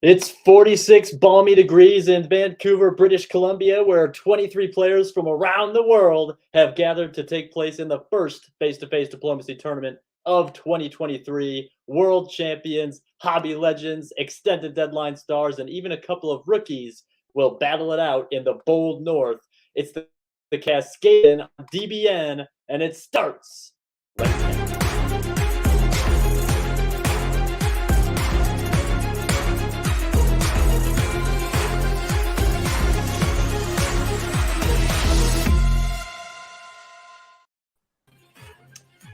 It's 46 balmy degrees in Vancouver, British Columbia, where 23 players from around the world have gathered to take place in the first face-to-face diplomacy tournament of 2023. World champions, hobby legends, extended deadline stars, and even a couple of rookies will battle it out in the bold north. It's the Cascadia DBN, and it starts right now.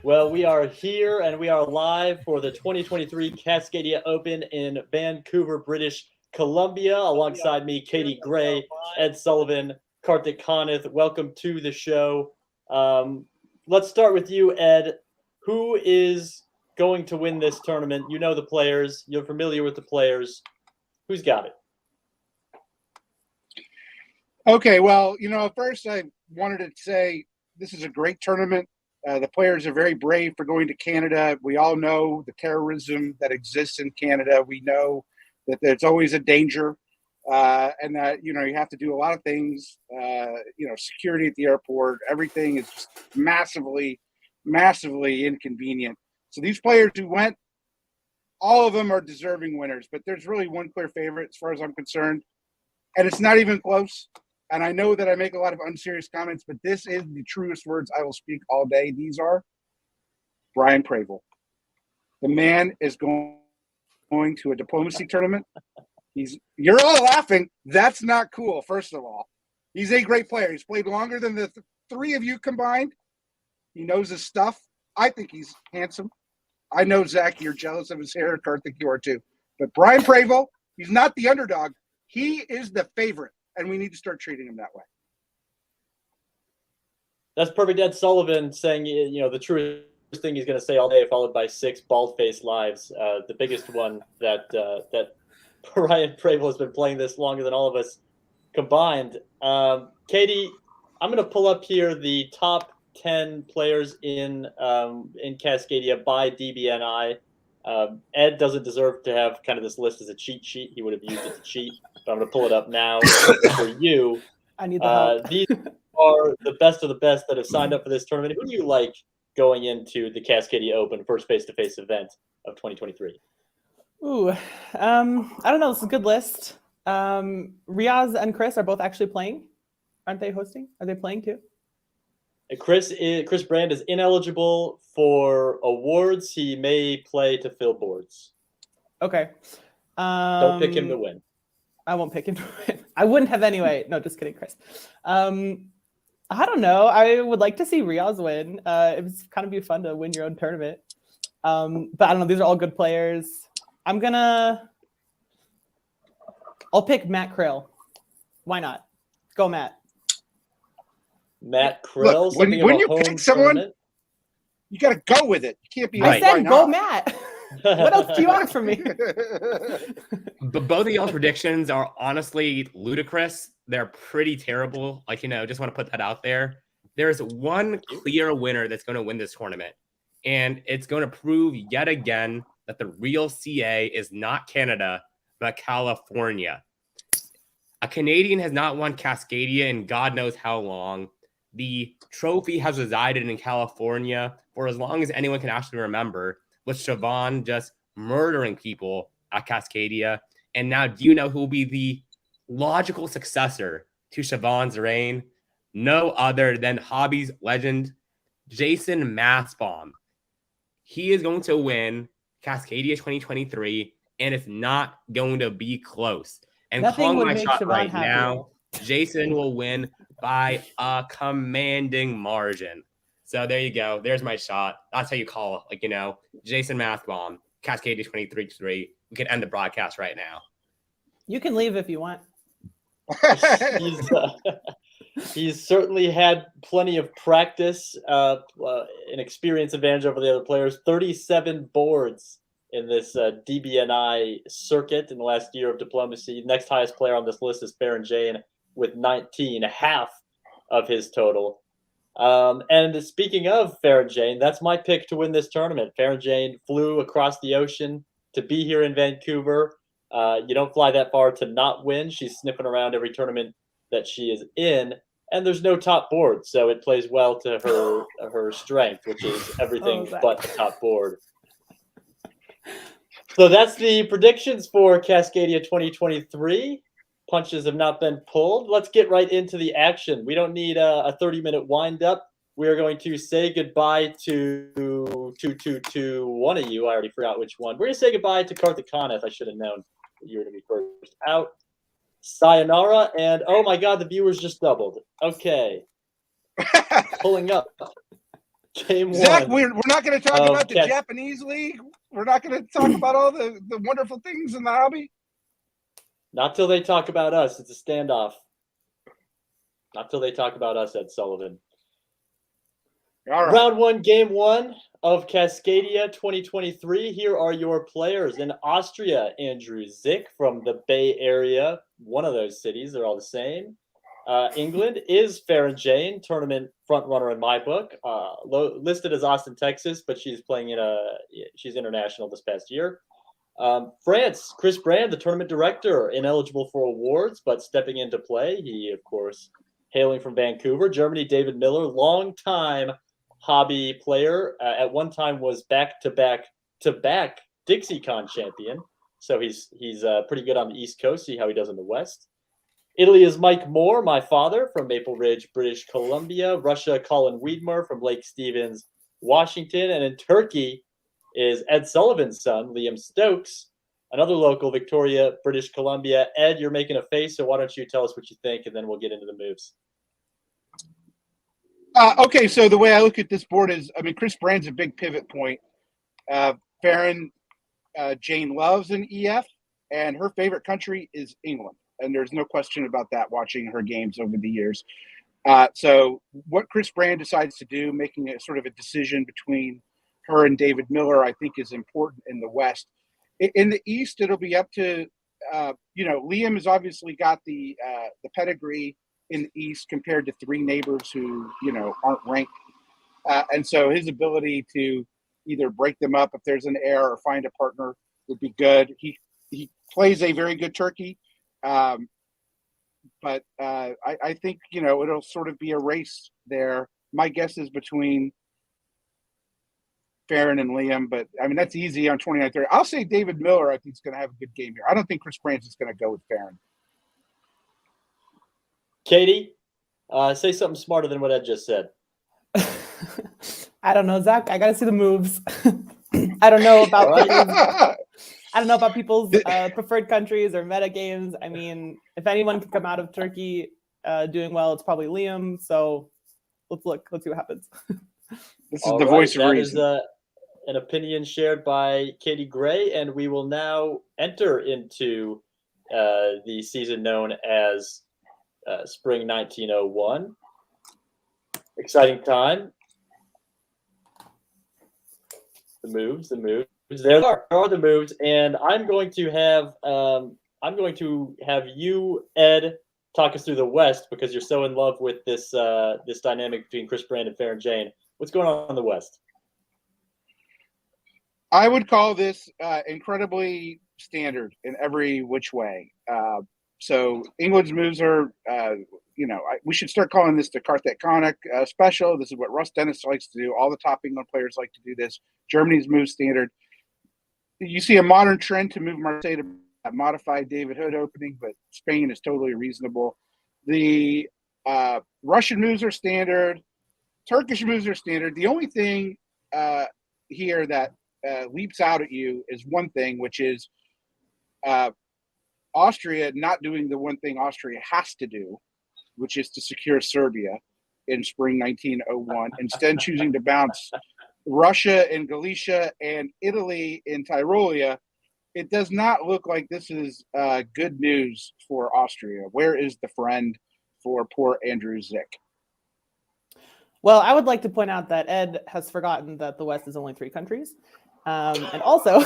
Well, we are here and we are live for the 2023 Cascadia Open in Vancouver, British Columbia. Alongside me, Katie Gray, Ed Sullivan, Karthik Kanith. Welcome to the show. Let's start with you, Ed. Who is going to win this tournament? You know the players. You're familiar with the players. Who's got it? Okay, well, first I wanted to say this is a great tournament. The players are very brave for going to Canada. We all know the terrorism that exists in Canada. We know that there's always a danger and that, you have to do a lot of things, security at the airport. Everything is just massively, massively inconvenient. So these players who went, all of them are deserving winners, but there's really one clear favorite as far as I'm concerned. And it's not even close. And I know that I make a lot of unserious comments, but this is the truest words I will speak all day. These are Brian Pravel. The man is going to a diplomacy tournament. You're all laughing. That's not cool, first of all. He's a great player. He's played longer than the three of you combined. He knows his stuff. I think he's handsome. I know, Zach, you're jealous of his hair. Karthik, you are too. But Brian Pravel, he's not the underdog. He is the favorite. And we need to start treating him that way. That's perfect. Ed Sullivan saying, the truest thing he's going to say all day, followed by 6 bald-faced lives. The biggest one that Brian Pravel has been playing this longer than all of us combined. Katie, I'm going to pull up here the top 10 players in Cascadia by DBNI. Ed doesn't deserve to have kind of this list as a cheat sheet. He would have used it to cheat. But I'm going to pull it up now for you. I need the help. These are the best of the best that have signed up for this tournament. Who do you like going into the Cascadia Open first face-to-face event of 2023? Ooh, I don't know. This is a good list. Riaz and Chris are both actually playing. Aren't they hosting? Are they playing too? Chris Brand is ineligible for awards. He may play to fill boards. Okay. Don't pick him to win. I won't pick him to win. I wouldn't have anyway. No, just kidding, Chris. I don't know. I would like to see Riaz win. It was kind of be fun to win your own tournament. But I don't know. These are all good players. I'll pick Matt Krill. Why not? Go, Matt. Matt Krill. Look, when you pick someone, tournament? You got to go with it. You can't be I said go, Matt. What else do you want from me? But both of y'all's predictions are honestly ludicrous. They're pretty terrible. Just want to put that out there. There's one clear winner that's going to win this tournament. And it's going to prove yet again that the real CA is not Canada, but California. A Canadian has not won Cascadia in God knows how long. The trophy has resided in California for as long as anyone can actually remember, with Siobhan just murdering people at Cascadia. And now, do you know who will be the logical successor to Siobhan's reign? No other than hobbies legend Jason Mathbaum. He is going to win Cascadia 2023, and it's not going to be close. And calling my shot right now, Jason will win by a commanding margin. So there you go. There's my shot. That's how you call it. Jason Mathbaum, Cascadia 2023. We can end the broadcast right now. You can leave if you want. He's certainly had plenty of practice, an experience advantage over the other players. 37 boards in this DBNI circuit in the last year of diplomacy. Next highest player on this list is Farron Jane with 19, half of his total. And speaking of Farron Jane, that's my pick to win this tournament. Farron Jane flew across the ocean to be here in Vancouver. You don't fly that far to not win. She's sniffing around every tournament that she is in, and there's no top board, so it plays well to her strength, which is everything but the top board. So that's the predictions for Cascadia 2023. Punches have not been pulled. Let's get right into the action. We don't need a 30-minute wind-up. We are going to say goodbye to one of you. I already forgot which one. We're going to say goodbye to Karthik Khaneth. I should have known that you were going to be first out. Sayonara, and oh my god, the viewers just doubled. Okay. Pulling up. Game Zach, one. we're not going to talk about the Japanese league. We're not going to talk about all the wonderful things in the hobby. Not till they talk about us. It's a standoff. Not till they talk about us, Ed Sullivan. All right. Round one, game one of Cascadia 2023. Here are your players. In Austria, Andrew Zick from the Bay Area, one of those cities. They're all the same. England is Farron Jane, tournament front runner in my book. Listed as Austin, Texas, but she's playing she's international this past year. France, Chris Brand, the tournament director, ineligible for awards, but stepping into play. He, of course, hailing from Vancouver. Germany, David Miller, long-time hobby player. At one time was back-to-back DixieCon champion. So he's pretty good on the East Coast. See how he does in the West. Italy is Mike Moore, my father, from Maple Ridge, British Columbia. Russia, Colin Wiedmer from Lake Stevens, Washington. And in Turkey is Ed Sullivan's son, Liam Stokes, another local, Victoria, British Columbia. Ed, you're making a face, so why don't you tell us what you think, and then we'll get into the moves. Okay, so the way I look at this board is, I mean, Chris Brand's a big pivot point. Farron Jane loves an EF, and her favorite country is England. And there's no question about that watching her games over the years. So what Chris Brand decides to do, making a sort of a decision between her and David Miller, I think is important in the West. In the East, it'll be up to, Liam has obviously got the pedigree in the East compared to three neighbors who, aren't ranked. And so his ability to either break them up if there's an error or find a partner would be good. He plays a very good turkey. But I think, it'll sort of be a race there. My guess is between Farron and Liam, but I mean, that's easy on 29-30. I'll say David Miller, I think, is going to have a good game here. I don't think Chris Brand is going to go with Farron. Katie, say something smarter than what Ed just said. I don't know, Zach. I got to see the moves. I don't know about I don't know about people's preferred countries or meta games. I mean, if anyone can come out of Turkey doing well, it's probably Liam. So let's look. Let's see what happens. This is the voice of reason. That is an opinion shared by Katie Gray, and we will now enter into the season known as Spring 1901. Exciting time. The moves. There are the moves, and I'm going to have you, Ed, talk us through the West because you're so in love with this this dynamic between Chris Brand and Farron Jane. What's going on in the West? I would call this incredibly standard in every which way. So England's moves are, we should start calling this the Karthik Khaneth special. This is what Russ Dennis likes to do. All the top England players like to do this. Germany's move standard. You see a modern trend to move Marseille to modified David Hood opening, but Spain is totally reasonable. The Russian moves are standard. Turkish moves are standard. The only thing here that leaps out at you is one thing, which is Austria not doing the one thing Austria has to do, which is to secure Serbia in spring 1901, instead choosing to bounce Russia in Galicia and Italy in Tyrolia. It does not look like this is good news for Austria. Where is the friend for poor Andrew Zick? Well, I would like to point out that Ed has forgotten that the West is only 3 countries. And also,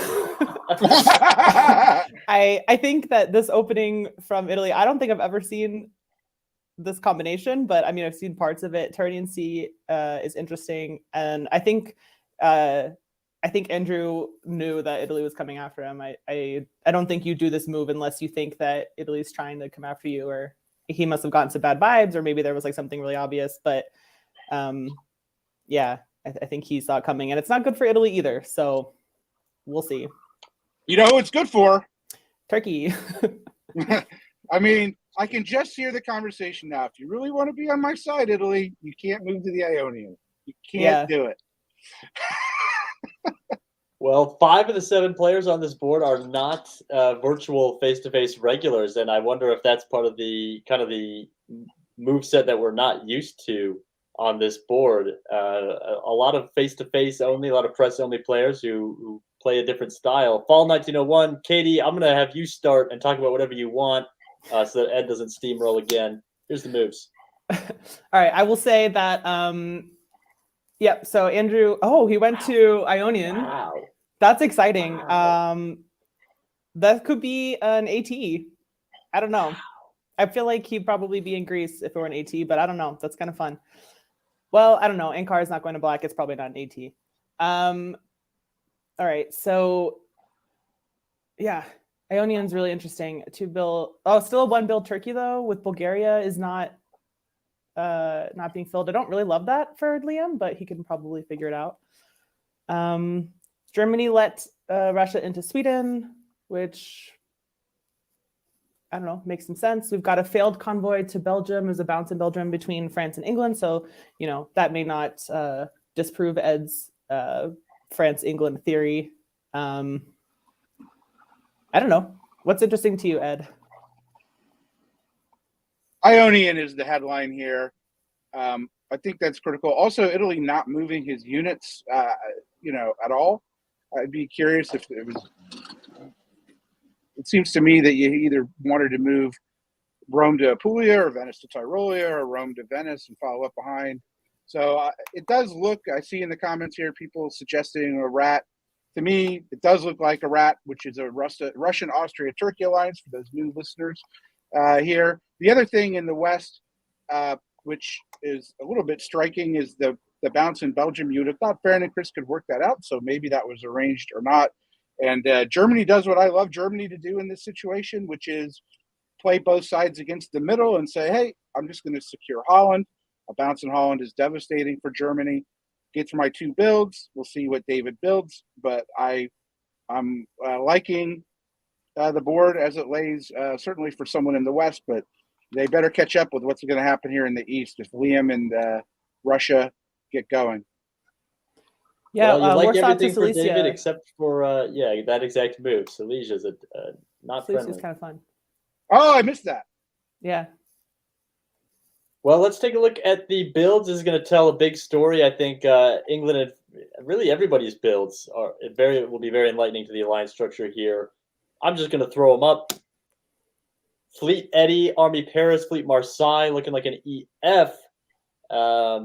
I think that this opening from Italy, I don't think I've ever seen this combination, but I mean, I've seen parts of it. Turnian C is interesting. And I think I think Andrew knew that Italy was coming after him. I don't think you do this move unless you think that Italy's trying to come after you, or he must have gotten some bad vibes, or maybe there was like something really obvious. But yeah, I think he saw it coming, and it's not good for Italy either. So we'll see. You know who it's good for? Turkey. I mean, I can just hear the conversation now. If you really want to be on my side, Italy, you can't move to the Ionian. You can't do it. Well, 5 of the 7 players on this board are not virtual face-to-face regulars, and I wonder if that's part of the kind of the move set that we're not used to on this board. A lot of face-to-face only, a lot of press-only players who play a different style. Fall 1901, Katie, I'm going to have you start and talk about whatever you want so that Ed doesn't steamroll again. Here's the moves. All right, I will say that, yep, so Andrew, he went to Ionian. Wow. That's exciting. Wow. That could be an AT. I don't know. I feel like he'd probably be in Greece if it were an AT, but I don't know. That's kind of fun. Well, I don't know. Ankar is not going to black. It's probably not an AT. All right. So, yeah, Ionian's really interesting. Still a 1-build Turkey, though, with Bulgaria is not being filled. I don't really love that for Liam, but he can probably figure it out. Germany let Russia into Sweden, which, I don't know, makes some sense. We've got a failed convoy to Belgium. There's a bounce in Belgium between France and England. So, that may not disprove Ed's France-England theory. I don't know. What's interesting to you, Ed? Ionian is the headline here. I think that's critical. Also, Italy not moving his units, at all. I'd be curious if it was. It seems to me that you either wanted to move Rome to Apulia or Venice to Tyrolia or Rome to Venice and follow up behind. So it does look. I see in the comments here people suggesting a rat. To me, it does look like a rat, which is a Russian, Austria, Turkey alliance for those new listeners here. The other thing in the West, which is a little bit striking, is the bounce in Belgium. You'd have thought Farron and Chris could work that out, so maybe that was arranged or not. And Germany does what I love Germany to do in this situation, which is play both sides against the middle and say, hey, I'm just going to secure Holland. A bounce in Holland is devastating for Germany. Get to my 2 builds. We'll see what David builds, but I'm liking the board as it lays, certainly for someone in the West, but they better catch up with what's going to happen here in the East if Liam and Russia get going. Yeah, well, you like Warsaw everything to for Silesia. David except for that exact move. Silesia's not Silesia's friendly. kind of fun. Oh, I missed that. Yeah. Well, let's take a look at the builds. This is going to tell a big story. I think England and really everybody's builds will be very enlightening to the alliance structure here. I'm just going to throw them up. Fleet Eddie, Army Paris, Fleet Marseille, looking like an EF.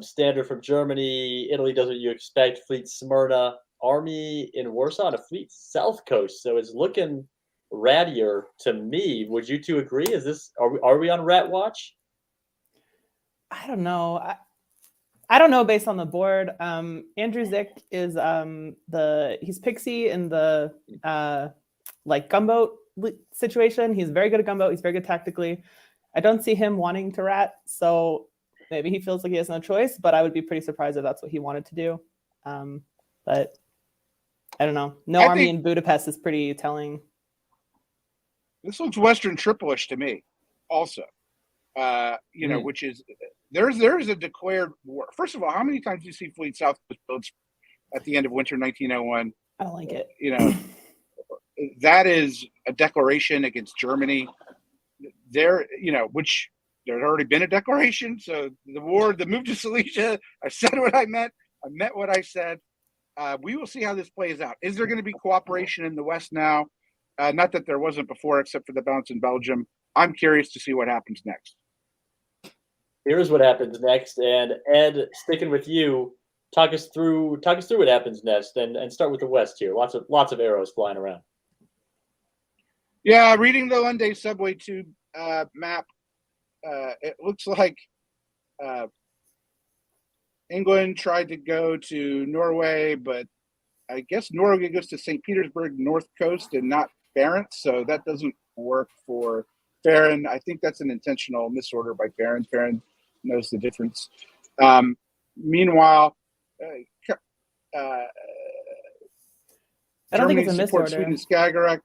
Standard from Germany. Italy does what you expect. Fleet Smyrna. Army in Warsaw and a Fleet South Coast. So it's looking rattier to me. Would you two agree? Are we on rat watch? I don't know. I don't know based on the board. Andrew Zick is he's Pixie in the gunboat situation. He's very good at gunboat. He's very good tactically. I don't see him wanting to rat, so maybe he feels like he has no choice, but I would be pretty surprised if that's what he wanted to do. But I don't know. No army in Budapest is pretty telling. This looks Western Tripolish to me also. Which is there's a declared war. First of all, how many times do you see Fleet South Coast builds at the end of winter 1901? I don't like it. That is a declaration against Germany. Which there had already been a declaration. So the move to Silesia, I said what I meant. I meant what I said. We will see how this plays out. Is there going to be cooperation in the West now? Not that there wasn't before, except for the bounce in Belgium. I'm curious to see what happens next. Here's what happens next, and Ed, sticking with you, talk us through what happens next, and start with the West here. Lots of arrows flying around. Yeah, reading the Lunday subway tube map, it looks like England tried to go to Norway, but I guess Norway goes to St. Petersburg, North Coast, and not Barents, so that doesn't work for Farron. I think that's an intentional misorder by Farron. Farron knows the difference. Meanwhile, I don't think Germany it's a supports misorder. Sweden and Skagerrak.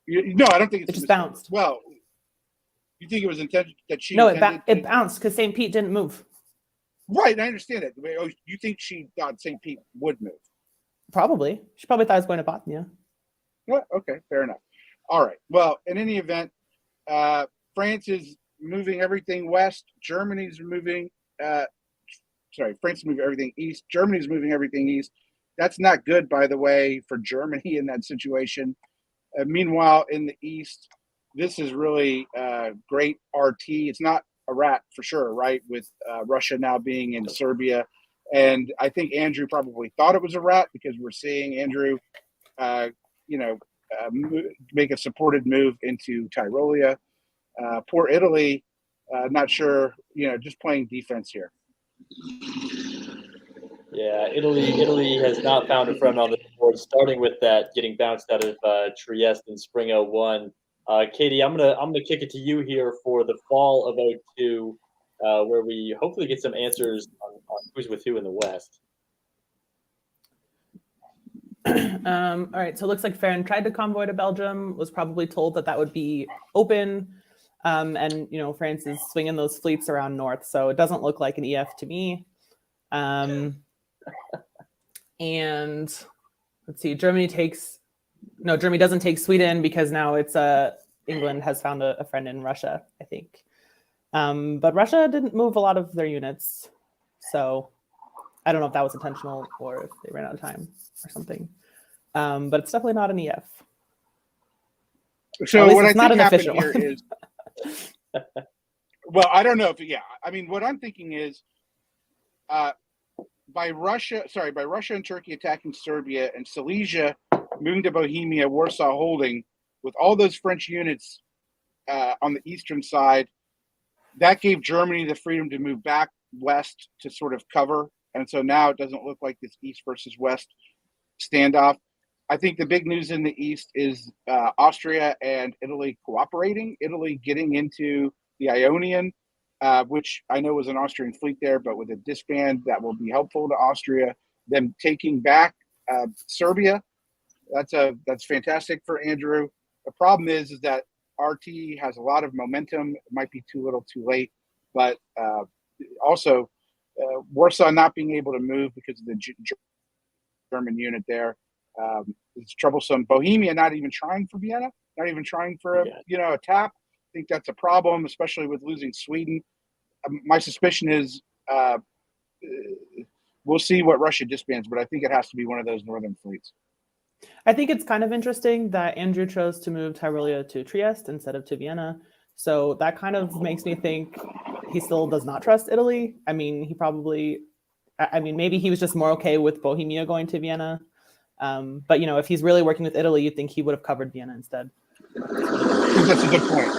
No, I don't think it's It a just misorder. bounced. Well, you think it was intended that she No, intended it bounced because St. Pete didn't move. Right, I understand it. Oh, you think she thought St. Pete would move? Probably. She probably thought it was going to Bothnia. Yeah, okay, fair enough. All right. Well, in any event, France is moving everything west. Germany's moving. France is moving everything east. Germany's moving everything east. That's not good, by the way, for Germany in that situation. Meanwhile, in the east, this is really great RT. It's not a rat for sure, right? With Russia now being in Serbia. And I think Andrew probably thought it was a rat because we're seeing Andrew, make a supported move into Tyrolia. Poor Italy, not sure, just playing defense here. Yeah, Italy has not found a friend on the board, starting with that getting bounced out of Trieste in spring 01. Katie, I'm gonna kick it to you here for the fall of 02, where we hopefully get some answers on who's with who in the West. All right, so it looks like Farron tried to convoy to Belgium, was probably told that would be open, and France is swinging those fleets around north, so it doesn't look like an EF to me. And let's see, Germany doesn't take Sweden because now it's England has found a friend in Russia, I think. But Russia didn't move a lot of their units, so I don't know if that was intentional or if they ran out of time or something. But it's definitely not an EF. So what I not think an happened official here one. is, well, I don't know if, I mean, what I'm thinking is, by Russia and Turkey attacking Serbia and Silesia moving to Bohemia, Warsaw holding, with all those French units on the eastern side, that gave Germany the freedom to move back west to sort of cover. And so now it doesn't look like this east versus west standoff. I think the big news in the east is Austria and Italy cooperating. Italy getting into the Ionian, which I know was an Austrian fleet there, but with a disband that will be helpful to Austria. Them taking back Serbia, that's fantastic for Andrew. The problem is that RT has a lot of momentum. It might be too little, too late, but also Warsaw not being able to move because of the German unit there. It's troublesome. Bohemia not even trying for Vienna, not even trying for a tap. I think that's a problem, especially with losing Sweden. My suspicion is we'll see what Russia disbands, but I think it has to be one of those northern fleets. I think it's kind of interesting that Andrew chose to move Tyrolia to Trieste instead of to Vienna. So that kind of makes me think he still does not trust Italy. I mean, maybe he was just more okay with Bohemia going to Vienna. But, if he's really working with Italy, you'd think he would have covered Vienna instead. I think that's a good point.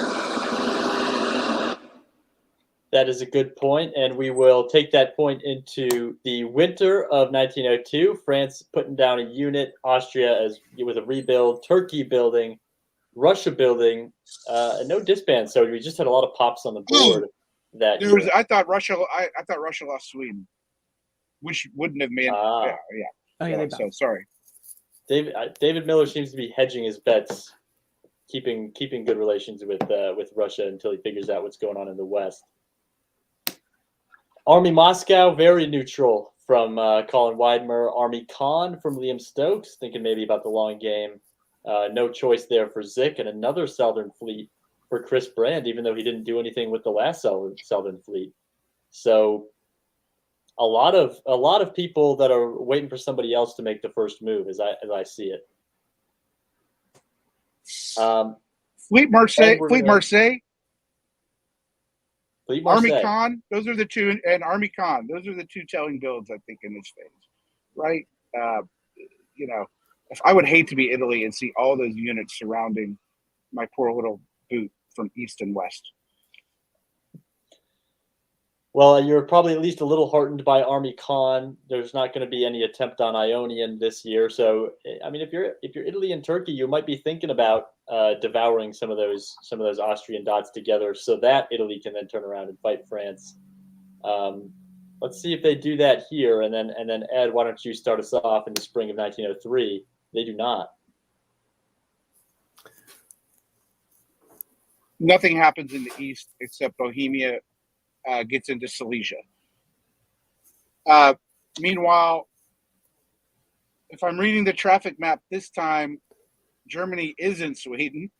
That is a good point, and we will take that point into the winter of 1902. France putting down a unit, Austria with a rebuild, Turkey building, Russia building, and no disband. So we just had a lot of pops on the board. I thought Russia lost Sweden, which wouldn't have made. Oh, yeah, so sorry. David Miller seems to be hedging his bets, keeping good relations with Russia until he figures out what's going on in the West. Army Moscow, very neutral from Colin Weidmer. Army Khan from Liam Stokes, thinking maybe about the long game. No choice there for Zick, and another Southern fleet for Chris Brand, even though he didn't do anything with the last Southern fleet. So a lot of people that are waiting for somebody else to make the first move, as I see it. Fleet Marseille. Army Marseille. Khan, those are the two, and Army Khan, those are the two telling builds, I think, in this phase, right? If I would hate to be Italy and see all those units surrounding my poor little boot from east and west. Well, you're probably at least a little heartened by Army Khan. There's not going to be any attempt on Ionian this year. So, I mean, if you're Italy and Turkey, you might be thinking about devouring some of those Austrian dots together, so that Italy can then turn around and fight France. Let's see if they do that here, and then Ed, why don't you start us off in the spring of 1903? They do not. Nothing happens in the east except Bohemia gets into Silesia. Meanwhile, if I'm reading the traffic map this time, Germany is in Sweden.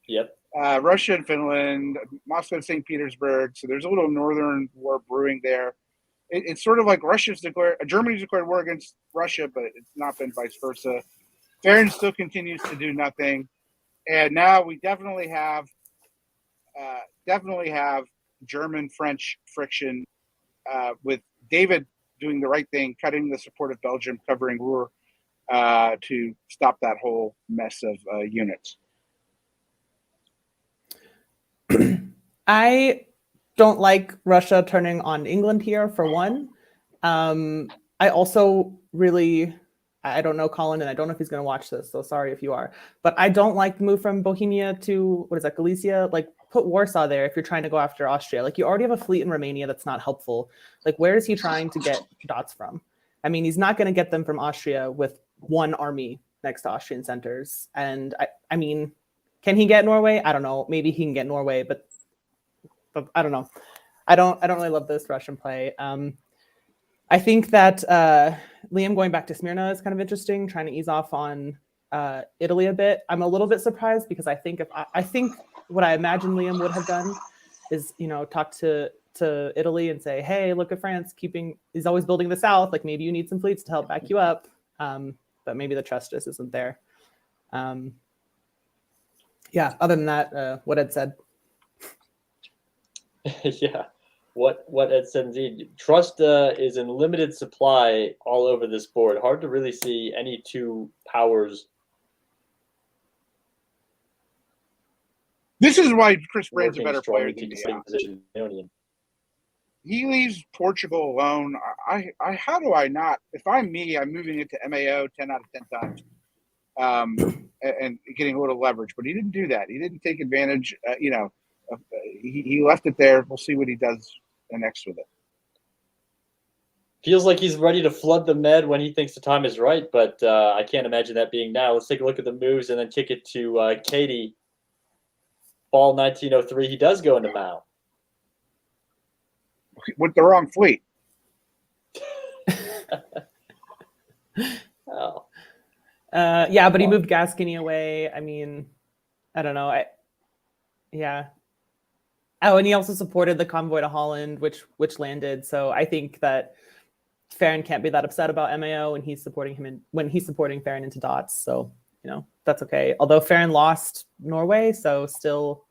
Yep. Russia and Finland, Moscow and St. Petersburg. So there's a little northern war brewing there. It's sort of like Germany's declared war against Russia, but it's not been vice versa. Farron still continues to do nothing. And now we definitely have German-French friction with David doing the right thing, cutting the support of Belgium, covering Ruhr to stop that whole mess of units. I don't like Russia turning on England here, for one. I also really, I don't know Colin, and I don't know if he's going to watch this, so sorry if you are. But I don't like the move from Bohemia to, what is that, Galicia? Like, put Warsaw there if you're trying to go after Austria. Like, you already have a fleet in Romania that's not helpful. Like, where is he trying to get dots from? I mean, he's not going to get them from Austria with one army next to Austrian centers. And I mean, can he get Norway? I don't know. Maybe he can get Norway, but I don't know. I don't really love this Russian play. I think that Liam going back to Smyrna is kind of interesting, trying to ease off on Italy a bit. I'm a little bit surprised because I think what I imagine Liam would have done is, talk to Italy and say, hey, look at France he's always building the south. Like, maybe you need some fleets to help back you up. But maybe the trust just isn't there. Yeah, other than that, what Ed said. Yeah, what Ed said indeed. Trust is in limited supply all over this board. Hard to really see any two powers. This is why Chris Brand's a better player than me. He leaves Portugal alone. How do I not? If I'm me, I'm moving into MAO 10 out of 10 times, and getting a little leverage. But he didn't do that. He didn't take advantage. He left it there. We'll see what he does next with it. Feels like he's ready to flood the Med when he thinks the time is right, but I can't imagine that being now. Let's take a look at the moves and then kick it to Katie. Fall 1903, he does go into Mao. With the wrong fleet. Oh. Yeah, but he moved Gascony away. I mean, I don't know. Yeah. Oh, and he also supported the convoy to Holland, which landed. So I think that Farron can't be that upset about MAO when he's supporting Farron into dots. So, that's okay. Although Farron lost Norway, so still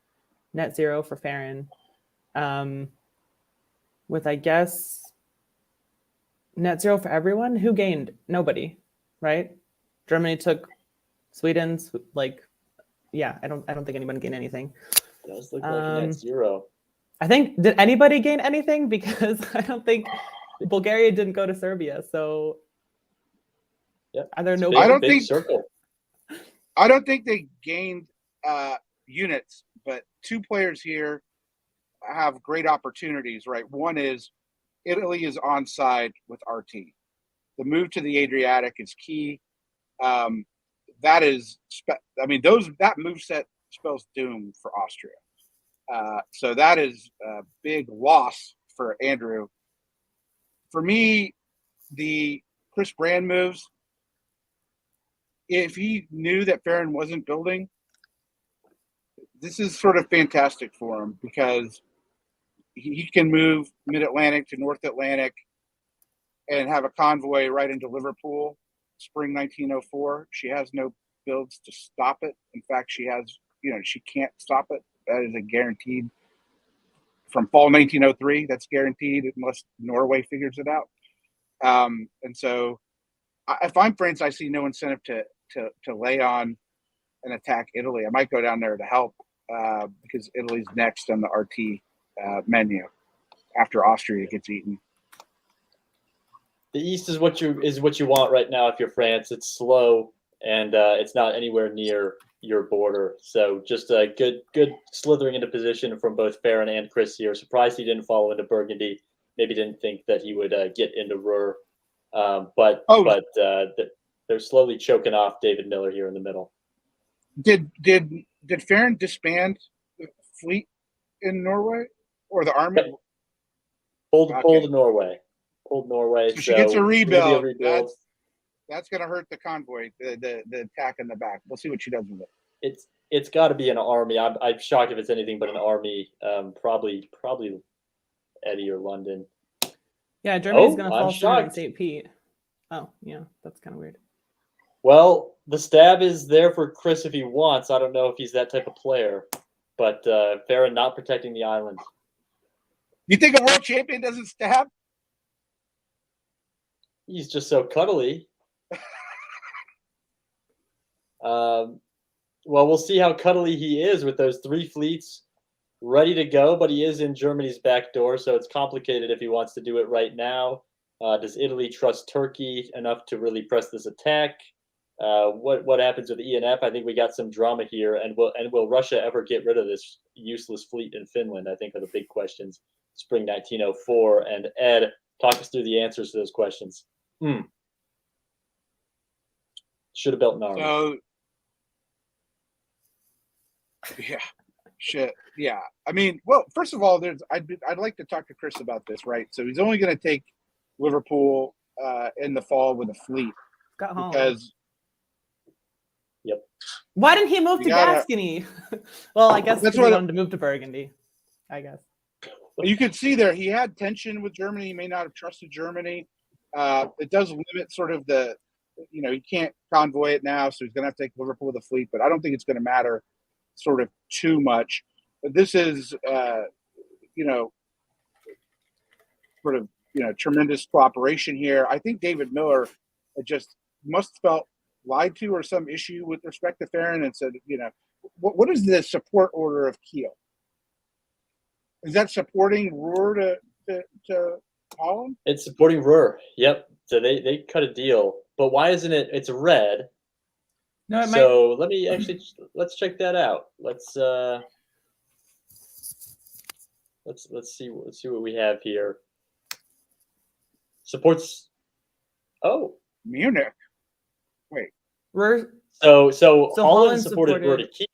net zero for Farron. With, I guess, net zero for everyone. Who gained? Nobody, right? Germany took Sweden's, I don't think anyone gained anything. It does look like net zero. I think, did anybody gain anything? Because I don't think Bulgaria didn't go to Serbia. So yep. Are there no big circle? I don't think they gained units, but two players here have great opportunities, right? One is Italy is onside with RT. The move to the Adriatic is key. That move set spells doom for Austria. So that is a big loss for Andrew. For me, the Chris Brand moves, if he knew that Farron wasn't building, this is sort of fantastic for him because he can move mid-Atlantic to North Atlantic and have a convoy right into Liverpool, spring 1904. She has no builds to stop it. In fact, she can't stop it. That is a guaranteed from fall 1903. That's guaranteed unless Norway figures it out. And so if I'm France, I see no incentive to lay on and attack Italy. I might go down there to help because Italy's next on the RT menu. after Austria gets eaten. The East is what you want right now if you're France. It's slow and it's not anywhere near your border. So just a good slithering into position from both Farron and Chris here. Surprised he didn't follow into Burgundy. Maybe didn't think that he would get into Ruhr. But they're slowly choking off David Miller here in the middle. Did Farron disband the fleet in Norway or the army? Yep. Pulled Norway. Pulled Norway. So she gets a rebuild. rebuild. That's going to hurt the convoy, the attack in the back. We'll see what she does with it. It's got to be an army. I'm shocked if it's anything but an army. Probably Eddie or London. Yeah, Germany's going to I'm fall short in shocked. St. Pete. Oh, yeah, that's kind of weird. Well, the stab is there for Chris if he wants. I don't know if he's that type of player, but Farron not protecting the island. You think a world champion doesn't stab? He's just so cuddly. Well, we'll see how cuddly he is with those 3 fleets ready to go, but he is in Germany's back door, so it's complicated if he wants to do it right now. Does Italy trust Turkey enough to really press this attack? What happens with ENF? I think we got some drama here, and will Russia ever get rid of this useless fleet in Finland? I think are the big questions. Spring 1904, and Ed, talk us through the answers to those questions. Should have built an army. So, yeah, shit, yeah. I mean, well, first of all, I'd like to talk to Chris about this, right? So he's only going to take Liverpool in the fall with a fleet Got home. because. Yep. Why didn't he move to Gascony? Well, I guess That's he what wanted to move to Burgundy. I guess. You could see there he had tension with Germany. He may not have trusted Germany. It does limit sort of he can't convoy it now, so he's going to have to take Liverpool with a fleet. But I don't think it's going to matter sort of too much. But this is, tremendous cooperation here. I think David Miller just must have felt lied to or some issue with respect to Farron and said, what is the support order of Kiel? Is that supporting Ruhr to Holland? It's supporting Ruhr. Yep. So they cut a deal, but why isn't it? It's red. No, it so let's check that out. Let's see what we have here. Supports. Oh, Munich. Wait. So Holland Holland supported Ruhr to Kiel.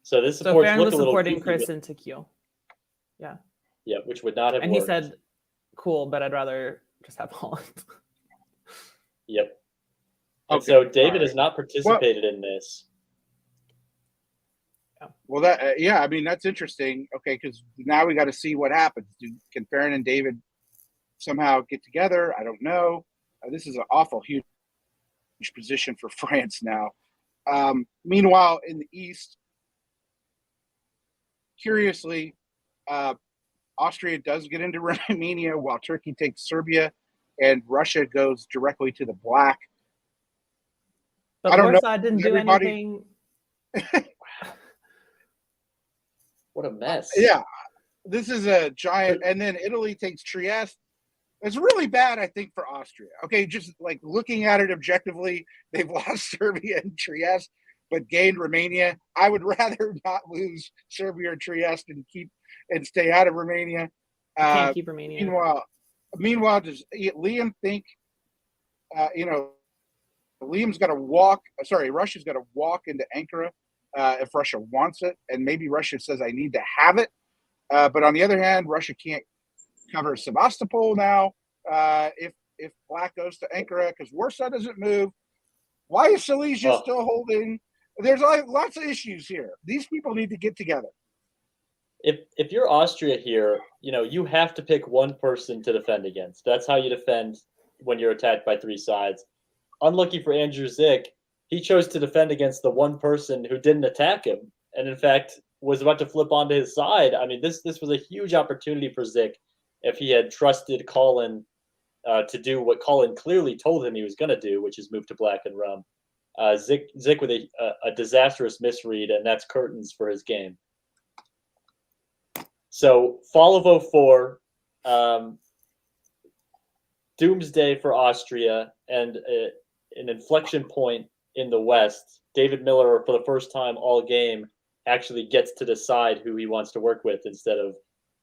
So this So supports Farron look was a little supporting goofy, Chris but- into Kiel. Yeah. Yeah, which would not have And worked. he said, cool, but I'd rather just have Holland. Yep. And Okay, so David all right. has not participated in this. Well, I mean, that's interesting. Okay, because now we got to see what happens. Can Farron and David somehow get together? I don't know. This is an awful huge position for France now. Meanwhile, in the East, curiously, Austria does get into Romania while Turkey takes Serbia, and Russia goes directly to the Black. But I don't know. Warsaw didn't do anything. What a mess. Yeah, this is a giant. And then Italy takes Trieste. It's really bad, I think, for Austria. Okay, just like looking at it objectively, they've lost Serbia and Trieste, but gained Romania. I would rather not lose Serbia or Trieste and stay out of Romania. Can't keep Romania. Meanwhile, does Liam think? Liam's got to walk. Russia's got to walk into Ankara if Russia wants it, and maybe Russia says, "I need to have it." But on the other hand, Russia can't cover Sevastopol now if Black goes to Ankara because Warsaw doesn't move. Why is Silesia still holding? There's lots of issues here. These people need to get together. If you're Austria here, you have to pick one person to defend against. That's how you defend when you're attacked by 3 sides. Unlucky for Andrew Zick, he chose to defend against the one person who didn't attack him, and in fact was about to flip onto his side. I mean, this was a huge opportunity for Zick if he had trusted Colin to do what Colin clearly told him he was going to do, which is move to Black and Rum. Zick with a disastrous misread, and that's curtains for his game. So fall of 04, doomsday for Austria, and an inflection point in the West. David Miller, for the first time all game, actually gets to decide who he wants to work with instead of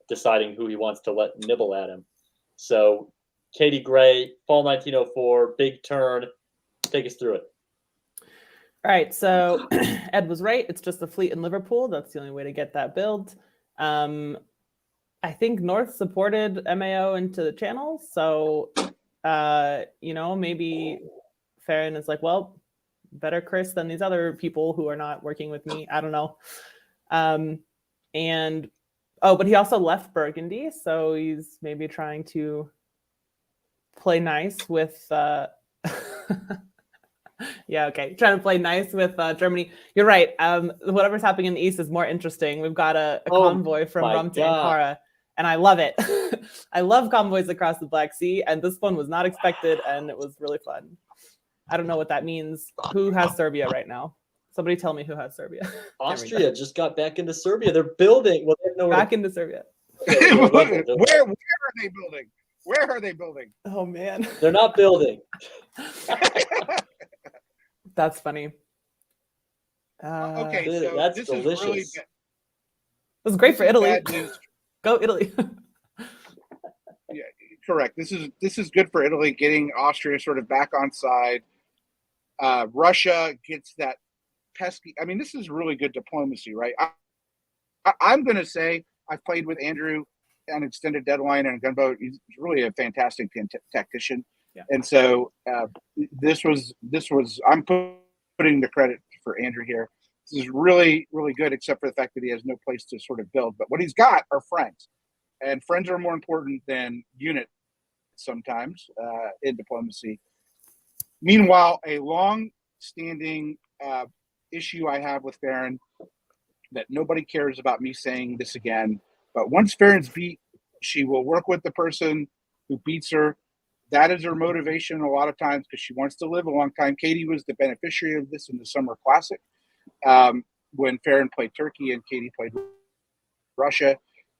deciding who he wants to let nibble at him. So Katie Gray, fall 1904, big turn. Take us through it. All right, so Ed was right. It's just the fleet in Liverpool. That's the only way to get that build. I think North supported MAO into the channel, so maybe Farron is like, well, better Chris than these other people who are not working with me. I don't know. But he also left Burgundy, so he's maybe trying to play nice with. Trying to play nice with Germany. You're right. Whatever's happening in the East is more interesting. We've got a convoy from Rumte Ankara, and I love it. I love convoys across the Black Sea, and this one was not expected, and it was really fun. I don't know what that means. Who has Serbia right now? Somebody tell me who has Serbia. Austria just got back into Serbia. They're building. Well, they have nowhere back into Serbia. Where are they building? Where are they building? Oh, man. They're not building. That's funny. Okay, so that's this delicious. is really it was great for Italy. Go Italy. Yeah, correct. This is good for Italy, getting Austria sort of back on side. Russia gets that pesky. I mean, this is really good diplomacy, right? I'm going to say I've played with Andrew on extended deadline and gunboat. He's really a fantastic tactician. Yeah. And so this was. I'm putting the credit for Andrew here. This is really, really good, except for the fact that he has no place to sort of build. But what he's got are friends, and friends are more important than units sometimes in diplomacy. Meanwhile, a long-standing issue I have with Farron that nobody cares about me saying this again, but once Farron's beat, she will work with the person who beats her. That is her motivation a lot of times because she wants to live a long time. Katie was the beneficiary of this in the Summer Classic when Farron played Turkey and Katie played Russia.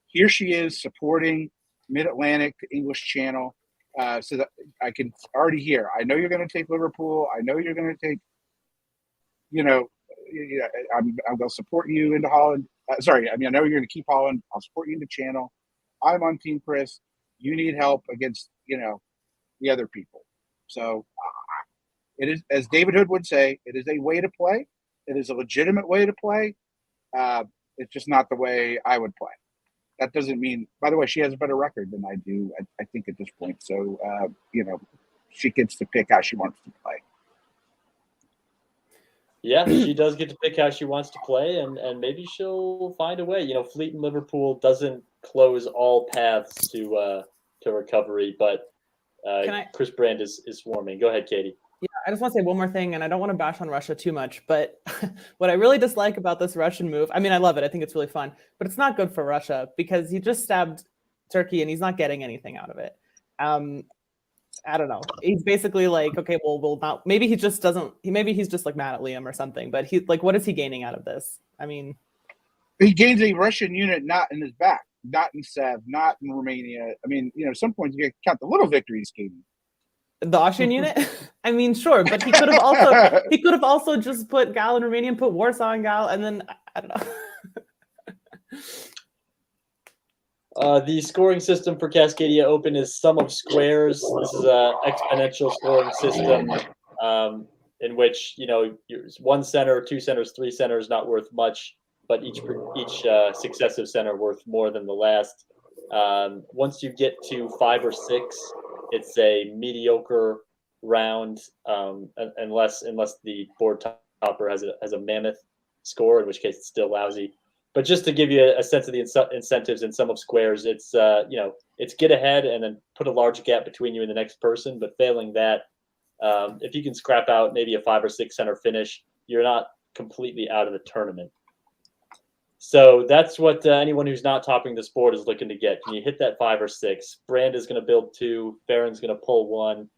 Here she is supporting Mid-Atlantic to English Channel so that I can already hear. I know you're going to take Liverpool. I know you're going to take, I'm going to support you into Holland. I know you're going to keep Holland. I'll support you into Channel. I'm on Team Chris. You need help against, the other people. So it is, as David Hood would say, it is a way to play. It is a legitimate way to play. It's just not the way I would play. That doesn't mean, by the way, she has a better record than I do, I think, at this point. So, she gets to pick how she wants to play. Yeah, she does get to pick how she wants to play, and maybe she'll find a way. Fleet in Liverpool doesn't close all paths to recovery, but Chris Brand is swarming. Go ahead, Katie. Yeah, I just want to say one more thing, and I don't want to bash on Russia too much, but what I really dislike about this Russian move, I mean, I love it. I think it's really fun, but it's not good for Russia because he just stabbed Turkey and he's not getting anything out of it. I don't know. He's basically like, okay, well, we'll not. Maybe he just doesn't. Maybe he's just like mad at Liam or something. But he's like, what is he gaining out of this? I mean, he gains a Russian unit not in his back, not in Sev, not in Romania. I mean, at some point you got to count the little victories, Katie. The Austrian unit? I mean, sure, but he could have also just put Gal in Romania and put Warsaw in Gal, and then I don't know. The scoring system for Cascadia Open is sum of squares. This is an exponential scoring system in which one center, two centers, three centers not worth much, but each successive center worth more than the last. Once you get to 5 or 6, it's a mediocre round, unless the board topper has a mammoth score, in which case it's still lousy. But just to give you a sense of the incentives in sum of squares, it's it's get ahead and then put a large gap between you and the next person. But failing that, if you can scrap out maybe a 5 or 6 center finish, you're not completely out of the tournament. So that's what anyone who's not topping this board is looking to get. Can you hit that 5 or 6? Brand is going to build 2. Farron's going to pull 1.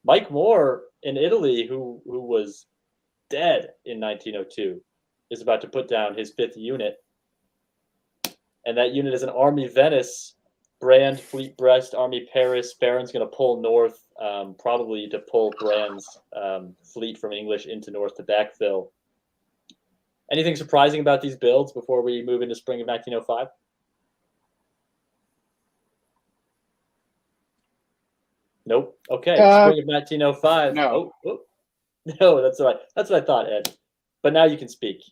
Mike Moore in Italy, who was dead in 1902, is about to put down his 5th unit. And that unit is an Army Venice, Brand, Fleet Brest, Army Paris. Farron's going to pull north, probably to pull Brand's fleet from English into north to backfill. Anything surprising about these builds before we move into spring of 1905? Nope. Okay. Spring of 1905. No. Oh. No, that's what I thought, Ed. But now you can speak.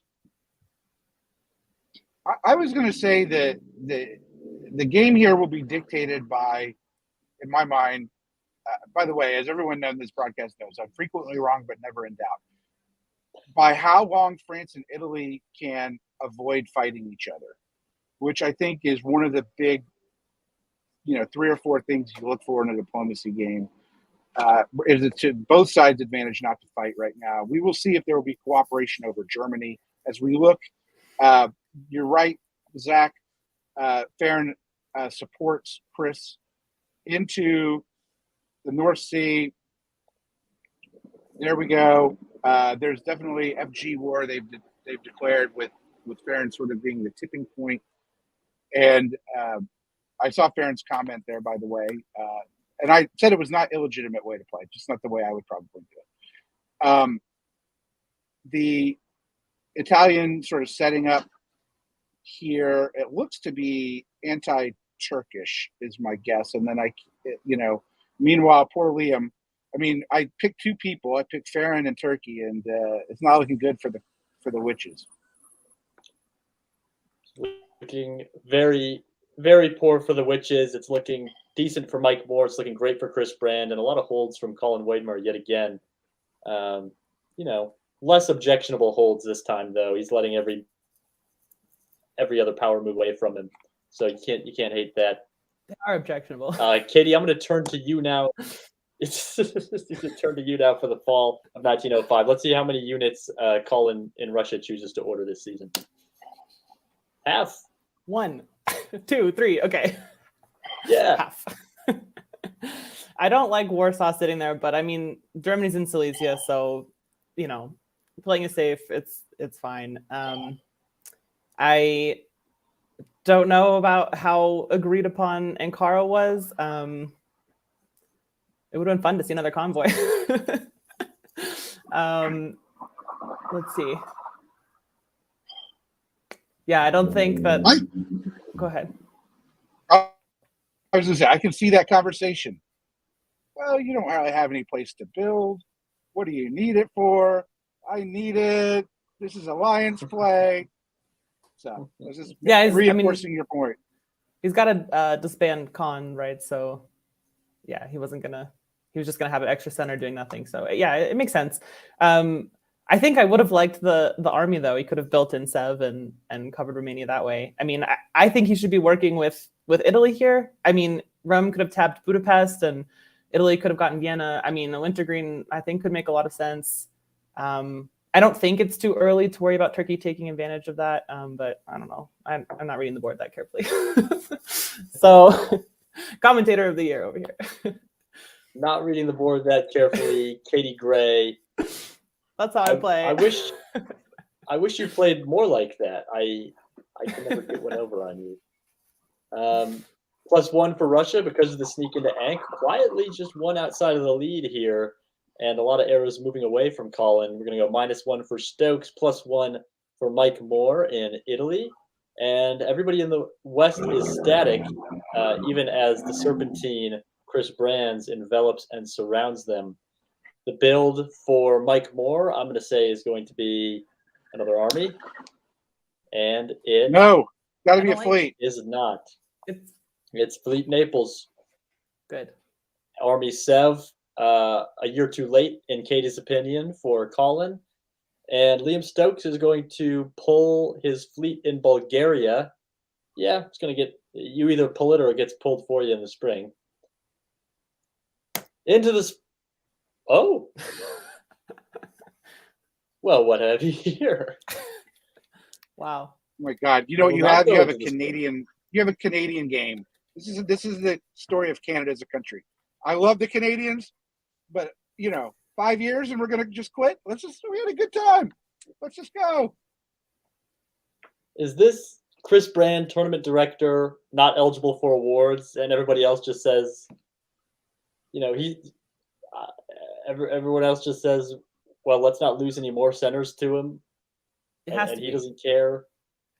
I was going to say that the game here will be dictated by, in my mind, by the way, as everyone on this broadcast knows, I'm frequently wrong but never in doubt, by how long France and Italy can avoid fighting each other, which I think is one of the big, 3 or 4 things you look for in a diplomacy game. Is it to both sides' advantage not to fight right now? We will see if there will be cooperation over Germany as we look. You're right, Zach. Farron supports Chris into the North Sea. There we go. There's definitely FG war they've declared with Farron sort of being the tipping point. And I saw Farron's comment there, by the way. And I said it was not illegitimate way to play, just not the way I would probably do it. The Italian sort of setting up here, it looks to be anti-Turkish is my guess. And then meanwhile, poor Liam, I picked 2 people. I picked Farron and Turkey, and it's not looking good for the witches. Looking very, very poor for the witches. It's looking decent for Mike Moore. It's looking great for Chris Brand, and a lot of holds from Colin Wadmer yet again. Less objectionable holds this time, though. He's letting every other power move away from him, so you can't hate that. They are objectionable. Katie, I'm going to turn to you now. It's to turn to you now for the fall of 1905. Let's see how many units Colin in Russia chooses to order this season. Half. 1, 2, 3. Okay. Yeah. Half. I don't like Warsaw sitting there, but Germany's in Silesia, so playing it safe. It's fine. I don't know about how agreed upon Ankara was. It would have been fun to see another convoy. Let's see. Yeah, I don't think that. Go ahead. I was going to say, I can see that conversation. Well, you don't really have any place to build. What do you need it for? I need it. This is alliance play. So it's just reinforcing your point. He's got a disband con, right? So yeah, he was just gonna have an extra center doing nothing. So yeah, it makes sense. I think I would have liked the army though. He could have built in Sev and covered Romania that way. I think he should be working with Italy here. Rome could have tapped Budapest and Italy could have gotten Vienna. The Wintergreen I think could make a lot of sense. I don't think it's too early to worry about Turkey taking advantage of that, but I don't know. I'm not reading the board that carefully. So, commentator of the year over here. Not reading the board that carefully, Katie Gray. That's how I play. I wish you played more like that. I can never get one over on you. +1 for Russia because of the sneak into Ankh. Quietly just one outside of the lead here. And a lot of arrows moving away from Colin. We're going to go -1 for Stokes, +1 for Mike Moore in Italy. And everybody in the West is static, even as the Serpentine, Chris Brands, envelops and surrounds them. The build for Mike Moore, I'm going to say, is going to be another army. And it got to be a fleet. Is not. It's Fleet Naples. Good. Army Sev. A year too late, in Katie's opinion, for Colin. And Liam Stokes is going to pull his fleet in Bulgaria. Yeah, it's going to get you either pull it or it gets pulled for you in the spring. Into this. Oh. Well, what have you here? Wow. Oh my God! You know what you have? You have a Canadian. You have a Canadian game. This is the story of Canada as a country. I love the Canadians. But 5 years and we're gonna just quit. We had a good time. Let's just go. Is this Chris Brand, tournament director, not eligible for awards, and everybody else just says, everyone else just says, well, let's not lose any more centers to him, It has and to he be. doesn't care.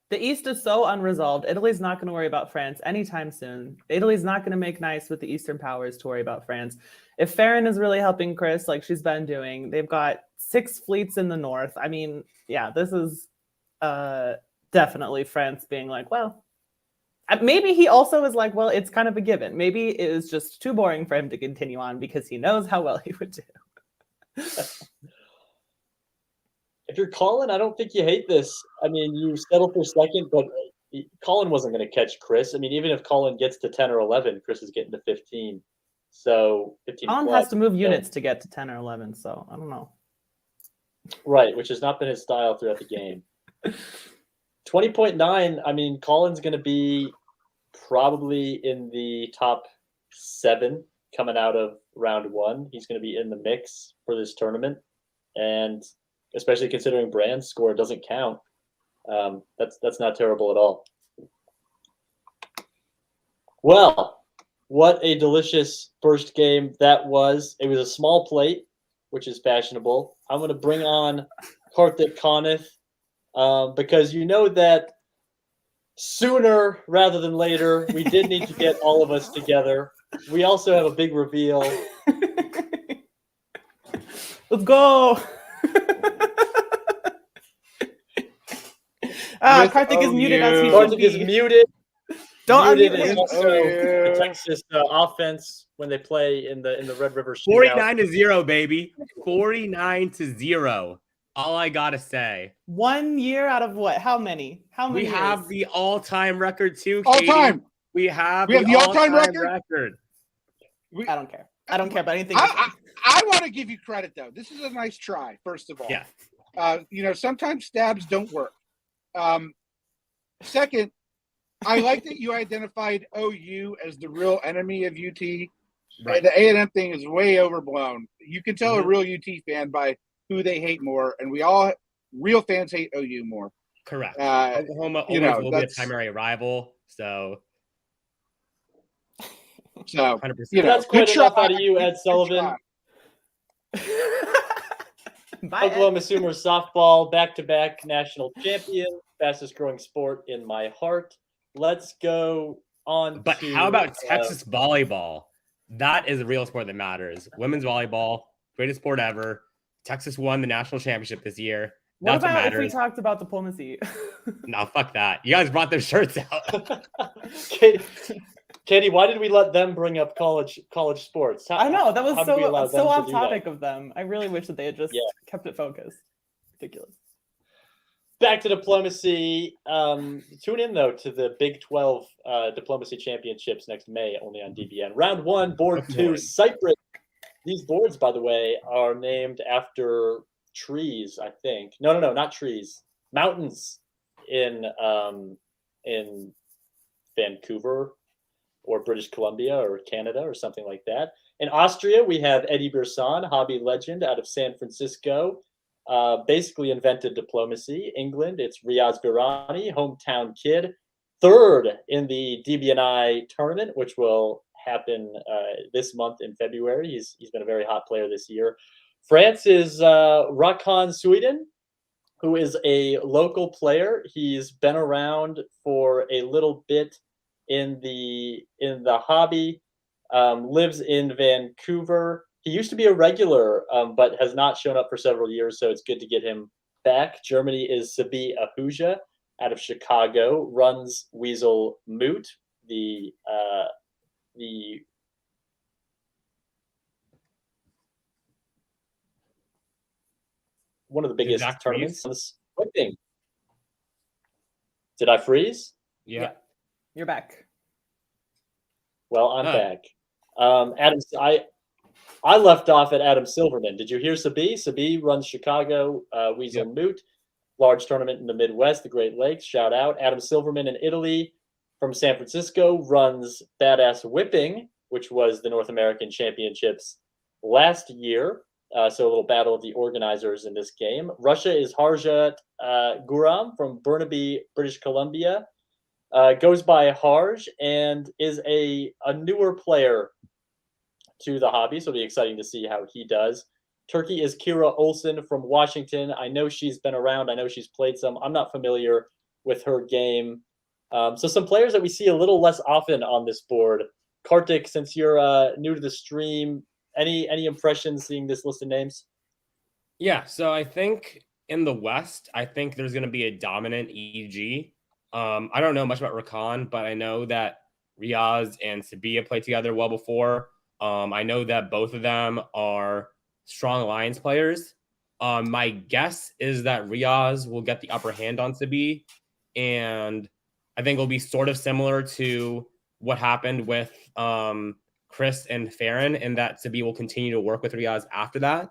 The East is so unresolved. Italy's not going to worry about France anytime soon. Italy's not going to make nice with the Eastern powers to worry about France. If Farron is really helping Chris like she's been doing, they've got 6 fleets in the north. I mean, yeah, this is definitely France being like, well, maybe he also is like, well, it's kind of a given. Maybe it is just too boring for him to continue on because he knows how well he would do. If you're Colin, I don't think you hate this. I mean, you settle for second, but Colin wasn't going to catch Chris. I mean, even if Colin gets to 10 or 11, Chris is getting to 15. So 15 Colin plus, has to move units to get to 10 or 11, so I don't know. Right, which has not been his style throughout the game. 20.9, I mean, Colin's going to be probably in the top 7 coming out of round 1. He's going to be in the mix for this tournament. And especially considering Brand's score doesn't count, that's not terrible at all. Well, what a delicious first game that was. It was a small plate, which is fashionable. I'm going to bring on Karthik Conniff because you know that sooner rather than later, we did need to get all of us together. We also have a big reveal. Let's go! Karthik is muted as he should Karthik is be. muted. Don't Muted unmute is him. also the Texas offense when they play in the Red River Shootout. 49-0, baby. 49-0. All I gotta say. 1 year out of what? How many? How many We have years? the all-time record too. All Katie. time. We have the all-time record? I don't care. I don't care about anything. I want to give you credit, though. This is a nice try, first of all. Yeah. Sometimes stabs don't work. Second, I like that you identified OU as the real enemy of UT. Right. The A&M thing is way overblown. You can tell a real UT fan by who they hate more, and real fans hate OU more. Correct. Oklahoma always will be a primary rival, so 100%. That's quite enough out of you, Ed Sullivan. Bye, Oklahoma Sooners softball, back-to-back national champion, fastest growing sport in my heart. Let's go on. But how about Texas volleyball? That is the real sport that matters. Women's volleyball, greatest sport ever. Texas won the national championship this year. What That's about what matters. if we talked about diplomacy? No, fuck that. You guys brought their shirts out. Katie, why did we let them bring up college sports? I know, that was so off to topic of them. I really wish that they had just kept it focused. Ridiculous. Back to diplomacy. Tune in, though, to the Big 12 Diplomacy Championships next May, only on DBN. Round 1, Board 2, Cyprus. These boards, by the way, are named after trees, I think. No, not trees. Mountains in Vancouver or British Columbia or Canada or something like that. In Austria, we have Eddie Birsan, hobby legend out of San Francisco. Basically invented diplomacy. England, it's Riaz Birani, hometown kid. Third in the DBNI tournament, which will happen this month in February. He's been a very hot player this year. France is Rakan Sweden, who is a local player. He's been around for a little bit in the hobby. Lives in Vancouver. He used to be a regular, but has not shown up for several years, so it's good to get him back. Germany is Sabi Ahuja out of Chicago, runs Weasel Moot, the one of the biggest tournaments. Whipping. Did I freeze? Yeah. You're back. Well, I'm back. Adam, I left off at Adam Silverman. Did you hear Sabi? Sabi runs Chicago Weasel Moot, large tournament in the Midwest, the Great Lakes. Shout out. Adam Silverman in Italy from San Francisco runs Badass Whipping, which was the North American Championships last year. So a little battle of the organizers in this game. Russia is Harjat Guram from Burnaby, British Columbia. goes by Harj and is a newer player to the hobby, so it'll be exciting to see how he does. Turkey is Kira Olsen from Washington. I know she's been around. I know she's played some. I'm not familiar with her game. So some players that we see a little less often on this board. Kartik, since you're new to the stream, any impressions seeing this list of names? Yeah, so I think in the West, I think there's going to be a dominant EG. I don't know much about Rakan, but I know that Riaz and Sabia played together well before. I know that both of them are strong alliance players. My guess is that Riaz will get the upper hand on Sabi, and I think it'll be sort of similar to what happened with Chris and Farron, in that Sabi will continue to work with Riaz after that.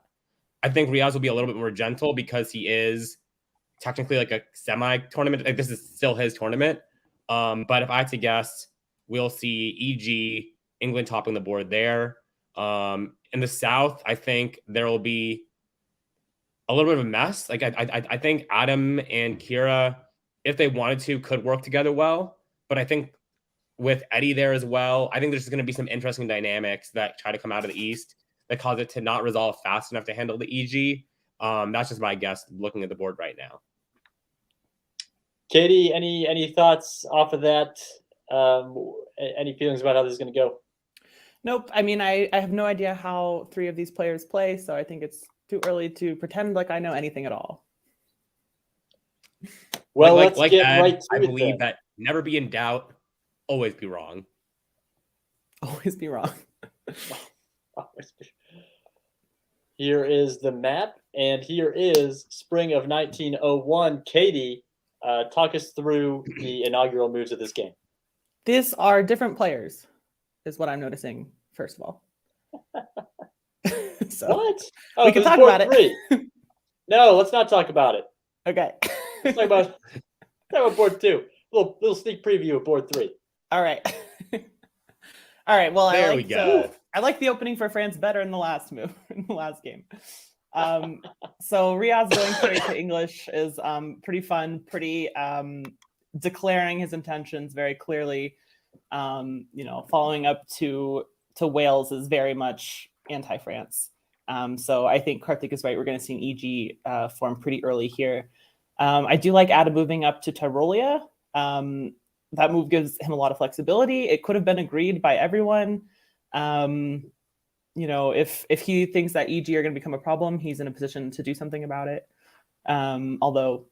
I think Riaz will be a little bit more gentle because he is technically like a semi-tournament. Like, this is still his tournament. But if I had to guess, we'll see EG, England topping the board there. In the South, I think there will be a little bit of a mess. Like, I think Adam and Kira, if they wanted to, could work together well. But I think with Eddie there as well, I think there's going to be some interesting dynamics that try to come out of the East that cause it to not resolve fast enough to handle the EG. That's just my guess looking at the board right now. Katie, any thoughts off of that? Any feelings about how this is going to go? Nope. I mean, I have no idea how three of these players play, so I think it's too early to pretend like I know anything at all. Well, let's get Ed, right to I it believe then. that never be in doubt, always be wrong. Always be wrong. Here is the map, and here is spring of 1901. Katie, talk us through the inaugural moves of this game. These are different players, is what I'm noticing, first of all. So, What? Oh, we can this is talk board about three. it. No, let's not talk about it. Okay. Let's talk about board two. Little sneak preview of board three. All right. All right. Well, There we go. I like the opening for France better in the last move, in the last game. So Riaz going straight to English is pretty fun, pretty declaring his intentions very clearly. Following up to Wales is very much anti-France. So I think Karthik is right. We're going to see an EG form pretty early here. I do like Adam moving up to Tyrolia. That move gives him a lot of flexibility. It could have been agreed by everyone. If he thinks that EG are going to become a problem, he's in a position to do something about it. Although,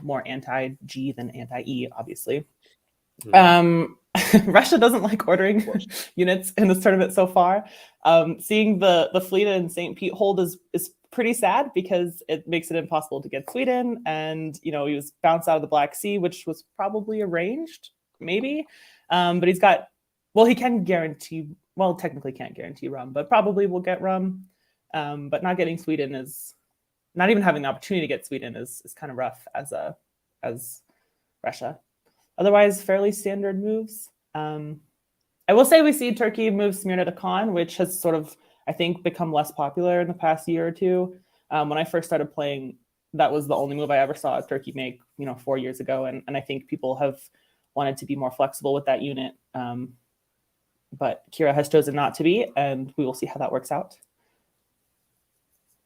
more anti-G than anti-E, obviously. Russia doesn't like ordering units in this tournament so far. Seeing the fleet in St. Pete hold is pretty sad because it makes it impossible to get Sweden. And, he was bounced out of the Black Sea, which was probably arranged, maybe. But he can guarantee, technically can't guarantee rum, but probably will get rum. But not getting Sweden not even having the opportunity to get Sweden is kind of rough as Russia. Otherwise, fairly standard moves. I will say we see Turkey move Smyrna to Khan, which has sort of, I think, become less popular in the past year or two. When I first started playing, that was the only move I ever saw Turkey make, 4 years ago. And I think people have wanted to be more flexible with that unit. But Kira has chosen not to be, and we will see how that works out.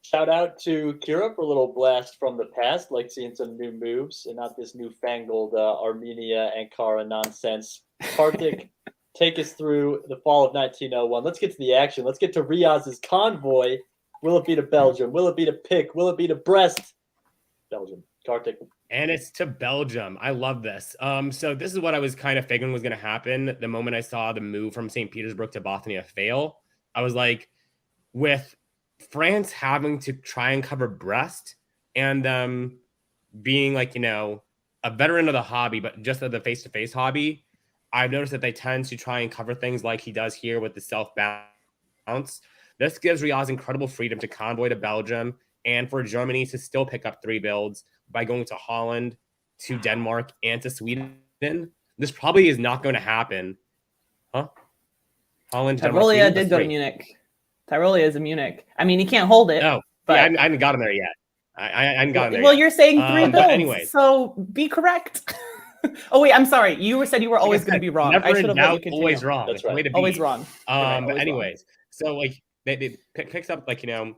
Shout out to Kira for a little blast from the past, like seeing some new moves and not this newfangled Armenia Ankara nonsense. Karthik, take us through the fall of 1901. Let's get to the action. Let's get to Riaz's convoy. Will it be to Belgium? Will it be to Pick? Will it be to Brest? Belgium. Karthik. And it's to Belgium. I love this. So this is what I was kind of figuring was going to happen the moment I saw the move from St. Petersburg to Bothnia fail. I was like, with France having to try and cover Brest and being like, a veteran of the hobby, but just of the face-to-face hobby, I've noticed that they tend to try and cover things like he does here with the self-bounce. This gives Riaz incredible freedom to convoy to Belgium and for Germany to still pick up 3 builds by going to Holland, to Denmark, and to Sweden. This probably is not going to happen. Huh? Holland, Denmark, Tyrolia Sweden? did go to Munich. Tyrolia is in Munich. I mean, he can't hold it. Oh, but yeah, I haven't gotten there yet. I hadn't gotten there well, yet. you're saying 3 builds, anyways. so be correct. Oh wait, I'm sorry. You said you were always going to be wrong. Never I should in have let you doubt, continue. always wrong. That's right. Way to be. Always wrong. You're right, But always wrong. anyways, so like they picks up like 3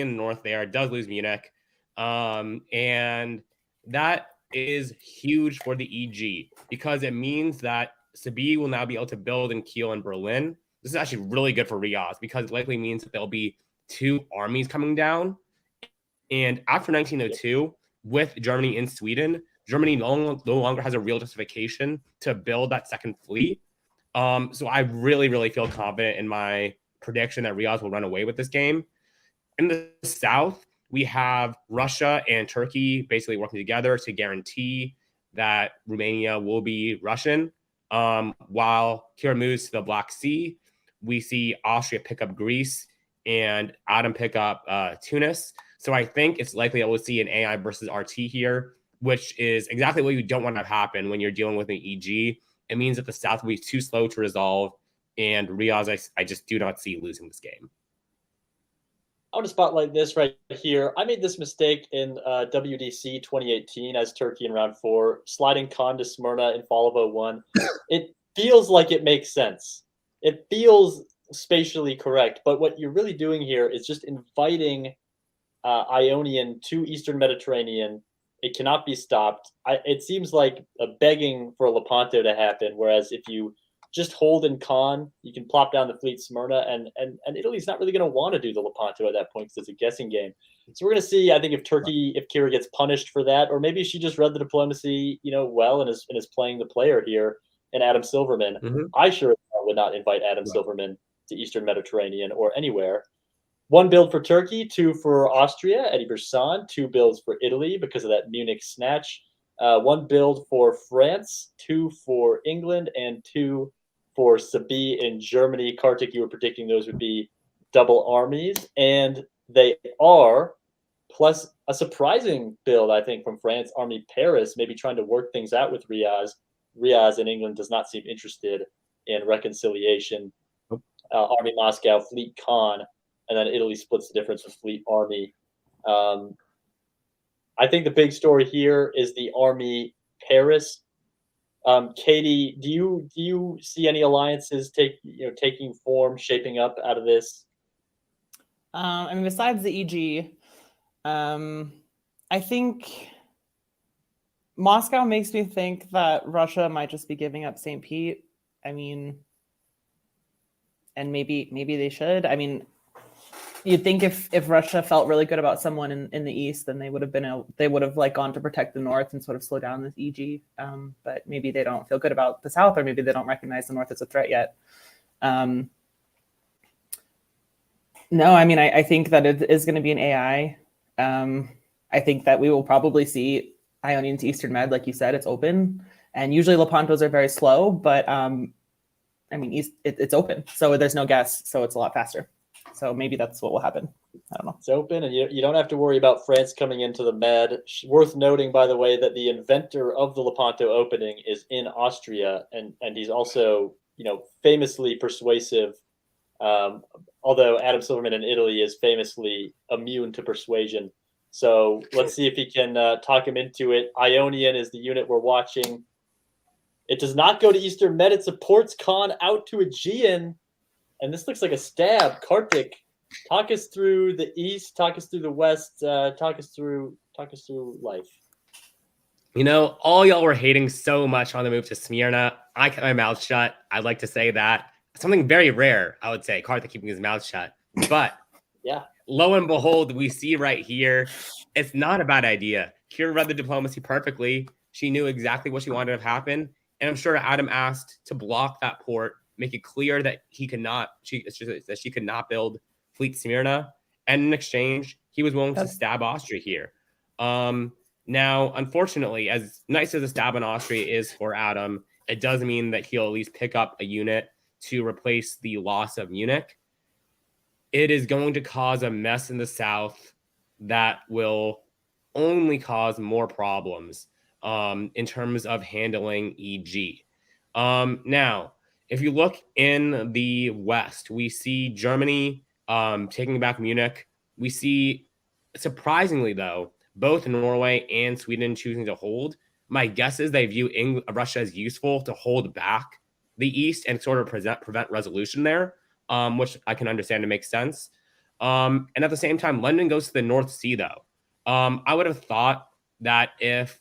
in the north there. It does lose Munich, and that is huge for the EG because it means that Sabine will now be able to build in Kiel and Berlin. This is actually really good for Riaz because it likely means that there'll be 2 armies coming down. And after 1902, with Germany in Sweden, Germany no longer has a real justification to build that second fleet. So I really, really feel confident in my prediction that Riaz will run away with this game. In the south, we have Russia and Turkey basically working together to guarantee that Romania will be Russian. While Kira moves to the Black Sea, we see Austria pick up Greece and Adam pick up Tunis. So I think it's likely that we'll see an AI versus RT here, which is exactly what you don't want to happen when you're dealing with an EG. It means that the South will be too slow to resolve, and Riaz, I just do not see losing this game. I want to spotlight this right here. I made this mistake in WDC 2018 as Turkey in round 4, sliding Khan to Smyrna in fall of 01. It feels like it makes sense. It feels spatially correct, but what you're really doing here is just inviting Ionian to Eastern Mediterranean. It cannot be stopped. It seems like a begging for a Lepanto to happen, whereas if you just hold in Khan, you can plop down the fleet Smyrna, and Italy's not really going to want to do the Lepanto at that point because it's a guessing game. So we're going to see, I think, if Kira gets punished for that, or maybe she just read the diplomacy, well, and is playing the player here, and Adam Silverman. Mm-hmm. I sure would not invite Adam Silverman to Eastern Mediterranean or anywhere. 1 build for Turkey, 2 for Austria, Eddie Bersan, 2 builds for Italy because of that Munich snatch, 1 build for France, 2 for England, and 2 for Sabine in Germany. Kartik, you were predicting those would be double armies, and they are, plus a surprising build, I think, from France, Army Paris, maybe trying to work things out with Riaz. Riaz in England does not seem interested in reconciliation. Army Moscow, Fleet Khan, and then Italy splits the difference with Fleet Army. I think the big story here is the Army Paris. Katie, do you see any alliances taking form, shaping up out of this? I mean, besides the EG, I think Moscow makes me think that Russia might just be giving up St. Pete. I mean, and maybe they should. I mean, you'd think if Russia felt really good about someone in the east, then they would have like gone to protect the north and sort of slow down this EG. But maybe they don't feel good about the south, or maybe they don't recognize the north as a threat yet. No, I mean, I think that it is going to be an AI. I think that we will probably see Ionian to Eastern Med, like you said, it's open, and usually Lepantos are very slow, but I mean, it's open, so there's no guess, so it's a lot faster. So maybe that's what will happen. I don't know. It's open, and you don't have to worry about France coming into the Med. Worth noting, by the way, that the inventor of the Lepanto opening is in Austria, and he's also, famously persuasive. Although Adam Silverman in Italy is famously immune to persuasion. So let's see if he can talk him into it. Ionian is the unit we're watching. It does not go to Eastern Med. It supports Khan out to Aegean. And this looks like a stab. Kartik, talk us through the east, talk us through the west, talk us through life. All y'all were hating so much on the move to Smyrna. I kept my mouth shut. I'd like to say that. Something very rare, I would say, Kartik keeping his mouth shut. But yeah, lo and behold, we see right here, it's not a bad idea. Kira read the diplomacy perfectly. She knew exactly what she wanted to happen. And I'm sure Adam asked to block that port, make it clear that she could not build Fleet Smyrna. And in exchange, he was willing to stab Austria here. Now, unfortunately, as nice as a stab in Austria is for Adam, it does mean that he'll at least pick up a unit to replace the loss of Munich. It is going to cause a mess in the south that will only cause more problems in terms of handling EG. Now, if you look in the west, we see Germany taking back Munich. We see, surprisingly though, both Norway and Sweden choosing to hold. My guess is they view Russia as useful to hold back the East and sort of prevent resolution there, which I can understand to make sense. And at the same time, London goes to the North Sea, though. I would have thought that if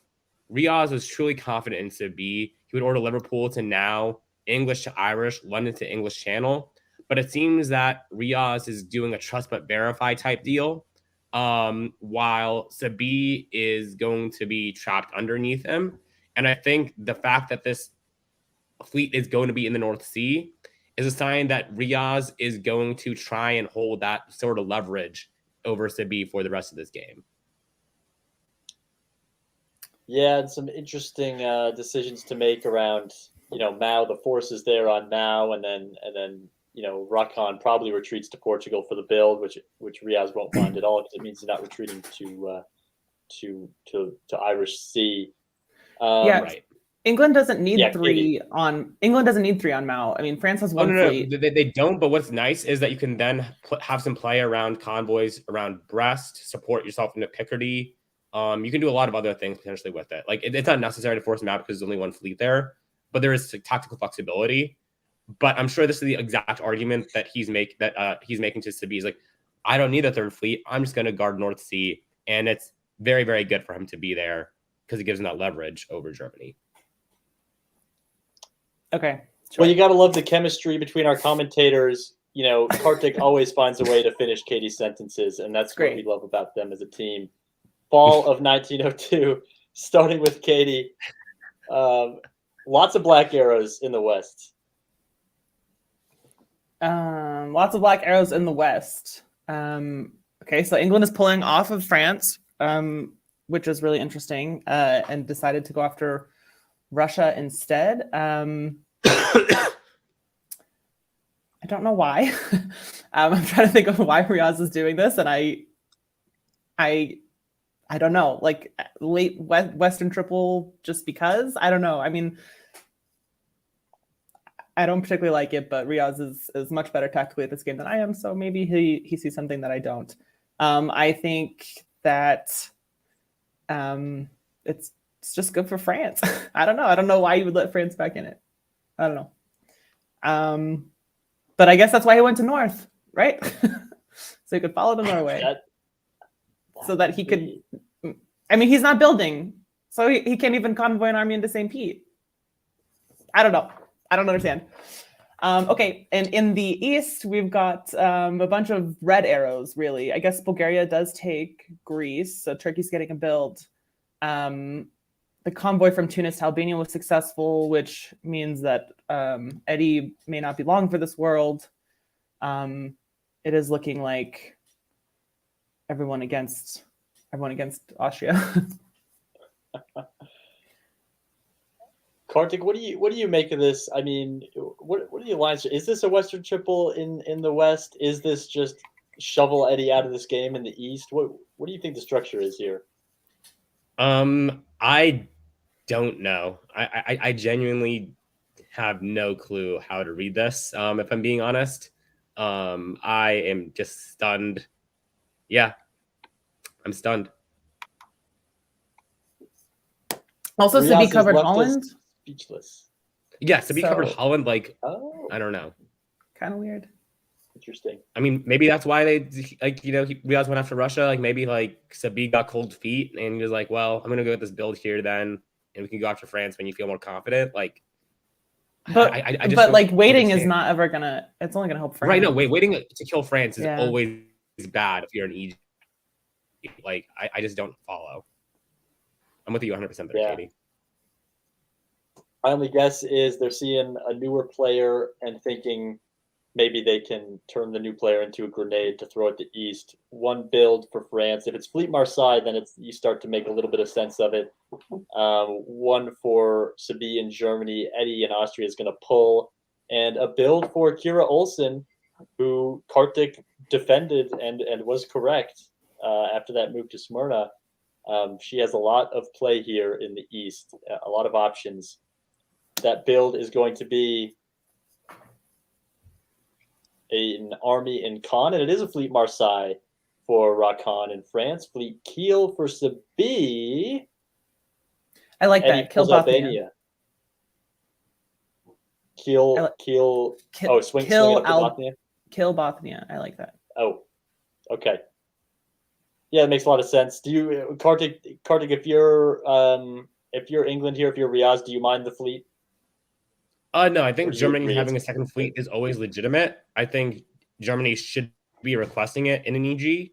Riaz was truly confident in Sabi, he would order Liverpool to now English to Irish, London to English Channel. But it seems that Riaz is doing a trust but verify type deal, while Sabi is going to be trapped underneath him. And I think the fact that this fleet is going to be in the North Sea is a sign that Riaz is going to try and hold that sort of leverage over Sabi for the rest of this game. Yeah, and some interesting decisions to make around, Mao. The forces there on Mao, and then Rakan probably retreats to Portugal for the build, which Riaz won't mind at all because it means he's not retreating to Irish Sea. Yeah, Right. England doesn't need Katie. England doesn't need 3 on Mao. I mean, France has one fleet. No, they don't. But what's nice is that you can then have some play around convoys around Brest, support yourself into Picardy. You can do a lot of other things potentially with it. Like it's not necessary to force them out because there's only one fleet there, but there is tactical flexibility. But I'm sure this is the exact argument that he's making to Sabi. He's like, I don't need a third fleet. I'm just going to guard North Sea, and it's very, very good for him to be there because it gives him that leverage over Germany. Okay. Sure. Well, you got to love the chemistry between our commentators. Kartik always finds a way to finish Katie's sentences, and that's what we love about them as a team. Fall of 1902, starting with Katie. Lots of black arrows in the West. Lots of black arrows in the West. Okay, so England is pulling off of France, which is really interesting, and decided to go after Russia instead. I don't know why. I'm trying to think of why Riaz is doing this, and I don't know. Like late Western triple, just because I don't know. I mean, I don't particularly like it, but Riaz is much better tactically at this game than I am, so maybe he sees something that I don't. I think that it's just good for France. I don't know. I don't know why you would let France back in it. I don't know. But I guess that's why he went to North, right? So he could follow to Norway. So that he could, I mean, he's not building, so he can't even convoy an army into St. Pete. I don't know. I don't understand. Okay, and in the east, we've got a bunch of red arrows, really. I guess Bulgaria does take Greece, so Turkey's getting a build. The convoy from Tunis to Albania was successful, which means that Eddie may not be long for this world. It is looking like everyone against Austria. Kartik, what do you make of this? I mean, what are the lines? Is this a Western triple in the West? Is this just shovel Eddie out of this game in the East? What do you think the structure is here? I don't know. I genuinely have no clue how to read this. If I'm being honest, I am just stunned. Yeah, I'm stunned. Also, Sabi covered Holland. Speechless. Yeah, Sabi covered Holland. Like, I don't know. Kind of weird. Interesting. I mean, maybe that's why they Riaz went after Russia. Like maybe like Sabi got cold feet and he was like, well, I'm gonna go with this build here then, and we can go after France when you feel more confident. Like, but I just but like waiting understand. Is not ever gonna. It's only gonna help France. Right? No, waiting to kill France is always bad if you're in Egypt. Like, I just don't follow. I'm with you 100% there, Katie. My only guess is they're seeing a newer player and thinking maybe they can turn the new player into a grenade to throw at the East. One build for France. If it's Fleet Marseille, then you start to make a little bit of sense of it. One for Sabi in Germany. Eddie in Austria is going to pull. And a build for Kira Olsen, who Kartik defended and was correct after that move to Smyrna. She has a lot of play here in the East, a lot of options. That build is going to be an army in Caen, and it is a Fleet Marseille for Rakan in France. Fleet Kiel for Sabi. I like Eddie that. Kill pulls Bothnia. Albania. Kill. Oh, swing it up to Bothnia. Kill Bothnia. I like that. Oh, okay. Yeah, it makes a lot of sense. Do you, Kartik, if you're England here, if you're Riaz, do you mind the fleet? No, I Or think do you Germany agree having a it's- second fleet is always legitimate. I think Germany should be requesting it in an EG,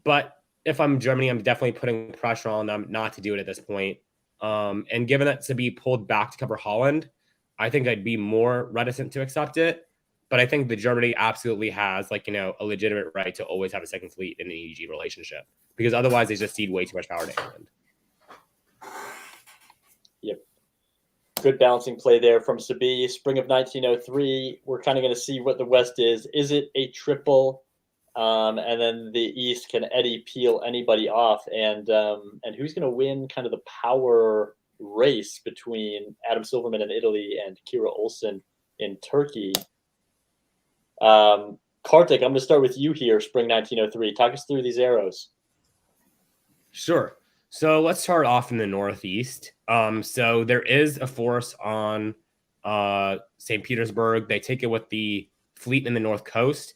but if I'm Germany, I'm definitely putting pressure on them not to do it at this point. And given that to be pulled back to cover Holland, I think I'd be more reticent to accept it. But I think that Germany absolutely has, like, you know, a legitimate right to always have a second fleet in an EG relationship, because otherwise they just cede way too much power to England. Yep. Good balancing play there from Sabi. Spring of 1903. We're kind of going to see what the West is. Is it a triple? And then the East, can Eddie peel anybody off? And who's going to win kind of the power race between Adam Silverman in Italy and Kira Olsen in Turkey? Kartik, I'm going to start with you here. Spring 1903. Talk us through these arrows. Sure. So let's start off in the Northeast. So there is a force on St. Petersburg. They take it with the fleet in the North Coast.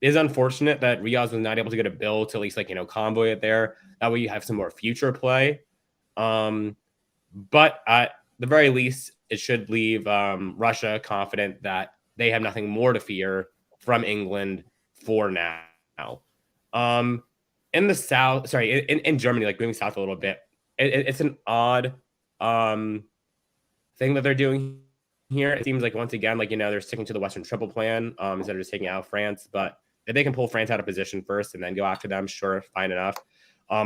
It is unfortunate that Riaz was not able to get a bill to at least, like, you know, convoy it there. That way you have some more future play. But at the very least, it should leave Russia confident that they have nothing more to fear from England for now. In the South, sorry, in Germany, like moving south a little bit, it's an odd thing that they're doing here. It seems like, once again, like, you know, they're sticking to the Western Triple Plan instead of just taking out France. But if they can pull France out of position first and then go after them, sure, fine enough.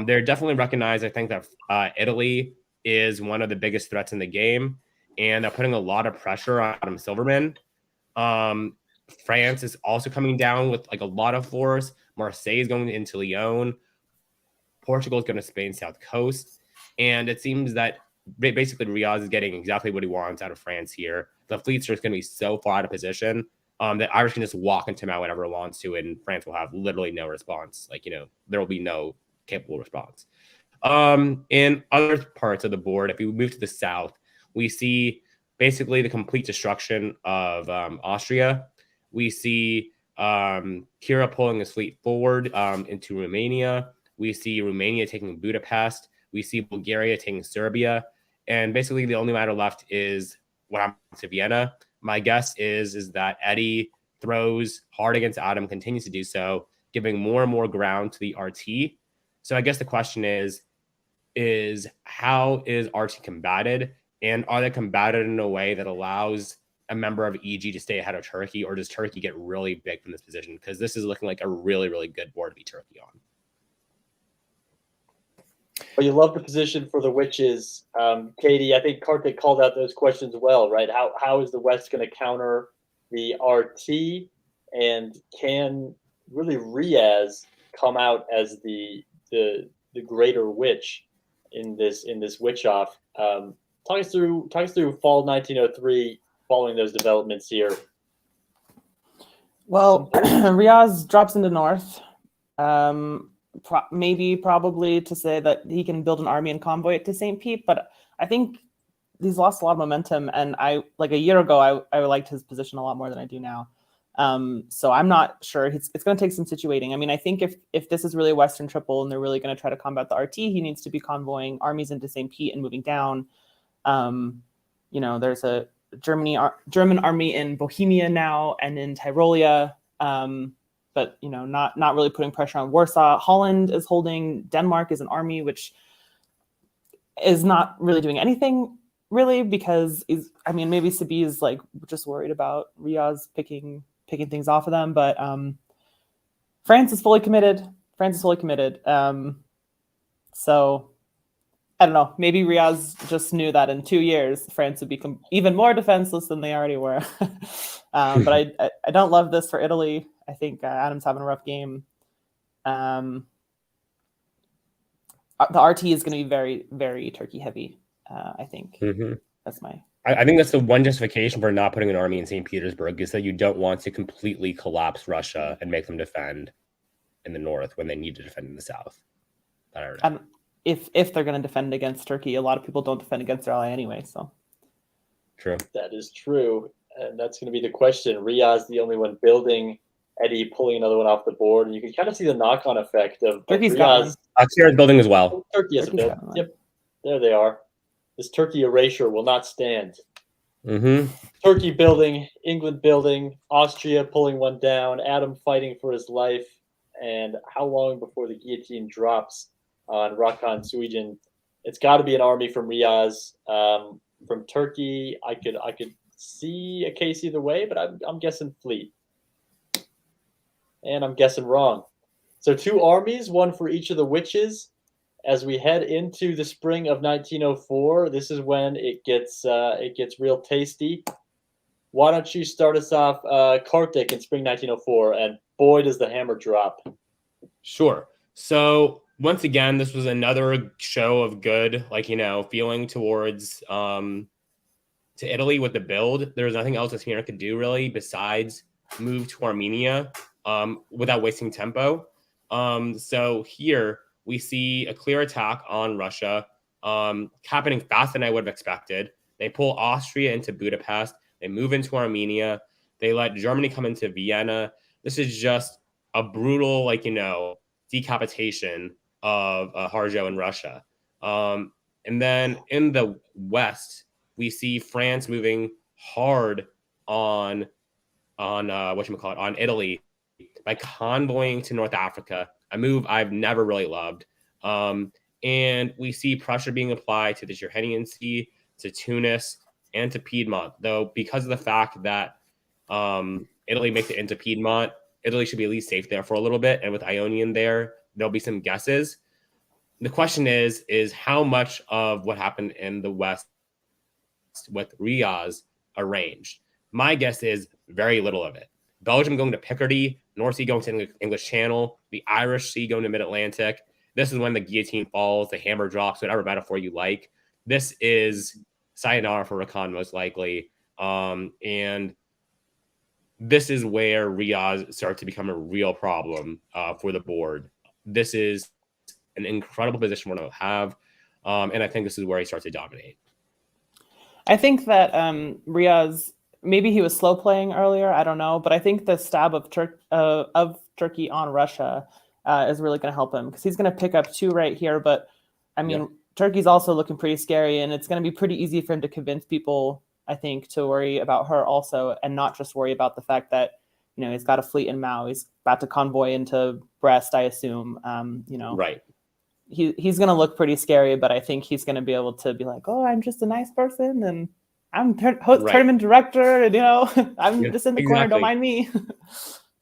They're definitely recognized, I think, that Italy is one of the biggest threats in the game, and they're putting a lot of pressure on Adam Silverman. France is also coming down with, like, a lot of force. Marseille is going into Lyon. Portugal is going to Spain's south coast. And it seems that basically Riaz is getting exactly what he wants out of France here. The fleets are just going to be so far out of position that Irish can just walk into Mount whenever it wants to, and France will have literally no response. Like, you know, there will be no capable response. In other parts of the board, if we move to the south, we see basically the complete destruction of Austria. We see Kira pulling his fleet forward into Romania. We see Romania taking Budapest. We see Bulgaria taking Serbia. And basically the only matter left is what happens to Vienna. My guess is that Eddie throws hard against Adam, continues to do so, giving more and more ground to the RT. So I guess the question is how is RT combated? And are they combated in a way that allows a member of EG to stay ahead of Turkey, or does Turkey get really big from this position? Because this is looking like a really, really good board to be Turkey on. Well, you love the position for the witches. Katie, I think Kartik called out those questions well, right? How is the West going to counter the RT? And can really Riaz come out as the greater witch in this witch off? Talk us through fall 1903 following those developments here. Well, Riaz drops into North. Probably to say that he can build an army and convoy it to St. Pete, but I think he's lost a lot of momentum. And like a year ago, I liked his position a lot more than I do now. So I'm not sure. It's going to take some situating. I mean, I think if this is really a Western Triple and they're really going to try to combat the RT, he needs to be convoying armies into St. Pete and moving down. You know, there's a German army in Bohemia now and in Tyrolia. But, you know, not really putting pressure on Warsaw. Holland is holding. Denmark is an army, which is not really doing anything, really, because maybe Sabi is like just worried about Riaz picking things off of them. But France is fully committed. So I don't know. Maybe Riaz just knew that in 2 years, France would become even more defenseless than they already were. But I don't love this for Italy. I think Adam's having a rough game. The RT is going to be very, very Turkey heavy, I think. Mm-hmm. That's my... I think that's the one justification for not putting an army in St. Petersburg, is that you don't want to completely collapse Russia and make them defend in the north when they need to defend in the south. if they're going to defend against Turkey. A lot of people don't defend against their ally anyway. So True. That is true. And that's going to be the question. Riyadh's the only one building. Eddie pulling another one off the board. And you can kind of see the knock-on effect of Turkey's got Riyadh's. Kira's building as well. Turkey has a Turkey's build. got one. Yep. There they are. This Turkey erasure will not stand. Mm-hmm. Turkey building, England building, Austria pulling one down, Adam fighting for his life. And how long before the guillotine drops on Rakan Suijin? It's got to be an army from Riyadh. From Turkey, I could see a case either way, but I'm guessing fleet. And I'm guessing wrong. So 2 armies, one for each of the witches. As we head into the spring of 1904, this is when it gets real tasty. Why don't you start us off, Kartik, in spring 1904? And boy, does the hammer drop. Sure. So once again, this was another show of good, feeling towards to Italy with the build. There was nothing else that Spina could do really besides move to Armenia without wasting tempo. So here we see a clear attack on Russia happening faster than I would have expected. They pull Austria into Budapest. They move into Armenia. They let Germany come into Vienna. This is just a brutal, decapitation of Harjo in Russia. And then in the West, we see France moving hard on Italy by convoying to North Africa, a move I've never really loved. And we see pressure being applied to the Tyrrhenian Sea, to Tunis, and to Piedmont, though because of the fact that Italy makes it into Piedmont, Italy should be at least safe there for a little bit. And with Ionian there, there'll be some guesses. The question is how much of what happened in the West with Riaz arranged? My guess is very little of it. Belgium going to Picardy, North Sea going to English Channel, the Irish Sea going to Mid-Atlantic. This is when the guillotine falls, the hammer drops, whatever metaphor you like. This is sayonara for Rakan, most likely. And this is where Riaz starts to become a real problem for the board. This is an incredible position we're going to have. And I think this is where he starts to dominate. I think that Riaz, maybe he was slow playing earlier, I don't know, but I think the stab of Turkey on Russia is really going to help him because he's going to pick up 2 right here. But I mean, yeah. Turkey's also looking pretty scary, and it's going to be pretty easy for him to convince people, I think, to worry about her also, and not just worry about the fact that, he's got a fleet in Mao. He's about to convoy into Brest, I assume. Right. He's going to look pretty scary, but I think he's going to be able to be like, oh, I'm just a nice person, and I'm tournament director, and I'm just in the corner. Don't mind me.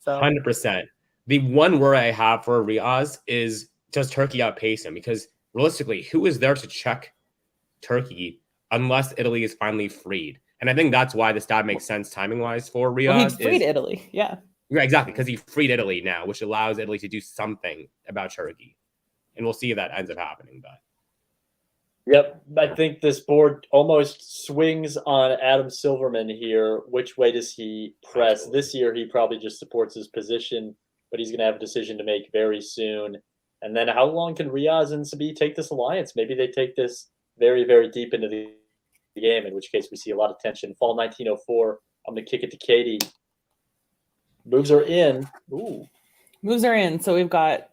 So 100%. The one worry I have for Riaz is, does Turkey outpace him? Because realistically, who is there to check Turkey unless Italy is finally freed? And I think that's why this stab makes sense timing-wise for Riaz. Well, he freed Italy, yeah. Yeah, exactly, because he freed Italy now, which allows Italy to do something about Turkey. And we'll see if that ends up happening. But yep, I think this board almost swings on Adam Silverman here. Which way does he press? Absolutely. This year, he probably just supports his position, but he's going to have a decision to make very soon. And then how long can Riaz and Sabi take this alliance? Maybe they take this very, very deep into the game, in which case we see a lot of tension. Fall 1904, I'm going to kick it to Katie. Moves are in. Ooh. Moves are in. So we've got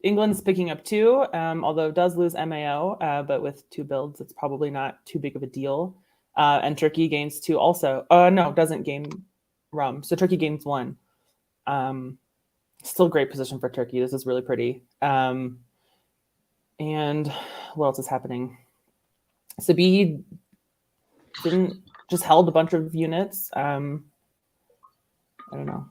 England's picking up 2, although it does lose MAO, but with 2 builds, it's probably not too big of a deal. And Turkey gains 2 also. No, doesn't gain Rum. So Turkey gains 1. Still great position for Turkey. This is really pretty. And what else is happening? Sabi didn't just held a bunch of units. I don't know.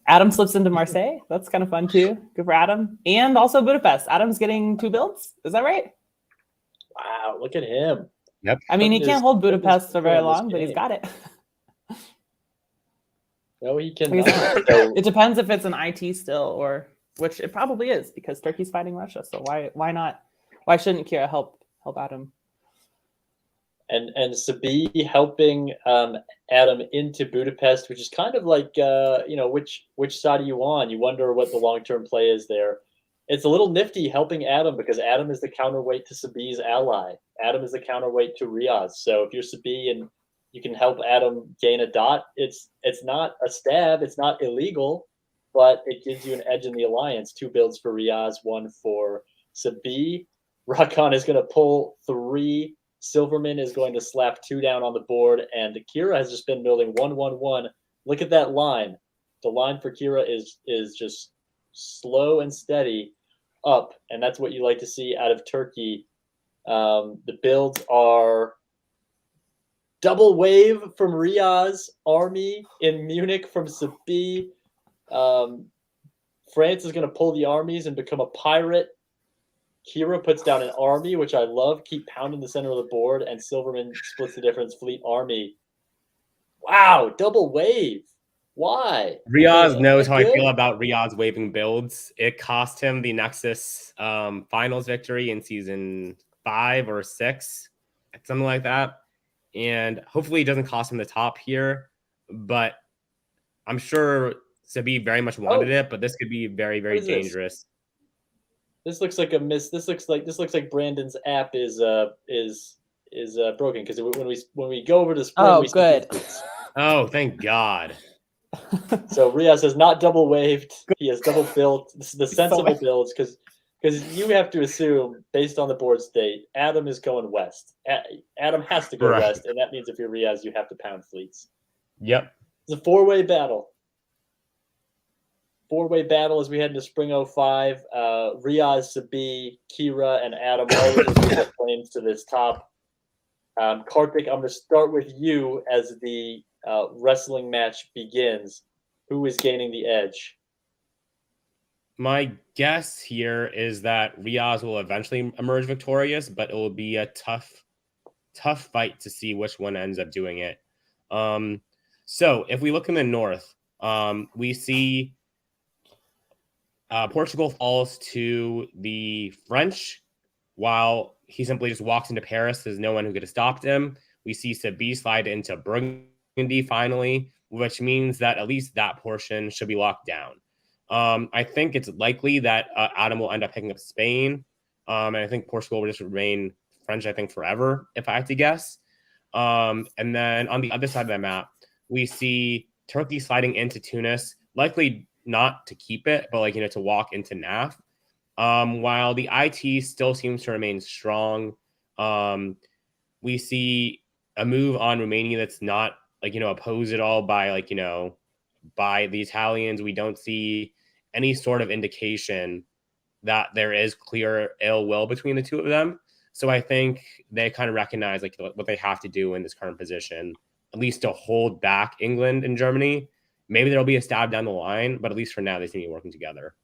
Adam slips into Marseille. That's kind of fun too. Good for Adam. And also Budapest. Adam's getting 2 builds. Is that right? Wow, look at him. Yep. I mean, he can't hold Budapest for very long, but he's got it. No, he cannot. It depends if it's an IT still, or which it probably is, because Turkey's fighting Russia. So why not? Why shouldn't Kira help Adam? And Sabi helping Adam into Budapest, which is kind of like which side are you on? You wonder what the long-term play is there. it's a little nifty helping Adam because Adam is the counterweight to Sabi's ally. Adam is the counterweight to Riaz. So if you're Sabi and you can help Adam gain a dot, it's not a stab, it's not illegal, but it gives you an edge in the alliance. 2 builds for Riaz, 1 for Sabi. Rakan is going to pull 3. Silverman is going to slap 2 down on the board, and Kira has just been building 1-1-1. Look at that line. The line for Kira is just slow and steady up, and that's what you like to see out of Turkey. The builds are double wave from Riaz, army in Munich from Sabi. France is going to pull the armies and become a pirate. Kira puts down an army, which I love. Keep pounding the center of the board, and Silverman splits the difference. Fleet army. Wow, double wave. Why? Riaz knows how good? I feel about Riaz waving builds. It cost him the Nexus finals victory in season 5 or 6, something like that. And hopefully it doesn't cost him the top here. But I'm sure Sabi very much wanted it, but this could be very, very dangerous. This looks like a miss. This looks like Brandon's app is broken because when we go over to spring, we good. Oh, thank God. So Riaz has not double waved. He has double built. This is the sensible builds because you have to assume based on the board state, Adam is going west. Adam has to go west, and that means if you're Riaz, you have to pound fleets. Yep. It's a 4-way battle. 4-way battle as we head into spring 05. Riaz, Sabi, Kira, and Adam all looking their claims to this top. Karthik, I'm going to start with you as the wrestling match begins. Who is gaining the edge? My guess here is that Riaz will eventually emerge victorious, but it will be a tough fight to see which one ends up doing it. So if we look in the north, we see Portugal falls to the French, while he simply just walks into Paris. There's no one who could have stopped him. We see Sabi slide into Burgundy finally, which means that at least that portion should be locked down. I think it's likely that Adam will end up picking up Spain, and I think Portugal will just remain French, I think, forever, if I had to guess. And then on the other side of the map, we see Turkey sliding into Tunis, likely not to keep it, but to walk into NAF. While the IT still seems to remain strong, we see a move on Romania that's not opposed at all by by the Italians. We don't see any sort of indication that there is clear ill will between the two of them. So I think they kind of recognize what they have to do in this current position, at least to hold back England and Germany. Maybe there'll be a stab down the line, but at least for now, they seem to be working together.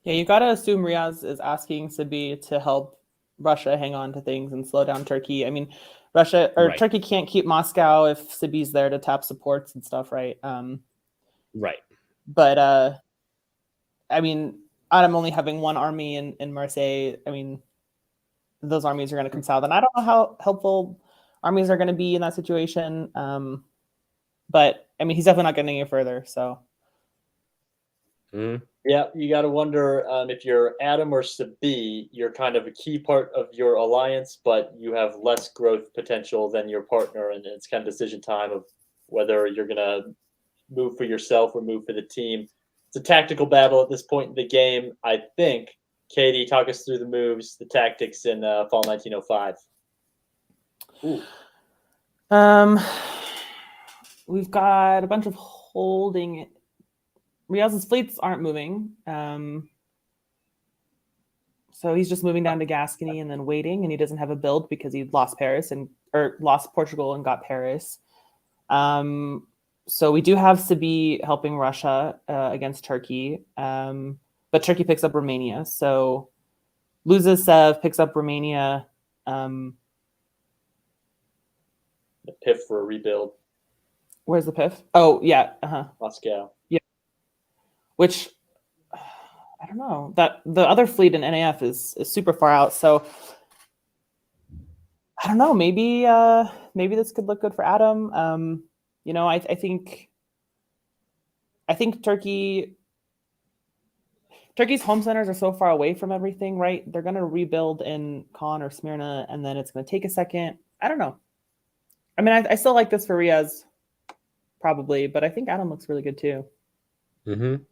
Yeah, you got to assume Riaz is asking Sabi to help Russia hang on to things and slow down Turkey. I mean, Turkey can't keep Moscow if Sabi's there to tap supports and stuff, right? Right. But, I mean, Adam only having one army in Marseille, I mean, those armies are going to come south. And I don't know how helpful armies are going to be in that situation. But, I mean, he's definitely not getting any further, so. Yeah, you got to wonder if you're Adam or Sabi, you're kind of a key part of your alliance, but you have less growth potential than your partner, and it's kind of decision time of whether you're going to move for yourself or move for the team. It's a tactical battle at this point in the game. I think, Katie, talk us through the moves, the tactics in fall 1905. Ooh. We've got a bunch of holding. Riaz's fleets aren't moving. So he's just moving down to Gascony and then waiting, and he doesn't have a build because he lost lost Portugal and got Paris. So we do have Sabi helping Russia against Turkey, but Turkey picks up Romania. So loses Sev, picks up Romania. The PIF for a rebuild. Where's the PIF? Oh, yeah. Moscow. Yeah. Which, I don't know. That the other fleet in NAF is super far out. So I don't know. Maybe this could look good for Adam. I think Turkey. Turkey's home centers are so far away from everything, right? They're going to rebuild in Khan or Smyrna, and then it's going to take a second. I don't know. I mean, I still like this for Riaz, probably, but I think Adam looks really good too. Mm-hmm.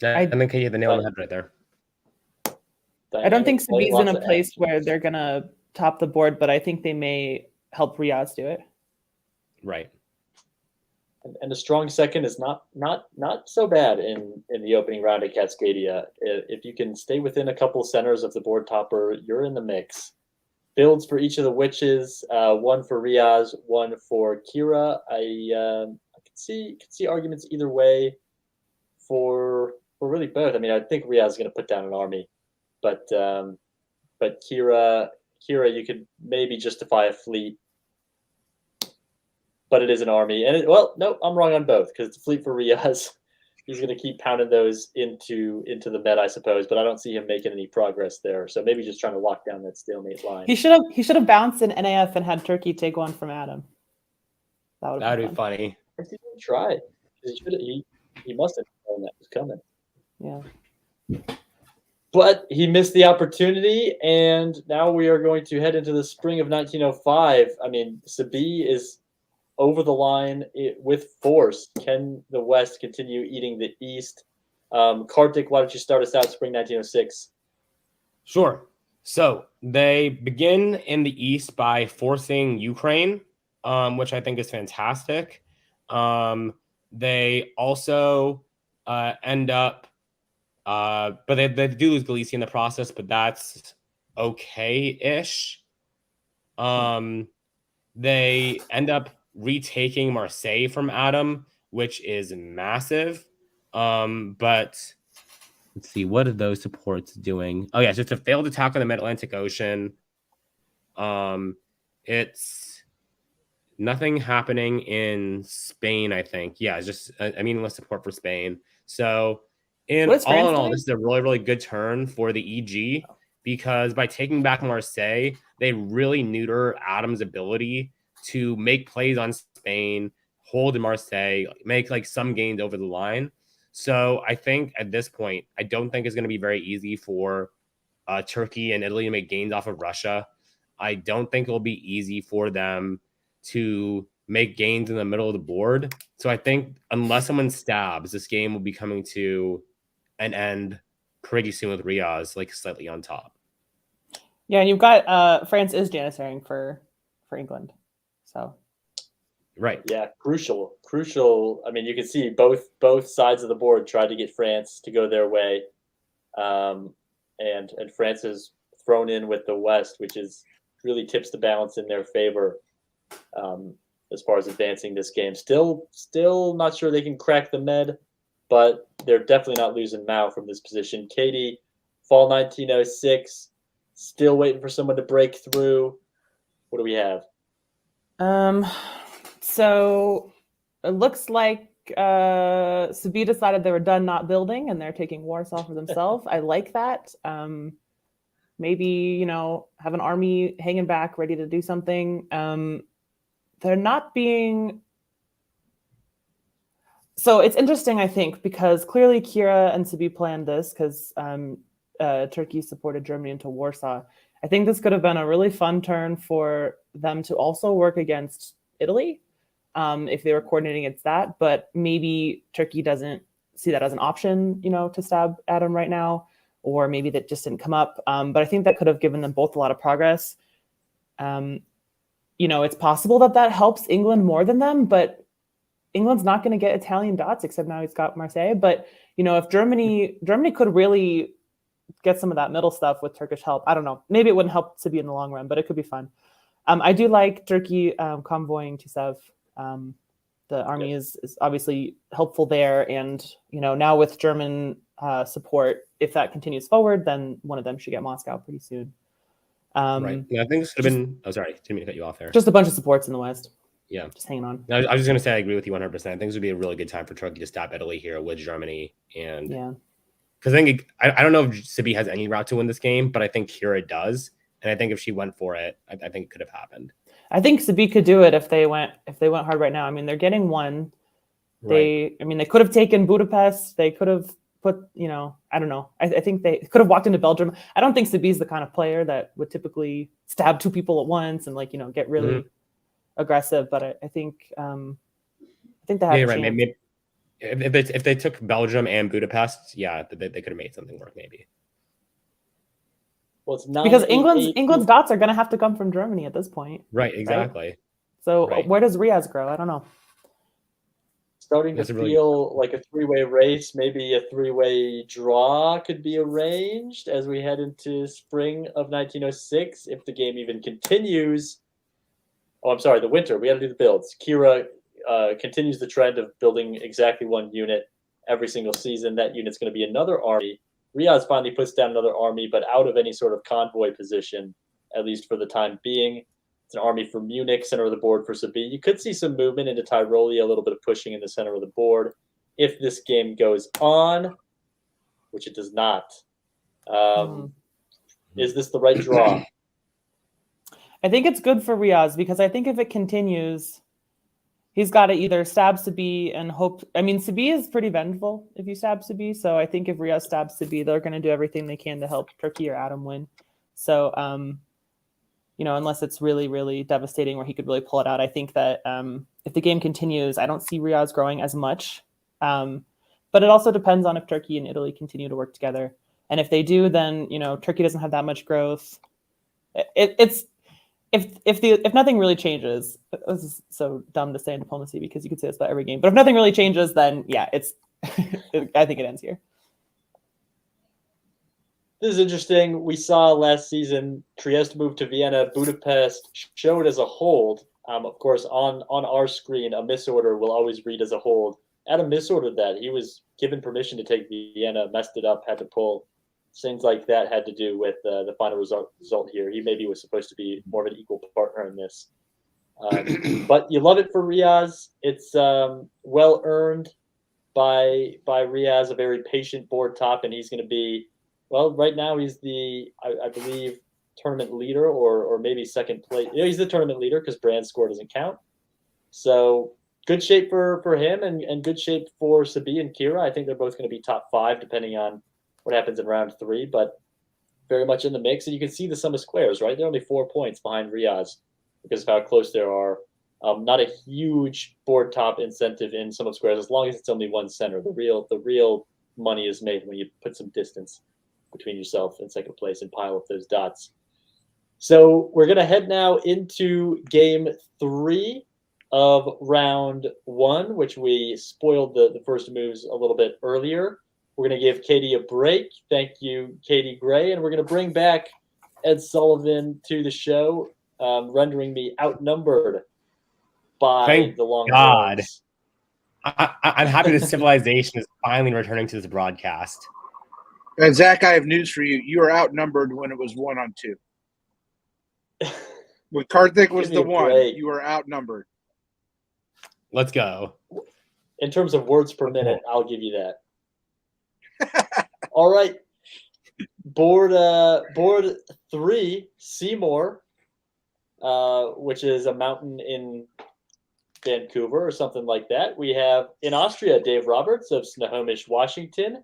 Yeah, and then can you hit the nail on the head right there? I don't think Dynamic play, Sabi's in lots a of place action. where they're going to top the board, but I think they may help Riaz do it. Right. And a strong second is not so bad in the opening round at Cascadia. If you can stay within a couple centers of the board topper, you're in the mix. Builds for each of the witches, one for Riaz, one for Kira. I could see arguments either way for really both. I mean, I think Riaz is going to put down an army, but Kira, you could maybe justify a fleet. But it is an army, and no, I'm wrong on both because it's a fleet for Riaz. He's going to keep pounding those into the Med, I suppose, but I don't see him making any progress there. So maybe just trying to lock down that stalemate line. He should have bounced in NAF and had Turkey take one from Adam. That would be funny. He didn't try. He must have known that was coming. Yeah. But he missed the opportunity, and now we are going to head into the spring of 1905. I mean, Sabi is over the line with force. Can the West continue eating the East? Kartik, why don't you start us out spring 1906? Sure. So they begin in the East by forcing Ukraine, which I think is fantastic. They also end up, but they do lose Galicia in the process, but that's okay-ish. They end up retaking Marseille from Adam, which is massive. But let's see, what are those supports doing? Oh yeah, just a failed attack on the Mid-Atlantic Ocean. It's nothing happening in Spain, I think. Yeah, it's just a meaningless support for Spain. So all in all, this is a really, really good turn for the EG because by taking back Marseille, they really neuter Adam's ability to make plays on Spain, hold in Marseille, make like some gains over the line. So I think at this point, I don't think it's going to be very easy for Turkey and Italy to make gains off of Russia. I don't think it'll be easy for them to make gains in the middle of the board. So I think unless someone stabs, this game will be coming to an end pretty soon with Riaz like slightly on top. Yeah, and you've got France is janissarying for England. So, right, yeah, crucial. I mean, you can see both sides of the board tried to get France to go their way, and France is thrown in with the West, which is really tips the balance in their favor as far as advancing this game. Still not sure they can crack the Med, but they're definitely not losing Mao from this position. Katie, fall 1906, still waiting for someone to break through. What do we have? So it looks like Sabi decided they were done not building and they're taking Warsaw for themselves. I like that. Maybe, have an army hanging back, ready to do something. They're not being... So it's interesting, I think, because clearly Kira and Sabi planned this because Turkey supported Germany into Warsaw. I think this could have been a really fun turn for them to also work against Italy if they were coordinating against that. But maybe Turkey doesn't see that as an option, to stab Adam right now, or maybe that just didn't come up. But I think that could have given them both a lot of progress. It's possible that helps England more than them, but England's not going to get Italian dots except now he's got Marseille. But, if Germany could really get some of that middle stuff with Turkish help. I don't know. Maybe it wouldn't help to be in the long run, but it could be fun. I do like Turkey convoying to Sev. The army is obviously helpful there. And, now with German support, if that continues forward, then one of them should get Moscow pretty soon. Right. Yeah, I think this could have been... Oh, sorry. Didn't mean to cut you off there. Just a bunch of supports in the West. Yeah. Just hanging on. I was just going to say, I agree with you 100%. I think this would be a really good time for Turkey to stop Italy here with Germany. And yeah. Because I don't know if Sabi has any route to win this game, but I think Kira does. And I think if she went for it, I think it could have happened. I think Sabi could do it if they went hard right now. I mean, they're getting one. Right. They could have taken Budapest. They could have put, I don't know. I think they could have walked into Belgium. I don't think Sabi's the kind of player that would typically stab two people at once and get really aggressive. But I think they had a right. chance. Maybe if they took Belgium and Budapest, they could have made something work maybe. Well, it's not because England's dots are going to have to come from Germany at this point. Right, exactly. Right? So where does Riaz grow? I don't know. Starting to feel like a three-way race. Maybe a three-way draw could be arranged as we head into spring of 1906 if the game even continues. Oh, I'm sorry, the winter. We got to do the builds. Kira continues the trend of building exactly one unit every single season. That unit's going to be another army. Riaz finally puts down another army, but out of any sort of convoy position, at least for the time being. It's an army for Munich, center of the board for Sabi. You could see some movement into Tyrolia, a little bit of pushing in the center of the board. If this game goes on, which it does not, is this the right draw? I think it's good for Riaz because I think if it continues, he's got to either stab Sabi and hope. I mean, Sabi is pretty vengeful if you stab Sabi. So I think if Riaz stabs Sabi, they're going to do everything they can to help Turkey or Adam win. So, unless it's really, really devastating where he could really pull it out, I think that if the game continues, I don't see Riaz growing as much. But it also depends on if Turkey and Italy continue to work together. And if they do, then, Turkey doesn't have that much growth. It's if nothing really changes, this is so dumb to say in diplomacy because you could say this about every game, but if nothing really changes, then it's I think it ends here. This is interesting. We saw last season Trieste moved to Vienna. Budapest showed as a hold. Of course, on our screen, a misorder will always read as a hold. Adam misordered that. He was given permission to take Vienna, messed it up, had to pull. Things like that had to do with the final result here. He maybe was supposed to be more of an equal partner in this. But you love it for Riaz. It's well earned by Riaz, a very patient board top, and he's going to be, well, right now he's the, I believe, tournament leader or maybe second place. He's the tournament leader because brand score doesn't count. So good shape for him and good shape for Sabi and Kira. I think they're both going to be top 5 depending on what happens in round 3, but very much in the mix. And you can see the sum of squares, right? They're only 4 points behind Riaz because of how close there are. Not a huge board top incentive in sum of squares as long as it's only one center. The real money is made when you put some distance between yourself and second place and pile up those dots. So we're going to head now into game 3 of round 1, which we spoiled the first moves a little bit earlier. We're going to give Katie a break. Thank you, Katie Gray. And we're going to bring back Ed Sullivan to the show, rendering me outnumbered by the long God. horns. I'm happy that civilization is finally returning to this broadcast. And Zach, I have news for you. You were outnumbered when it was 1-on-2. When Karthik was the one, you were outnumbered. Let's go. In terms of words per minute, I'll give you that. All right. Board 3, Seymour, which is a mountain in Vancouver or something like that. We have in Austria, Dave Roberts of Snohomish, Washington.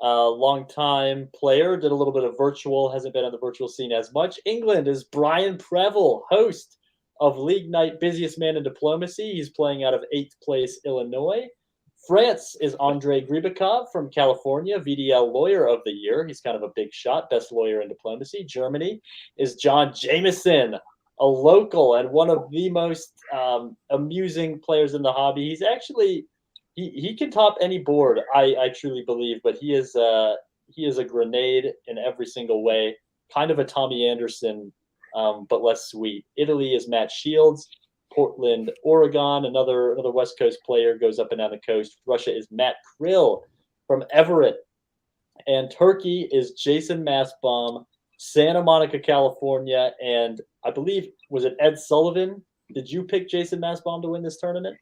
Long-time player, did a little bit of virtual, hasn't been on the virtual scene as much. England is Brian Preble, host of League Night Busiest Man in Diplomacy. He's playing out of 8th place, Illinois. France is Andrei Gribikov from California, VDL Lawyer of the Year. He's kind of a big shot, best lawyer in diplomacy. Germany is John Jameson, a local and one of the most amusing players in the hobby. He's actually he can top any board, I truly believe, but he is a grenade in every single way. Kind of a Tommy Anderson, but less sweet. Italy is Matt Shields. Portland, Oregon, another West Coast player goes up and down the coast. Russia is Matt Krill from Everett. And Turkey is Jason Massbaum, Santa Monica, California. And I believe, was it Ed Sullivan? Did you pick Jason Massbaum to win this tournament?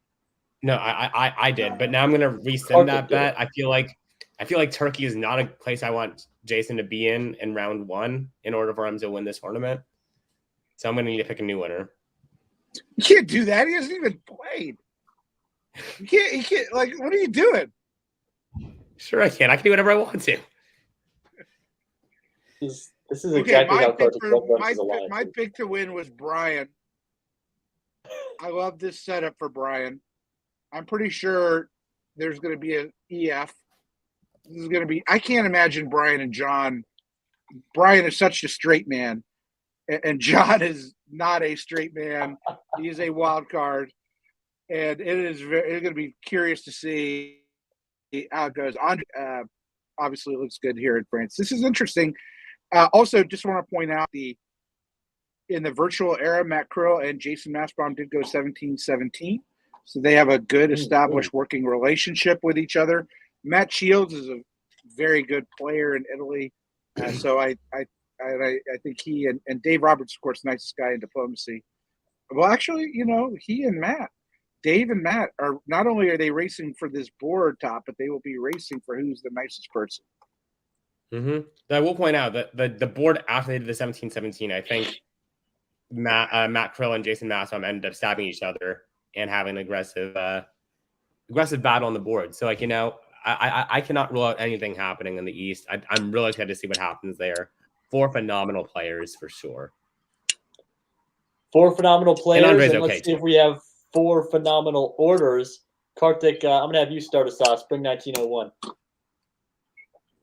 No, I did, but now I'm gonna rescind that bet. I feel like Turkey is not a place I want Jason to be in round 1 in order for him to win this tournament. So I'm gonna need to pick a new winner. You can't do that. He hasn't even played. He can't. Like, what are you doing? Sure, I can. I can do whatever I want to. This is Okay, exactly my how pick, Kartik runs his my alliance. pick to win was Brian. I love this setup for Brian. I'm pretty sure there's going to be an EF. This is going to be. I can't imagine Brian and John. Brian is such a straight man, and John is not a straight man. He is a wild card, and it's going to be curious to see how it goes. Obviously, it looks good here in France. This is interesting. Also, just want to point out in the virtual era, Matt Krill and Jason Mastbaum did go 17-17. So they have a good established working relationship with each other. Matt Shields is a very good player in Italy. So I think he and Dave Roberts, of course, nicest guy in diplomacy. Well, actually, he and Dave and Matt are not only are they racing for this board top, but they will be racing for who's the nicest person. Mm-hmm. I will point out that the board after they did the 17-17, I think Matt Krill and Jason Mastbaum ended up stabbing each other and having an aggressive battle on the board. So, I cannot rule out anything happening in the East. I'm really excited to see what happens there. 4 phenomenal players for sure. 4 phenomenal players, and okay let's see if we have 4 phenomenal orders. Kartik, I'm going to have you start us off. Spring 1901.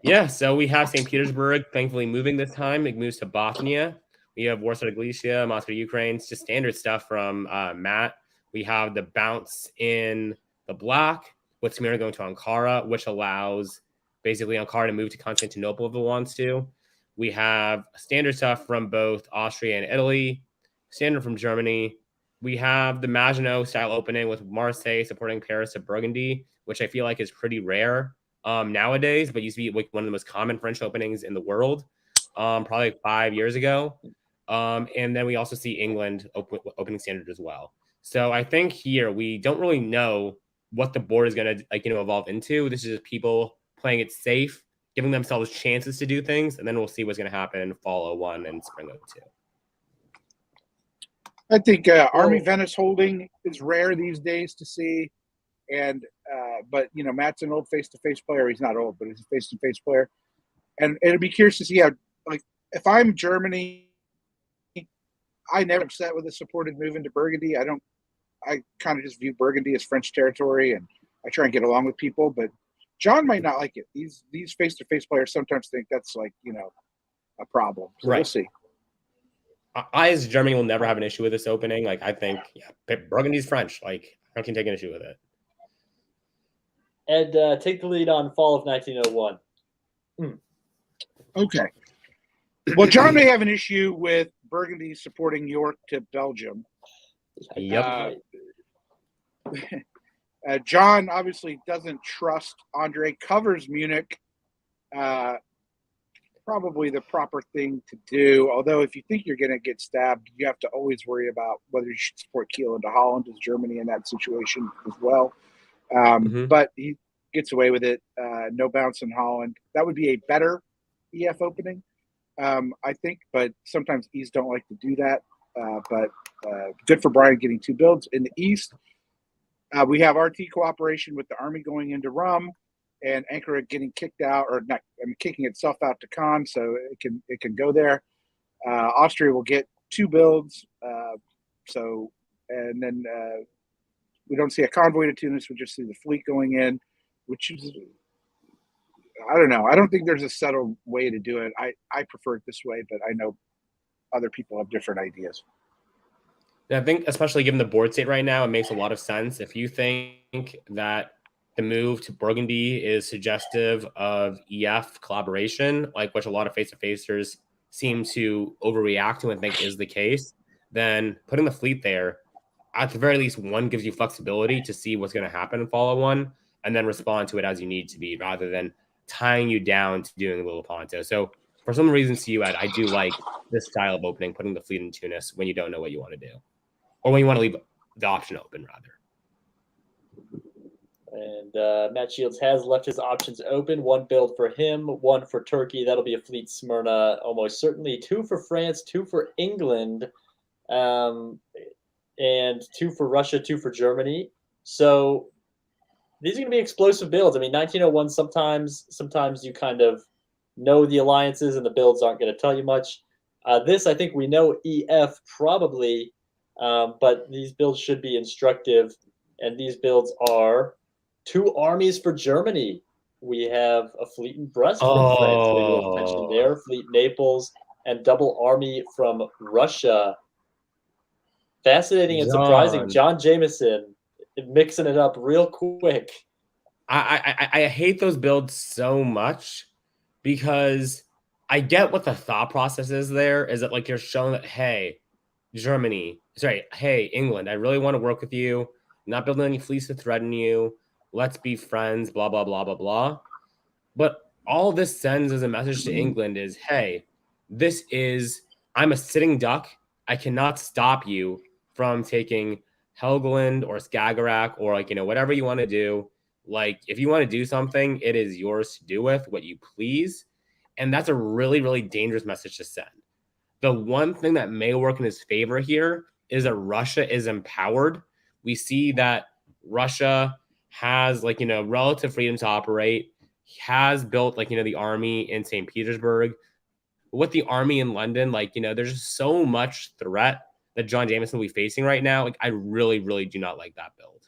Yeah, so we have St. Petersburg, thankfully moving this time. It moves to Bothnia. We have Warsaw Galicia, Moscow, Ukraine. It's just standard stuff from Matt. We have the bounce in the black with Smyrna going to Ankara, which allows basically Ankara to move to Constantinople if it wants to. We have standard stuff from both Austria and Italy, standard from Germany. We have the Maginot style opening with Marseille supporting Paris to Burgundy, which I feel like is pretty rare nowadays, but used to be like one of the most common French openings in the world, probably 5 years ago. And then we also see England opening standard as well. So I think here we don't really know what the board is going to evolve into. This is just people playing it safe, giving themselves chances to do things, and then we'll see what's going to happen in fall 01 and spring 02. I think Army Venice holding is rare these days to see. And but Matt's an old face-to-face player. He's not old, but he's a face-to-face player. And it'll be curious to see how, if I'm Germany, I never upset with a supported move into Burgundy. I kind of just view Burgundy as French territory, and I try and get along with people. But John might not like it. These face-to-face players sometimes think that's a problem. So We'll see. I, as Germany, will never have an issue with this opening. I think Burgundy's French. I can take an issue with it. And take the lead on fall of 1901. Okay. Well, John may have an issue with Burgundy supporting York to Belgium. Yep. John obviously doesn't trust Andre, covers Munich. Probably the proper thing to do. Although if you think you're going to get stabbed, you have to always worry about whether you should support Kiel into Holland. Is Germany in that situation as well? But he gets away with it. No bounce in Holland. That would be a better EF opening, I think. But sometimes E's don't like to do that. But good for Brian getting 2 builds. In the East, we have RT cooperation with the Army going into Rum, and Ankara getting kicked out, or not, kicking itself out to Caen, so it can go there. Austria will get 2 builds. And then we don't see a convoy to Tunis. We just see the fleet going in, which is, I don't know. I don't think there's a settled way to do it. I prefer it this way, but I know other people have different ideas. I think, especially given the board state right now, it makes a lot of sense. If you think that the move to Burgundy is suggestive of EF collaboration, which a lot of face-to-facers seem to overreact to and think is the case, then putting the fleet there, at the very least, one, gives you flexibility to see what's going to happen in follow 1 and then respond to it as you need to be, rather than tying you down to doing a little ponto. So for some reasons, I do like this style of opening, putting the fleet in Tunis when you don't know what you want to do, or when you want to leave the option open, rather. And Matt Shields has left his options open. 1 build for him, 1 for Turkey. That'll be a fleet Smyrna, almost certainly. 2 for France, 2 for England, and 2 for Russia, 2 for Germany. So these are going to be explosive builds. I mean, 1901, sometimes you kind of know the alliances and the builds aren't going to tell you much. This, I think we know EF probably, but these builds should be instructive. And these builds are 2 armies for Germany. We have a fleet in Brest from France, maybe worth mentioning there, fleet Naples, and double army from Russia. Fascinating and surprising. John Jameson mixing it up real quick. I hate those builds so much because I get what the thought process is there. Is that like you're showing that, hey, hey, England, I really want to work with you. I'm not building any fleets to threaten you. Let's be friends, blah, blah, blah, blah, blah. But all this sends as a message to England is, hey, I'm a sitting duck. I cannot stop you from taking Helgoland or Skagerrak or whatever you want to do. Like, if you want to do something, it is yours to do with what you please. And that's a really, really dangerous message to send. The one thing that may work in his favor here is that Russia is empowered. We see that Russia has relative freedom to operate, has built the army in St. Petersburg. With the army in London, there's just so much threat that John Jameson will be facing right now. I really, really do not like that build.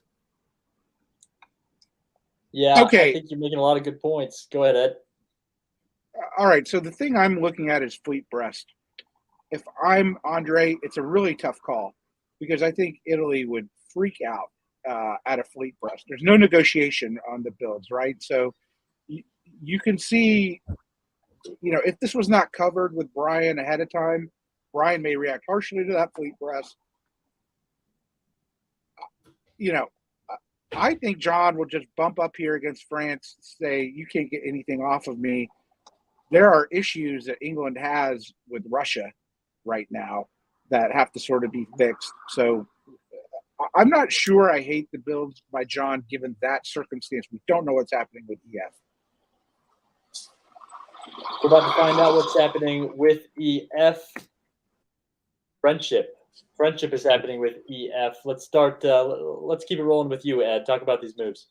Yeah, okay. I think you're making a lot of good points. Go ahead, Ed. All right, so the thing I'm looking at is Fleet Brest. If I'm Andre, it's a really tough call because I think Italy would freak out at a Fleet Brest. There's no negotiation on the builds, right? So you can see, if this was not covered with Brian ahead of time, Brian may react harshly to that Fleet Brest. I think John will just bump up here against France, say, you can't get anything off of me. There are issues that England has with Russia right now that have to sort of be fixed. So I'm not sure I hate the builds by John given that circumstance. We don't know what's happening with EF. We're about to find out what's happening with EF. Friendship is happening with EF. Let's start. Let's keep it rolling with you, Ed. Talk about these moves.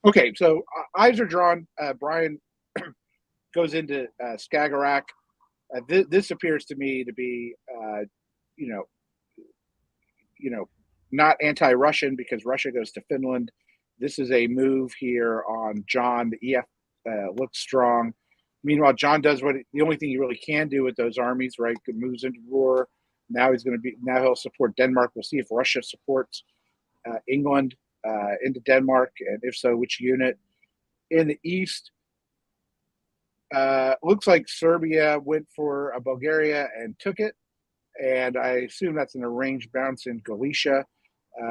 Okay, so eyes are drawn. Brian goes into Skagerrak. This appears to me to be, not anti-Russian because Russia goes to Finland. This is a move here on John. The EF looks strong. Meanwhile, John does the only thing he really can do with those armies, right? Moves into war. Now he'll support Denmark. We'll see if Russia supports England into Denmark, and if so, which unit. In the east, looks like Serbia went for Bulgaria and took it, and I assume that's an arranged bounce in Galicia,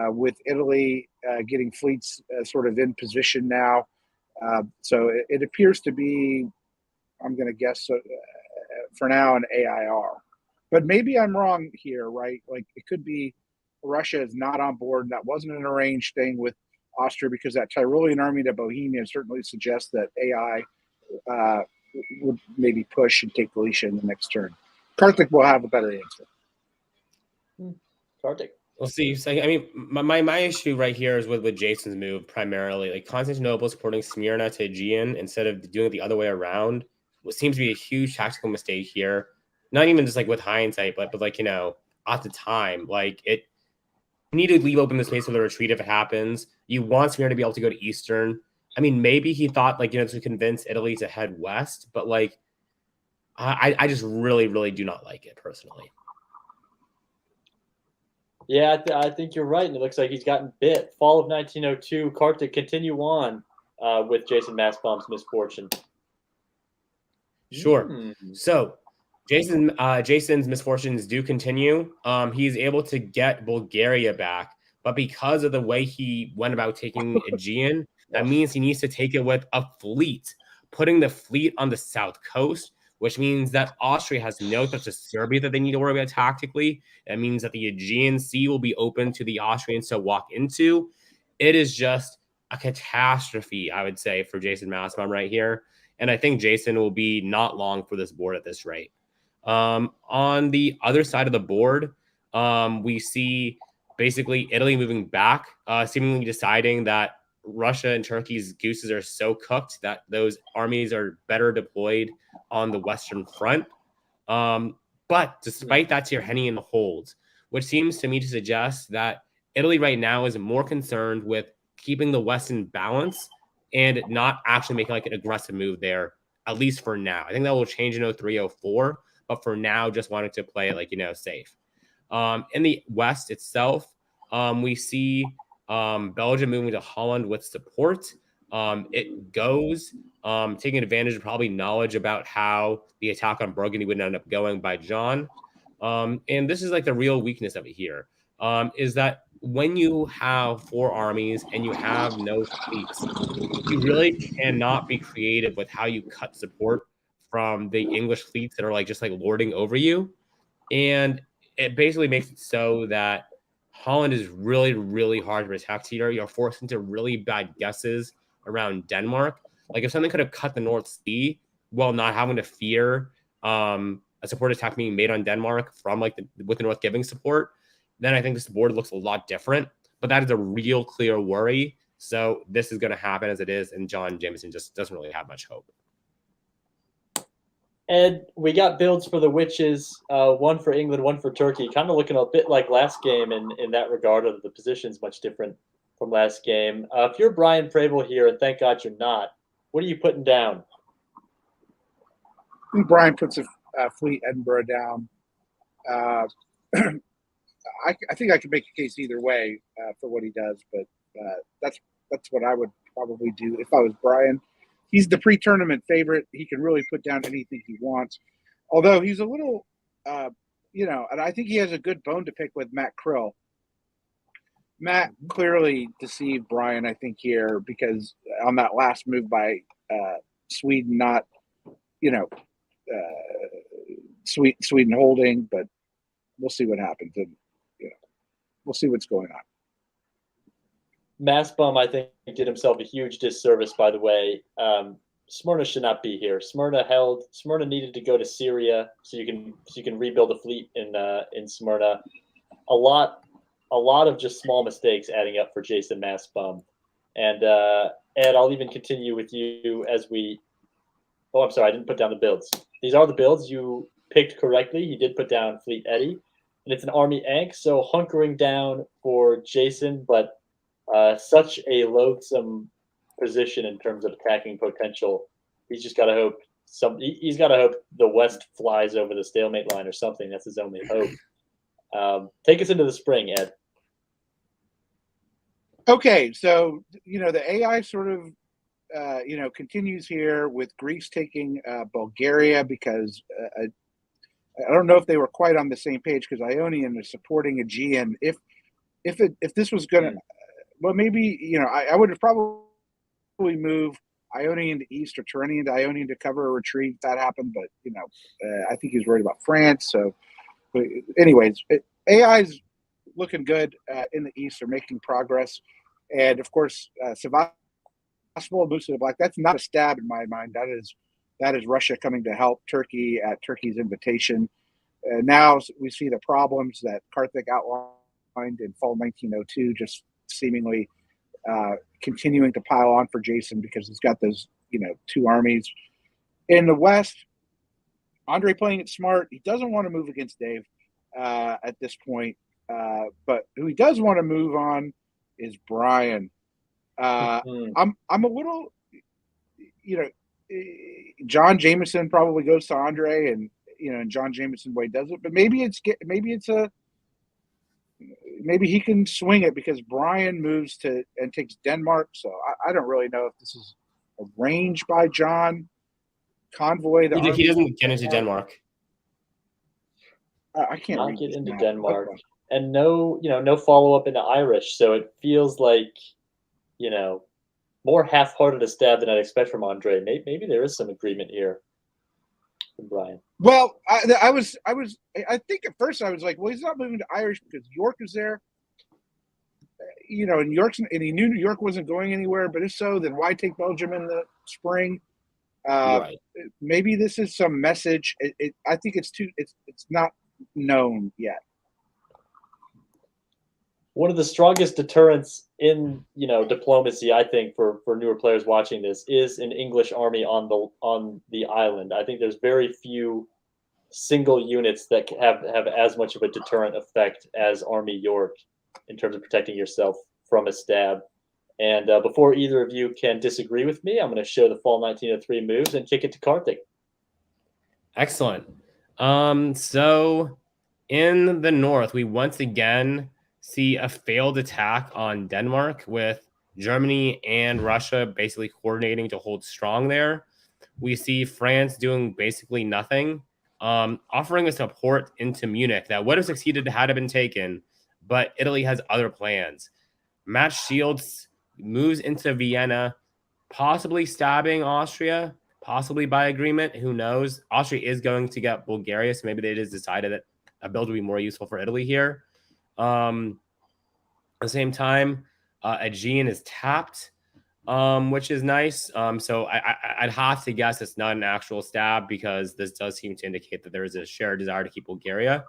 with Italy getting fleets sort of in position now. So it appears to be, I'm going to guess for now, an AIR. But maybe I'm wrong here, right? Like it could be Russia is not on board. That wasn't an arranged thing with Austria because that Tyrolean army to Bohemia certainly suggests that AI would maybe push and take Galicia in the next turn. Karthik will have a better answer. Karthik. We'll see. So, I mean, my issue right here is with Jason's move primarily. Like Constantinople supporting Smyrna to Aegean instead of doing it the other way around, what seems to be a huge tactical mistake here. Not even just with hindsight, but at the time, you need to leave open the space for the retreat if it happens. You want Smyrna to be able to go to Eastern. I mean, maybe he thought to convince Italy to head west, but I just really, really do not like it personally. Yeah, I think you're right, and it looks like he's gotten bit. Fall of 1902. Karthik, continue on with Jason Massbaum's misfortune. Sure. So Jason's misfortunes do continue. He's able to get Bulgaria back, but because of the way he went about taking Aegean, that means he needs to take it with a fleet, putting the fleet on the south coast, which means that Austria has no threat to Serbia that they need to worry about tactically. That means that the Aegean Sea will be open to the Austrians to walk into. It is just a catastrophe, I would say, for Jason Massbaum right here. And I think Jason will be not long for this board at this rate. On the other side of the board, we see basically Italy moving back, seemingly deciding that Russia and Turkey's gooses are so cooked that those armies are better deployed on the Western Front. But despite that, you're heading in the holds, which seems to me to suggest that Italy right now is more concerned with keeping the West in balance and not actually making like an aggressive move there, at least for now. I think that will change in 03, 04, but for now, just wanted to play it like, safe. In the West itself, we see Belgium moving to Holland with support. It goes taking advantage of probably knowledge about how the attack on Burgundy would end up going by John. And this is like the real weakness of it here, is that when you have 4 armies and you have no fleets, you really cannot be creative with how you cut support from the English fleets that are like just like lording over you. And it basically makes it so that Holland is really, really hard to protect here. You're forced into really bad guesses around Denmark. Like if something could have cut the North Sea while not having to fear a support attack being made on Denmark from like with the North giving support, then I think this board looks a lot different. But that is a real clear worry. So this is going to happen as it is, and John Jameson just doesn't really have much hope. Ed, we got builds for the witches, one for England, one for Turkey. Kind of looking a bit like last game in that regard, of the position's much different from last game. If you're Brian Preble here, and thank God you're not, what are you putting down? I think Brian puts a fleet Edinburgh down. I think I could make a case either way for what he does, but that's what I would probably do if I was Brian. He's the pre-tournament favorite. He can really put down anything he wants. Although he's a little, and I think he has a good bone to pick with Matt Krill. Matt clearly deceived Brian, I think, here, because on that last move by Sweden, not, Sweden holding, but we'll see what happens. And, we'll see what's going on. Massbum, I think, did himself a huge disservice, by the way. Smyrna should not be here. Smyrna needed to go to Syria so you can rebuild a fleet in Smyrna. A lot of just small mistakes adding up for Jason Massbum. And Ed, I'll even continue with you as we. Oh, I'm sorry, I didn't put down the builds. These are the builds you picked correctly. He did put down Fleet Eddie, and it's an Army Ankh, so hunkering down for Jason, but such a loathsome position in terms of attacking potential. He's just got to hope he's got to hope the West flies over the stalemate line or something. That's his only hope. Take us into the spring, Ed. Okay, so the AI sort of continues here with Greece taking Bulgaria, because I don't know if they were quite on the same page, because Ionian is supporting Aegean. If this was going to, well, maybe I would have probably moved Ionian to East or Tyrrhenian to Ionian to cover a retreat if that happened. But I think he's worried about France. So, but anyways, AI is looking good in the East. They're making progress, and of course, Sevastopol, Moose of the Black. That's not a stab in my mind. That is Russia coming to help Turkey at Turkey's invitation. Now we see the problems that Karthik outlined in fall 1902, just seemingly continuing to pile on for Jason, because he's got those 2 armies. In the West, Andre playing it smart. He doesn't want to move against Dave at this point, but who he does want to move on is Brian. I'm a little, John Jameson probably goes to Andre, and and John Jameson way does it, but maybe he can swing it because Brian moves to and takes Denmark. So I don't really know if this is a range by John. Convoy. He doesn't get into Denmark. I can't not get into Denmark, and no follow up into Irish. So it feels like more half-hearted a stab than I'd expect from Andre. Maybe there is some agreement here from Brian. Well, I think at first I was like, well, he's not moving to Irish because York is there. And he knew New York wasn't going anywhere. But if so, then why take Belgium in the spring? Right. Maybe this is some message. I think it's not known yet. one of the strongest deterrents in diplomacy, I think, for newer players watching this is an English army on the island. I think there's very few single units that have as much of a deterrent effect as Army York in terms of protecting yourself from a stab. And before either of you can disagree with me, I'm going to show the Fall 1903 moves and kick it to Karthik. Excellent. So in the north, we once again see a failed attack on Denmark, with Germany and Russia basically coordinating to hold strong there. We see France doing basically nothing, offering a support into Munich that would have succeeded had it been taken, but Italy has other plans. Matt Shields moves into Vienna, possibly stabbing Austria, possibly by agreement. Who knows? Austria is going to get Bulgaria, so maybe they just decided that a build would be more useful for Italy here. At the same time, Aegean is tapped, which is nice. So I'd have to guess it's not an actual stab, because this does seem to indicate that there is a shared desire to keep Bulgaria.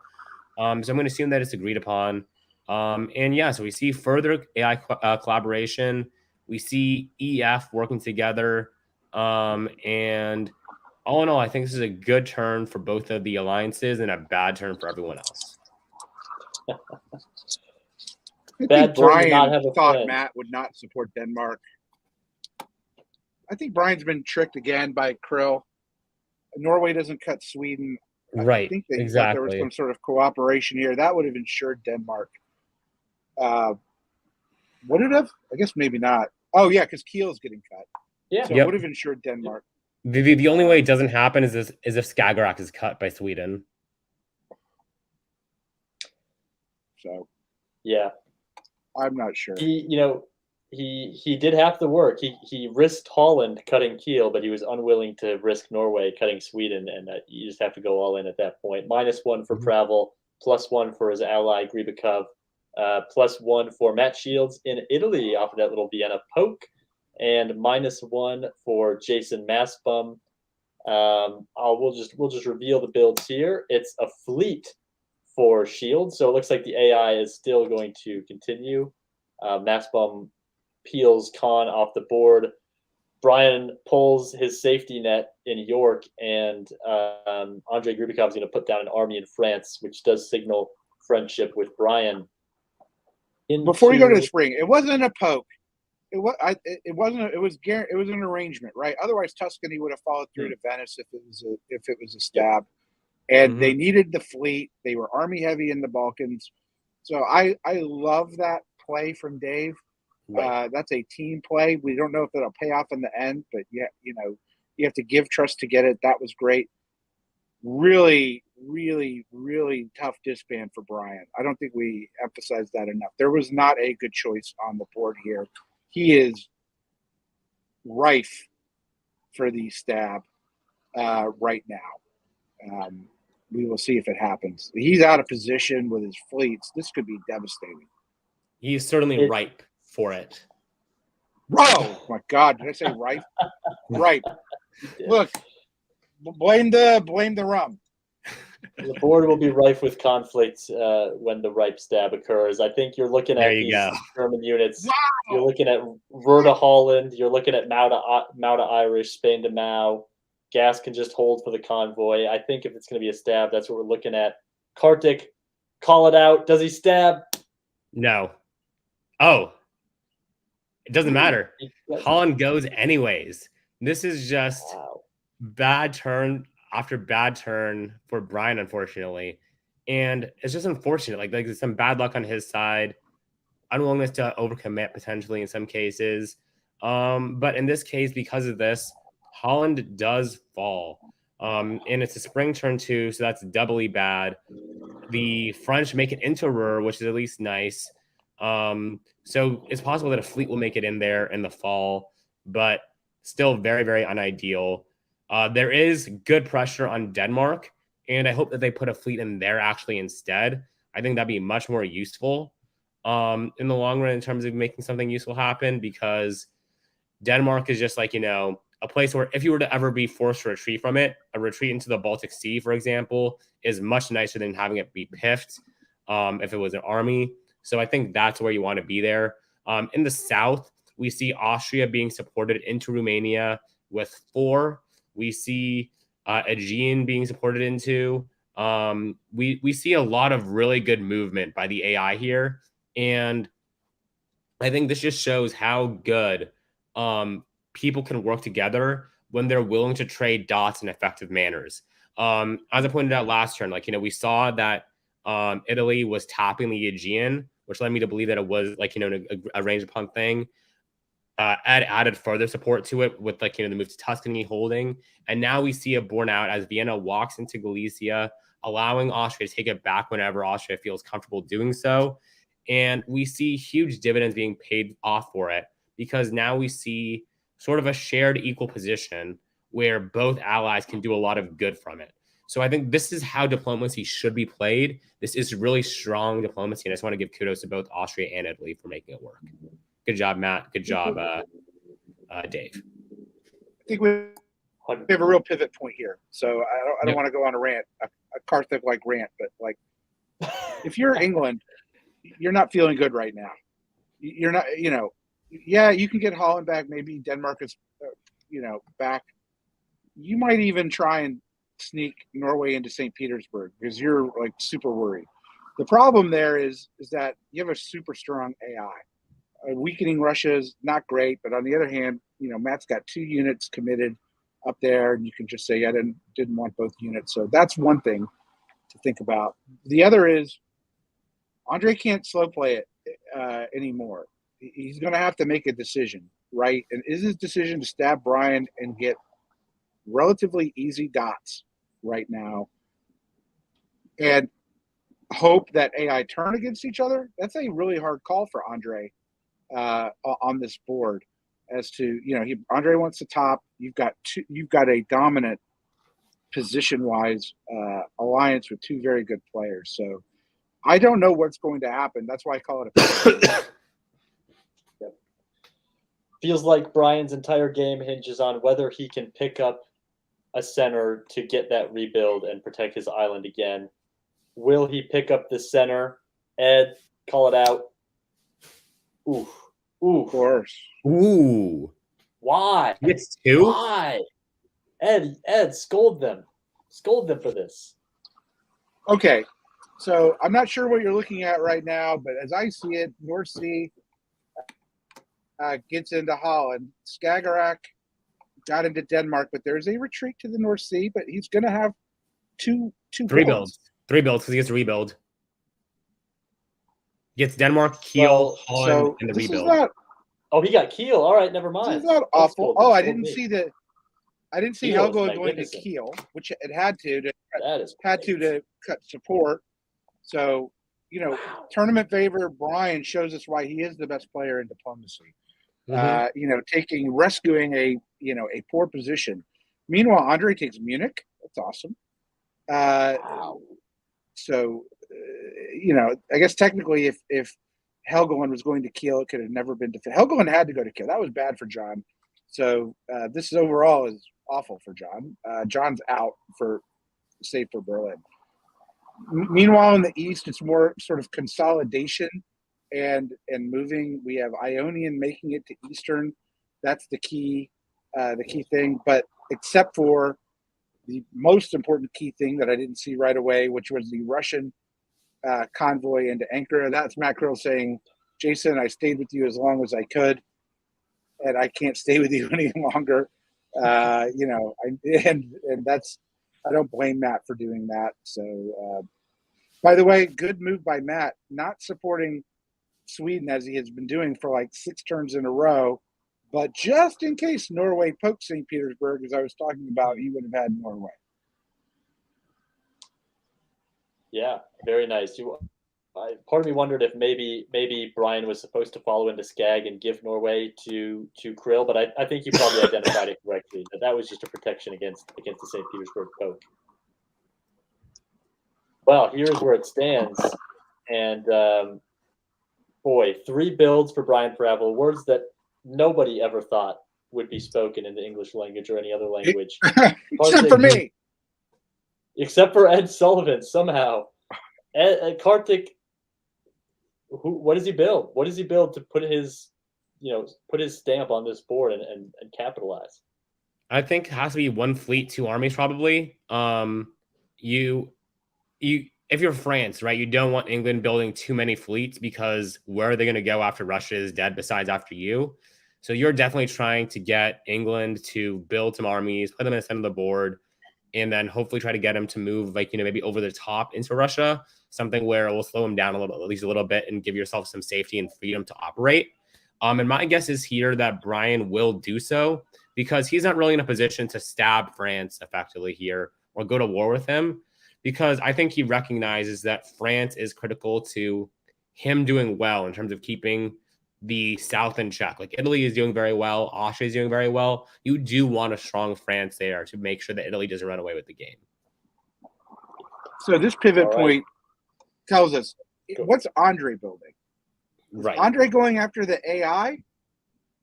So I'm going to assume that it's agreed upon. And yeah, so we see further AI collaboration. We see EF working together. And all in all, I think this is a good turn for both of the alliances and a bad turn for everyone else. I Bad think turn to not Brian have a thought friend. Matt would not support Denmark. I think Brian's been tricked again by Krill. Norway doesn't cut Sweden. Right. I think they thought there was Exactly. some sort of cooperation here. That would have ensured Denmark. Would it have? I guess maybe not. Oh, yeah, because Kiel's getting cut. Yeah. So it would have ensured Denmark. The only way it doesn't happen is if Skagerrak is cut by Sweden. So Yeah. I'm not sure. He did have to work. He risked Holland cutting Kiel, but he was unwilling to risk Norway cutting Sweden, and you just have to go all in at that point. -1 for Pravel, +1 for his ally Gribakov, +1 for Matt Shields in Italy off of that little Vienna poke, and -1 for Jason Maspum. We'll just reveal the builds here. It's a fleet for Shields, so it looks like the AI is still going to continue. Maspum peels Khan off the board. Brian pulls his safety net in York, and Andrei Grubikov is going to put down an army in France, which does signal friendship with Brian. Before we go to the spring, it wasn't a poke. It wasn't. It was an arrangement, right? Otherwise, Tuscany would have followed through to Venice if it was a stab. And they needed the fleet. They were army heavy in the Balkans. So I love that play from Dave. Right. That's a team play. We don't know if that'll pay off in the end, but yeah, you have to give trust to get it. That was great. Really, really, really tough disband for Brian. I don't think we emphasized that enough. There was not a good choice on the board here. He is rife for the stab right now. We will see if it happens. He's out of position with his fleets. This could be devastating. He's certainly ripe for it. Oh my God! Did I say ripe? Ripe. Look, blame the rum. The board will be rife with conflict when the ripe stab occurs. I think you're looking at these German units. Wow. You're looking at Verda Holland. You're looking at Mauda Irish, Spain to Mau. Gas can just hold for the convoy. I think if it's going to be a stab, that's what we're looking at. Kartik, call it out. Does he stab? No. Oh. It doesn't matter. Holland goes anyways. This is just bad turn after bad turn for Brian, unfortunately. And it's just unfortunate. Like there's some bad luck on his side. Unwillingness to overcommit potentially in some cases. But in this case, because of this, Holland does fall. And it's a spring turn too, so that's doubly bad. The French make it into Ruhr, which is at least nice. So it's possible that a fleet will make it in there in the fall, but still very, very unideal. There is good pressure on Denmark, and I hope that they put a fleet in there actually instead. I think that'd be much more useful in the long run in terms of making something useful happen, because Denmark is just like, a place where if you were to ever be forced to retreat from it, a retreat into the Baltic Sea, for example, is much nicer than having it be piffed if it was an army. So I think that's where you want to be there. In the south, we see Austria being supported into Romania with 4. We see Aegean being supported into. We see a lot of really good movement by the AI here. And I think this just shows how good people can work together when they're willing to trade dots in effective manners. As I pointed out last turn, we saw that Italy was tapping the Aegean, which led me to believe that it was a range upon thing. Added further support to it with the move to Tuscany holding, and now we see it borne out as Vienna walks into Galicia, allowing Austria to take it back whenever Austria feels comfortable doing so. And we see huge dividends being paid off for it, because now we see sort of a shared equal position where both allies can do a lot of good from it. So I think this is how diplomacy should be played. This is really strong diplomacy, and I just want to give kudos to both Austria and Italy for making it work. Good job, Matt. Good job, Dave. I think we have a real pivot point here. So I don't want to go on a rant, a Karthik-like rant, but if you're England, you're not feeling good right now. You're not, yeah, you can get Holland back. Maybe Denmark is, back. You might even try and sneak Norway into St. Petersburg because you're super worried. The problem there is that you have a super strong AI. Weakening Russia is not great, but on the other hand, Matt's got 2 units committed up there, and you can just say I didn't want both units. So that's one thing to think about. The other is Andre can't slow play it anymore. He's going to have to make a decision, right? And is his decision to stab Brian and get relatively easy dots right now and hope that AI turn against each other? That's a really hard call for Andre on this board. As to Andre wants to top. You've got a dominant position-wise alliance with 2 very good players. So I don't know what's going to happen. That's why I call it a. Feels like Brian's entire game hinges on whether he can pick up a center to get that rebuild and protect his island again. Will he pick up the center? Ed, call it out. Ooh. Ooh. Of course. Ooh. Why? It's 2? Why? Ed, scold them. Scold them for this. Okay. So I'm not sure what you're looking at right now, but as I see it, North Sea gets into Holland. Skagerrak got into Denmark, but there's a retreat to the North Sea, but he's going to have two 3 builds. 3 builds because he gets to rebuild. Gets Denmark, Kiel, Holland, and the rebuild. He got Kiel. All right, never mind. This is not awful. Cool. I didn't see Helgoland going to Kiel, which it had to cut support. So, tournament favor Brian shows us why he is the best player in diplomacy. Mm-hmm. Rescuing a poor position. Meanwhile, Andre takes Munich. That's awesome. Wow. So, I guess technically if Helgoland was going to Kiel, it could have never been defeated. Helgoland had to go to Kiel. That was bad for John. So this overall is awful for John. John's out safe for Berlin. Meanwhile, in the East, it's more sort of consolidation and moving. We have Ionian making it to Eastern. That's the key thing. But except for the most important key thing that I didn't see right away, which was the Russian convoy into Ankara. That's Mackerel saying, Jason, I stayed with you as long as I could, and I can't stay with you any longer. And that's, I don't blame Matt for doing that. So, by the way, good move by Matt, not supporting Sweden as he has been doing for 6 turns in a row, but just in case Norway poked St. Petersburg, as I was talking about, he would have had Norway. Yeah, very nice. Part of me wondered if maybe Brian was supposed to follow into Skag and give Norway to Krill, but I think you probably identified it correctly. That was just a protection against the St. Petersburg poke. Well, here's where it stands, and 3 builds for Brian Fravel, words that nobody ever thought would be spoken in the English language or any other language, except for me. Except for Ed Sullivan, somehow. Karthik, What does he build? What does he build to put his, put his stamp on this board and capitalize? I think it has to be one fleet, two armies, probably. You if you're France, right, you don't want England building too many fleets because where are they going to go after Russia is dead besides after you? So you're definitely trying to get England to build some armies, put them in the center of the board, and then hopefully try to get them to move, like, maybe over the top into Russia, something where it will slow them down a little, at least a little bit, and give yourself some safety and freedom to operate. And my guess is here that Brian will do so because he's not really in a position to stab France effectively here or go to war with him, because I think he recognizes that France is critical to him doing well in terms of keeping the South in check. Like, Italy is doing very well. Austria is doing very well. You do want a strong France there to make sure that Italy doesn't run away with the game. So this pivot All right. point tells us, what's Andre building? Is Right. Andre going after the AI,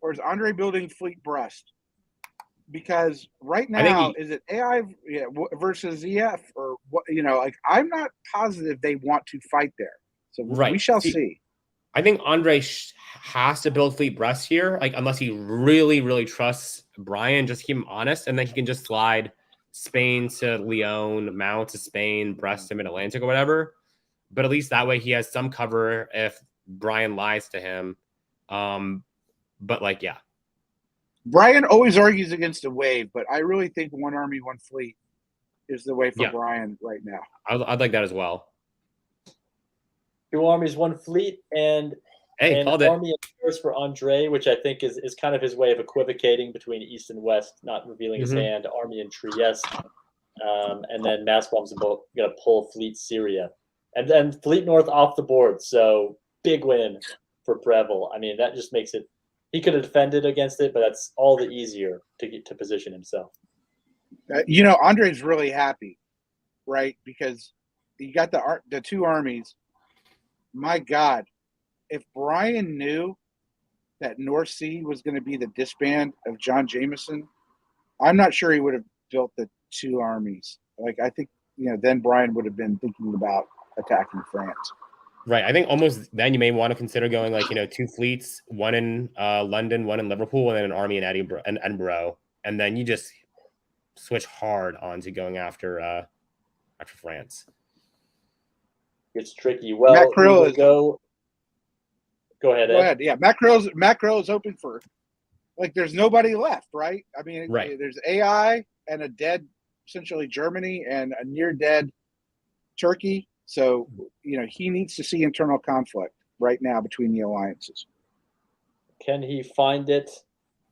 or is Andre building Fleet Brest? Because right now, is it AI versus EF, or what? Like, I'm not positive they want to fight there. So we shall see. I think Andre has to build Fleet Brest here, like, unless he really, really trusts Brian, just keep him honest, and then he can just slide Spain to Leon, Mount to Spain, Brest to Mid-Atlantic or whatever. But at least that way he has some cover if Brian lies to him. But like, yeah. Brian always argues against a wave, but I really think one army, one fleet is the way for Brian right now. I'd like that as well. 2 armies, 1 fleet, and an army of course for Andre, which I think is kind of his way of equivocating between East and West, not revealing his hand. Army in Trieste, and then Massbomb's going to pull Fleet Syria, and then Fleet North off the board. So big win for Preble. I mean, that just makes it. He could have defended against it, but that's all the easier to get to position himself. Andre's really happy, right? Because you got the 2 armies. My God, if Brian knew that North Sea was going to be the disband of John Jameson, I'm not sure he would have built the 2 armies. Like, I think, then Brian would have been thinking about attacking France. Right. I think almost then you may want to consider going, like, 2 fleets, one in London, one in Liverpool, and then an army in Edinburgh. And then you just switch hard on to going after France. It's tricky. Well, Matt Krill is go ahead, Ed. Go ahead. Yeah, Matt Krill is hoping for, like, there's nobody left, right? I mean, there's AI and a dead, essentially, Germany and a near dead Turkey. So, he needs to see internal conflict right now between the alliances. Can he find it?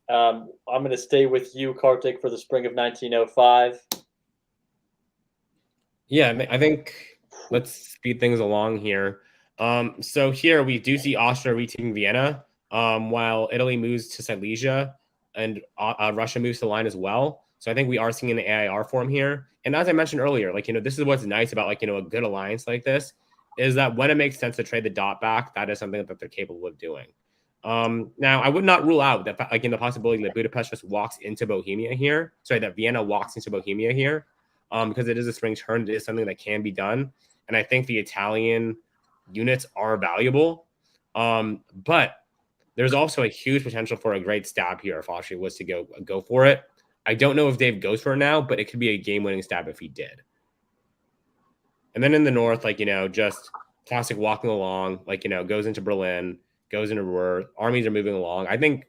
I'm going to stay with you, Kartik, for the spring of 1905. Yeah, I think let's speed things along here. So here we do see Austria retaking Vienna, while Italy moves to Silesia and Russia moves to the line as well. So I think we are seeing an AIR form here. And as I mentioned earlier, like, this is what's nice about, like, a good alliance like this is that when it makes sense to trade the dot back, that is something that they're capable of doing. Now, I would not rule out that, like, the possibility that Budapest just walks into Bohemia here. Sorry, that Vienna walks into Bohemia here, because it is a spring turn. It is something that can be done. And I think the Italian units are valuable. But there's also a huge potential for a great stab here if Austria was to go for it. I don't know if Dave goes for it now, but it could be a game-winning stab if he did. And then in the north, like, just classic walking along, like, goes into Berlin, goes into Ruhr. Armies are moving along. I think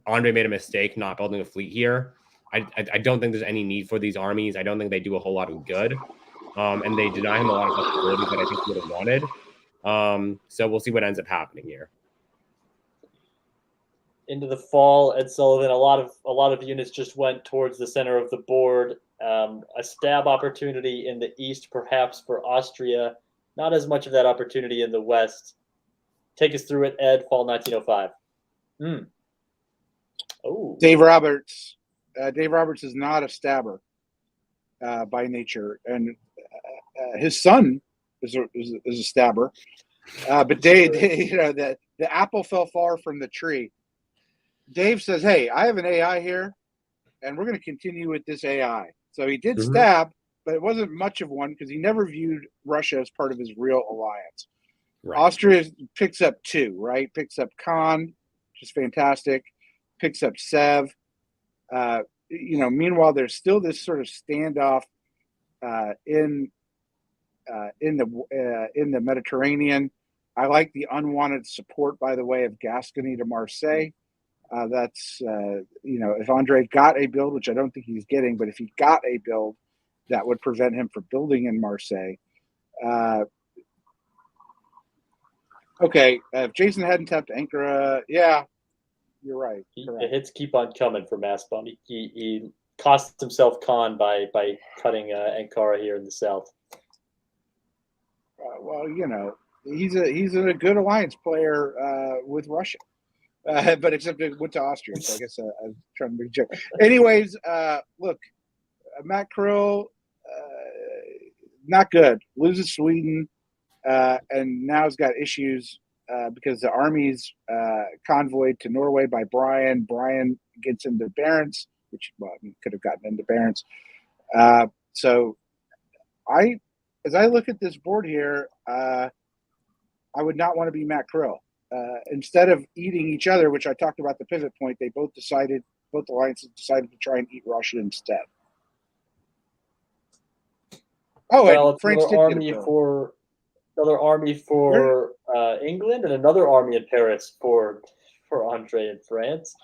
Andre made a mistake not building a fleet here. I don't think there's any need for these armies. I don't think they do a whole lot of good. And they deny him a lot of flexibility that I think he would have wanted. So we'll see what ends up happening here. Into the fall, Ed Sullivan, a lot of units just went towards the center of the board. A stab opportunity in the east, perhaps for Austria. Not as much of that opportunity in the west. Take us through it, Ed. Fall 1905. Oh, Dave Roberts. Dave Roberts is not a stabber by nature, and his son is a stabber. But Dave, the apple fell far from the tree. Dave says, "Hey, I have an AI here, and we're going to continue with this AI." So he did stab, but it wasn't much of one because he never viewed Russia as part of his real alliance. Right. Austria picks up 2, right? Picks up Khan, which is fantastic. Picks up Sev. Meanwhile, there's still this sort of standoff in the Mediterranean. I like the unwanted support, by the way, of Gascony to Marseille. That's if Andre got a build, which I don't think he's getting, but if he got a build, that would prevent him from building in Marseille. Okay, if Jason hadn't tapped Ankara, yeah, you're right. The hits keep on coming for Mastbomb. He cost himself con by cutting Ankara here in the south. Well, he's a good alliance player with Russia, but except it went to Austria, so I guess I was trying to make a joke. Anyways, look, Matt Krill, not good. Loses Sweden. And now he's got issues because the army's convoyed to Norway by Brian. Brian gets into Barents, which he could have gotten into Barents. So as I look at this board here, I would not want to be Matt Krill. Instead of eating each other, which I talked about the pivot point, they both alliances decided to try and eat Russia instead. Oh, well, and France another army for England and another army in Paris for Andre in France.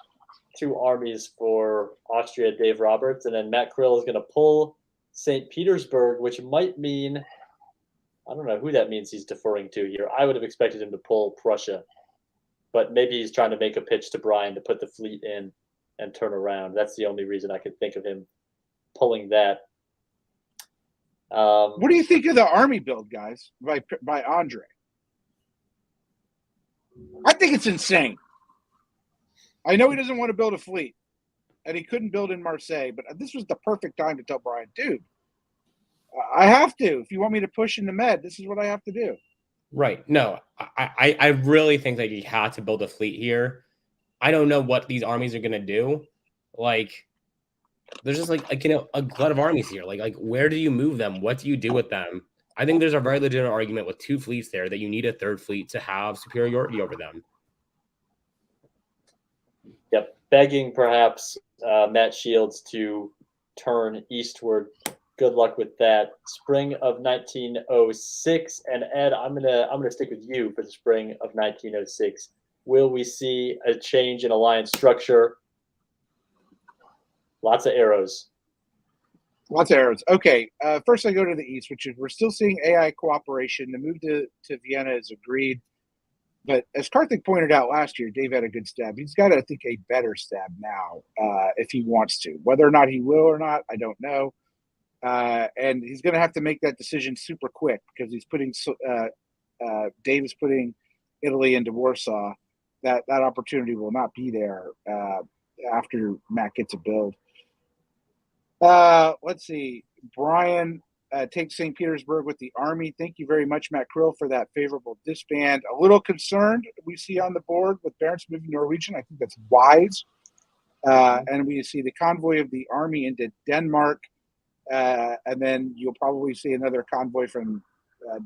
2 armies for Austria, Dave Roberts, and then Matt Krill is going to pull St. Petersburg, which might mean, I don't know who that means he's deferring to here. I would have expected him to pull Prussia, but maybe he's trying to make a pitch to Brian to put the fleet in and turn around. That's the only reason I could think of him pulling that. What do you think of the army build, guys, by Andre? I think it's insane. I know he doesn't want to build a fleet, and he couldn't build in Marseille, but this was the perfect time to tell Brian, dude, I have to. If you want me to push in the Med, this is what I have to do. Right. No, I really think that he had to build a fleet here. I don't know what these armies are going to do. Like, there's just a glut of armies here. Like where do you move them? What do you do with them? I think there's a very legitimate argument with 2 fleets there that you need a 3rd fleet to have superiority over them. Yep, begging perhaps Matt Shields to turn eastward. Good luck with that. Spring of 1906, and Ed, I'm gonna stick with you for the spring of 1906. Will we see a change in alliance structure? Lots of arrows. Lots of arrows. Okay, first I go to the east, which is we're still seeing AI cooperation. The move to Vienna is agreed. But as Karthik pointed out last year, Dave had a good stab. He's got, I think, a better stab now if he wants to. Whether or not he will or not, I don't know. And he's going to have to make that decision super quick because he's putting Dave is putting Italy into Warsaw. That opportunity will not be there after Matt gets a build. Let's see. Brian takes St. Petersburg with the army. Thank you very much, Matt Krill, for that favorable disband. A little concerned we see on the board with Barents moving Norwegian. I think that's wise. And we see the convoy of the army into Denmark. And then you'll probably see another convoy from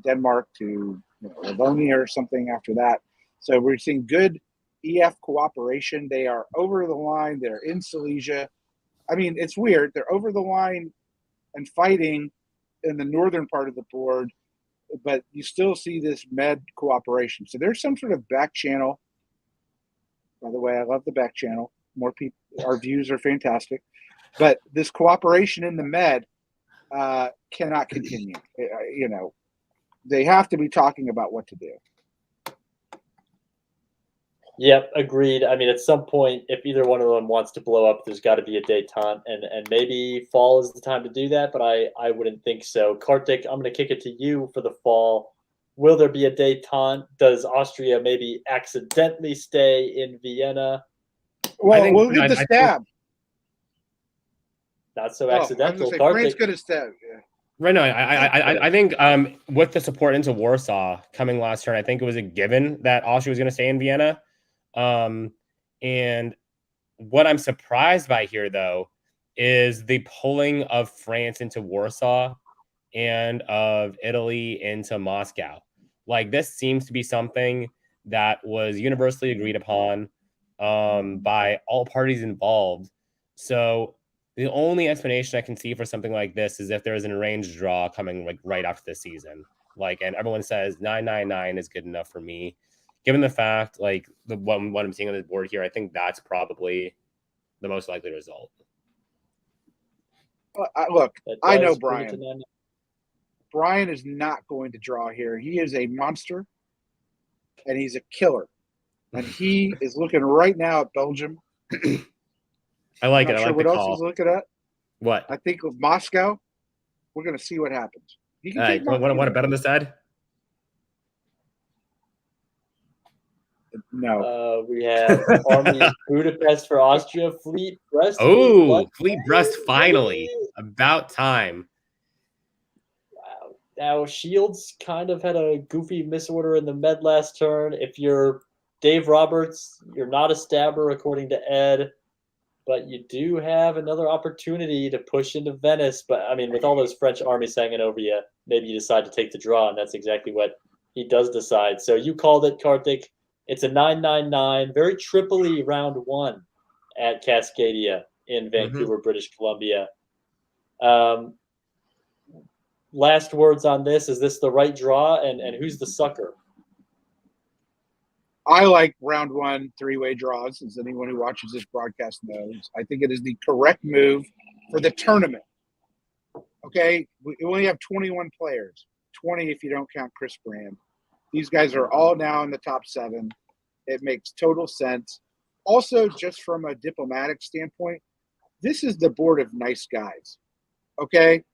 Denmark to Livonia or something after that. So we're seeing good EF cooperation. They are over the line. They're in Silesia. I mean, it's weird. They're over the line and fighting in the northern part of the board, but you still see this Med cooperation. So there's some sort of back channel. By the way, I love the back channel. More people, our views are fantastic. But this cooperation in the Med cannot continue. They have to be talking about what to do. Yep, agreed. I mean, at some point, if either one of them wants to blow up, there's got to be a détente, and maybe fall is the time to do that, but I wouldn't think so. Kartik, I'm going to kick it to you for the fall. Will there be a détente? Does Austria maybe accidentally stay in Vienna? Well, we'll get the stab. Not so accidental. France could have stabbed. Yeah. Right. No, I think with the support into Warsaw coming last turn, I think it was a given that Austria was going to stay in Vienna. And what I'm surprised by here, though, is the pulling of France into Warsaw and of Italy into Moscow. Like, this seems to be something that was universally agreed upon by all parties involved. So the only explanation I can see for something like this is if there is an arranged draw coming like right after the season. Like, and everyone says 999 is good enough for me. Given the fact, like, what I'm seeing on this board here, I think that's probably the most likely result. Look, That I know does bring it to Brian. 9. Brian is not going to draw here. He is a monster, and he's a killer. And he is looking right now at Belgium. I like I'm it. not I sure like what the else call. he's looking at. What? I think with Moscow, we're going to see what happens. He can take Want to bet on this side? No. We have Army Budapest for Austria, Fleet Brest. Oh, Fleet Brest finally. About time. Wow. Now, Shields kind of had a goofy misorder in the med last turn. If you're Dave Roberts, you're not a stabber, according to Ed, but you do have another opportunity to push into Venice. But, I mean, with all those French armies hanging over you, maybe you decide to take the draw, and that's exactly what he does decide. So you called it, Karthik. It's a 999, very Tripoli round 1 at Cascadia in Vancouver, British Columbia. Last words on this. Is this the right draw? And who's the sucker? I like round 1 3-way draws, as anyone who watches this broadcast knows. I think it is the correct move for the tournament. Okay? We only have 21 players, 20 if you don't count Chris Brand. These guys are all now in the top 7. It makes total sense. Also, just from a diplomatic standpoint, this is the board of nice guys. Okay?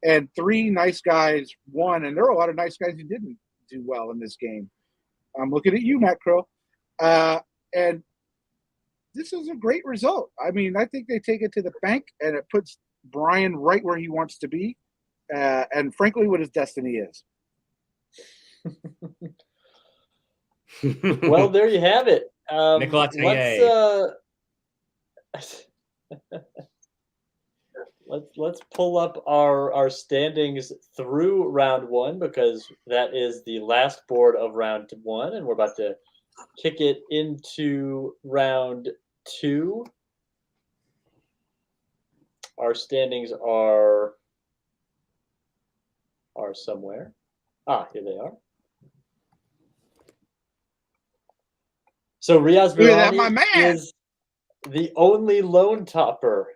And 3 nice guys won, and there are a lot of nice guys who didn't do well in this game. I'm looking at you, Matt Krill. And this is a great result. I mean, I think they take it to the bank, and it puts Brian right where he wants to be, and frankly, what his destiny is. Well, there you have it. Let's pull up our standings through round 1, because that is the last board of round 1, and we're about to kick it into round 2. Our standings are somewhere. Here they are. So Riaz Virani is the only lone topper,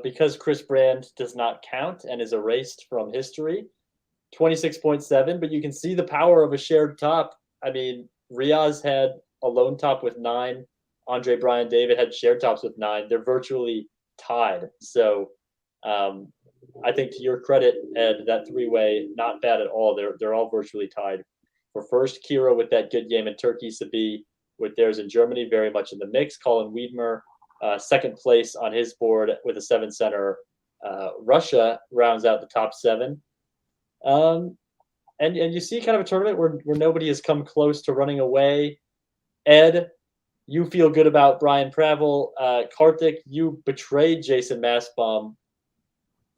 because Chris Brand does not count and is erased from history. 26.7, but you can see the power of a shared top. I mean, Riaz had a lone top with 9. Andre Brian David had shared tops with 9. They're virtually tied. So I think, to your credit, Ed, that 3-way, not bad at all. They're all virtually tied. For first, Kira with that good game in Turkey, Sabi with theirs in Germany, very much in the mix. Colin Wiedmer, second place on his board with a 7-center. Russia rounds out the top 7. And you see kind of a tournament where nobody has come close to running away. Ed, you feel good about Brian Pravel. Karthik, you betrayed Jason Massbaum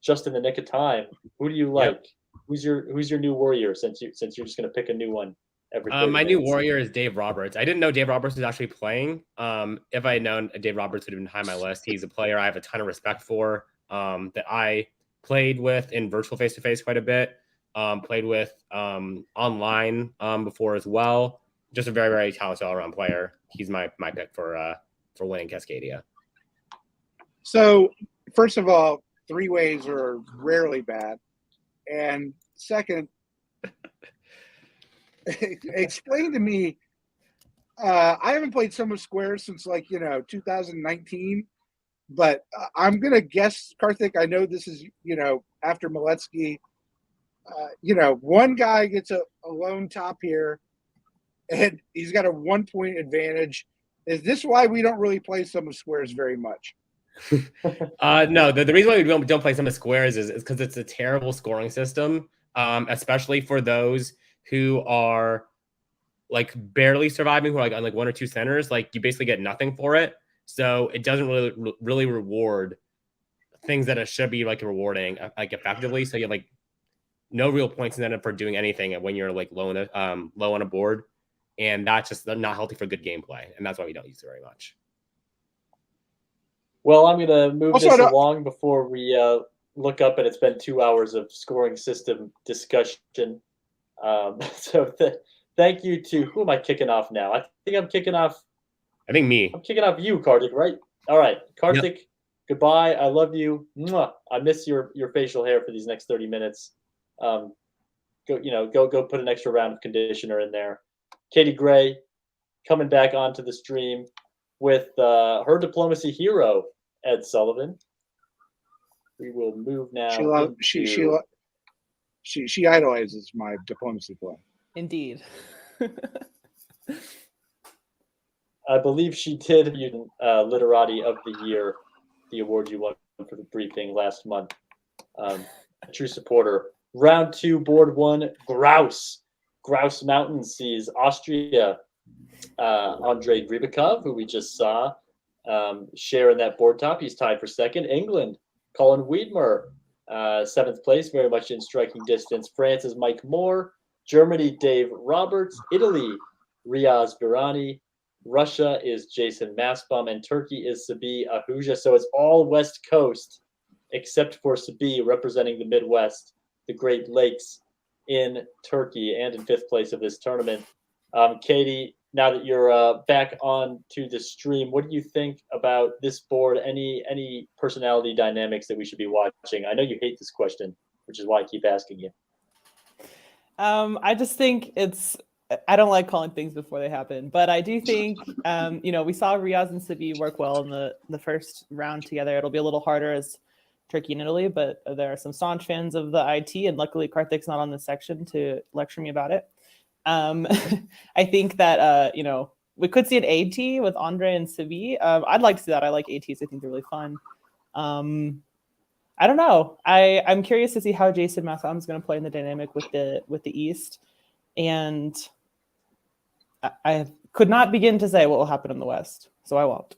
just in the nick of time. Who do you like? Yep. Who's your new warrior, since you're just going to pick a new one every 30 my minutes? new warrior is Dave Roberts. I didn't know Dave Roberts was actually playing. If I had known, Dave Roberts would have been high on my list. He's a player I have a ton of respect for, that I played with in virtual face-to-face quite a bit. Played with online before as well. Just a very, very talented all-around player. He's my pick for winning Cascadia. So, first of all, 3-ways are rarely bad. And second, explain to me, I haven't played Sum of Squares since 2019, but I'm going to guess, Karthik, I know this is, after Maletsky, one guy gets a lone top here, and he's got a 1-point advantage. Is this why we don't really play Sum of Squares very much? No, the reason why we don't play Sum of Squares is because it's a terrible scoring system, especially for those who are like barely surviving, who are like on like 1 or 2 centers. Like, you basically get nothing for it, so it doesn't really reward things that it should be like rewarding like effectively. So you have like no real points incentive for doing anything when you're like low on a board, and that's just not healthy for good gameplay, and that's why we don't use it very much. Well, I'm going to move Also, this along before we look up, and it's been 2 hours of scoring system discussion. So thank you to, who am I kicking off now? I think I'm kicking off. I think me. I'm kicking off you, Kartik, right? All right, Kartik, Yep. Goodbye. I love you. Mwah. I miss your facial hair for these next 30 minutes. Go put an extra round of conditioner in there. Katie Gray coming back onto the stream with her diplomacy hero, Ed Sullivan. We will move now. She idolizes my diplomacy play. Indeed. I believe she did Literati of the Year, the award you won for the briefing last month. A true supporter. Round 2, board 1, Grouse. Grouse Mountain sees Austria, Andrei Gribikov, who we just saw, share in that board top. He's tied for second. England, Colin Wiedmer, 7th place, very much in striking distance. France is Mike Moore. Germany, Dave Roberts. Italy, Riaz Virani. Russia is Jason Maspum, and Turkey is Sabi Ahuja. So it's all West Coast, except for Sabi representing the Midwest, the Great Lakes in Turkey, and in 5th place of this tournament. Katie, now that you're back on to the stream, what do you think about this board? Any personality dynamics that we should be watching? I know you hate this question, which is why I keep asking you. I just think I don't like calling things before they happen, but I do think, we saw Riaz and Sabi work well in the first round together. It'll be a little harder as Turkey and Italy, but there are some staunch fans of the IT, and luckily Karthik's not on this section to lecture me about it. I think that, we could see an AT with Andre and Sabi. I'd like to see that. I like ATs. I think they're really fun. I don't know. I'm curious to see how Jason Massam is going to play in the dynamic with the East. And I could not begin to say what will happen in the West, so I won't.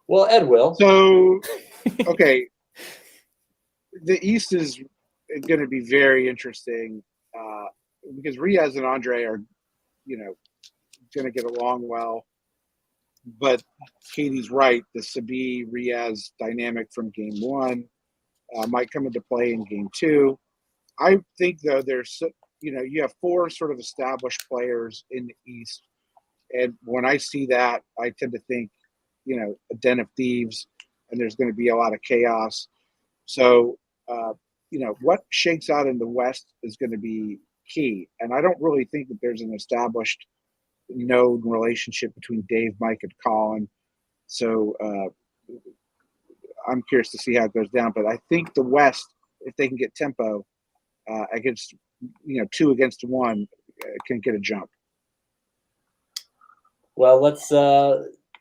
Well, Ed will. So, okay. The East is going to be very interesting because Riaz and Andre are, going to get along well. But Katie's right. The Sabi Riaz dynamic from game 1 might come into play in game 2. I think, though, there's, you have 4 sort of established players in the East. And when I see that, I tend to think, a den of thieves, and there's going to be a lot of chaos. So, what shakes out in the West is going to be key. And I don't really think that there's an established known relationship between Dave, Mike, and Colin. So I'm curious to see how it goes down. But I think the West, if they can get tempo against, 2 against 1, can get a jump. Well, let's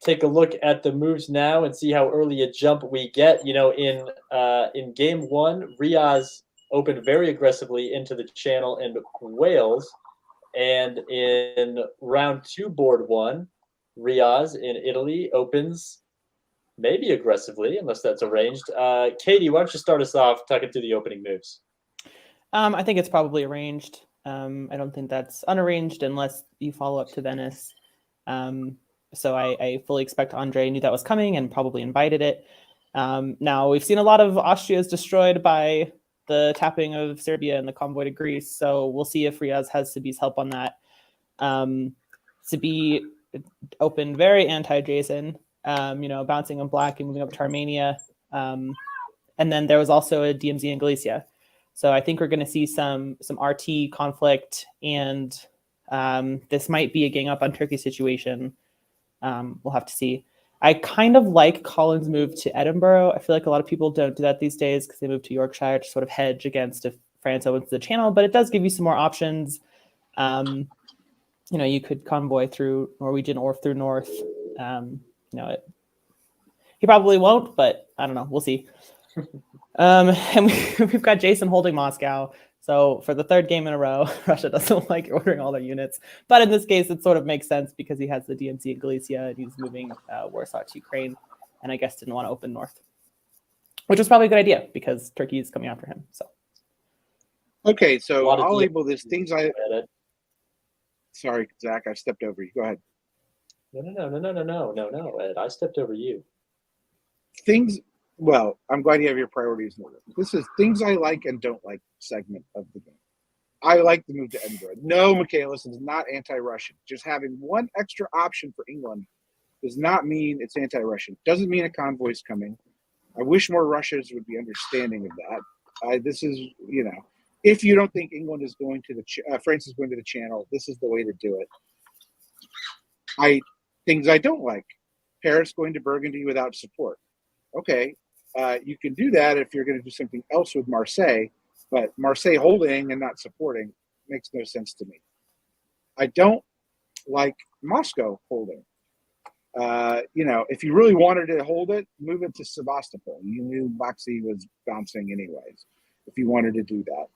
take a look at the moves now and see how early a jump we get. In game 1, Riaz opened very aggressively into the channel in Wales. And in round 2, board 1, Riaz in Italy opens maybe aggressively, unless that's arranged. Katie, why don't you start us off talking through the opening moves? I think it's probably arranged. I don't think that's unarranged unless you follow up to Venice. So I fully expect Andre knew that was coming and probably invited it. Now, we've seen a lot of Austrias destroyed by the tapping of Serbia and the convoy to Greece. So we'll see if Riaz has Sabi's help on that. Sabi opened very anti-Jason, bouncing on black and moving up to Armenia. And then there was also a DMZ in Galicia. So I think we're going to see some RT conflict, and this might be a gang up on Turkey situation. We'll have to see. I kind of like Colin's move to Edinburgh. I feel like a lot of people don't do that these days because they move to Yorkshire to sort of hedge against if France opens the channel, but it does give you some more options. You could convoy through Norwegian or through North. He probably won't, but I don't know. We'll see. And we've got Jason holding Moscow. So for the 3rd game in a row, Russia doesn't like ordering all their units. But in this case, it sort of makes sense because he has the DMZ in Galicia and he's moving Warsaw to Ukraine, and I guess didn't want to open north, which was probably a good idea because Turkey is coming after him. So Okay, A so lot of I'll DMs label this things I. edit. Sorry, Zach, I stepped over you. Go ahead. No, Ed. I stepped over you. Things. Well, I'm glad you have your priorities in order. This is things I like and don't like segment of the game. I like the move to Edinburgh. No, Michaelis is not anti-Russian. Just having one extra option for England does not mean it's anti-Russian. Doesn't mean a convoy's coming. I wish more Russians would be understanding of that. This is, if you don't think England is going to France is going to the Channel, this is the way to do it. Things I don't like. Paris going to Burgundy without support. Okay, you can do that if you're going to do something else with Marseille, but Marseille holding and not supporting makes no sense to me. I don't like Moscow holding. If you really wanted to hold it, move it to Sevastopol. You knew Black Sea was bouncing anyways, if you wanted to do that.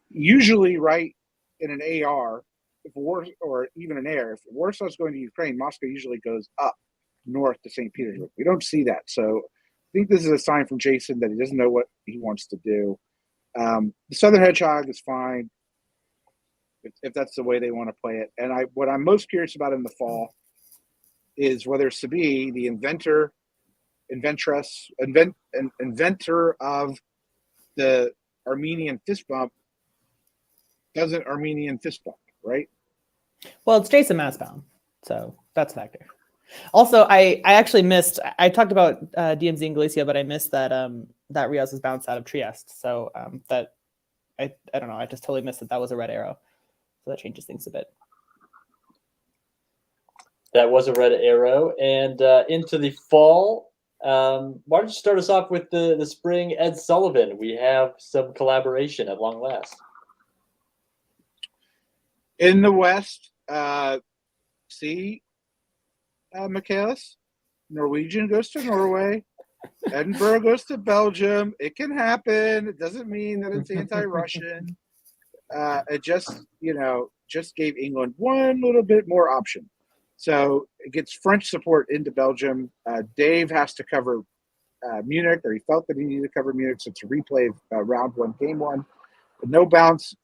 Usually, right, in an AR, if war or even an air, if Warsaw's going to Ukraine, Moscow usually goes up north to St. Petersburg. We don't see that. So I think this is a sign from Jason that he doesn't know what he wants to do. The Southern Hedgehog is fine if that's the way they want to play it. And what I'm most curious about in the fall is whether Sabi, the inventor of the Armenian fist bump, does an Armenian fist bump, right? Well, it's Jason Masbaum, so that's a factor. Also, I actually missed. I talked about DMZ and Galicia, but I missed that that Rios was bounced out of Trieste. So that I don't know. I just totally missed that was a red arrow. So that changes things a bit. That was a red arrow, and into the fall. Why don't you start us off with the spring? Ed Sullivan. We have some collaboration at long last. In the West, Michaelis, Norwegian goes to Norway. Edinburgh goes to Belgium. It can happen. It doesn't mean that it's anti-Russian. It just gave England one little bit more option. So it gets French support into Belgium. Dave has to cover Munich, or he felt that he needed to cover Munich. So it's a replay of round one, game one. But no bounce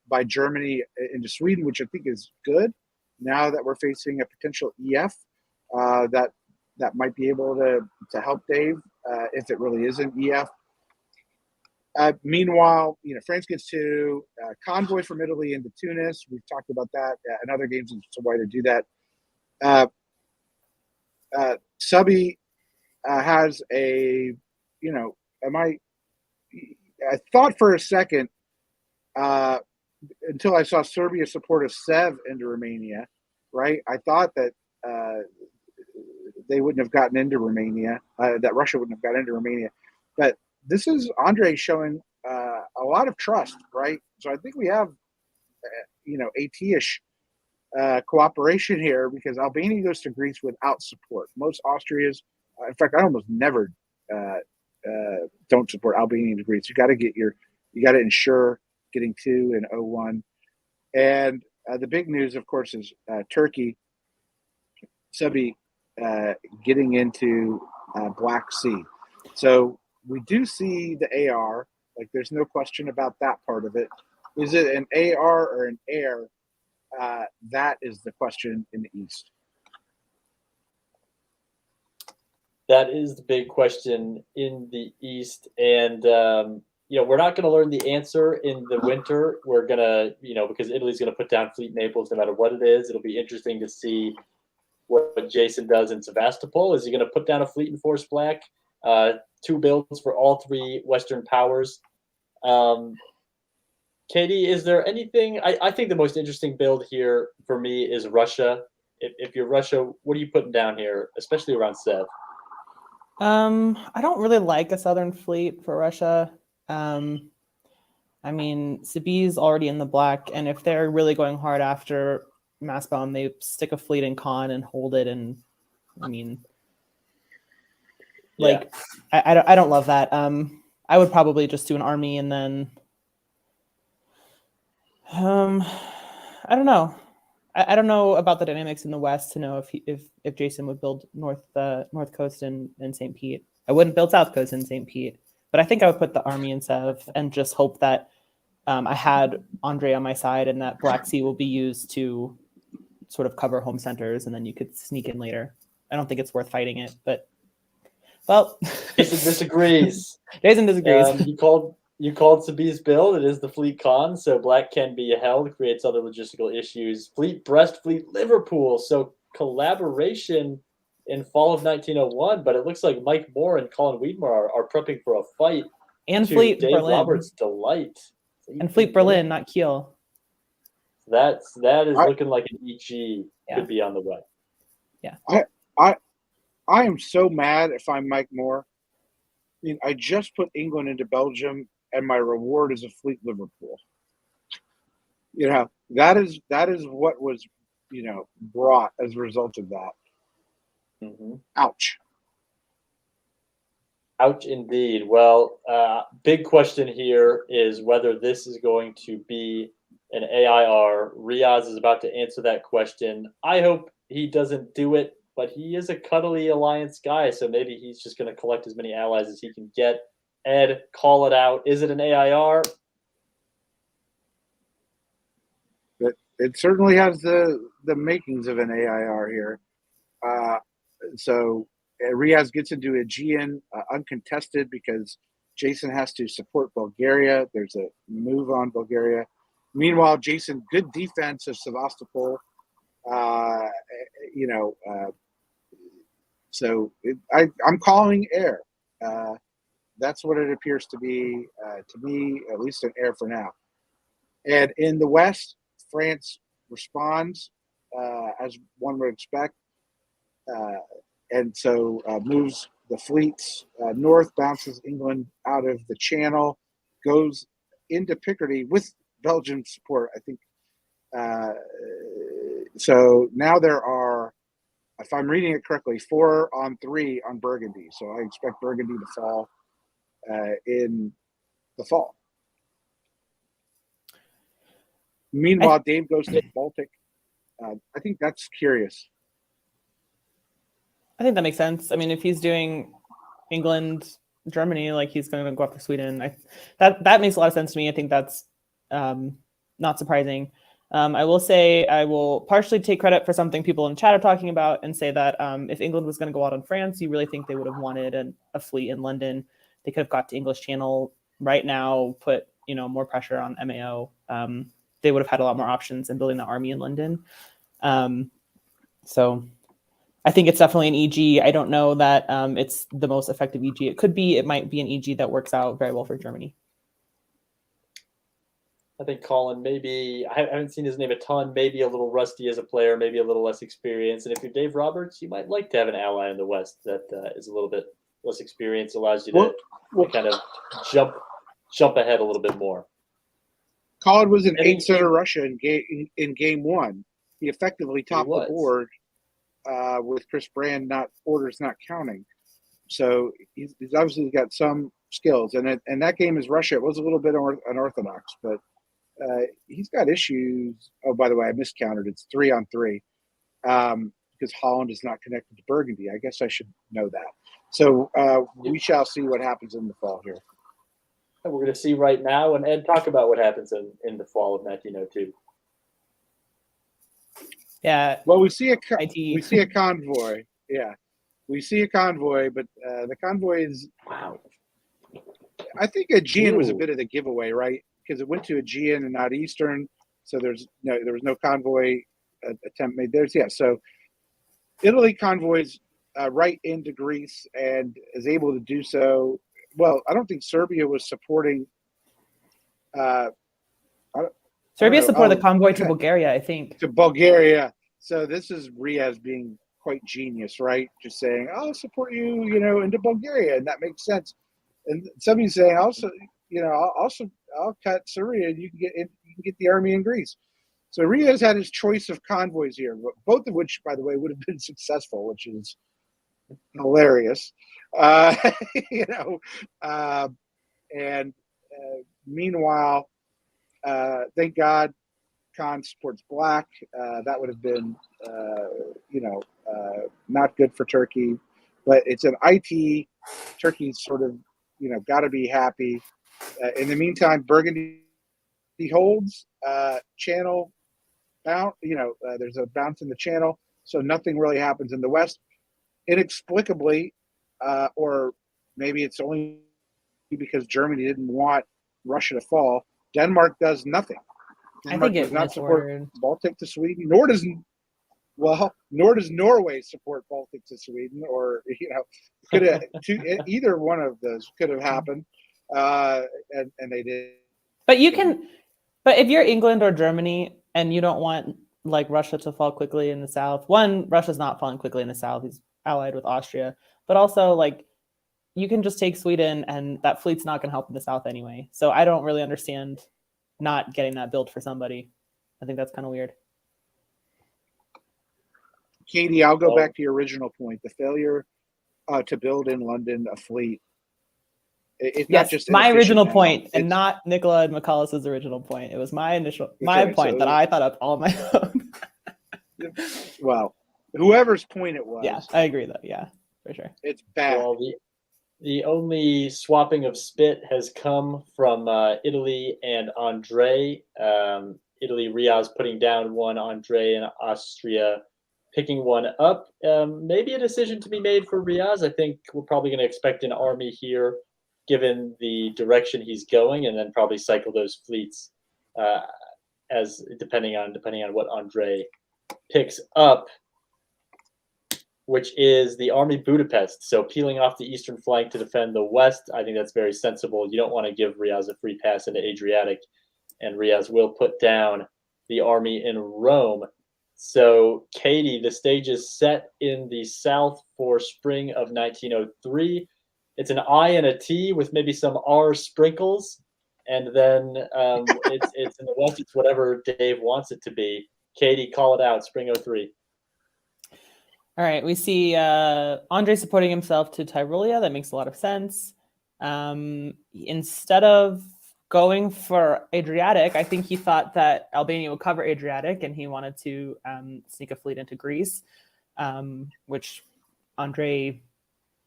by Germany into Sweden, which I think is good. Now that we're facing a potential EF, that might be able to help Dave if it really is an EF. Meanwhile, France gets to convoy from Italy into Tunis. We've talked about that in other games. It's a way to do that. Subby has a, I thought for a second, until I saw Serbia support a Sev into Romania, right? I thought that they wouldn't have gotten into Romania, that Russia wouldn't have gotten into Romania. But this is Andre showing a lot of trust, right? So I think we have, AT-ish cooperation here, because Albania goes to Greece without support. Most Austrias, in fact, I almost never don't support Albania to Greece. You got to ensure getting 2 in 0-1. And the big news, of course, is Turkey, Subby, getting into Black Sea. So we do see the AR. Like, there's no question about that part of it. Is it an AR or an air? That is the question in the East. That is the big question in the East. And, we're not going to learn the answer in the winter. We're going to, because Italy's going to put down Fleet Naples no matter what it is. It'll be interesting to see what Jason does in Sevastopol. Is he going to put down a fleet in Force Black? 2 builds for all 3 Western powers. Katie, is there anything? I think the most interesting build here for me is Russia. If you're Russia, what are you putting down here, especially around Sev? I don't really like a Southern fleet for Russia. Sabi's already in the black, and if they're really going hard after Masbaum, they stick a fleet in Con and hold it. And I don't love that. I would probably just do an army, and then I don't know. I don't know about the dynamics in the West to know if Jason would build North Coast and St. Pete. I wouldn't build South Coast and St. Pete, But I think I would put the army in Sev and just hope that I had Andre on my side and that Black Sea will be used to sort of cover home centers, and then you could sneak in later. I don't think it's worth fighting it, but well. Jason disagrees. Jason disagrees. You called Sabih's build. It is the fleet con, so black can be held, creates other logistical issues. Fleet Brest, fleet Liverpool. So collaboration in fall of 1901, but it looks like Mike Moore and Colin Wiedmer are prepping for a fight. And to Fleet Dave Berlin. Roberts' delight. And Fleet Berlin, not Kiel. That is looking like an EG could be on the way. Yeah. I am so mad if I'm Mike Moore. I mean, I just put England into Belgium, and my reward is a fleet Liverpool. That is what was, brought as a result of that. Mm-hmm. Ouch. Ouch, indeed. Well, big question here is whether this is going to be an AIR. Riaz is about to answer that question. I hope he doesn't do it, but he is a cuddly alliance guy, so maybe he's just going to collect as many allies as he can get. Ed, call it out. Is it an AIR? It certainly has the makings of an AIR here. So Riaz gets into Aegean uncontested because Jason has to support Bulgaria. There's a move on Bulgaria. Meanwhile, Jason, good defense of Sevastopol. I'm calling air. That's what it appears to be to me, at least an air for now. And in the West, France responds as one would expect. And so moves the fleets north, bounces England out of the Channel, goes into Picardy with Belgian support, I think. So now there are, if I'm reading it correctly, 4-on-3 on Burgundy. So I expect Burgundy to fall in the fall. Meanwhile, Dave goes to the Baltic. I think that's curious. I think that makes sense. I mean, if he's doing England, Germany, like he's going to go after Sweden, that makes a lot of sense to me. I think that's not surprising. I will say I will partially take credit for something people in chat are talking about and say that if England was going to go out on France, you really think they would have wanted a fleet in London. They could have got to English Channel right now, put more pressure on MAO. They would have had a lot more options in building the army in London. So I think it's definitely an EG. I don't know that it's the most effective EG. It could be. It might be an EG that works out very well for Germany. I think Colin, maybe, I haven't seen his name a ton, maybe a little rusty as a player, maybe a little less experienced. And if you're Dave Roberts, you might like to have an ally in the West that is a little bit less experienced, allows you to kind of jump ahead a little bit more. Colin was an 8-center Russia in game one. He effectively topped the board with Chris Brand orders not counting. So he's obviously got some skills. And that game is Russia. It was a little bit unorthodox, but he's got issues. Oh, by the way, I miscounted. It's 3-on-3 because Holland is not connected to Burgundy. I guess I should know that. So we shall see what happens in the fall here. And we're going to see right now. And Ed, talk about what happens in the fall of 1902. Yeah. Well, we see a convoy. Yeah, we see a convoy, but the convoy is. Wow. I think Aegean was a bit of the giveaway, right? Because it went to Aegean and not Eastern, so there was no convoy attempt made there. So Italy convoys right into Greece and is able to do so. Well, I don't think Serbia was supporting. Serbia supported the convoy to Bulgaria, I think. To Bulgaria. So this is Riaz being quite genius, right? Just saying, I'll support you, into Bulgaria, and that makes sense. And somebody's saying, also, I'll cut Syria, and you can get the army in Greece. So Riaz had his choice of convoys here, both of which, by the way, would have been successful, which is hilarious. Meanwhile, thank God Khan supports black. That would have been, not good for Turkey, but it's an IT. Turkey's sort of got to be happy. In the meantime, Burgundy holds channel bounce. There's a bounce in the channel, so nothing really happens in the West. Inexplicably, or maybe it's only because Germany didn't want Russia to fall. Denmark does nothing. Denmark does not support Baltic to Sweden, nor does Norway support Baltic to Sweden, or could have either one of those could have happened, and they did. But if you're England or Germany and you don't want like Russia to fall quickly in the south, one, Russia's not falling quickly in the south; he's allied with Austria, but also like you can just take Sweden, and that fleet's not going to help in the south anyway. So I don't really understand not getting that built for somebody. I think that's kind of weird. Katie, I'll go back to your original point. The failure to build in London a fleet. It's not just my original now. point, and not Nicola and McCullough's original point. It was my point that I thought up all my own. Well, whoever's point it was. Yeah, I agree though. Yeah, for sure. It's bad. Well, the only swapping of spit has come from Italy and Andre. Italy, Riaz putting down one, Andre and Austria picking one up. Maybe a decision to be made for Riaz. I think we're probably going to expect an army here, given the direction he's going, and then probably cycle those fleets as depending on what Andre picks up, which is the Army Budapest. So peeling off the eastern flank to defend the west. I think that's very sensible. You don't want to give Riaz a free pass into Adriatic, and Riaz will put down the army in Rome. So, Katie, the stage is set in the south for spring of 1903. It's an I and a T with maybe some R sprinkles, and then it's in the west. It's whatever Dave wants it to be. Katie, call it out. Spring 03. All right, we see Andre supporting himself to Tyrolia. That makes a lot of sense. Instead of going for Adriatic, I think he thought that Albania would cover Adriatic, and he wanted to sneak a fleet into Greece, which Andre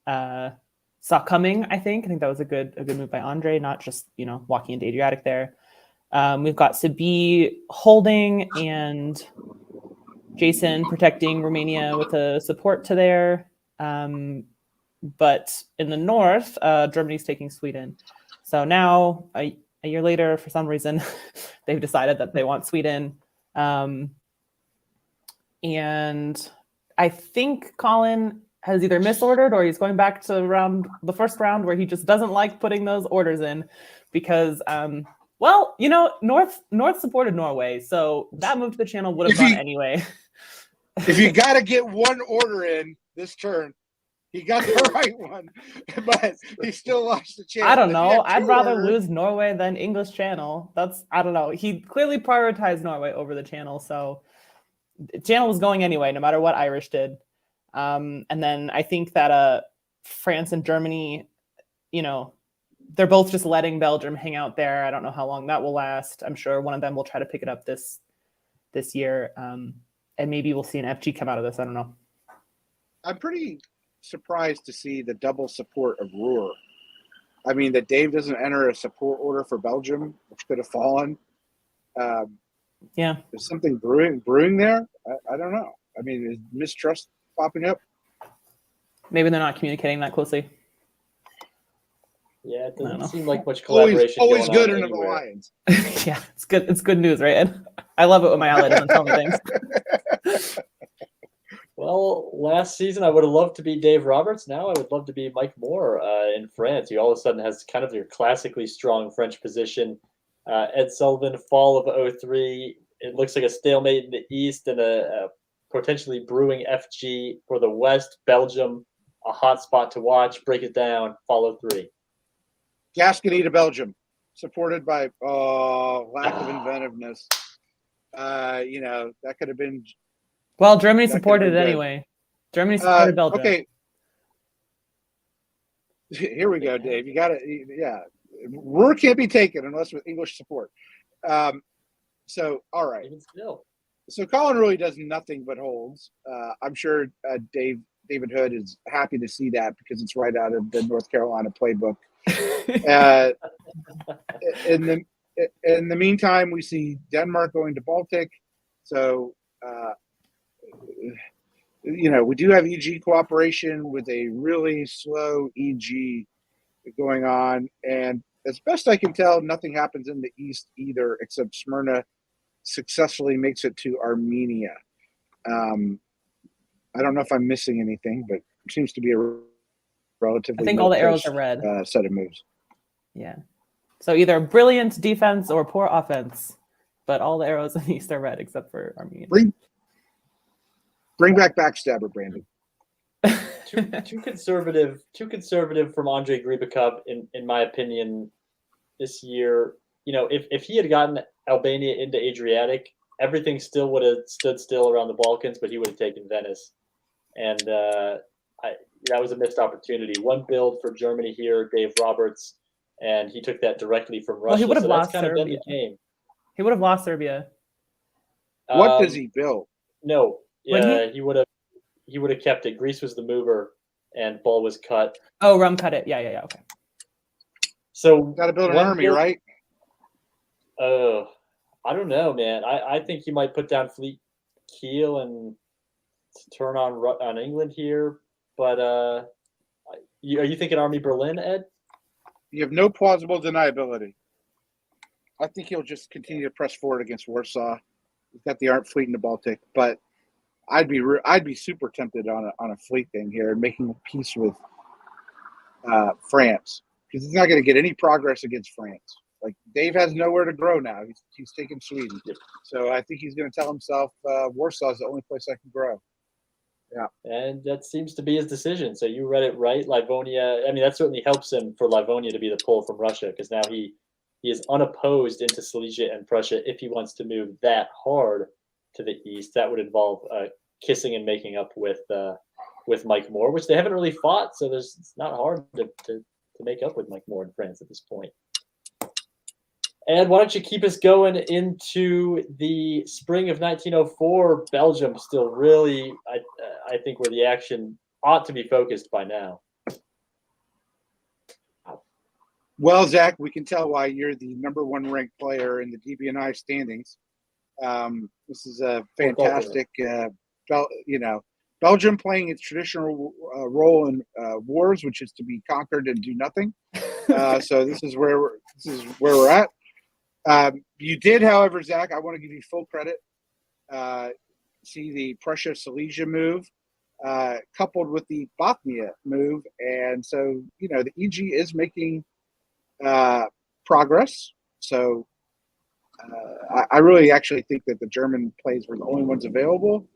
saw coming. I think that was a good move by Andre, not just walking into Adriatic there. We've got Sabi holding and Jason protecting Romania with a support to there. But in the north, Germany's taking Sweden. So now, a year later, for some reason, they've decided that they want Sweden. And I think Colin has either misordered or he's going back to the first round where he just doesn't like putting those orders in because, North supported Norway. So that move to the channel would have gone anyway. If you got to get one order in this turn, he got the right one, but he still lost the channel. I don't know. I'd rather lose Norway than English Channel. I don't know. He clearly prioritized Norway over the channel, so the channel was going anyway, no matter what Irish did. And then I think that France and Germany, they're both just letting Belgium hang out there. I don't know how long that will last. I'm sure one of them will try to pick it up this year. And maybe we'll see an FG come out of this. I don't know. I'm pretty surprised to see the double support of Ruhr. I mean, that Dave doesn't enter a support order for Belgium, which could have fallen. Yeah. There's something brewing there. I don't know. I mean, is mistrust popping up? Maybe they're not communicating that closely. Yeah, it doesn't seem like much collaboration. Always good in the alliance. Yeah, it's good. It's good news, right, Ed? I love it when my ally doesn't tell me things. Well, last season I would have loved to be Dave Roberts. Now I would love to be Mike Moore in France. He all of a sudden has kind of your classically strong French position. Ed Sullivan, fall of 03. It looks like a stalemate in the east and a potentially brewing FG for the west. Belgium, a hot spot to watch. Break it down. Fall 03. Cascadia to Belgium, supported by lack of inventiveness. That could have been. Well, Germany supported it anyway. Germany supported Belgium. Okay. Here we go, Dave. You got to, yeah. Ruhr can't be taken unless with English support. So, all right. Even still. So Colin really does nothing but holds. I'm sure David Hood is happy to see that because it's right out of the North Carolina playbook. Uh, in the meantime, we see Denmark going to Baltic. So, we do have EG cooperation with a really slow EG going on. And as best I can tell, nothing happens in the East either, except Smyrna successfully makes it to Armenia. I don't know if I'm missing anything, but it seems to be a relatively I think all the arrows milquetoast, are red. set of moves. Yeah. So either brilliant defense or poor offense, but all the arrows in the East are red except for Armenia. Bring back Backstabber, Brandon. Too conservative from Andrei Gribakov, in my opinion, this year. If he had gotten Albania into Adriatic, everything still would have stood still around the Balkans, but he would have taken Venice. And that was a missed opportunity. One build for Germany here, Dave Roberts, and he took that directly from Russia. Well, he would have so lost that's kind Serbia. of been the game. He would have lost Serbia. What does he build? No, he would have kept it. Greece was the mover, and ball was cut. Oh, Rum cut it. Yeah. Okay. So got to build an army, right? I don't know, man. I think he might put down Fleet Kiel and turn on England here. But are you thinking Army Berlin, Ed? You have no plausible deniability. I think he'll just continue to press forward against Warsaw. He's got the Armed Fleet in the Baltic, but I'd be super tempted on a fleet thing here and making peace with France, because he's not going to get any progress against France. Like, Dave has nowhere to grow now. He's taken Sweden, so I think he's going to tell himself Warsaw is the only place I can grow. Yeah, and that seems to be his decision. So you read it right, Livonia. I mean, that certainly helps him for Livonia to be the pull from Russia, because now he is unopposed into Silesia and Prussia. If he wants to move that hard to the east, that would involve kissing and making up with Mike Moore, which they haven't really fought. So it's not hard to make up with Mike Moore in France at this point. And why don't you keep us going into the spring of 1904? Belgium still really, I think, where the action ought to be focused by now. Well, Zach, we can tell why you're the number one ranked player in the DBNI standings. This is a fantastic, Belgium playing its traditional role in wars, which is to be conquered and do nothing. So this is where we're at. You did, however, Zach, I want to give you full credit. See the Prussia-Silesia move coupled with the Bothnia move. And so, the EG is making progress. So I really actually think that the German plays were the only ones available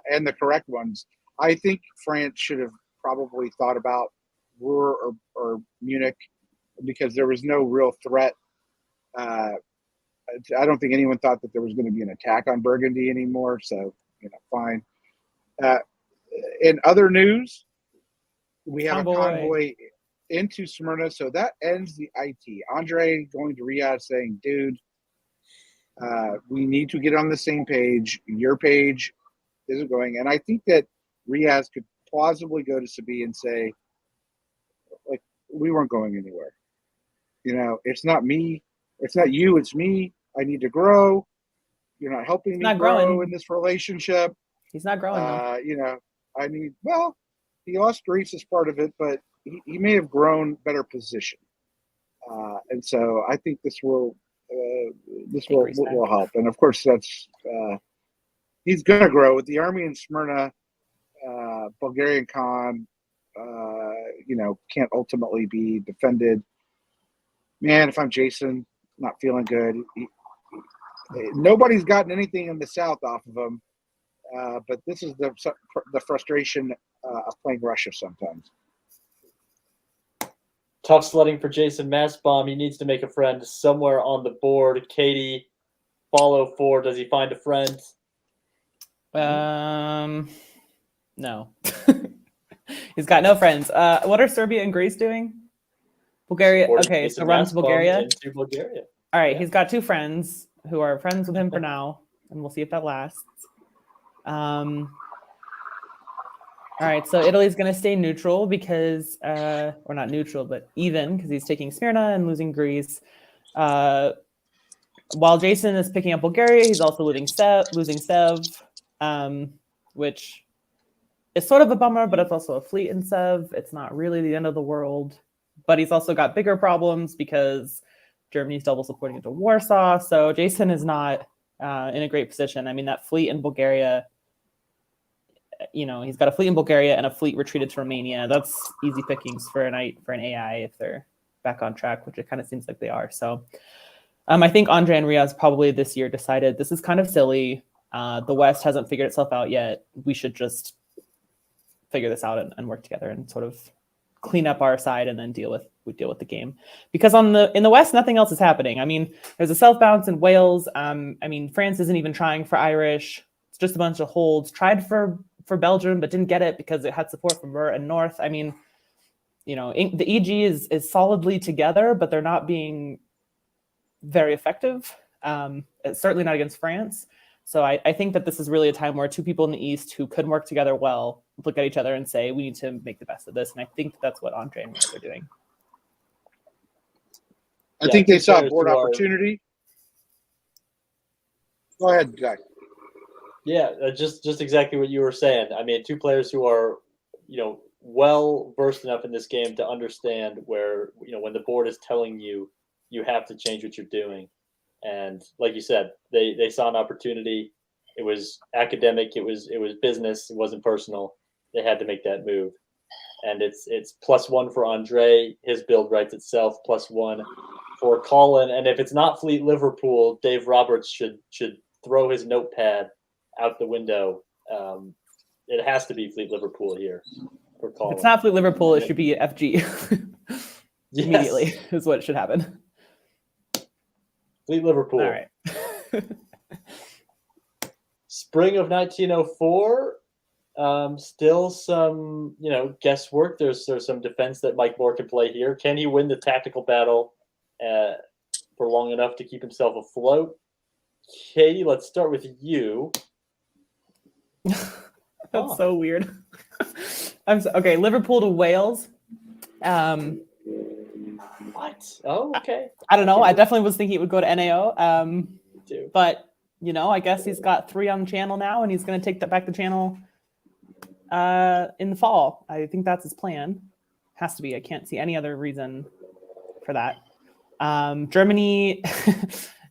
and the correct ones. I think France should have probably thought about Ruhr or Munich, because there was no real threat. I don't think anyone thought that there was going to be an attack on Burgundy anymore. So, fine. In other news, we have a convoy into Smyrna. So that ends the IT. Andre going to Riyadh saying, dude, we need to get on the same page. Your page isn't going. And I think that Riyadh could plausibly go to Sabi and say, like, we weren't going anywhere. It's not me. It's not you. It's me. I need to grow. You're not helping me grow in this relationship. He's not growing. He lost Greece as part of it, but he may have grown better position. And so I think this will help. And of course, that's he's going to grow with the army in Smyrna. Bulgarian Khan, can't ultimately be defended. Man, if I'm Jason, not feeling good. Nobody's gotten anything in the south off of him, but this is the frustration of playing Russia sometimes. Tough sledding for Jason Massbaum. He needs to make a friend somewhere on the board. Katie, follow 4. Does he find a friend? No. He's got no friends. What are Serbia and Greece doing? Bulgaria. Okay, so run to Bulgaria. Into Bulgaria. All right, He's got 2 friends who are friends with him for now, and we'll see if that lasts. All right, so Italy's going to stay neutral because, or not neutral, but even because he's taking Smyrna and losing Greece. While Jason is picking up Bulgaria, he's also losing Sev, which is sort of a bummer, but it's also a fleet in Sev. It's not really the end of the world. But he's also got bigger problems because Germany's double supporting into Warsaw. So Jason is not in a great position. I mean, that fleet in Bulgaria, he's got a fleet in Bulgaria and a fleet retreated to Romania. That's easy pickings for an AI if they're back on track, which it kind of seems like they are. So I think Andre and Riaz probably this year decided this is kind of silly. The West hasn't figured itself out yet. We should just figure this out and work together and sort of clean up our side and then deal with the game. Because in the West, nothing else is happening. I mean, there's a self bounce in Wales. I mean, France isn't even trying for Irish. It's just a bunch of holds. Tried for Belgium, but didn't get it because it had support from Mer and North. I mean, the EG is solidly together, but they're not being very effective. It's certainly not against France. So I think that this is really a time where two people in the East who could work together well look at each other and say, we need to make the best of this. And I think that's what Andre and Riaz are doing. I think they saw board opportunity. Go ahead, Guy. Yeah, just exactly what you were saying. I mean, two players who are, well versed enough in this game to understand where, when the board is telling you you have to change what you're doing. And like you said, they saw an opportunity. It was academic. It was business. It wasn't personal. They had to make that move. And it's +1 for Andre. His build writes itself. +1 for Colin. And if it's not Fleet Liverpool, Dave Roberts should throw his notepad out the window. It has to be Fleet Liverpool here for Colin. If it's not Fleet Liverpool, it should be FG. Yes. Immediately is what should happen. Fleet Liverpool. All right. Spring of 1904. Still some, guesswork. There's some defense that Mike Moore can play here. Can he win the tactical battle for long enough to keep himself afloat? Katie, let's start with you. That's so weird. Okay, Liverpool to Wales. What? Oh, okay. I don't know. I definitely was thinking it would go to NAO. Me too. But, I guess he's got 3 on channel now, and he's going to take that back to channel in the fall. I think that's his plan. Has to be. I can't see any other reason for that. Germany,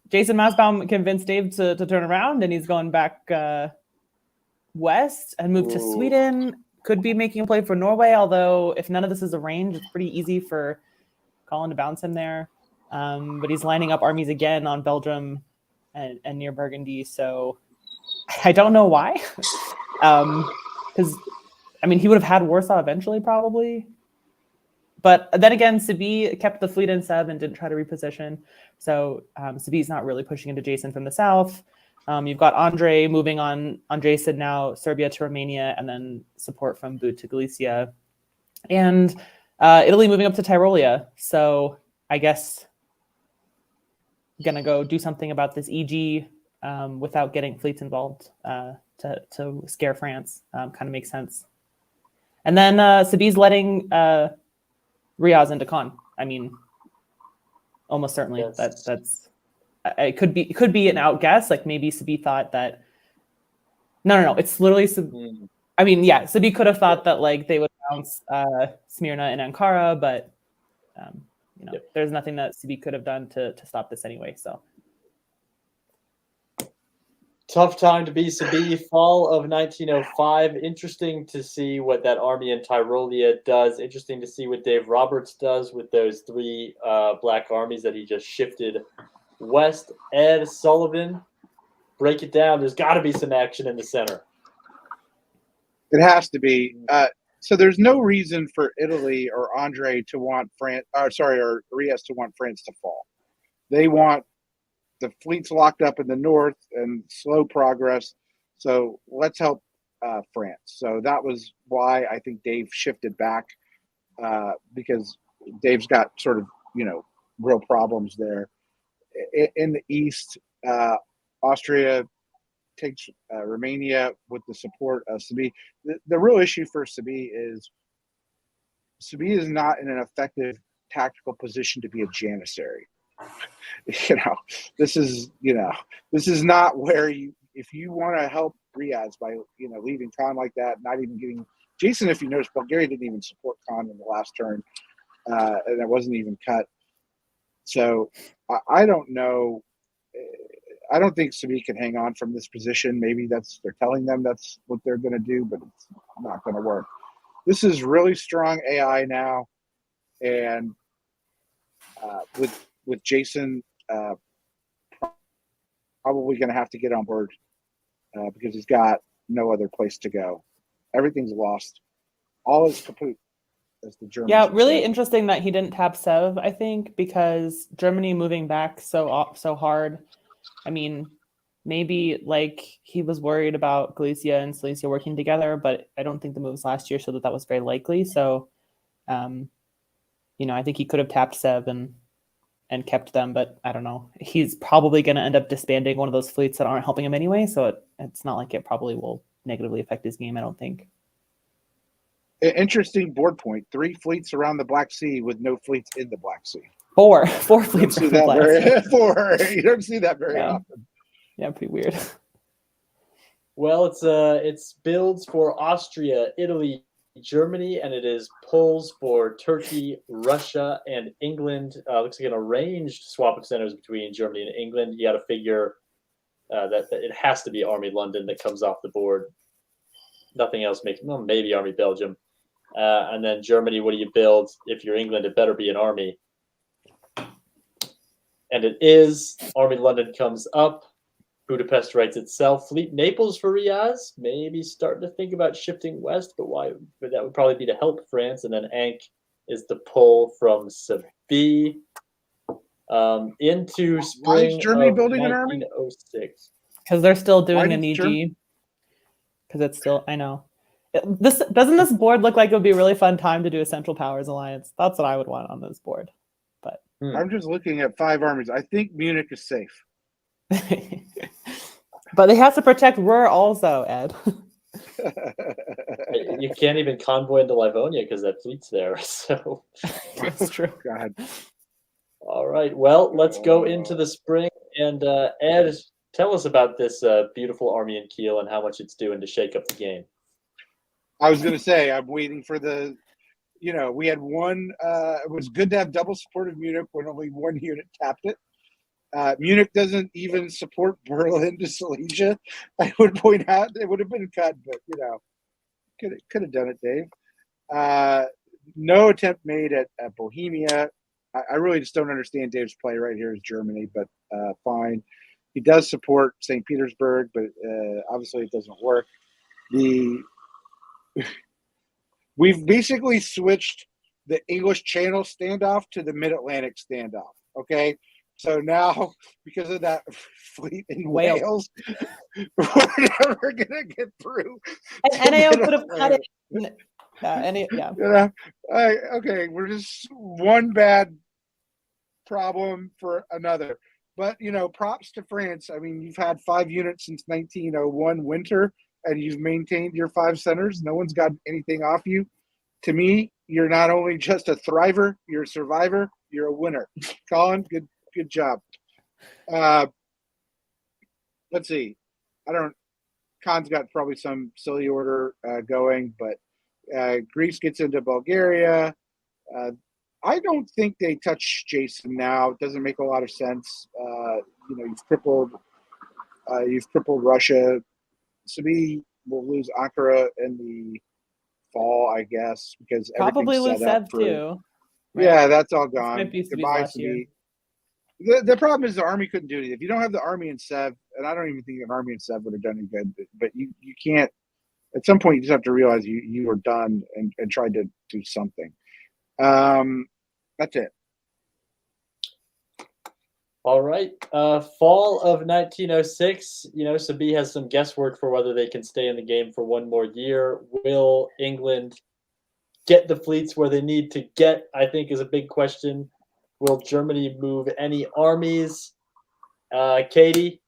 Jason Masbaum convinced Dave to turn around, and he's going back west and move to Sweden. Could be making a play for Norway, although if none of this is arranged, it's pretty easy for Colin to bounce him there. But he's lining up armies again on Belgium and near Burgundy. So I don't know why. Because, he would have had Warsaw eventually, probably. But then again, Sabi kept the fleet in Sev and didn't try to reposition. So Sabi's not really pushing into Jason from the south. You've got Andre moving on Jason now, Serbia to Romania, and then support from Bud to Galicia. And Italy moving up to Tyrolia. So I guess going to go do something about this EG without getting fleets involved to scare France. Kind of makes sense. And then Sabi's letting Riaz into Con. Almost certainly. Yes. That's it could be an outguess. Like maybe Sabi thought that. No. It's literally. Sabi could have thought that like they would bounce Smyrna and Ankara, but there's nothing that Sabi could have done to stop this anyway. So tough time to be Sabi. Fall of 1905. Interesting to see what that army in Tyrolia does. Interesting to see what Dave Roberts does with those 3 black armies that he just shifted west. Ed Sullivan, break it down. There's got to be some action in the center. It has to be. So there's no reason for Italy or Andre to want France, or Riaz to want France to fall. They want the fleets locked up in the north and slow progress. So let's help France. So that was why I think Dave shifted back because Dave's got sort of, real problems there. In the east, Austria takes Romania with the support of Sabi. The real issue for Sabi is not in an effective tactical position to be a janissary. This is not where if you want to help Riaz by leaving Khan like that, not even getting Jason. If you notice, Bulgaria didn't even support Khan in the last turn, and it wasn't even cut. So I don't know. I don't think Sabi can hang on from this position. Maybe they're telling them that's what they're going to do, but it's not going to work. This is really strong AI now, and with Jason probably going to have to get on board because he's got no other place to go. Everything's lost. All is kaput, as the Germans would really say. interesting that he didn't tap Sev, I think, because Germany moving back so hard. I mean, maybe like he was worried about Galicia and Silesia working together, but I don't think the moves last year showed that was very likely. So, I think he could have tapped Sev and kept them, but I don't know. He's probably going to end up disbanding one of those fleets that aren't helping him anyway, so it's not like it probably will negatively affect his game, I don't think. Interesting board point. 3 fleets around the Black Sea with no fleets in the Black Sea. 4 fleets around the Black Sea. 4. You don't see that very often. Yeah, pretty weird. Well, it's builds for Austria, Italy, Germany, and it is pulls for Turkey, Russia, and England. Looks like an arranged swap of centers between Germany and England. You got to figure that it has to be Army London that comes off the board. Nothing else makes maybe Army Belgium. And then Germany, what do you build? If you're England, it better be an army. And it is. Army London comes up. Budapest writes itself. Fleet Naples for Riaz. Maybe starting to think about shifting west, but why? But that would probably be to help France. And then Ankh is the pull from Seville into spring. Why is Germany building an army? 1906. Because they're still doing an EG. Because it's still, I know. Doesn't this board look like it would be a really fun time to do a Central Powers Alliance? That's what I would want on this board. But I'm just looking at 5 armies. I think Munich is safe. But they have to protect Ruhr also, Ed. You can't even convoy into Livonia because that fleet's there. So That's true. God. All right. Well, let's go into the spring. And Ed, tell us about this beautiful army in Kiel and how much it's doing to shake up the game. I was going to say, I'm waiting for we had one, it was good to have double support of Munich when only one unit tapped it. Munich doesn't even support Berlin to Silesia. I would point out it would have been cut, but could have done it, Dave. No attempt made at Bohemia. I really just don't understand Dave's play right here as Germany, but fine. He does support St. Petersburg, but obviously it doesn't work. We've basically switched the English Channel standoff to the Mid-Atlantic standoff. Okay, so now because of that fleet in Wales, we're never gonna get through. And NAO could have cut it. Yeah. Okay, we're just one bad problem for another. But props to France. I mean, you've had 5 units since 1901 winter, and you've maintained your 5 centers. No one's got anything off you. To me, you're not only just a thriver, you're a survivor, you're a winner. Colin, good job. Let's see. Khan's got probably some silly order going, but Greece gets into Bulgaria. I don't think they touch Jason now. It doesn't make a lot of sense. You've crippled Russia. Sabi will lose Ankara in the fall, I guess, because Probably lose everything's set up Sev for, too. Right? Yeah, that's all gone. Might be Sabi's Goodbye, last year. Sabi. The problem is the army couldn't do anything. If you don't have the army in Sev, and I don't even think an army in Sev would have done any good, but you can't. At some point, you just have to realize you were done and tried to do something. That's it. All right. Fall of 1906, Sabi has some guesswork for whether they can stay in the game for one more year. Will England get the fleets where they need to get, I think, is a big question. Will Germany move any armies? Katie?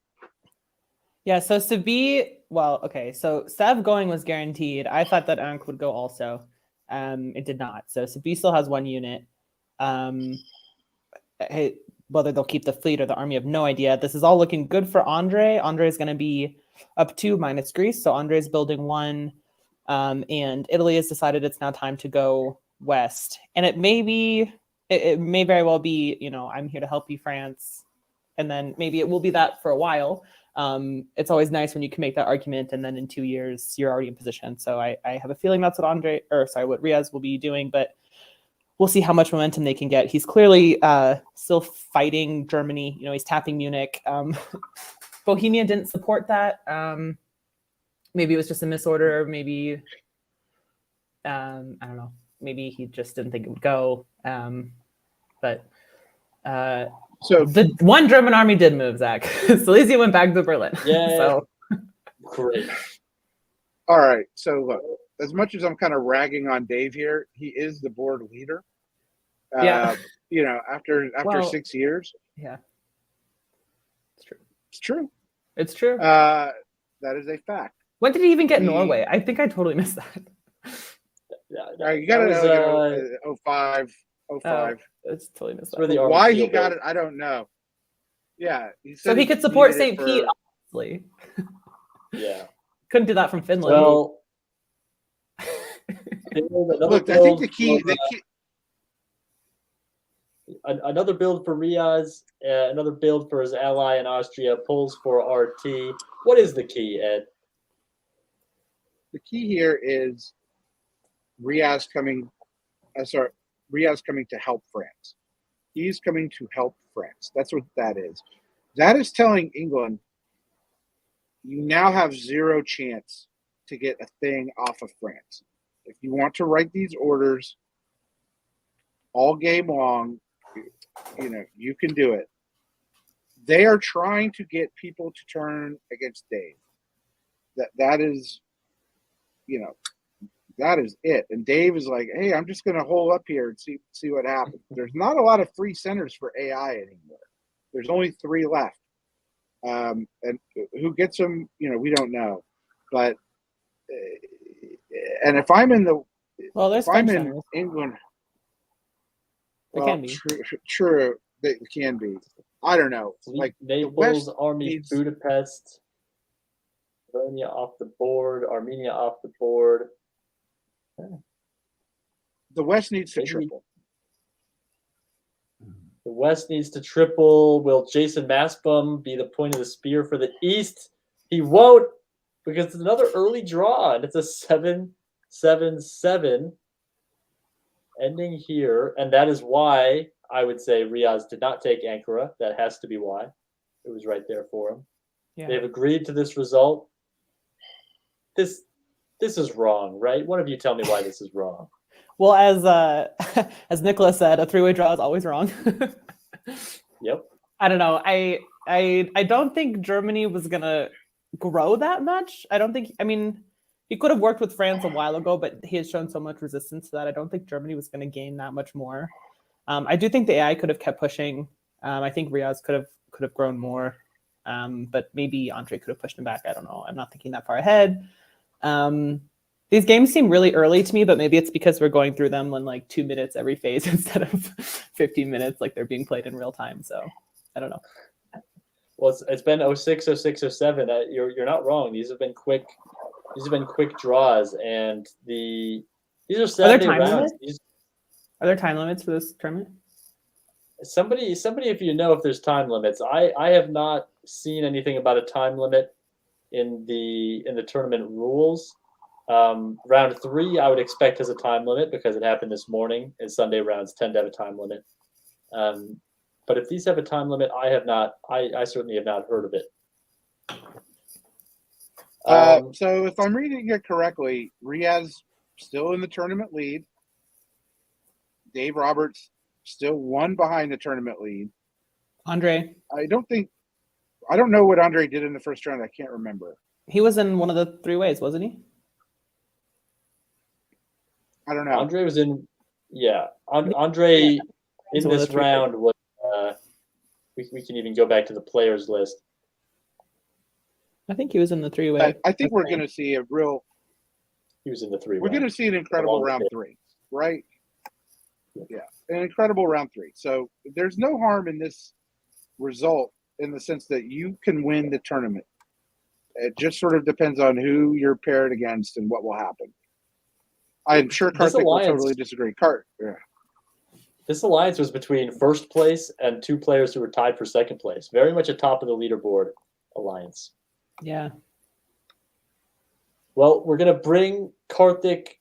Yeah, so Sabi, well, okay, so Sev going was guaranteed. I thought that Ankh would go also. It did not. So Sabi still has one unit. Whether they'll keep the fleet or the army, I have no idea. This is all looking good for Andre. Andre is going to be up 2 minus Greece. So Andre is building 1. And Italy has decided it's now time to go west. And it may very well be, I'm here to help you, France. And then maybe it will be that for a while. It's always nice when you can make that argument, and then in 2 years you're already in position. So I have a feeling that's what what Riaz will be doing, but we'll see how much momentum they can get. He's clearly still fighting Germany. He's tapping Munich. Bohemia didn't support that. Maybe it was just a misorder. Maybe I don't know. Maybe he just didn't think it would go. But So the one German army did move, Zach. Silesia went back to Berlin. Yeah. So Great. all right. So look, as much as I'm kind of ragging on Dave here, he is the board leader. Yeah. After Well, 6 years. Yeah. It's true. It's true. It's true. That is a fact. When did he even get Norway? I think I totally missed that. Yeah, you got to know, 05. It's totally missed where that. the Why he Army got built. it, I don't know. Yeah. So he could support St. Pete, obviously. Yeah. Couldn't do that from Finland. Well, look, I think the key. Another build for Riaz, another build for his ally in Austria, pulls for RT. What is the key, Ed? The key here is Riaz coming to help France. He's coming to help France. That's what that is. That is telling England, you now have 0 chance to get a thing off of France. If you want to write these orders all game long, you can do it. They are trying to get people to turn against Dave. That is, that is it. And Dave is like, hey, I'm just going to hole up here and see what happens. There's not a lot of free centers for AI anymore. There's only 3 left. And who gets them, we don't know. But and if I'm in England, There can be. True, it can be. I don't know. Like Naples, Army, Budapest, Livonia off the board, Armenia off the board. The West needs to triple. The West needs to triple. Will Jason Maspum be the point of the spear for the East? He won't, because it's another early draw, and it's a 7-7-7 ending here. And that is why I would say Riaz did not take Ankara. That has to be why. It was right there for him. Yeah. They've agreed to this result. This is wrong, right? One of you tell me why this is wrong. Well, as Nicholas said, a 3-way draw is always wrong. Yep. I don't know. I don't think Germany was gonna grow that much. He could have worked with France a while ago, but he has shown so much resistance to that. I don't think Germany was going to gain that much more. I do think the AI could have kept pushing. I think Riaz could have grown more, but maybe Andre could have pushed him back. I don't know. I'm not thinking that far ahead. These games seem really early to me, but maybe it's because we're going through them in like 2 minutes every phase instead of 15 minutes, like they're being played in real time. So I don't know. Well, it's been 06, 06, 07. You're not wrong. These have been quick draws, and these are Saturday rounds. Are there time limits for this tournament? Somebody, if you know if there's time limits, I have not seen anything about a time limit in the tournament rules. Round 3, I would expect has a time limit because it happened this morning. And Sunday rounds tend to have a time limit. But if these have a time limit, I have not. I certainly have not heard of it. So if I'm reading it correctly, Riaz still in the tournament lead. Dave Roberts still 1 behind the tournament lead. Andre. I don't know what Andre did in the first round. I can't remember. He was in one of the 3 ways, wasn't he? I don't know. Andre was in. Yeah, Andre in this round was. We can even go back to the players list. I think he was in the three-way. I think we're going to see a real. He was in the 3. We're going to see an incredible Along with round it. 3, right? Yeah, an incredible round 3. So there's no harm in this result in the sense that you can win the tournament. It just sort of depends on who you're paired against and what will happen. I'm sure Karthik will totally disagree. Yeah. This alliance was between first place and 2 players who were tied for second place. Very much a top of the leaderboard alliance. Yeah. Well, we're going to bring Karthik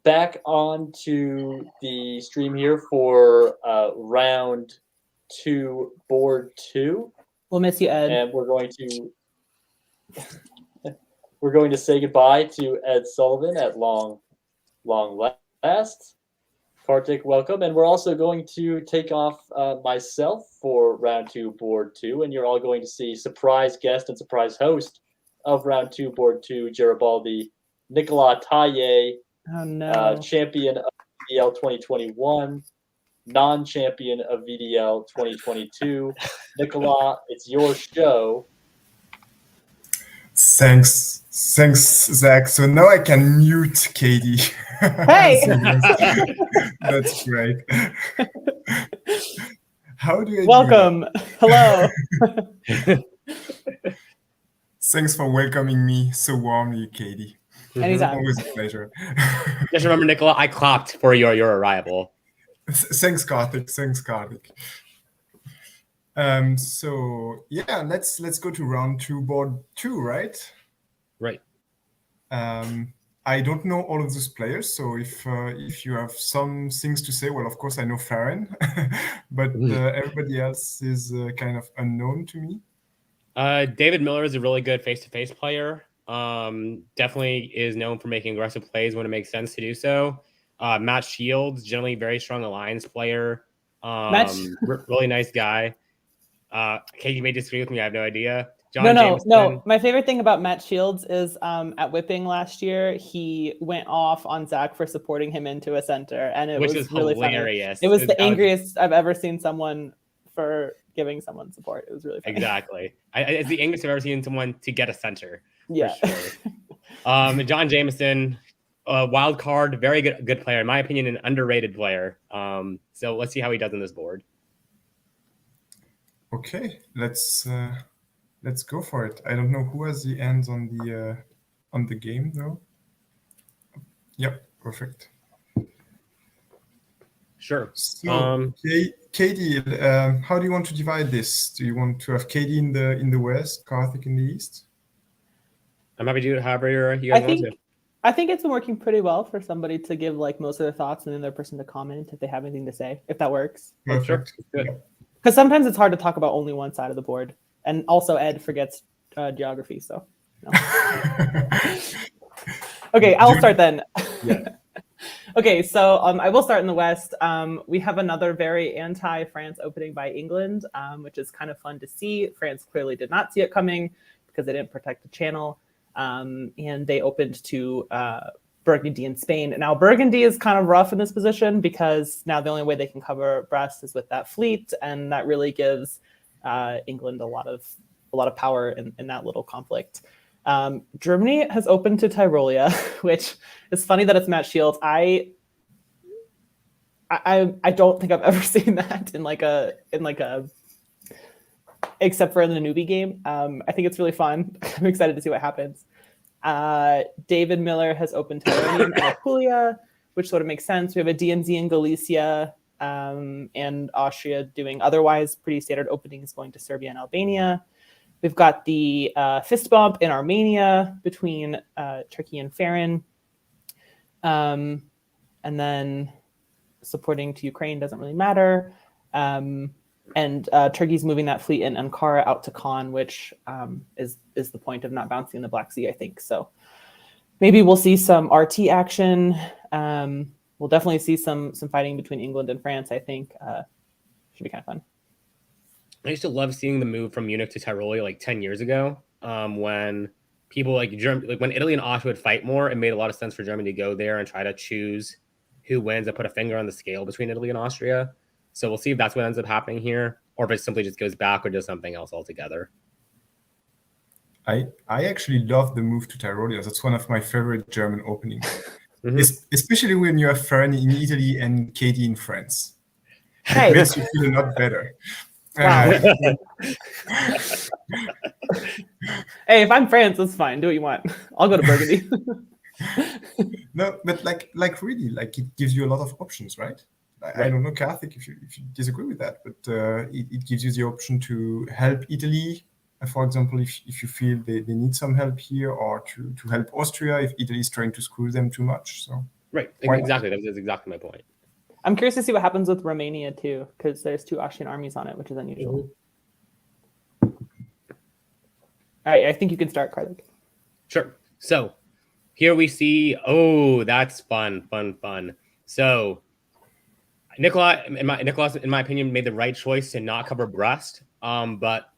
back onto the stream here for round 2, board 2. We'll miss you, Ed. And we're going to say goodbye to Ed Sullivan at long last. Karthik, welcome. And we're also going to take off myself for round 2, board 2. And you're all going to see surprise guest and surprise host of round 2, board 2, Garibaldi, Nicolas Taille, Oh, no. champion of VDL 2021, non-champion of VDL 2022. Nicolas, it's your show. Thanks, Zach. So now I can mute Katie. Hey! That's great. How do I Welcome. Hello. Thanks for welcoming me so warmly, Katie. Anytime. Always a pleasure. Just remember, Nicola, I clapped for your arrival. Thanks, Karthik. So yeah, let's go to round 2, board 2, right? Right. I don't know all of those players, so if you have some things to say, well, of course I know Farron, but everybody else is kind of unknown to me. David Miller is a really good face-to-face player. Definitely is known for making aggressive plays when it makes sense to do so. Matt Shields, generally very strong alliance player. Really nice guy. Kate, you may disagree with me. I have no idea. No. My favorite thing about Matt Shields is at Whipping last year, he went off on Zach for supporting him into a center, and it was really hilarious. Funny. It was the angriest I've ever seen someone for giving someone support. It was really funny. Exactly. It's the angriest I've ever seen someone to get a center. Yeah. For sure. John Jameson, wild card, very good player. In my opinion, an underrated player. So let's see how he does on this board. Okay, let's go for it. I don't know who has the ends on the game though. Yep, perfect. Sure. So, Katie, how do you want to divide this? Do you want to have Katie in the west, Karthik in the east? I'm happy to do it however you guys want to. I think it's been working pretty well for somebody to give like most of their thoughts and then their person to comment if they have anything to say, if that works. Perfect. Sure. Because sometimes it's hard to talk about only one side of the board. And also Ed forgets geography, so. No. Okay, I'll start then. Yeah. Okay, so I will start in the West. We have another very anti-France opening by England, which is kind of fun to see. France clearly did not see it coming because they didn't protect the channel. And they opened to Burgundy in Spain. Now, Burgundy is kind of rough in this position because now the only way they can cover Brest is with that fleet, and that really gives England a lot of power in that little conflict. Germany has opened to Tyrolia, which is funny that it's Matt Shields. I don't think I've ever seen that in like a except for in the newbie game. I think it's really fun. I'm excited to see what happens. David Miller has opened Tyronium and Apulia, which sort of makes sense. We have a DMZ in Galicia and Austria doing otherwise pretty standard openings going to Serbia and Albania. We've got the fist bump in Armenia between Turkey and Farron. And then supporting to Ukraine doesn't really matter. And Turkey's moving that fleet in Ankara out to Khan, which is the point of not bouncing in the Black Sea, I think. So maybe we'll see some RT action. We'll definitely see some fighting between England and France, I think. Should be kind of fun. I used to love seeing the move from Munich to Tyrolia like 10 years ago when people like when Italy and Austria would fight more, it made a lot of sense for Germany to go there and try to choose who wins and put a finger on the scale between Italy and Austria. So we'll see if that's what ends up happening here, or if it simply just goes back or does something else altogether. I actually love the move to Tyrolia. That's one of my favorite German openings, especially when you have Ferran in Italy and Katie in France. Hey. It makes you feel a lot better. Wow. Hey, if I'm France, that's fine. Do what you want. I'll go to Burgundy. No, but like really, like it gives you a lot of options, right? I don't know, Karthik, if you disagree with that, but it gives you the option to help Italy, for example, if you feel they need some help here, or to help Austria if Italy is trying to screw them too much. So Right, exactly. That was exactly my point. I'm curious to see what happens with Romania too, because there's 2 Austrian armies on it, which is unusual. All right, I think you can start, Karthik. Sure. So here we see, that's fun. So Nicolas, in my opinion, made the right choice to not cover Brest, but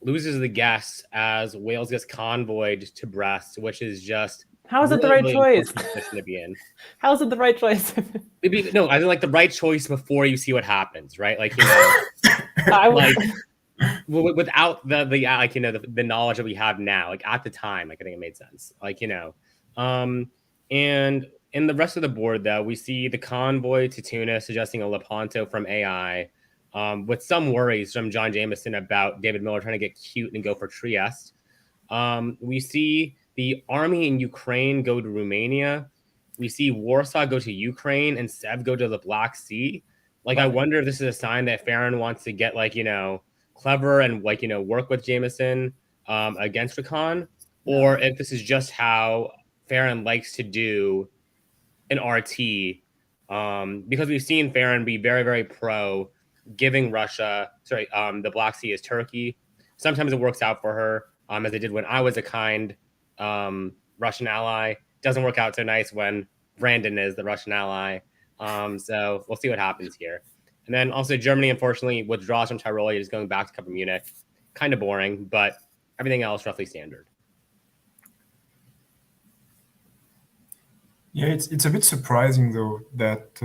loses the guess as Wales gets convoyed to Brest, which is just how is it the right choice? Position to be in. How is it the right choice? No, I think like the right choice before you see what happens, right? Like, you know, without the like, you know, the knowledge that we have now, like at the time, like I think it made sense, like, you know, and in the rest of the board though, we see the convoy to Tunis suggesting a Lepanto from AI, with some worries from John Jameson about David Miller trying to get cute and go for Trieste. We see the army in Ukraine go to Romania. We see Warsaw go to Ukraine and Sev go to the Black Sea. Like, I wonder if this is a sign that Farron wants to get, like, you know, clever and, like, you know, work with Jameson against Rakan, or if this is just how Farron likes to do an RT, because we've seen Farron be very, very pro giving Russia, the Black Sea is Turkey. Sometimes it works out for her, as it did when I was a kind Russian ally. Doesn't work out so nice when Brandon is the Russian ally. So we'll see what happens here. And then also Germany, unfortunately, withdraws from Tyrolia, just going back to cover Munich. Kind of boring, but everything else roughly standard. Yeah, it's a bit surprising though that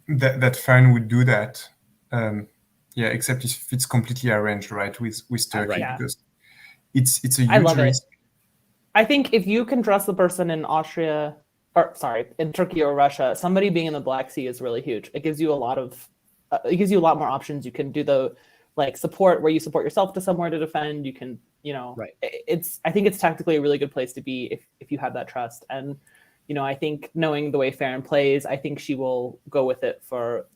that Fan would do that. Yeah, except if it's completely arranged, right, with Turkey, because it's a huge risk. I think if you can trust the person in in Turkey or Russia, somebody being in the Black Sea is really huge. It gives you a lot more options. You can do the support where you support yourself to somewhere to defend. You can, you know, I think it's tactically a really good place to be if you have that trust. And, you know, I think knowing the way Farron plays, I think she will go with it for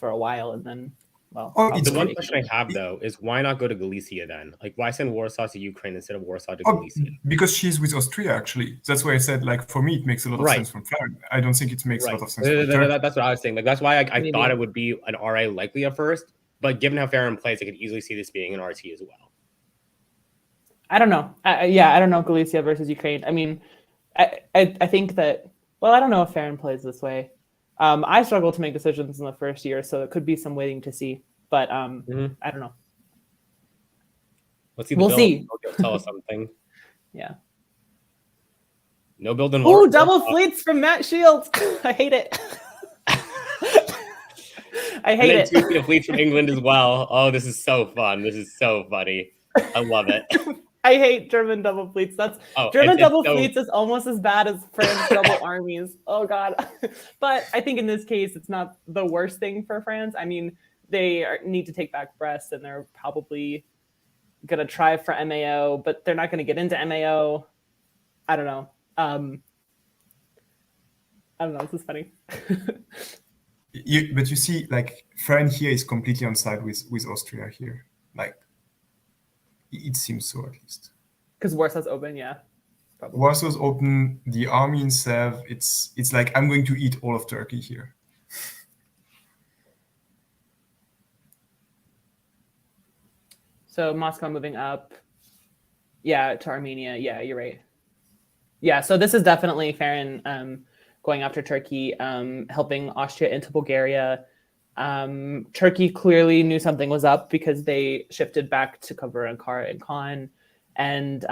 a while, and then, well. The one question I have though is why not go to Galicia then? Like, why send Warsaw to Ukraine instead of Warsaw to Galicia? Because she's with Austria, actually. That's why I said, like, for me, it makes a lot of sense from Farron. I don't think it makes a lot of sense. That's what I was saying. Like, that's why I thought it would be an RA likely at first, but given how Farron plays, I could easily see this being an RT as well. I don't know. I don't know Galicia versus Ukraine. I mean, I think that, well, I don't know if Farron plays this way. I struggle to make decisions in the first year, so it could be some waiting to see. But I don't know. Let's see. We'll see. Tell us something. Yeah. No build in. Oh, double fleets from Matt Shields. I hate it. I hate it. 2 fleets from England as well. Oh, this is so fun. This is so funny. I love it. I hate German double fleets. German double fleets is almost as bad as France double armies. Oh God. But I think in this case, it's not the worst thing for France. I mean, they need to take back Brest, and they're probably going to try for MAO, but they're not going to get into MAO. I don't know. I don't know. This is funny. But you see, like, France here is completely on side with Austria here. Like, it seems so, at least. Because Warsaw's open, yeah. Probably. Warsaw's open. The army in Sev, it's like, I'm going to eat all of Turkey here. So Moscow moving up. Yeah, to Armenia. Yeah, you're right. Yeah, so this is definitely Farron going after Turkey, helping Austria into Bulgaria. Turkey clearly knew something was up because they shifted back to cover Ankara and Khan. And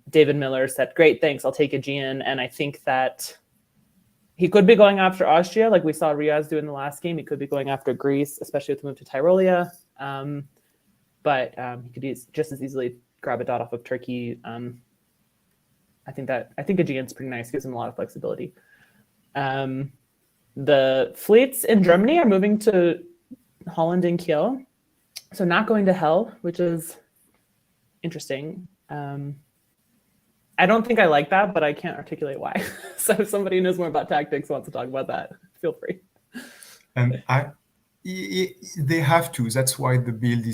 David Miller said, great, thanks, I'll take Aegean. And I think that he could be going after Austria, like we saw Riaz do in the last game. He could be going after Greece, especially with the move to Tyrolia. but he could just as easily grab a dot off of Turkey. I think Aegean's pretty nice, gives him a lot of flexibility. The fleets in Germany are moving to Holland and Kiel, so not going to Hell, which is interesting. I don't think I like that, but I can't articulate why. So if somebody who knows more about tactics wants to talk about that, feel free. And they have to. That's why the build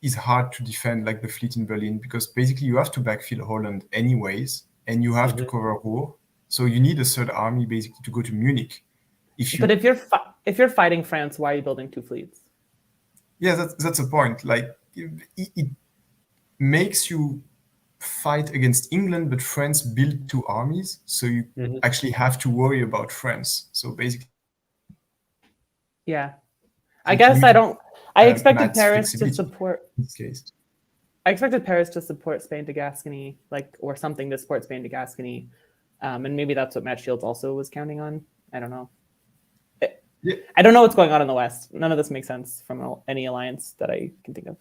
is hard to defend, like the fleet in Berlin, because basically you have to backfill Holland anyways, and you have to cover Ruhr. So you need a third army basically to go to Munich. But if you're fighting France, why are you building two fleets? Yeah, that's a point. Like it makes you fight against England, but France built two armies, so you actually have to worry about France. So basically, yeah, I guess I don't. I expected Paris to flexibility support. in this case. I expected Paris to support Spain to Gascony, or something to support Spain to Gascony, and maybe that's what Matt Shields also was counting on. I don't know. Yeah. I don't know what's going on in the West. None of this makes sense from any alliance that I can think of.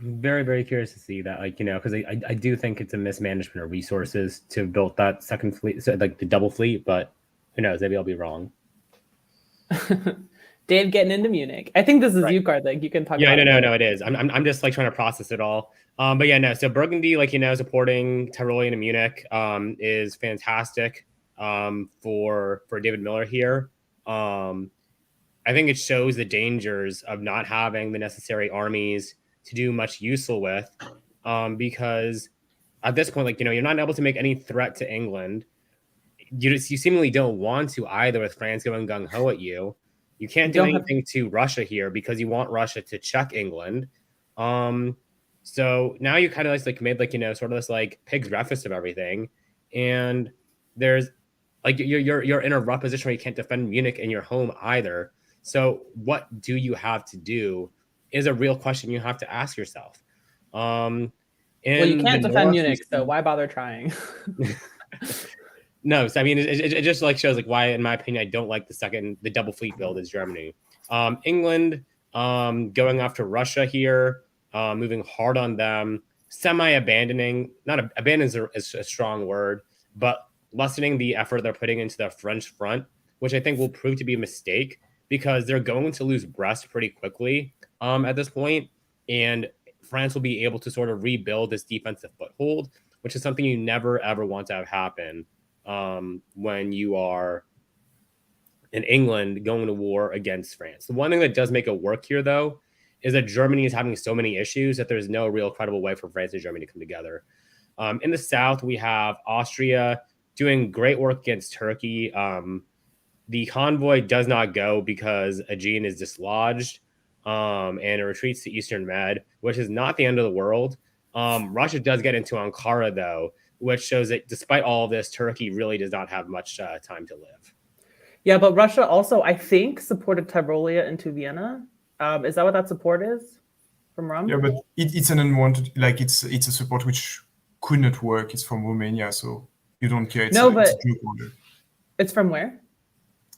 I'm very, very curious to see that, because I do think it's a mismanagement of resources to build that second fleet, so like the double fleet, but who knows? Maybe I'll be wrong. Dave getting into Munich. I think this is you, Karthik. You can talk about it. No, it is. I'm just like trying to process it all. But yeah, no. So Burgundy, supporting Tyrolean and Munich is fantastic for David Miller here. I think it shows the dangers of not having the necessary armies to do much useful with, because at this point, you're not able to make any threat to England. You seemingly don't want to either, with France going gung-ho at you. You can't do anything to Russia here because you want Russia to check England. So now you kind of made sort of this pig's breakfast of everything, and there's you're in a rough position where you can't defend Munich in your home either. So what do you have to do is a real question you have to ask yourself. Well, you can't defend Munich, so why bother trying? No, so I mean, it just shows why, in my opinion, I don't like the double fleet build is Germany. England going after Russia here, moving hard on them, semi-abandoning, not abandon is a strong word, but lessening the effort they're putting into the French front, which I think will prove to be a mistake because they're going to lose Brest pretty quickly at this point, and France will be able to sort of rebuild this defensive foothold, which is something you never, ever want to have happen when you are in England going to war against France. The one thing that does make it work here, though, is that Germany is having so many issues that there's no real credible way for France and Germany to come together. In the south, we have Austria doing great work against Turkey. The convoy does not go because Aegean is dislodged and it retreats to Eastern Med, which is not the end of the world. Russia does get into Ankara, though, which shows that despite all of this, Turkey really does not have much time to live. Yeah, but Russia also, I think, supported Tyrolia into Vienna. Is that what that support is from Rum? Yeah, but it's an unwanted, it's a support which could not work. It's from Romania, so you don't care. It's a joke order. It's from where?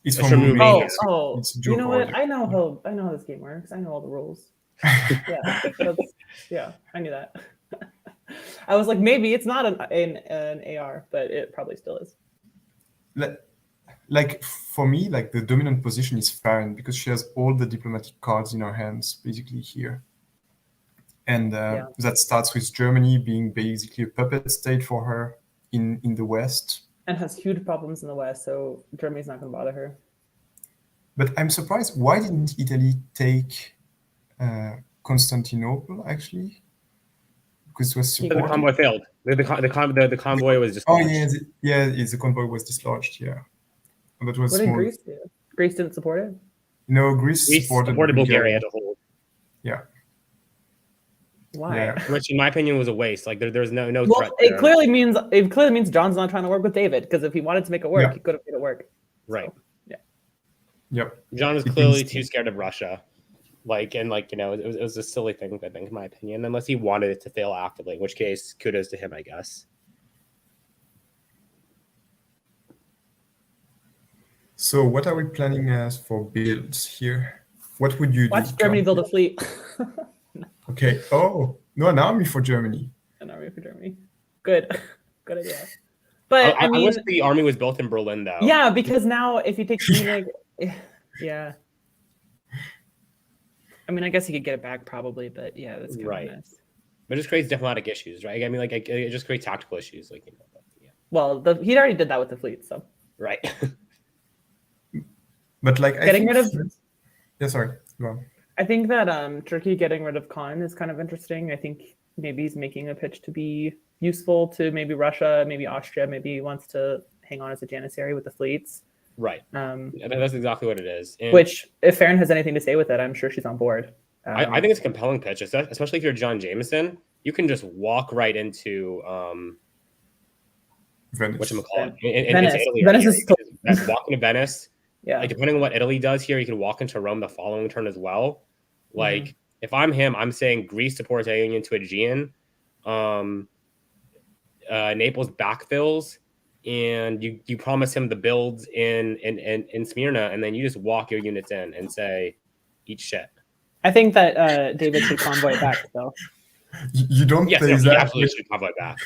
It's from Romania. Oh, it's a joke you know what? order. I know how this game works. I know all the rules. Yeah, I knew that. I was like, maybe it's not an AR, but it probably still is. For me, the dominant position is Farron because she has all the diplomatic cards in her hands, basically here. And that starts with Germany being basically a puppet state for her in the West. And has huge problems in the West, so Germany's not going to bother her. But I'm surprised, why didn't Italy take Constantinople, actually? Because it was supported. The convoy failed. The convoy was just. Oh, the convoy was dislodged, yeah. That was what did Greece do? Greece didn't support it? No, Greece supported Bulgaria to hold. Yeah. Why? Yeah. Which, in my opinion, was a waste. There's no well, threat. It clearly means John's not trying to work with David, because if he wanted to make it work, he could have made it work. Right. So, yeah. Yep. John was clearly too scared of Russia. It was a silly thing, I think, in my opinion, unless he wanted it to fail actively, in which case, kudos to him, I guess. So what are we planning as for builds here? What would you do? Watch Germany build a fleet. Okay. Oh, no, an army for Germany. An army for Germany. Good. Good idea. But I I mean, wish the army was built in Berlin, though. yeah, because now if you take Munich, yeah. I mean, I guess he could get it back probably, but yeah, that's kind Right. of nice. But it just creates diplomatic issues, right? I mean, like it just creates tactical issues, like but, yeah. Well, he already did that with the fleet, so. Right. But like Getting rid of. Yeah, sorry. Go on. I think that Turkey getting rid of Khan is kind of interesting. I think maybe he's making a pitch to be useful to maybe Russia, maybe Austria, maybe he wants to hang on as a janissary with the fleets. Right. That's exactly what it is. And which, if Farron has anything to say with it, I'm sure she's on board. I think it's a compelling pitch, especially if you're John Jameson. You can just walk right into Venice. whatchamacallit, Venice. into Italy. Venice Right is still. just walk into Venice. Yeah. Like depending on what Italy does here, you can walk into Rome the following turn as well. Like if I'm him, I'm saying Greece supports Aegean to Aegean, Naples backfills, and you promise him the builds in Smyrna, and then you just walk your units in and say, eat shit. I think that David should convoy it back, though. You don't Yes, say no, he that. absolutely should convoy back.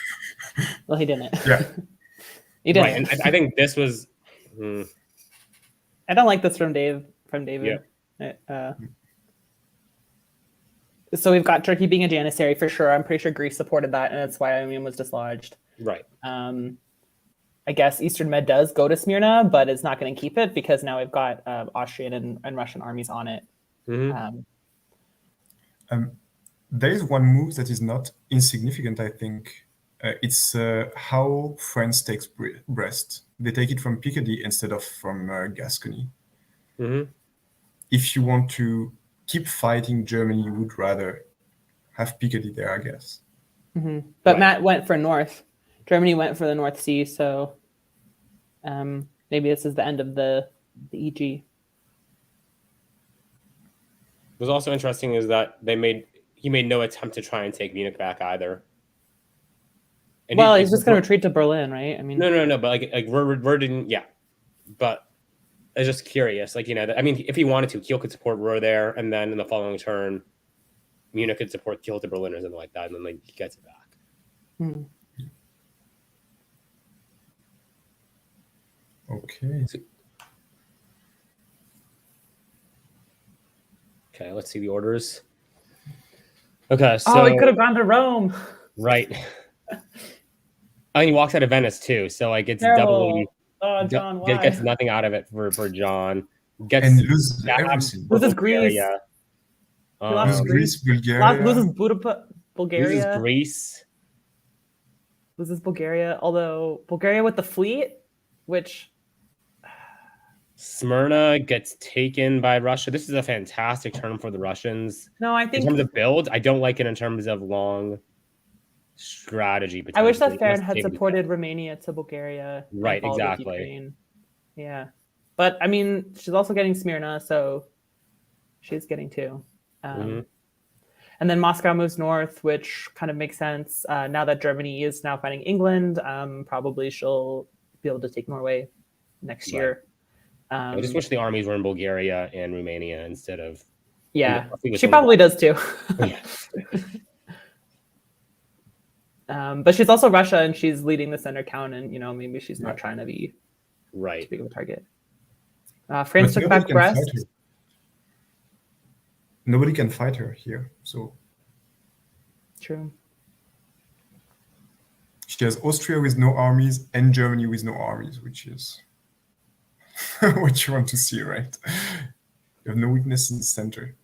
Well, he didn't. Yeah. He didn't. Right, and I think this was. I don't like this from David. So we've got Turkey being a janissary for sure. I'm pretty sure Greece supported that, and that's why Ionian was dislodged. Right. I guess Eastern Med does go to Smyrna, but it's not going to keep it because now we've got Austrian and Russian armies on it. There is one move that is not insignificant, I think. It's how France takes Brest. They take it from Picardy instead of from Gascony. If you want to keep fighting Germany, you would rather have Picardy there, I guess. But Right. Matt went for North. Germany went for the North Sea, so maybe this is the end of the EG. What's also interesting is that he made no attempt to try and take Munich back either. And Well, he's just going to retreat to Berlin, right? I mean, no, but like Ruhr didn't, yeah. But I was just curious, like I mean, if he wanted to, Kiel could support Ruhr there, and then in the following turn, Munich could support Kiel to Berlin or something like that, and then like he gets it back. Okay. Okay, let's see the orders. Okay, so he could have gone to Rome. right. And he walks out of Venice too, so like it's Terrible. doubly. John, why? Gets nothing out of it for John. Gets And lose stabbed everything. for Loses Greece. Bulgaria. lost Lose Greece. Greece, Bulgaria. Loses Bulgaria. Loses Greece. Loses Bulgaria. Although Bulgaria with the fleet, which Smyrna gets taken by Russia. This is a fantastic turn for the Russians. no, I In think terms of build, I don't like it in terms of long strategy. I wish that potentially. Farron Let's had take it. supported Romania to Bulgaria. and Right, followed with exactly. Ukraine. Yeah, but I mean, she's also getting Smyrna, so she's getting two. And then Moscow moves north, which kind of makes sense. Now that Germany is now fighting England, probably she'll be able to take Norway next year. I just wish the armies were in Bulgaria and Romania instead of. Yeah, I think it's she only probably does too. Yeah. But she's also Russia, and she's leading the center count, and maybe she's not trying to be Right. too big of a target. France But took nobody back can Brest. fight her. Nobody can fight her here, so True. she has Austria with no armies and Germany with no armies, which is what you want to see, right? You have no weakness in the center.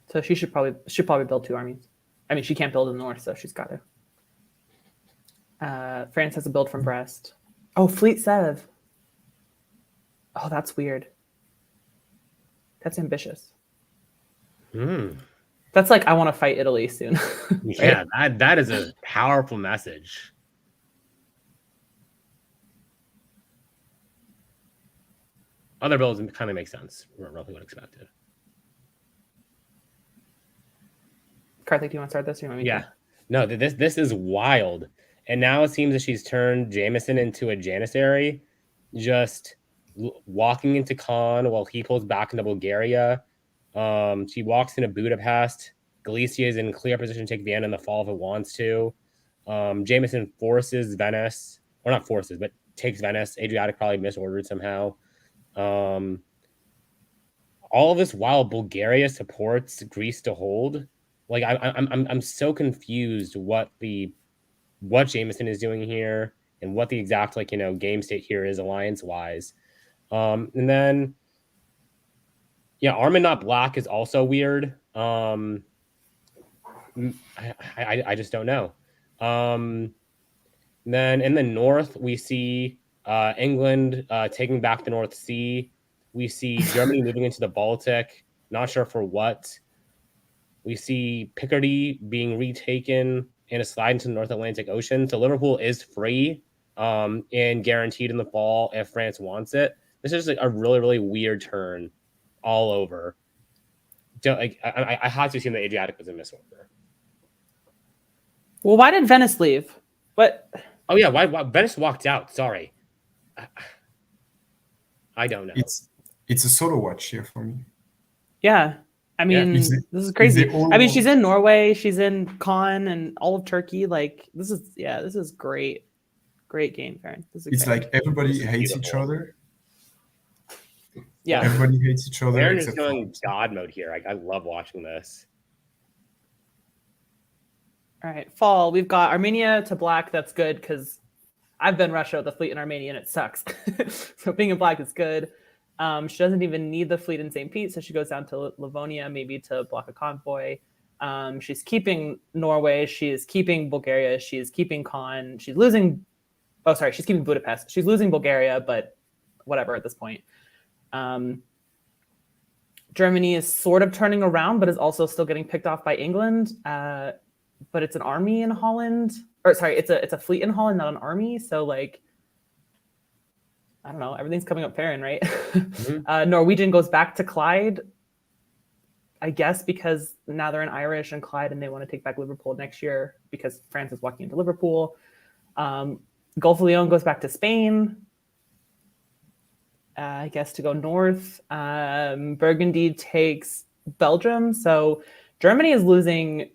So she should probably build two armies. I mean, she can't build in the north, so she's got to. France has a build from Brest. Oh, Fleet Sev. Oh, that's weird. That's ambitious. That's like, I want to fight Italy soon. Right? Yeah, that is a powerful message. Other builds kind of make sense. Roughly what expected. Karthik, do you want to start this? Or you want me to? Yeah. No, this is wild. And now it seems that she's turned Jameson into a janissary. just walking into Khan while he pulls back into Bulgaria. She walks into Budapest. Galicia is in clear position to take Vienna in the fall if it wants to. Jameson forces Venice, or not forces, but takes Venice. Adriatic probably misordered somehow. All of this while Bulgaria supports Greece to hold. Like I'm so confused what Jameson is doing here and what the exact game state here is alliance wise. And then Armin not black is also weird. I just don't know. Then in the north we see England taking back the North Sea. We see Germany moving into the Baltic. Not sure for what. We see Picardy being retaken and a slide into the North Atlantic Ocean. So Liverpool is free and guaranteed in the fall if France wants it. This is a really, really weird turn all over. I had to assume that Adriatic was in misorder. Well, why did Venice leave? What? Oh yeah, why Venice walked out? Sorry, I don't know. It's a solo watch here for me. Yeah, I mean, this is crazy. I mean, she's in Norway, she's in Caen, and all of Turkey. Like, this is great game, Farron. It's like everybody hates each other. Yeah, everybody hates each other. Farron is going God mode here. I love watching this. All right, fall. We've got Armenia to black. That's good because I've been Russia with the fleet in Armenia and it sucks. So being in black is good. She doesn't even need the fleet in St. Pete, so she goes down to Livonia, maybe to block a convoy. She's keeping Norway. She is keeping Bulgaria. She is keeping Caen. She's losing. Oh, sorry. She's keeping Budapest. She's losing Bulgaria, but whatever at this point. Germany is sort of turning around, but is also still getting picked off by England. But it's an army in Holland, or sorry, it's a fleet in Holland, not an army. So like, I don't know, everything's coming up Farron, right? Mm-hmm. Norwegian goes back to Clyde, I guess, because now they're in Irish and Clyde, and they want to take back Liverpool next year because France is walking into Liverpool. Gulf of Leon goes back to Spain, I guess, to go north. Burgundy takes Belgium. So Germany is losing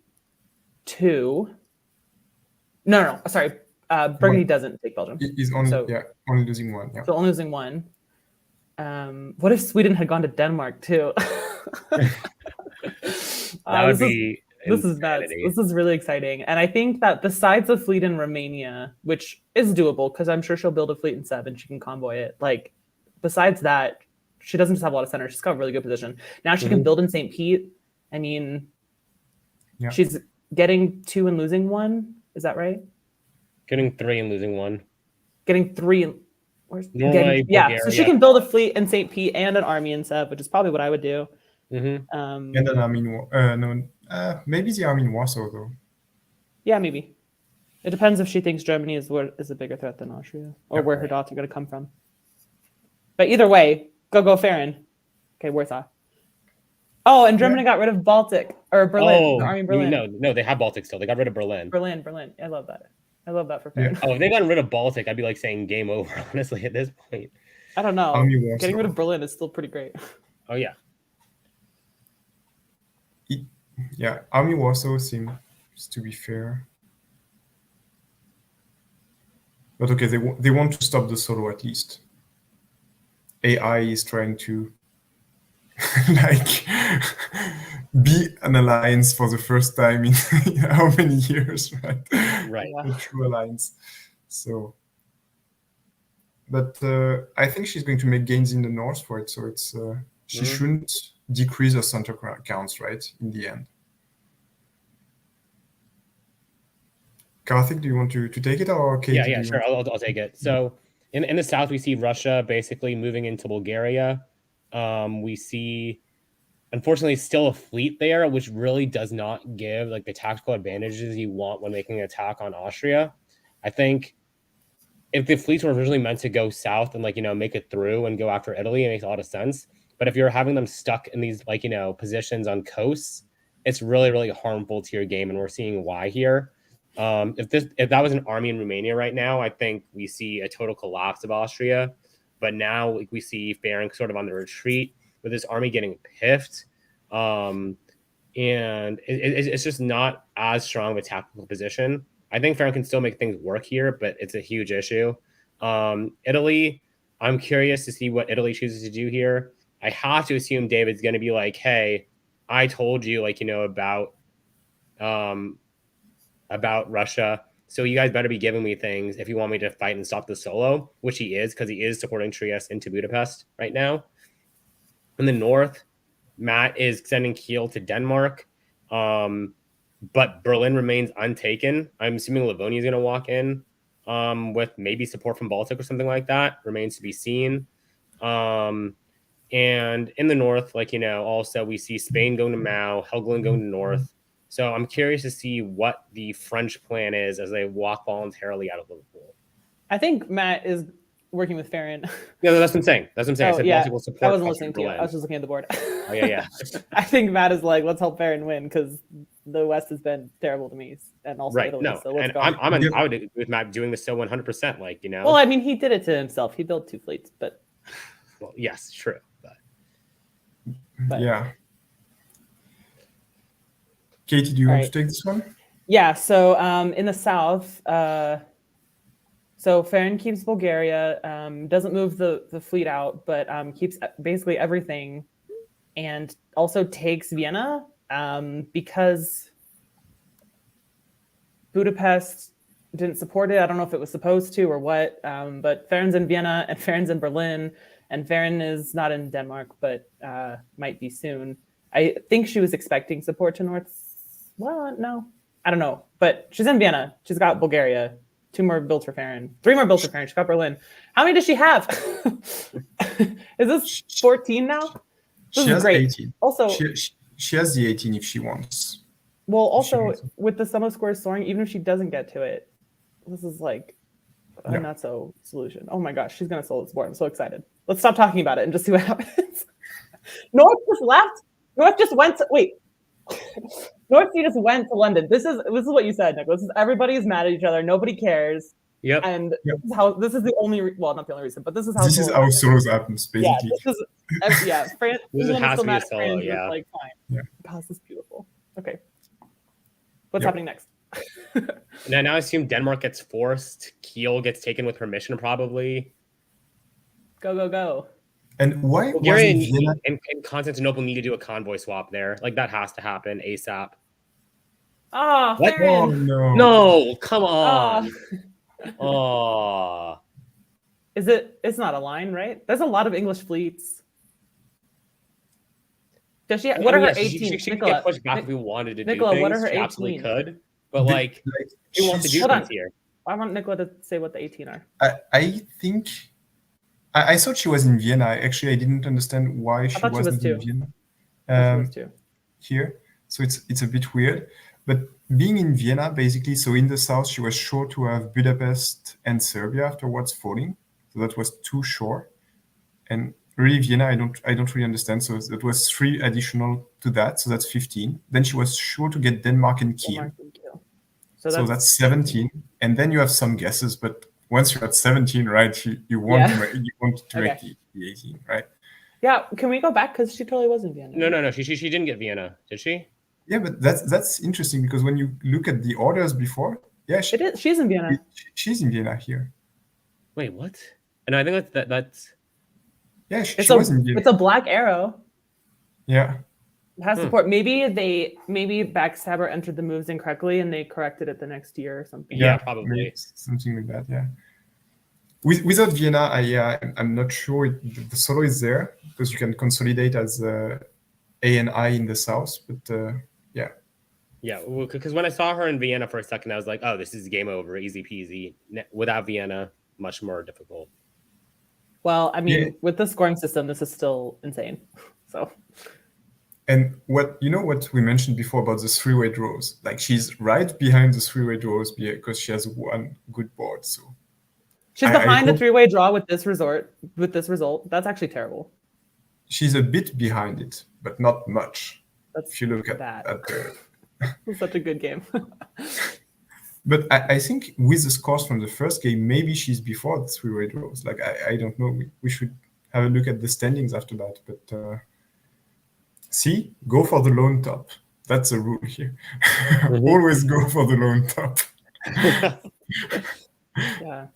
2. No, sorry. Burgundy doesn't take Belgium. He's only losing 1. Yeah. So only losing 1. What if Sweden had gone to Denmark too? That would be. This is nuts. This is really exciting. And I think that besides the fleet in Romania, which is doable because I'm sure she'll build a fleet in 7, she can convoy it. Like, besides that, she doesn't just have a lot of center. She's got a really good position. Now she can build in St. Pete. I mean, she's getting 2 and losing 1. Is that right? Getting 3 and losing 1. Getting 3 and Norway, Bulgaria. So she can build a fleet in St. Pete and an army in Seb, which is probably what I would do. And an army in maybe the army in Warsaw though. Yeah, maybe. It depends if she thinks Germany is a bigger threat than Austria, or where her dots are going to come from. But either way, go Farron. Okay, Warsaw. Oh, and Germany got rid of Baltic or Berlin. The army in Berlin. No, they have Baltic still. They got rid of Berlin. Berlin. I love that. I love that for Farron. Yeah. Oh, if they got rid of Baltic, I'd be like saying game over, honestly, at this point. I don't know. Getting rid of Berlin is still pretty great. Oh, yeah. Army Warsaw seems to be fair. But okay, they want to stop the solo at least. AI is trying to be an alliance for the first time in how many years, right? Right. A true alliance. So, but I think she's going to make gains in the north for it. So it's she shouldn't decrease her center counts, right? In the end. Karthik, do you want to take it, or Kate? Yeah, sure. I'll take it. So in the south, we see Russia basically moving into Bulgaria. We see, unfortunately, still a fleet there, which really does not give like the tactical advantages you want when making an attack on Austria. I think if the fleets were originally meant to go south and make it through and go after Italy, it makes a lot of sense. But if you're having them stuck in these positions on coasts, it's really, really harmful to your game, and we're seeing why here. If that was an army in Romania right now, I think we see a total collapse of Austria. But now we see Farron sort of on the retreat with his army getting piffed. And it's just not as strong of a tactical position. I think Farron can still make things work here, but it's a huge issue. Italy, I'm curious to see what Italy chooses to do here. I have to assume David's going to be like, hey, I told you, about Russia. So you guys better be giving me things if you want me to fight and stop the solo, which he is, because he is supporting Trieste into Budapest right now. In the north, Matt is sending Kiel to Denmark, but Berlin remains untaken. I'm assuming Livonia is going to walk in with maybe support from Baltic or something like that. Remains to be seen. And in the north, also we see Spain going to Mao, Helgoland going to north. So I'm curious to see what the French plan is as they walk voluntarily out of Liverpool. I think Matt is working with Farron. Yeah, that's what I'm saying. That's what I'm saying. I said Baltic will support. I wasn't listening to you. I was just looking at the board. Oh, yeah. I think Matt is like, let's help Farron win because the West has been terrible to me, and also right. Italy. No, so let's and go. I would agree with Matt doing this so 100%. Well, I mean, he did it to himself. He built 2 fleets, but. Well, yes, true. But yeah. Katie, do you want to take this one? Yeah. So in the south, so Farron keeps Bulgaria, doesn't move the fleet out, but keeps basically everything, and also takes Vienna because Budapest didn't support it. I don't know if it was supposed to or what, but Farron's in Vienna and Farron's in Berlin, and Farron is not in Denmark, but might be soon. I think she was expecting support to North. Well, no, I don't know, but she's in Vienna. She's got Bulgaria. 2 more builds for Farron. 3 more builds for Farron. She's got Berlin. How many does she have? Is this 14 now? She has 18. Also, she has the 18 if she wants. Well, also with the sum of squares soaring, even if she doesn't get to it, this is like a not so solution. Oh my gosh, she's gonna solo this board. I'm so excited. Let's stop talking about it and just see what happens. North just left. North just went to wait. North Sea just went to London. This is what you said, Nick. Everybody is mad at each other. Nobody cares. Yep. And this is the only not the only reason, but this is how solos happens basically. France. This has to be a solo. Yeah. Like fine. Yeah. God, this is beautiful. Okay. What's happening next? Now I assume Denmark gets forced. Kiel gets taken with permission, probably. Go. And why Bulgaria and Constantinople need to do a convoy swap there? Like that has to happen ASAP. What? Oh no! No, come on. Oh. Is it? It's not a line, right? There's a lot of English fleets. Does she? What are her 18? She could get pushed back if we wanted to Nicola, do things. what are her 18? She absolutely could, but she wants to do things here. I want Nicola to say what the 18 are. I think. I thought she was in Vienna. Actually, I didn't understand why she wasn't in Vienna. Here, so it's a bit weird. But being in Vienna, basically, so in the south, she was sure to have Budapest and Serbia afterwards falling. So that was too sure. And really, Vienna, I don't really understand. So that was 3 additional to that. So that's 15. Then she was sure to get Denmark and Kiel. So that's 17. And then you have some guesses, but once you're at 17, right, you want to make the 18, right? Yeah, can we go back? Because she totally was in Vienna. No. She didn't get Vienna, did she? Yeah, but that's interesting because when you look at the orders before, she's in Vienna. She's in Vienna here. Wait, what? And I think that's. Yeah, she was in Vienna. It's a black arrow. Yeah. It has support. Maybe Backstabber entered the moves incorrectly and they corrected it the next year or something. Yeah, probably something like that. Yeah. Without Vienna, I'm not sure the solo is there because you can consolidate as A and I in the south, but yeah. Yeah, because when I saw her in Vienna for a second, I was like, oh, this is game over, easy peasy. Without Vienna, much more difficult. Well, I mean, with the scoring system, this is still insane. So. And what we mentioned before about the 3-way draws, like she's right behind the 3-way draws because she has 1 good board. So she's behind the 3-way draw with this result. That's actually terrible. She's a bit behind it, but not much. If you look at that. the... It's such a good game. But I think with the scores from the first game, maybe she's before the three-way draws. Like, I don't know. We should have a look at the standings after that. But see, go for the lone top. That's a rule here. Always go for the lone top. Yeah.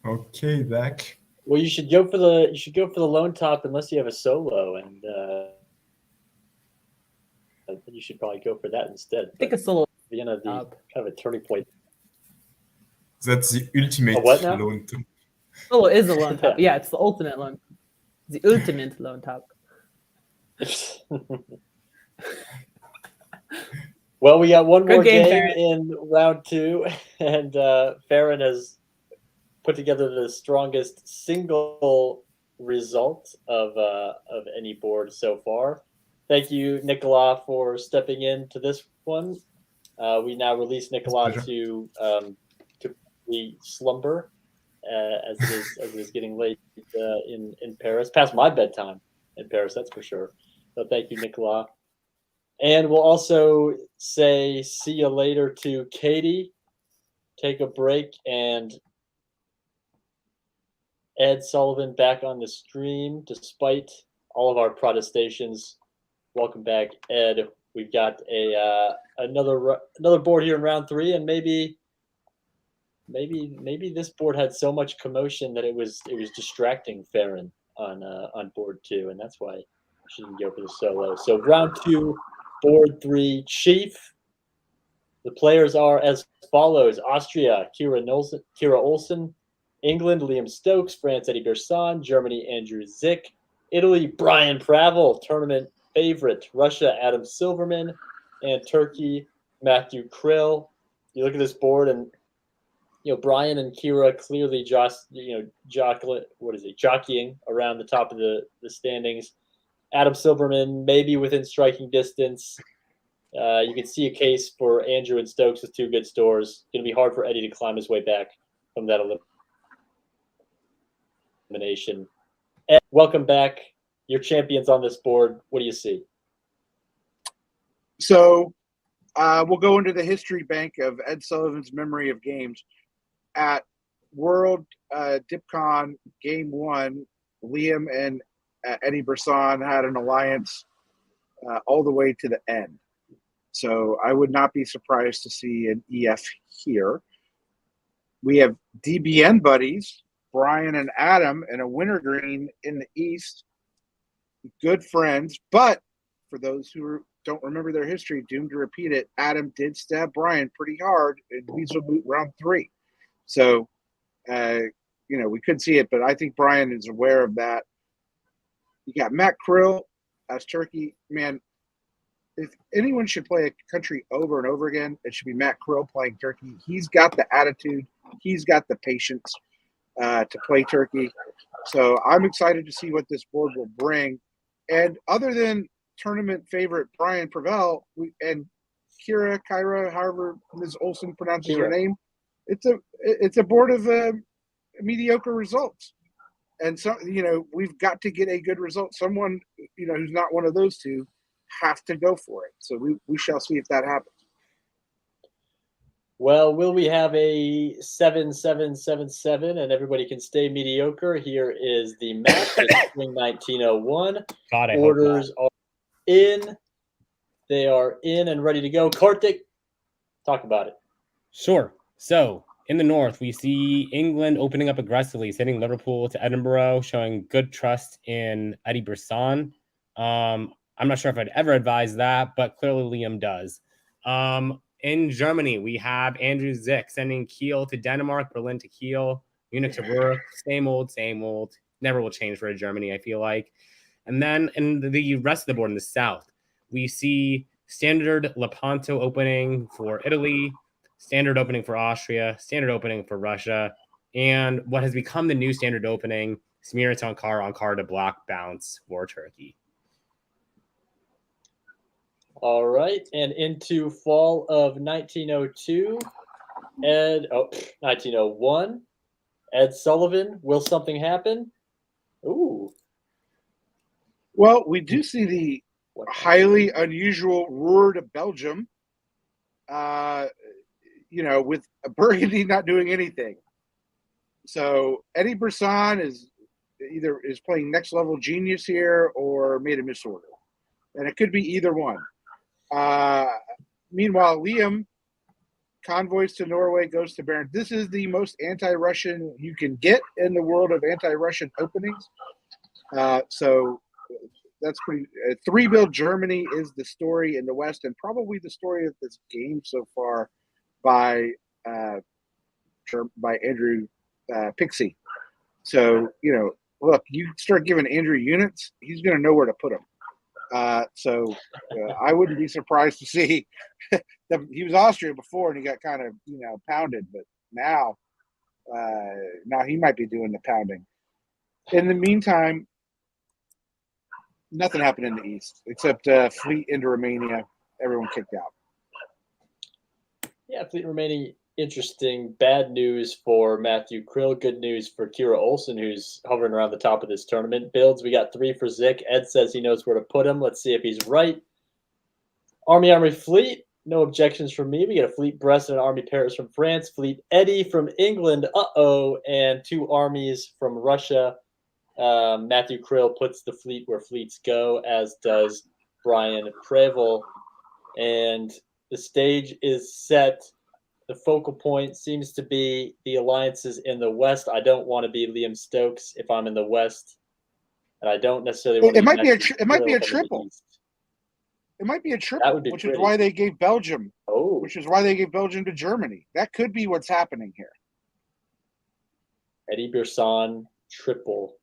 Okay, Zach. Well, you should go for the lone top unless you have a solo, and you should probably go for that instead. I think a solo. Vienna, the kind of a turning point. That's the ultimate what now? lone top. Solo is a lone top. Yeah, it's the ultimate lone. The ultimate lone top. Well, we got one Good more game, game Farron. in round 2, and Farron has put together the strongest single result of any board so far. Thank you, Nicolas, for stepping into this one. We now release Nicolas to slumber as it is getting late in Paris, past my bedtime in Paris, that's for sure. So thank you, Nicolas. And we'll also say see you later to Katie. Take a break, and Ed Sullivan back on the stream despite all of our protestations. Welcome back, Ed. We've got another board here in round 3, and maybe this board had so much commotion that it was distracting Farron on board 2, and that's why she didn't go for the solo. So round 2, board 3, Chief. The players are as follows: Austria, Kira Olsen; England, Liam Stokes; France, Eddie Bersan; Germany, Andrew Zick; Italy, Brian Pravel, tournament favorite; Russia, Adam Silverman; and Turkey, Matthew Krill. You look at this board, and Brian and Kira clearly jockeying around the top of the standings. Adam Silverman maybe within striking distance. You can see a case for Andrew and Stokes with 2 good stores. Going to be hard for Eddie to climb his way back from that elimination. Ed, welcome back. Your champions on this board. What do you see? So we'll go into the history bank of Ed Sullivan's memory of games. At World DipCon Game 1, Liam and Eddie Bersan had an alliance all the way to the end. So I would not be surprised to see an EF here. We have DBN buddies, Brian and Adam, and a wintergreen in the East. Good friends, but for those who don't remember their history, doomed to repeat it, Adam did stab Brian pretty hard in Weasel Boot round 3. So, we could see it, but I think Brian is aware of that. You got Matt Krill as Turkey. Man, if anyone should play a country over and over again, it should be Matt Krill playing Turkey. He's got the attitude. He's got the patience to play Turkey. So I'm excited to see what this board will bring. And other than tournament favorite Brian Pravel and Kyra, however Ms. Olsen pronounces her name, it's a board of mediocre results. And so, we've got to get a good result. Someone, who's not one of those two have to go for it. So we shall see if that happens. Well, will we have a 7-7-7-7 and everybody can stay mediocre? Here is the match. It's Spring 1901. God, I Orders are in. They are in and ready to go. Kartik, talk about it. Sure. So in the north, we see England opening up aggressively, sending Liverpool to Edinburgh, showing good trust in Eddie Bersan. I'm not sure if I'd ever advise that, but clearly Liam does. In Germany, we have Andrew Zick sending Kiel to Denmark, Berlin to Kiel, Munich to Ruhr. Same old. Never will change for Germany, I feel like. And then in the rest of the board in the south, we see standard Lepanto opening for Italy, standard opening for Austria, standard opening for Russia, and what has become the new standard opening, Smearit on to block bounce for Turkey. All right, and into fall of 1902, 1901, Ed Sullivan, will something happen? Ooh. Well, we do see the highly unusual Ruhr to Belgium. with Burgundy not doing anything. So Eddie Brisson is playing next level genius here or made a misorder. And it could be either one. Meanwhile, Liam convoys to Norway, goes to Baron. This is the most anti-Russian you can get in the world of anti-Russian openings. So that's pretty. 3-build Germany is the story in the West, and probably the story of this game so far by Andrew Pixie. So look, you start giving Andrew units, he's going to know where to put them. So I wouldn't be surprised to see he was Austria before and he got kind of pounded, but now he might be doing the pounding. In the meantime, nothing happened in the East except Fleet into Romania. Everyone kicked out. Yeah, Fleet remaining interesting. Bad news for Matthew Krill. Good news for Kira Olsen, who's hovering around the top of this tournament. Builds, we got 3 for Zick. Ed says he knows where to put him. Let's see if he's right. Army Fleet. No objections from me. We got a Fleet Brest and an Army Paris from France. Fleet Eddie from England. And 2 armies from Russia. Matthew Krill puts the fleet where fleets go, as does Brian Prevel. And the stage is set. The focal point seems to be the alliances in the West. I don't want to be Liam Stokes if I'm in the West, and I don't necessarily want to. It might be a triple. It might be a triple, which is why they gave Belgium. Which is why they gave Belgium to Germany. That could be what's happening here. Eddie Brisson triple.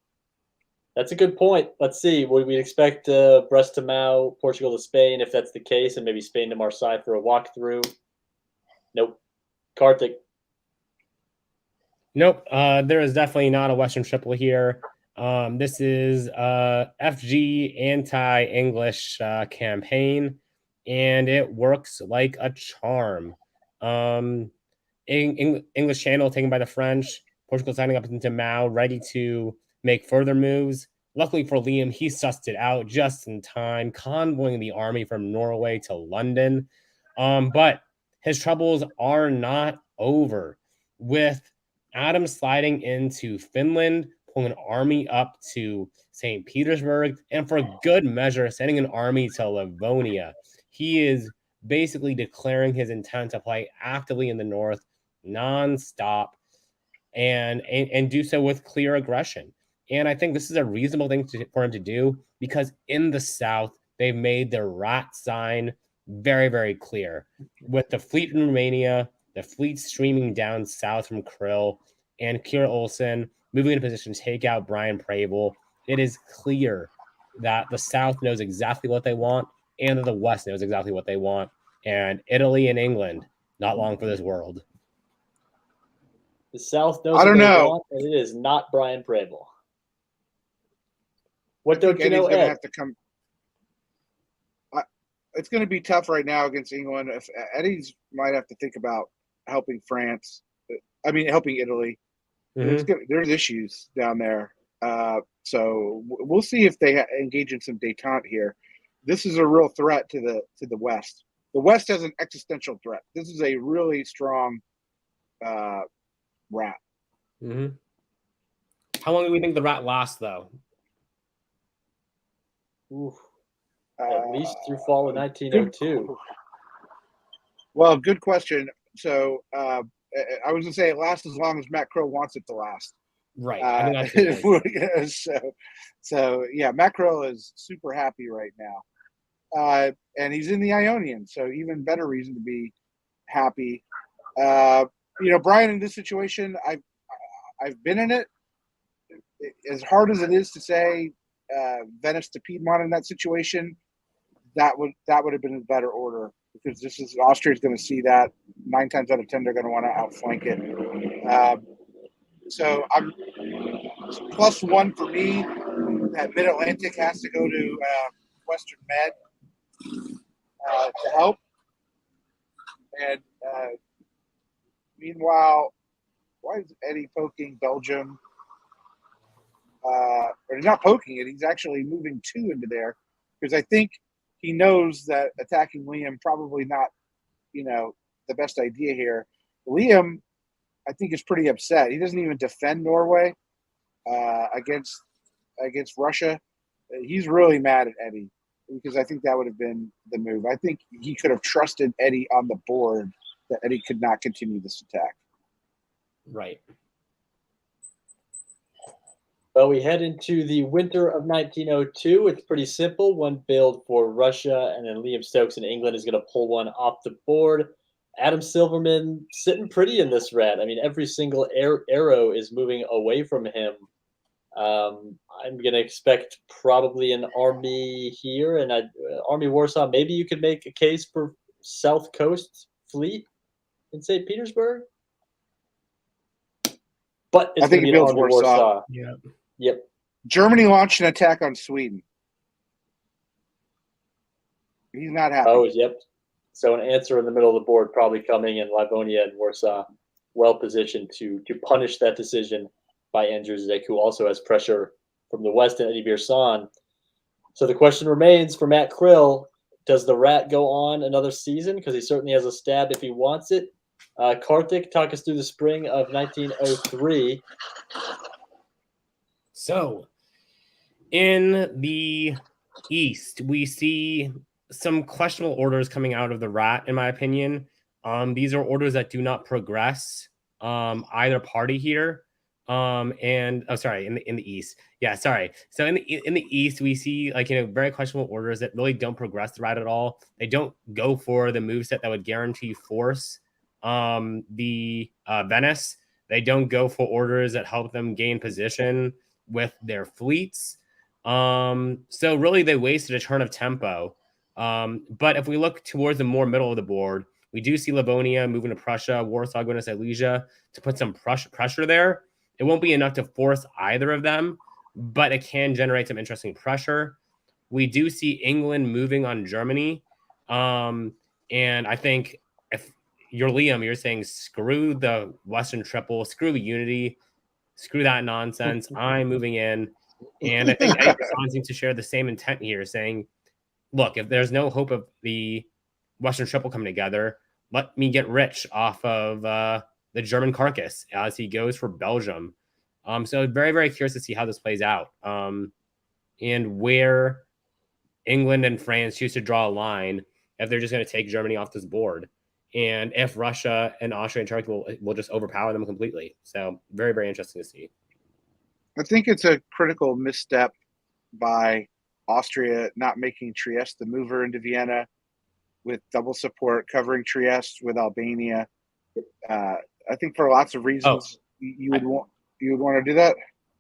That's a good point. Let's see. Would we expect Brest to Mau, Portugal to Spain, if that's the case, and maybe Spain to Marseille for a walkthrough? Nope. Karthik. Nope. There is definitely not a Western triple here. This is FG anti-English campaign, and it works like a charm. English Channel taken by the French. Portugal signing up into Mau, ready to make further moves. Luckily for Liam, he sussed it out just in time, convoying the army from Norway to London. But his troubles are not over, with Adam sliding into Finland, pulling an army up to St. Petersburg, and for good measure, sending an army to Livonia. He is basically declaring his intent to play actively in the north, nonstop, and do so with clear aggression. And I think this is a reasonable thing for him to do, because in the south, they've made the rat sign very, very clear. With the fleet in Romania, the fleet streaming down south from Krill, and Kira Olsen moving into position to take out Brian Prevel, it is clear that the south knows exactly what they want, and that the west knows exactly what they want. And Italy and England, not long for this world. The south knows what they want, and it is not Brian Prevel. What don't you know, Ed? Have to come. It's going to be tough right now against England. If Eddie's might have to think about helping France. Helping Italy. Mm-hmm. There's issues down there. So we'll see if they engage in some détente here. This is a real threat to the West. The West has an existential threat. This is a really strong rat. Mm-hmm. How long do we think the rat lasts, though? At least through fall of 1902. Well, good question. So I was going to say it lasts as long as Matt Crow wants it to last. Right. I think that's so yeah, Matt Crow is super happy right now. And he's in the Ionian, so even better reason to be happy. Brian, in this situation, I've been in it. As hard as it is to say Venice to Piedmont in that situation, that would have been a better order, because Austria's going to see that 9 times out of 10 they're going to want to outflank it. So I'm +1 for me. That Mid-Atlantic has to go to Western Med to help. And meanwhile, why is Eddie poking Belgium? Or he's not poking it. He's actually moving 2 into there, because I think he knows that attacking Liam probably not the best idea here. Liam, I think, is pretty upset. He doesn't even defend Norway against Russia. He's really mad at Eddie because I think that would have been the move. I think he could have trusted Eddie on the board that Eddie could not continue this attack. Right. Well, we head into the winter of 1902. It's pretty simple. One build for Russia, and then Liam Stokes in England is going to pull one off the board. Adam Silverman sitting pretty in this red. I mean, every single arrow is moving away from him. I'm going to expect probably an army here, and Army Warsaw. Maybe you could make a case for South Coast Fleet in St. Petersburg. But it's going to be an Army Warsaw. Yeah. Yep. Germany launched an attack on Sweden. He's not happy. Oh, yep. So an answer in the middle of the board probably coming, and Livonia and Warsaw well positioned to punish that decision by Andrew Zick, who also has pressure from the west and Eddie Birsan. So the question remains for Matt Krill, does the Rat go on another season? Because he certainly has a stab if he wants it. Karthik, talk us through the spring of 1903. So, in the East, we see some questionable orders coming out of the Rat, in my opinion. These are orders that do not progress either party here. In the East. Yeah, sorry. So in the East, we see very questionable orders that really don't progress the Rat at all. They don't go for the moveset that would guarantee force the Venice. They don't go for orders that help them gain position with their fleets. So really they wasted a turn of tempo. But if we look towards the more middle of the board, we do see Livonia moving to Prussia, Warsaw going to Silesia to put some pressure there. It won't be enough to force either of them, but it can generate some interesting pressure. We do see England moving on Germany. And I think if you're Liam, you're saying screw the Western Triple, screw the unity, screw that nonsense. I'm moving in. And I think Eddie Birsan seems to share the same intent here, saying, look, if there's no hope of the Western Triple coming together, let me get rich off of the German carcass as he goes for Belgium. So very, very curious to see how this plays out and where England and France choose to draw a line if they're just going to take Germany off this board, and if Russia and Austria and Turkey will just overpower them completely. So very, very interesting to see. I think it's a critical misstep by Austria not making Trieste the mover into Vienna with double support, covering Trieste with Albania. I think for lots of reasons you would want to do that.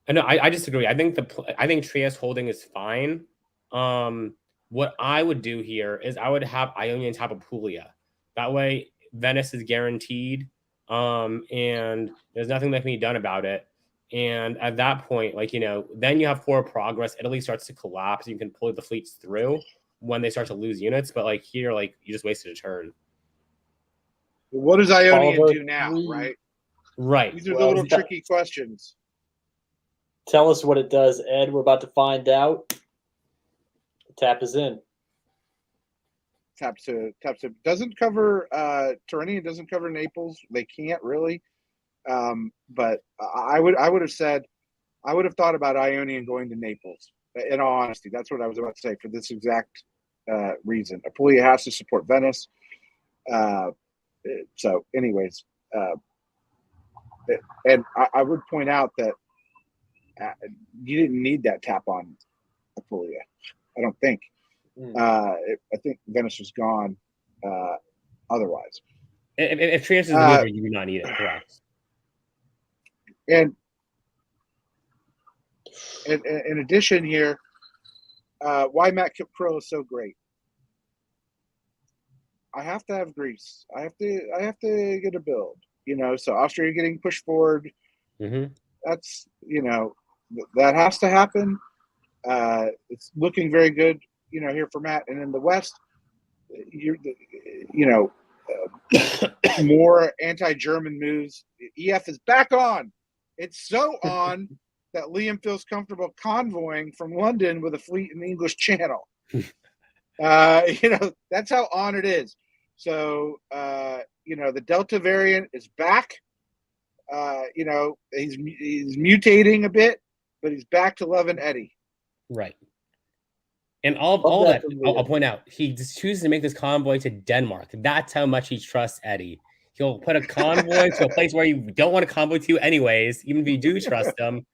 No, I disagree. I think Trieste holding is fine. What I would do here is I would have Ionia on top of Puglia. That way, Venice is guaranteed, and there's nothing that can be done about it. And at that point, then you have forward progress. Italy starts to collapse. You can pull the fleets through when they start to lose units. But here, you just wasted a turn. What does Ionia do now, right? Right. These are the little tricky questions. Tell us what it does, Ed. We're about to find out. The tap is in. Tap to doesn't cover Tyrrhenia, doesn't cover Naples. They can't really. But I would have thought about Ionian going to Naples. In all honesty, that's what I was about to say for this exact reason. Apulia has to support Venice. So, anyways, and I would point out that you didn't need that tap on Apulia. I don't think. I think Venice was gone otherwise. If Trieste is the mover, you do not need it, correct? And in addition here, why Matt Krill is so great. I have to have Greece. I have to get a build. So Austria getting pushed forward. Mm-hmm. That's that has to happen. It's looking very good, here for Matt. And in the West, more anti-German moves. EF is back on. It's so on that Liam feels comfortable convoying from London with a fleet in the English Channel. That's how on it is. So, the Delta variant is back. He's mutating a bit, but he's back to loving Eddie. Right. And all that, I'll point out, he just chooses to make this convoy to Denmark. That's how much he trusts Eddie. He'll put a convoy to a place where you don't want a convoy to anyways, even if you do trust them,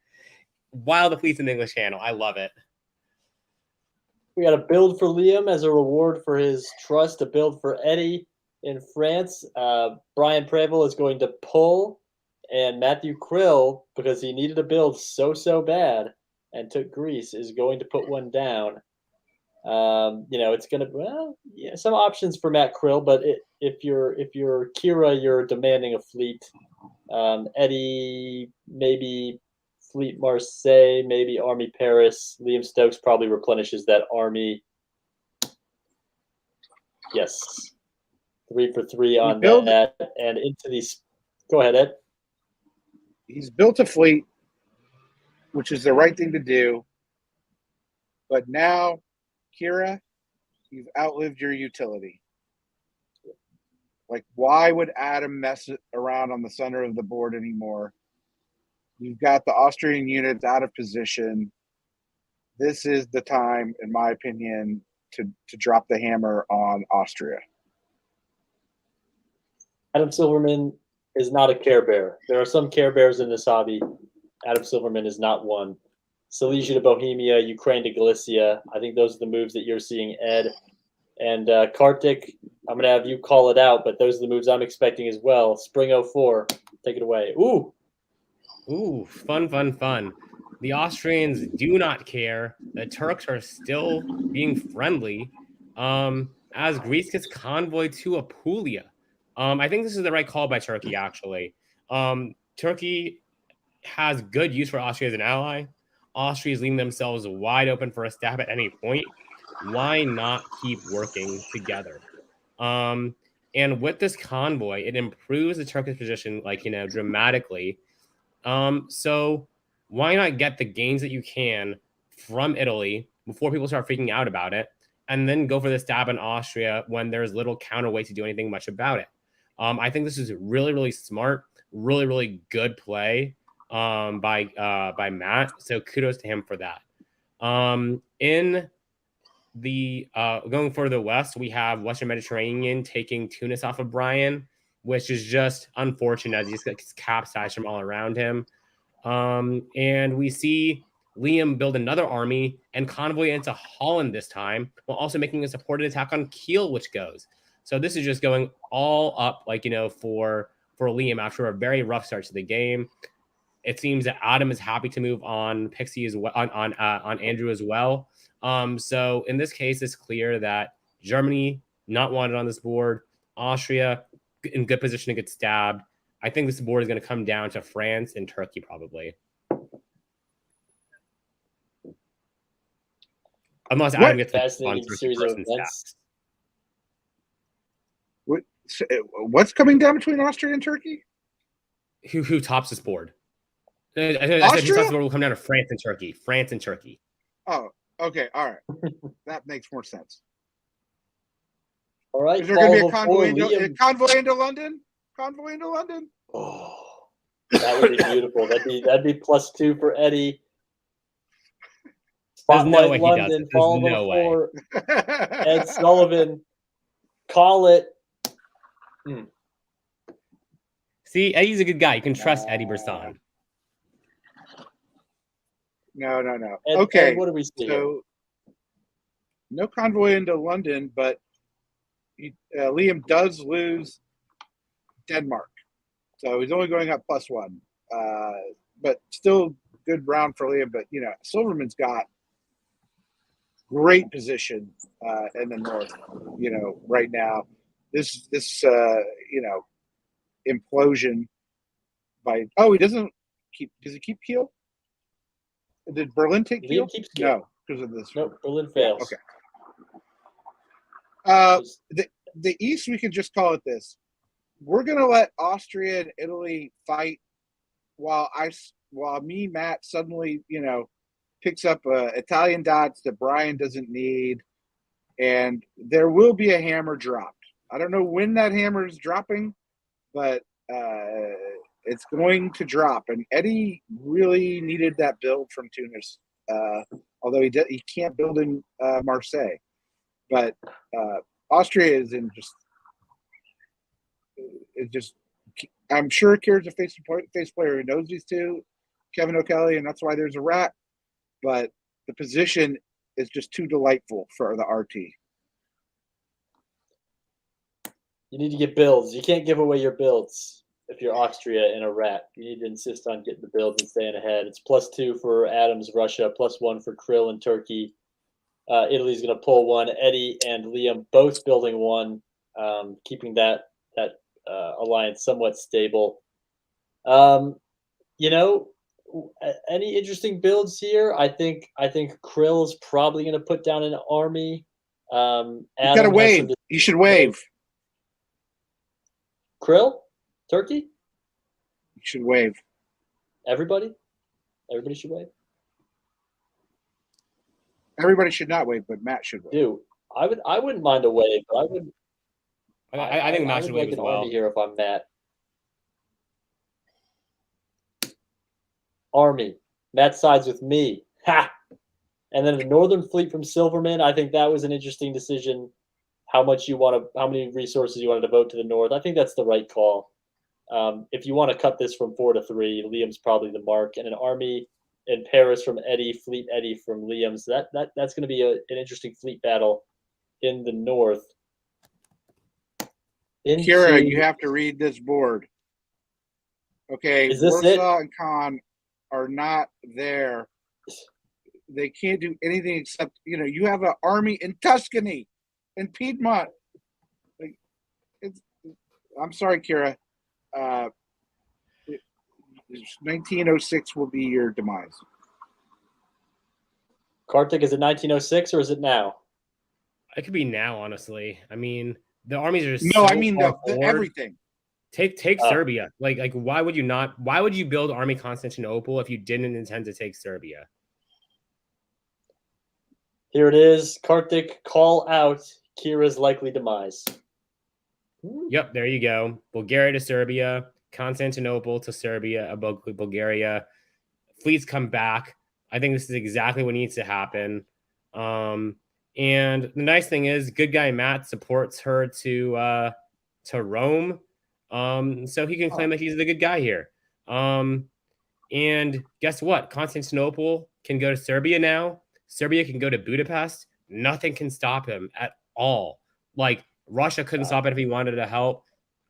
while the fleet's in the English Channel. I love it. We got a build for Liam as a reward for his trust, a build for Eddie in France. Brian Preble is going to pull, and Matthew Krill, because he needed a build so bad and took Greece, is going to put one down. It's going to some options for Matt Krill, but if you're Kira, you're demanding a fleet. Eddie, maybe Fleet Marseille, maybe Army Paris. Liam Stokes probably replenishes that army. Yes, 3 for 3 on that, and into these. Go ahead, Ed. He's built a fleet, which is the right thing to do. But now, Kira, you've outlived your utility. Like, why would Adam mess around on the center of the board anymore? You've got the Austrian units out of position. This is the time, in my opinion, to drop the hammer on Austria. Adam Silverman is not a Care Bear. There are some Care Bears in this hobby. Adam Silverman is not one. Silesia to Bohemia, Ukraine to Galicia. I think those are the moves that you're seeing, Ed. And Kartik, I'm going to have you call it out, but those are the moves I'm expecting as well. Spring 04, take it away. Ooh, fun. The Austrians do not care. The Turks are still being friendly. As Greece gets convoy to Apulia. I think this is the right call by Turkey, actually. Turkey has good use for Austria as an ally. Austria is leaving themselves wide open for a stab at any point. Why not keep working together? And with this convoy, it improves the Turkish position, dramatically. So why not get the gains that you can from Italy before people start freaking out about it, and then go for the stab in Austria when there's little counterweight to do anything much about it? I think this is really, really smart, really, really good play by Matt. So kudos to him for that. In the going further west, we have Western Mediterranean taking Tunis off of Brian, which is just unfortunate as he just gets capsized from all around him. And we see Liam build another army and convoy into Holland this time, while also making a supported attack on Kiel, which goes. So this is just going all up, for Liam after a very rough start to the game. It seems that Adam is happy to move on Pixie as well, on Andrew as well. So in this case, it's clear that Germany not wanted on this board. Austria in good position to get stabbed. I think this board is going to come down to France and Turkey probably. Unless Adam gets fascinating series of events. What's coming down between Austria and Turkey? Who tops this board? I said who tops the board will come down to France and Turkey. France and Turkey. Oh, okay. All right. That makes more sense. All right. Is there going to be a convoy into London? Convoy into London? Oh, that would be beautiful. That'd be +2 for Eddie. There's no way London, he does it. There's no way. Ed Sullivan, call it. See, Eddie's a good guy. You can trust Eddie Brisson. No. Ed, okay. Ed, what do we see? So, no convoy into London, but Liam does lose Denmark. So he's only going up +1. But still good round for Liam. But, Silverman's got great position in the north, right now. This implosion by does he keep Kiel? Did Berlin take Kiel? No, because of this. Nope, Berlin fails. Yeah, okay. The East, we can just call it this. We're gonna let Austria and Italy fight while Matt suddenly, picks up Italian dots that Brian doesn't need, and there will be a hammer dropped. I don't know when that hammer is dropping, but it's going to drop. And Eddie really needed that build from Tunis, although he can't build in Marseille. But Austria is just. I'm sure Kira's a face player who knows these two, Kevin O'Kelly, and that's why there's a rat. But the position is just too delightful for the RT. You need to get builds. You can't give away your builds if you're Austria in a rat. You need to insist on getting the builds and staying ahead. It's +2 for Adams, Russia, +1 for Krill and Turkey. Italy's going to pull one. Eddie and Liam both building one, keeping that alliance somewhat stable. You know, any interesting builds here? I think Krill is probably going to put down an army. You got to wave. You should wave. Krill, Turkey. You should wave. Everybody should wave. Everybody should not wave, but Matt should wave. Dude, I wouldn't mind a wave, but I would. I think Matt should wave as well. Army here if I'm Matt. Army. Matt sides with me. Ha! And then the Northern Fleet from Silverman. I think that was an interesting decision. How many resources you want to devote to the north? I think that's the right call. If you want to cut this from 4 to 3, Liam's probably the mark, and an army in Paris from Eddie, Fleet Eddie from Liam's. That's going to be an interesting fleet battle in the north. Kira, you have to read this board. Okay, is this Warsaw and Khan are not there. They can't do anything except, you have an army in Tuscany, in Piedmont. I'm sorry, Kira. 1906 will be your demise. Kartik, is it 1906 or is it now? It could be now, honestly. I mean, the armies are no. I mean everything. Take Serbia. Like why would you not? Why would you build Army Constantinople if you didn't intend to take Serbia? Here it is. Kartik, call out Kira's likely demise. Yep, there you go. Bulgaria to Serbia, Constantinople to Serbia, Bulgaria. Fleets come back. I think this is exactly what needs to happen. And the nice thing is, good guy Matt supports her to Rome, so he can claim that he's the good guy here. And guess what? Constantinople can go to Serbia now. Serbia can go to Budapest. Nothing can stop him at all. Like, Russia couldn't stop it if he wanted to help.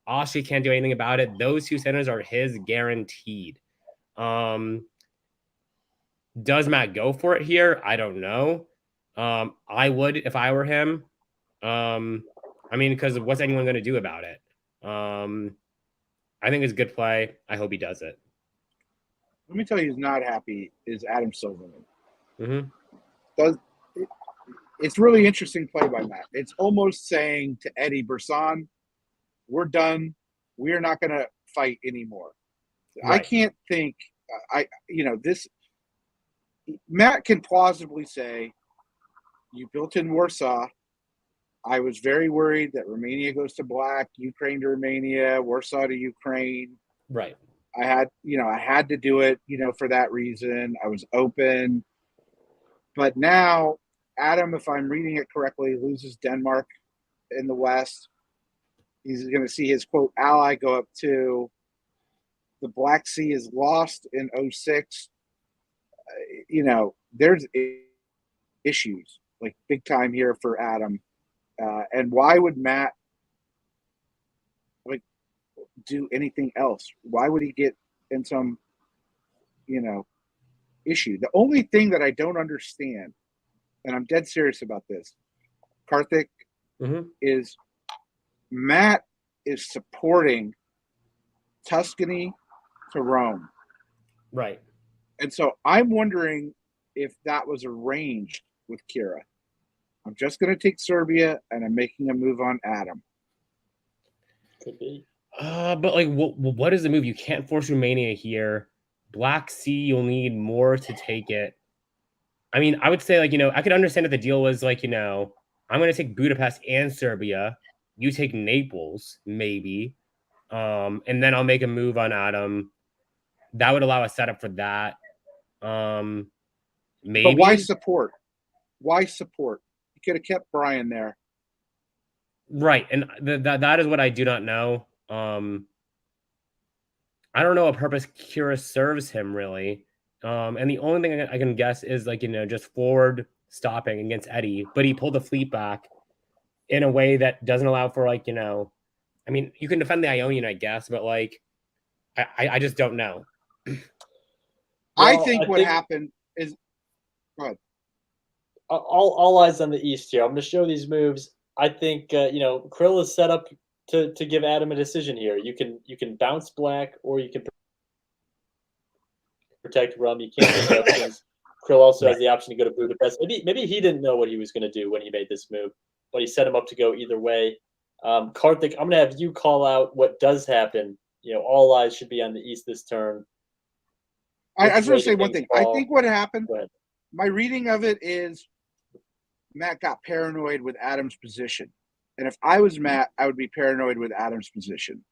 Austria can't do anything about it. Those two centers are his guaranteed. Does Matt go for it here? I don't know. I would if I were him. I mean, because what's anyone going to do about it? I think it's a good play. I hope he does it. Let me tell you who's not happy is Adam Silverman. Mm-hmm. It's really interesting play by Matt. It's almost saying to Eddie Bursan, we're done. We're not going to fight anymore. Right. I can't think this Matt can plausibly say, you built in Warsaw. I was very worried that Romania goes to black, Ukraine to Romania, Warsaw to Ukraine. Right. I had to do it, for that reason. I was open. But now Adam, if I'm reading it correctly, loses Denmark in the West. He's going to see his, quote, ally go up too. The Black Sea is lost in 06. There's issues, like big time here for Adam. And why would Matt do anything else? Why would he get in some, issue? The only thing that I don't understand, and I'm dead serious about this, Karthik, is Matt is supporting Tuscany to Rome. Right. And so I'm wondering if that was arranged with Kira. I'm just going to take Serbia, and I'm making a move on Adam. Could be. But what is the move? You can't force Romania here. Black Sea, you'll need more to take it. I mean, I would say, I could understand if the deal was I'm going to take Budapest and Serbia, you take Naples, maybe. And then I'll make a move on Adam. That would allow a setup for that. Maybe. But why support? Why support? You could have kept Brian there. Right. And that is what I do not know. I don't know what purpose Kira serves him, really. And the only thing I can guess is, like, just forward stopping against Eddie. But he pulled the fleet back in a way that doesn't allow for, like, I mean, you can defend the Ionian, I guess, but, like, I just don't know. I think what happened is, go ahead. All eyes on the East here. I'm going to show these moves. I think Krill is set up to give Adam a decision here. You can bounce black, or you can protect Rum. You can't make options. Krill also has the option to go to Budapest. Maybe he didn't know what he was going to do when he made this move, but he set him up to go either way. Karthik, I'm going to have you call out what does happen. All eyes should be on the East this turn. I just want to say one thing. I think what happened, my reading of it is Matt got paranoid with Adam's position. And if I was Matt, I would be paranoid with Adam's position.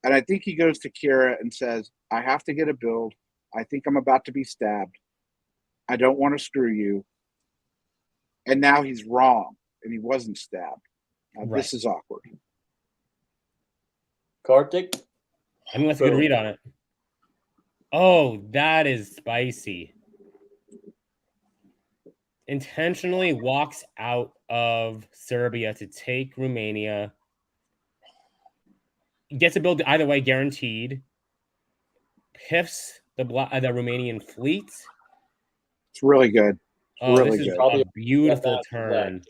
And I think he goes to Kira and says, I have to get a build. I think I'm about to be stabbed. I don't want to screw you. And now he's wrong, and he wasn't stabbed. Now, this is awkward. Karthik? I mean, that's a good read on it. Oh, that is spicy. Intentionally walks out of Serbia to take Romania. Gets a build either way, guaranteed. Piffs the Romanian fleet. It's really good. Oh, really this is good. a beautiful turn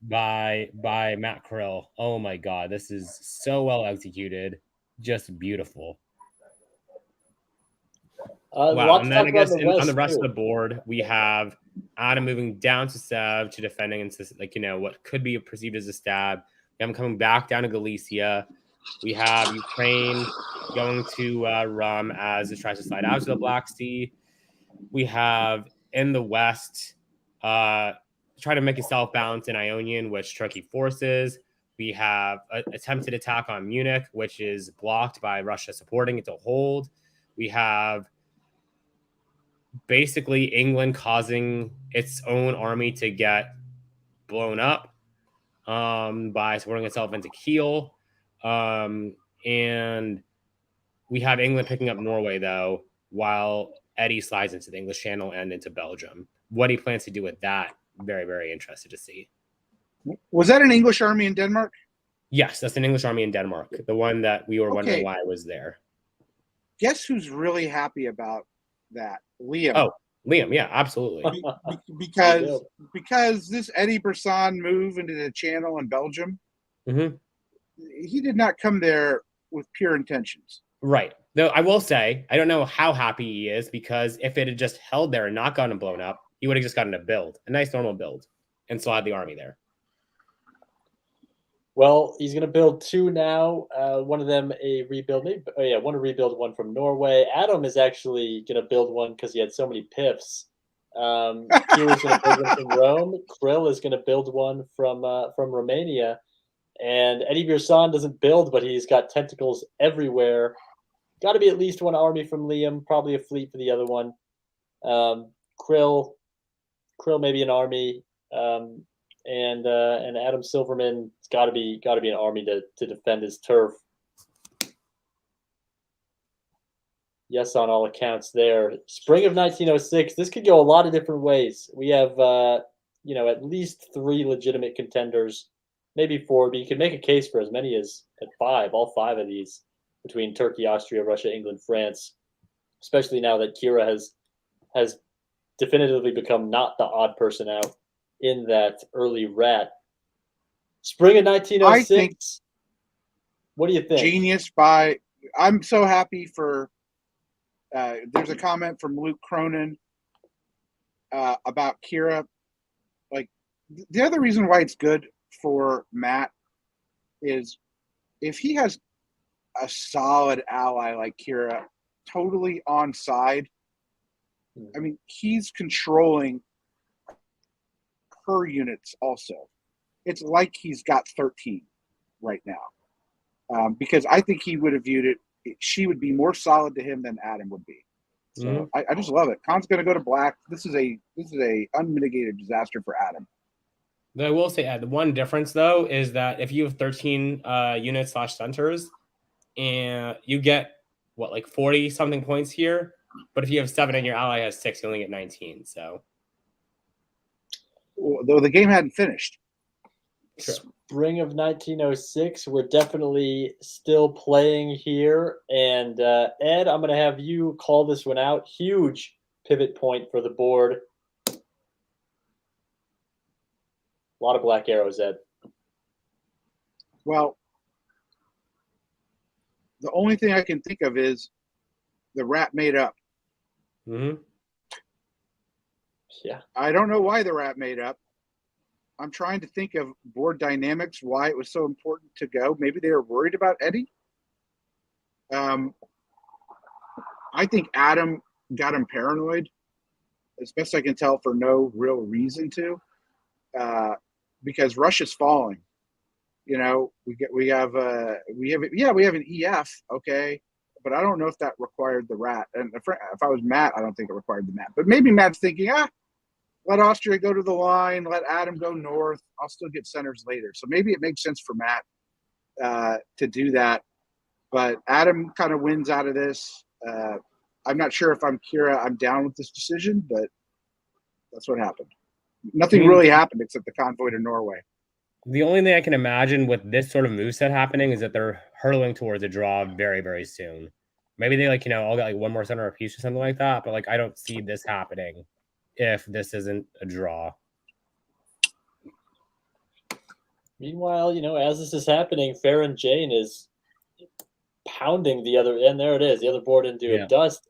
by Matt Krill. Oh my God, this is so well executed. Just beautiful. Wow, and then I guess on the rest of the board, we have Adam moving down to Sev to defending against, like, what could be perceived as a stab. We have him coming back down to Galicia. We have Ukraine going to Rum as it tries to slide out to the Black Sea. We have in the West try to make itself balance in Ionian, which Turkey forces. We have an attempted attack on Munich, which is blocked by Russia supporting it to hold. We have basically England causing its own army to get blown up by supporting itself into Kiel. And we have England picking up Norway, though, while Eddie slides into the English Channel and into Belgium. What he plans to do with that, very, very interested to see. Was that an English army in Denmark? Yes, that's an English army in Denmark. The one that we were wondering why it was there. Guess who's really happy about that? Liam. Oh, Liam, yeah, absolutely. because this Eddie Bresson move into the Channel in Belgium, he did not come there with pure intentions. Right. Though I will say, I don't know how happy he is, because if it had just held there and not gotten blown up, he would have just gotten a build, a nice normal build, and still had the army there. Well, he's going to build two now. One of them a rebuild. One to rebuild, one from Norway. Adam is actually going to build one because he had so many piffs. Kira's going to build one from Rome. Krill is going to build one from Romania. And Eddie Bresson doesn't build, but he's got tentacles everywhere. Got to be at least one army from Liam, probably a fleet for the other one. Krill maybe an army. And Adam Silverman's got to be an army to defend his turf. Yes, on all accounts there. Spring of 1906. This could go a lot of different ways. We have at least three legitimate contenders, maybe four, but you could make a case for as many as five. All five of these between Turkey, Austria, Russia, England, France. Especially now that Kira has definitively become not the odd person out in that early rat. Spring of 1906. What do you think? Genius I'm so happy for there's a comment from Luke Cronin about Kira. Like, the other reason why it's good for Matt is if he has a solid ally like Kira totally on side, I mean, he's controlling her units also. It's like he's got 13. right now, because I think he would have viewed it. She would be more solid to him than Adam would be. So I just love it. Khan's going to go to black. This is a unmitigated disaster for Adam. Though I will say, the one difference though is that if you have 13 units / centers, and you get what, like 40 something points here, but if you have 7 and your ally has 6, you only get 19. So, Though the game hadn't finished. sure. Spring of 1906. We're definitely still playing here. And Ed, I'm going to have you call this one out. Huge pivot point for the board. A lot of black arrows, Ed. Well, the only thing I can think of is the rat made up. Yeah. I don't know why the rat made up. I'm trying to think of board dynamics, why it was so important to go. Maybe they were worried about Eddie. I think Adam got him paranoid, as best I can tell, for no real reason to, because Russia's falling. You know, we have an EF, okay, but I don't know if that required the rat. And if I was Matt, I don't think it required the mat. But maybe Matt's thinking, let Austria go to the line, let Adam go north. I'll still get centers later. So maybe it makes sense for Matt to do that. But Adam kind of wins out of this. I'm not sure if I'm Kira, I'm down with this decision, but that's what happened. Nothing really happened except the convoy to Norway. The only thing I can imagine with this sort of moveset happening is that they're hurtling towards a draw very, very soon. Maybe they all get like one more center apiece or something like that. But I don't see this happening if this isn't a draw. Meanwhile, as this is happening, Farron Jane is pounding the other, and there it is, the other board into a dust.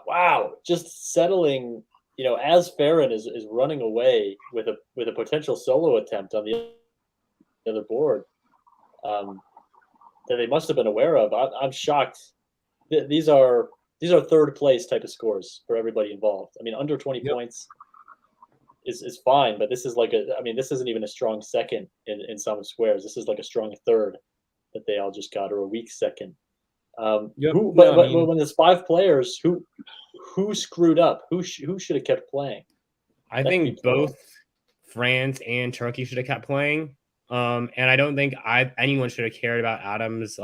Wow, just settling. As Farron is running away with a potential solo attempt on the other board, that they must have been aware of. I'm shocked. These are third place type of scores for everybody involved. I mean, under 20 points is fine, but this is this isn't even a strong second in some squares. This is like a strong third that they all just got, or a weak second. When there's 5 players, who screwed up? Who should have kept playing? I think both France and Turkey should have kept playing. And I don't think anyone should have cared about Adams,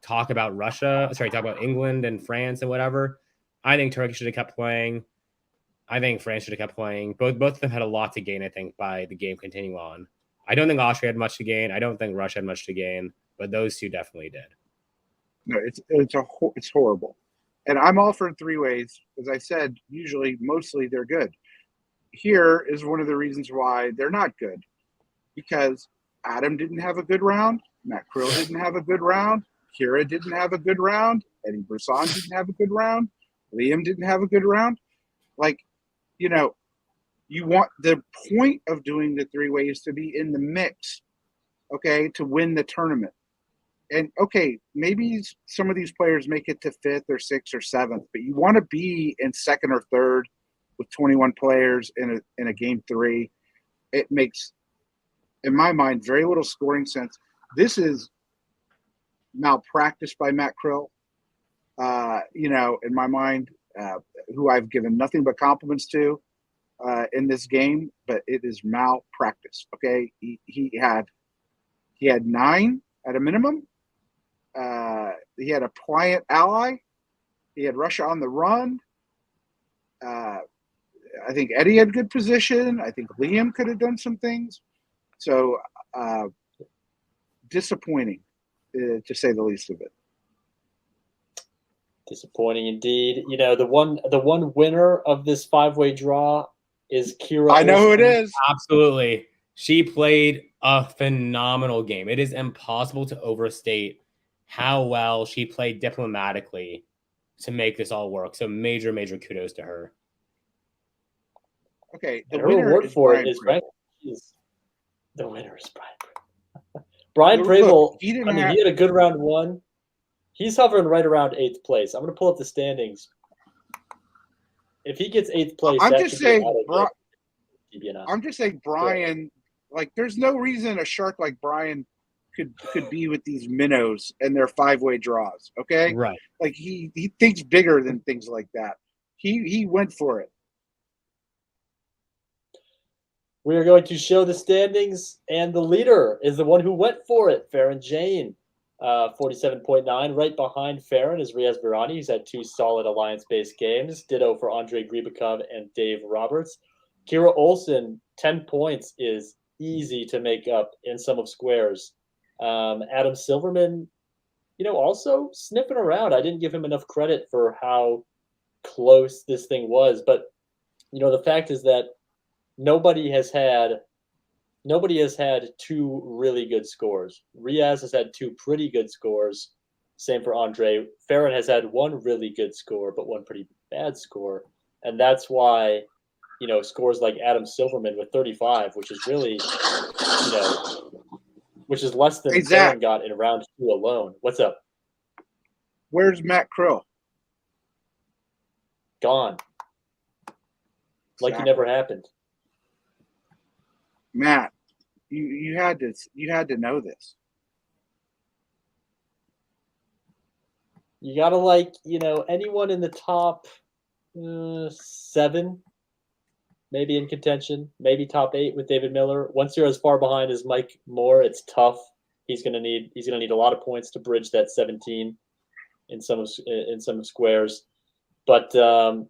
talk about England and France and whatever. I think Turkey should have kept playing. I think France should have kept playing. Both of them had a lot to gain, I think, by the game continuing on. I don't think Austria had much to gain. I don't think Russia had much to gain, but those two definitely did. No, it's horrible. And I'm all for 3-ways. As I said, mostly they're good. Here is one of the reasons why they're not good. Because Adam didn't have a good round. Matt Krill didn't have a good round. Kira didn't have a good round. Eddie Brisson didn't have a good round. Liam didn't have a good round. You want the point of doing the 3-ways to be in the mix, okay, to win the tournament. And, okay, maybe some of these players make it to 5th or 6th or 7th, but you want to be in 2nd or 3rd with 21 players in a game 3. It makes, in my mind, very little scoring sense. This is malpractice by Matt Krill, in my mind, who I've given nothing but compliments to in this game, but it is malpractice, okay? He had 9 at a minimum. He had a pliant ally. He had Russia on the run. I think Eddie had good position. I think Liam could have done some things. So disappointing, to say the least of it. Disappointing indeed. The one winner of this 5-way draw is Kira. I know who it is. Absolutely. She played a phenomenal game. It is impossible to overstate how well she played diplomatically to make this all work. So major, major kudos to her. Okay, the reward for it is Brian. The winner is Brian. Brian Preble. He had a good round 1. He's hovering right around 8th place. I'm going to pull up the standings. If he gets 8th place, I'm just saying Brian Like, there's no reason a shark like Brian could be with these minnows and their 5-way draws. Okay, Right. like he thinks bigger than things like that. He went for it. We are going to show the standings, and the leader is the one who went for it, Farron Jane, 47.9. Right behind Farron is Riaz Virani. He's had 2 solid alliance-based games. Ditto for Andrei Gribakov and Dave Roberts. Kira Olsen, 10 points is easy to make up in some of squares. Adam Silverman, also sniffing around. I didn't give him enough credit for how close this thing was, but the fact is that nobody has had 2 really good scores. Riaz has had 2 pretty good scores. Same for Andre. Farron has had 1 really good score, but 1 pretty bad score. And that's why, scores like Adam Silverman with 35, which is really, which is less than Farron got in round 2 alone. What's up? Where's Matt Krill? Gone. Like he never happened. Matt, you had to know this. You gotta anyone in the top 7, maybe in contention, maybe top 8 with David Miller. Once you're as far behind as Mike Moore, it's tough. He's gonna need a lot of points to bridge that 17 in some squares, but a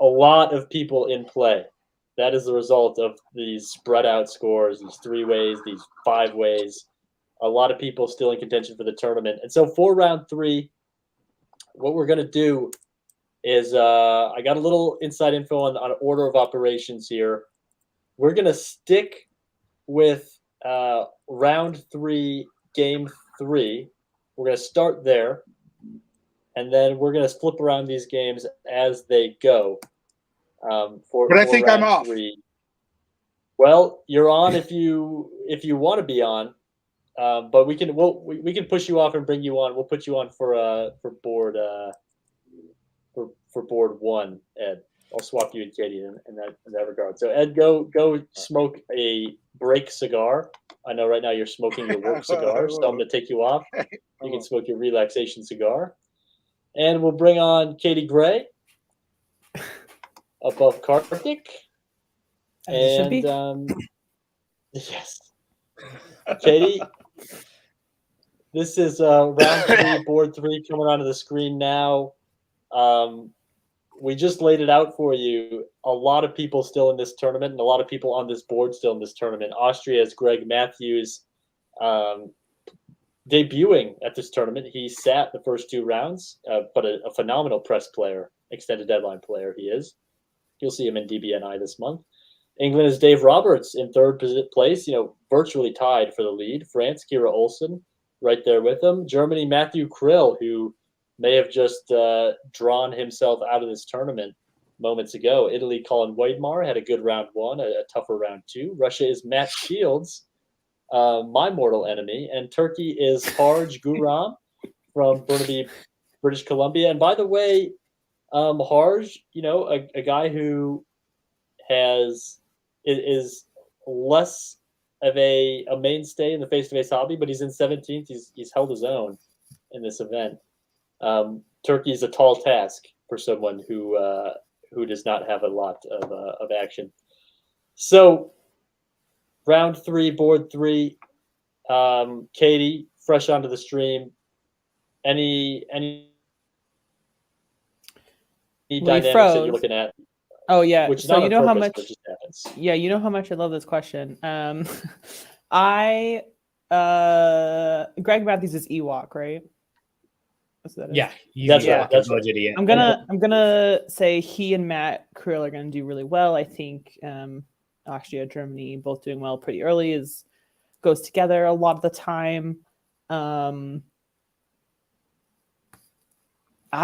lot of people in play. That is the result of these spread out scores, these 3-ways, these 5-ways. A lot of people still in contention for the tournament. And so for round 3, what we're going to do is I got a little inside info on order of operations here. We're going to stick with round 3, game 3. We're going to start there. And then we're going to flip around these games as they go. But I think I'm off. 3. Well, you're on if you want to be on, but we can push you off and bring you on. We'll put you on for board for board 1, Ed. I'll swap you and Katie in that regard. So Ed, go smoke a break cigar. I know right now you're smoking your work cigar, so I'm going to take you off. You can smoke your relaxation cigar, and we'll bring on Katie Gray above Karthik. And yes, Katie, this is round 3, board 3 coming onto the screen now. We just laid it out for you. A lot of people still in this tournament, and a lot of people on this board still in this tournament. Austria's Greg Matthews debuting at this tournament. He sat the first 2 rounds, but a phenomenal press player, extended deadline player he is. You'll see him in DBNI this month. England is Dave Roberts in 3rd place, virtually tied for the lead. France, Kira Olsen, right there with him. Germany, Matthew Krill, who may have just drawn himself out of this tournament moments ago. Italy, Colin Weidmar had a good round 1, a tougher round 2. Russia is Matt Shields, my mortal enemy. And Turkey is Harj Guram from Burnaby, British Columbia. And by the way, Harj, a guy who is less of a mainstay in the face-to-face hobby, but he's in 17th. He's held his own in this event. Turkey is a tall task for someone who does not have a lot of action. So, round 3, board 3. Katie, fresh onto the stream. Any dynamics that you're looking at? Oh yeah. Which so you know purpose, how much? But just happens. Yeah, you know how much I love this question. Greg Matthews is Ewok, right? Yeah, that's right. That's right. I'm gonna say he and Matt Krill are gonna do really well. I think Austria, Germany, both doing well pretty early goes together a lot of the time. I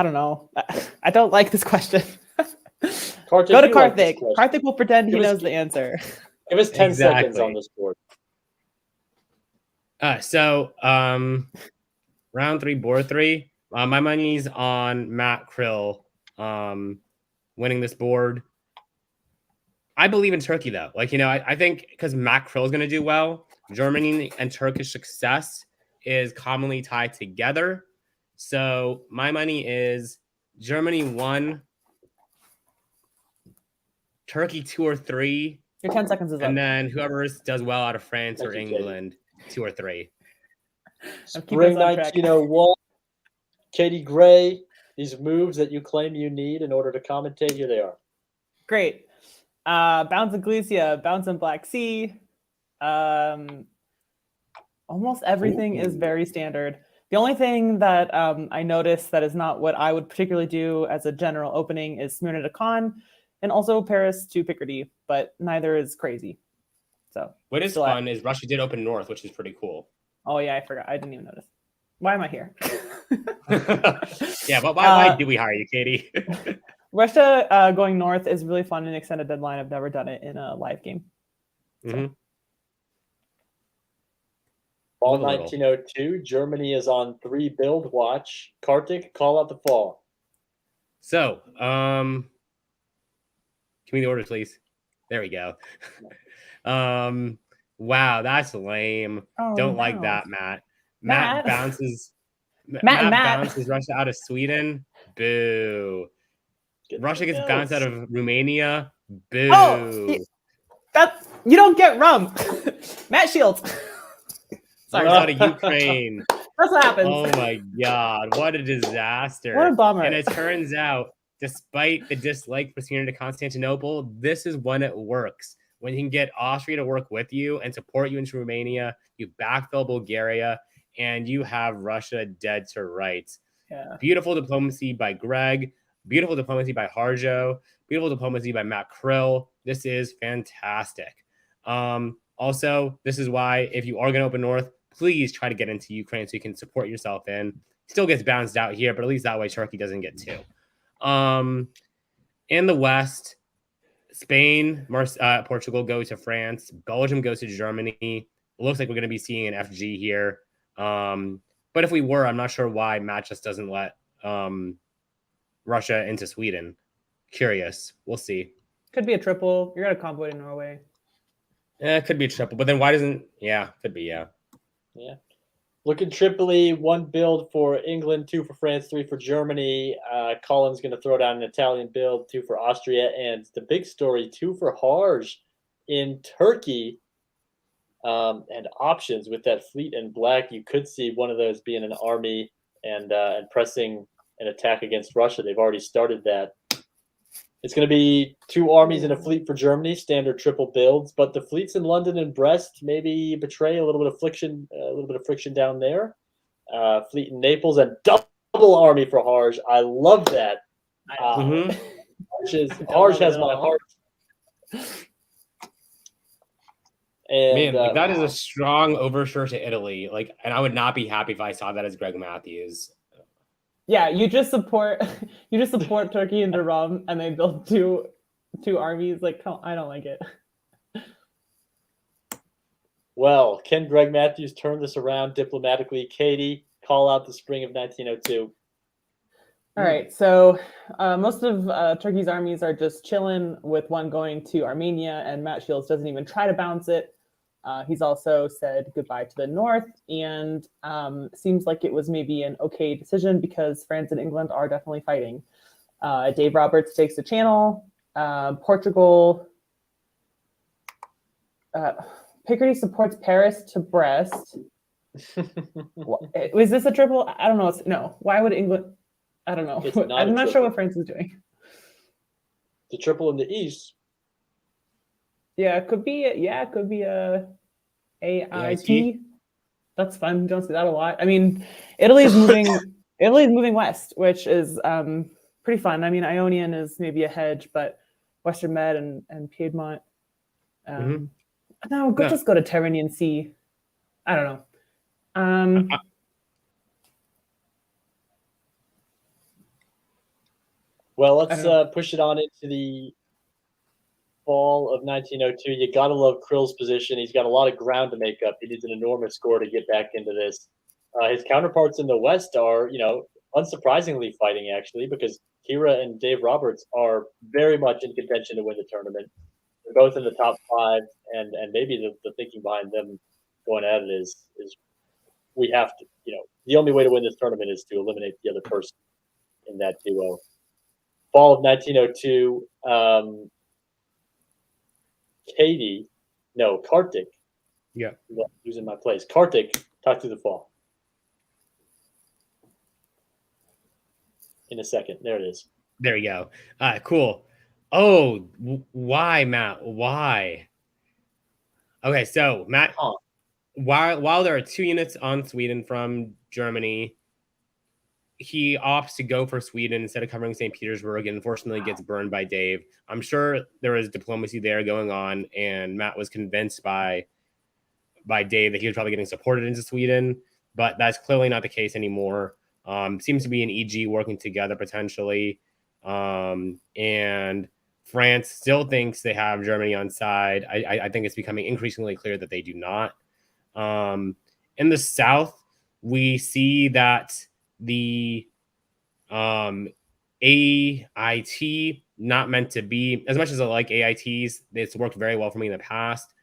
don't know. I don't like this question. Karthik, go to Karthik. Karthik will pretend he knows the answer. Give us 10 seconds on this board. Round 3, board 3. My money's on Matt Krill winning this board. I believe in Turkey though. Like, I think because Matt Krill is going to do well, Germany and Turkish success is commonly tied together. So my money is Germany 1, Turkey 2 or 3, Your 10 seconds is up. and then whoever does well out of France Thank or you, Katie. England 2 or 3. Spring on track. 1901. Katie Gray, these moves that you claim you need in order to commentate, here they are. Great. Bounce in Galicia, bounce in Black Sea. Almost everything is very standard. The only thing that I noticed that is not what I would particularly do as a general opening is Smyrna to Caen, and also Paris to Picardy, but neither is crazy. So what is fun is Russia did open north, which is pretty cool. Oh yeah, I forgot. I didn't even notice. Why am I here? Yeah, but why do we hire you, Katie? Russia going north is really fun in extended deadline. I've never done it in a live game. Mm-hmm. Fall 1902, Germany is on 3 build watch. Kartik, call out the fall. So, give me the orders, please. There we go. Wow, that's lame. Don't like that, Matt. Matt bounces. Matt bounces Russia out of Sweden. Boo. Russia gets bounced out of Romania. Boo. Oh, you don't get rum. Matt Shields. Sorry, out of Ukraine. That's what happens. Oh my God, what a disaster. What a bummer. And it turns out, despite the dislike for Smyrna to Constantinople, this is when it works. When you can get Austria to work with you and support you into Romania, you backfill Bulgaria, and you have Russia dead to rights. Yeah. Beautiful diplomacy by Greg. Beautiful diplomacy by Harjo. Beautiful diplomacy by Matt Krill. This is fantastic. Also, this is why if you are going to open north, please try to get into Ukraine so you can support yourself in. Still gets bounced out here, but at least that way Turkey doesn't get 2. In the West, Spain, Portugal goes to France. Belgium goes to Germany. It looks like we're going to be seeing an FG here. But if we were, I'm not sure why Matt just doesn't let Russia into Sweden. Curious. We'll see. Could be a triple. You're going to convoy to Norway. Yeah, it could be a triple. But then why doesn't... Yeah, could be, yeah. Yeah. Look at Tripoli, 1 build for England, 2 for France, 3 for Germany. Colin's going to throw down an Italian build, 2 for Austria. And the big story, 2 for Harj in Turkey. And options with that fleet in black. You could see one of those being an army and pressing an attack against Russia. They've already started that. It's going to be 2 armies and a fleet for Germany, standard triple builds. But the fleets in London and Brest maybe betray a little bit of friction down there. Fleet in Naples and double army for Harj. I love that. Harj has my heart. And man, that is a strong overture to Italy. And I would not be happy if I saw that as Greg Matthews. Yeah, you just support Turkey and Durham, and they build two armies. I don't like it. Well, can Greg Matthews turn this around diplomatically? Katie, call out the spring of 1902. All right, so most of Turkey's armies are just chilling, with one going to Armenia, and Matt Shields doesn't even try to bounce it. He's also said goodbye to the north, and seems like it was maybe an okay decision because France and England are definitely fighting. Dave Roberts takes the channel. Portugal. Picardy supports Paris to Brest. Was this a triple? I don't know. No. Why would England? I don't know. I'm not sure what France is doing. The triple in the east. Yeah, it could be. It could be a AIT. That's fun. Don't see that a lot. I mean, Italy's moving west, which is pretty fun. I mean, Ionian is maybe a hedge, but Western Med and Piedmont. No, just go to Tyrrhenian Sea. I don't know. Well, let's push it on into the fall of 1902. You got to love Krill's position. He's got a lot of ground to make up. He needs an enormous score to get back into this. His counterparts in the West are, unsurprisingly fighting, actually, because Kira and Dave Roberts are very much in contention to win the tournament. They're both in the top 5, and maybe the thinking behind them going at it is we have to, the only way to win this tournament is to eliminate the other person in that duo. Fall of 1902, Kartik. Yeah. Losing my place. Kartik, talk through the fall. In a second. There it is. There you go. Cool. Oh, why, Matt? Why? Okay, so Matt, while there are 2 units on Sweden from Germany, he opts to go for Sweden instead of covering St. Petersburg, and unfortunately gets burned by Dave. I'm sure there was diplomacy there going on, and Matt was convinced by Dave that he was probably getting supported into Sweden, but that's clearly not the case anymore. Seems to be an EG working together potentially. And France still thinks they have Germany on side. I think it's becoming increasingly clear that they do not. In the South, we see that the AIT, not meant to be, as much as I like AITs, it's worked very well for me in the past.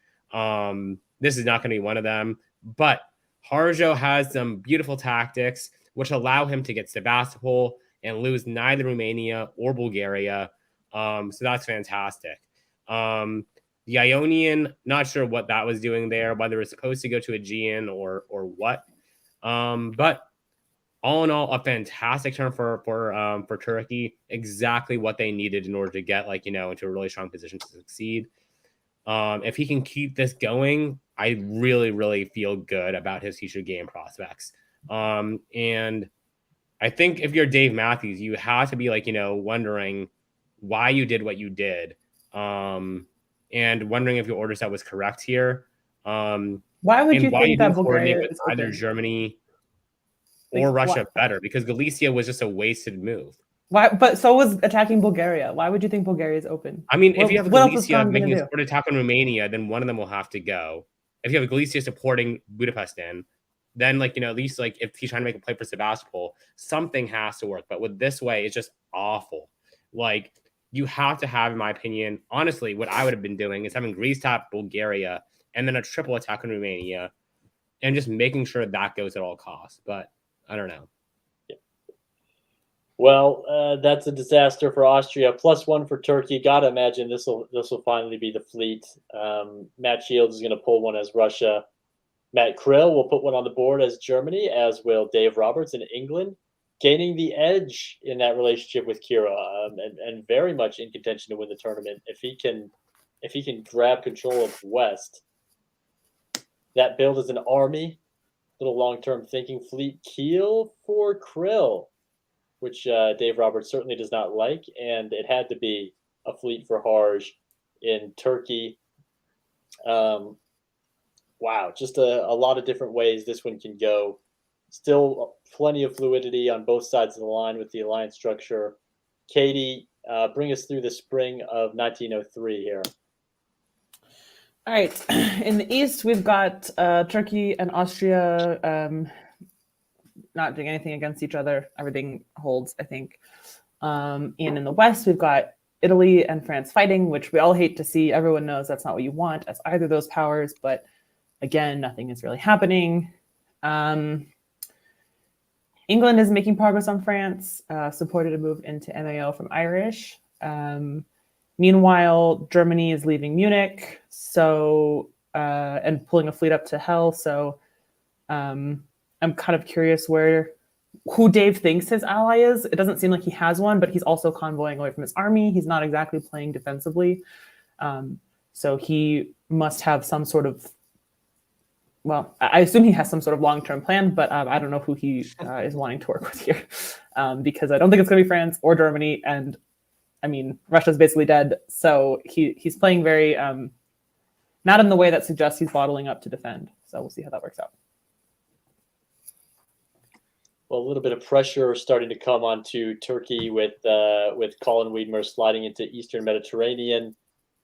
This is not going to be one of them, but Harjo has some beautiful tactics which allow him to get Sebastopol and lose neither Romania or Bulgaria. So that's fantastic. The Ionian, not sure what that was doing there, whether it's supposed to go to Aegean or what. But all in all, a fantastic turn for Turkey. Exactly what they needed in order to get into a really strong position to succeed. If he can keep this going, I really, really feel good about his future game prospects. And I think if you're Dave Matthews, you have to be wondering why you did what you did. And wondering if your order set was correct here. Why would you think that Bulgaria is either open? Germany or Russia better? Because Galicia was just a wasted move. Why? But so was attacking Bulgaria. Why would you think Bulgaria is open? I mean, if you have Galicia making a support attack on Romania, then one of them will have to go. If you have Galicia supporting Budapest then at least if he's trying to make a play for Sebastopol, something has to work. But with this way, it's just awful. You have to have, in my opinion, honestly, what I would have been doing is having Greece tap Bulgaria and then a triple attack on Romania and just making sure that goes at all costs. But I don't know. Yeah. Well, that's a disaster for Austria. +1 for Turkey. Gotta imagine this will finally be the fleet. Matt Shields is going to pull one as Russia. Matt Krill will put one on the board as Germany, as will Dave Roberts in England, gaining the edge in that relationship with Kira, and very much in contention to win the tournament. If he can grab control of West, that build as an army, little long-term thinking. Fleet Kiel for Krill, which Dave Roberts certainly does not like, and it had to be a fleet for Harj in Turkey. Wow, just a lot of different ways this one can go. Still plenty of fluidity on both sides of the line with the alliance structure. Katie, bring us through the spring of 1903 here. All right. In the East, we've got Turkey and Austria not doing anything against each other. Everything holds, I think. And in the West, we've got Italy and France fighting, which we all hate to see. Everyone knows that's not what you want as either of those powers. But again, nothing is really happening. England is making progress on France, supported a move into MAO from Irish. Meanwhile, Germany is leaving Munich, and pulling a fleet up to Hell. So I'm kind of curious who Dave thinks his ally is. It doesn't seem like he has one, but he's also convoying away from his army. He's not exactly playing defensively. So he must have some sort of, well, I assume he has some sort of long-term plan, but I don't know who he is wanting to work with here, because I don't think it's going to be France or Germany. And I mean, Russia's basically dead. So he's playing very, not in the way that suggests he's bottling up to defend. So we'll see how that works out. Well, a little bit of pressure starting to come onto Turkey with Colin Wiedmer sliding into Eastern Mediterranean.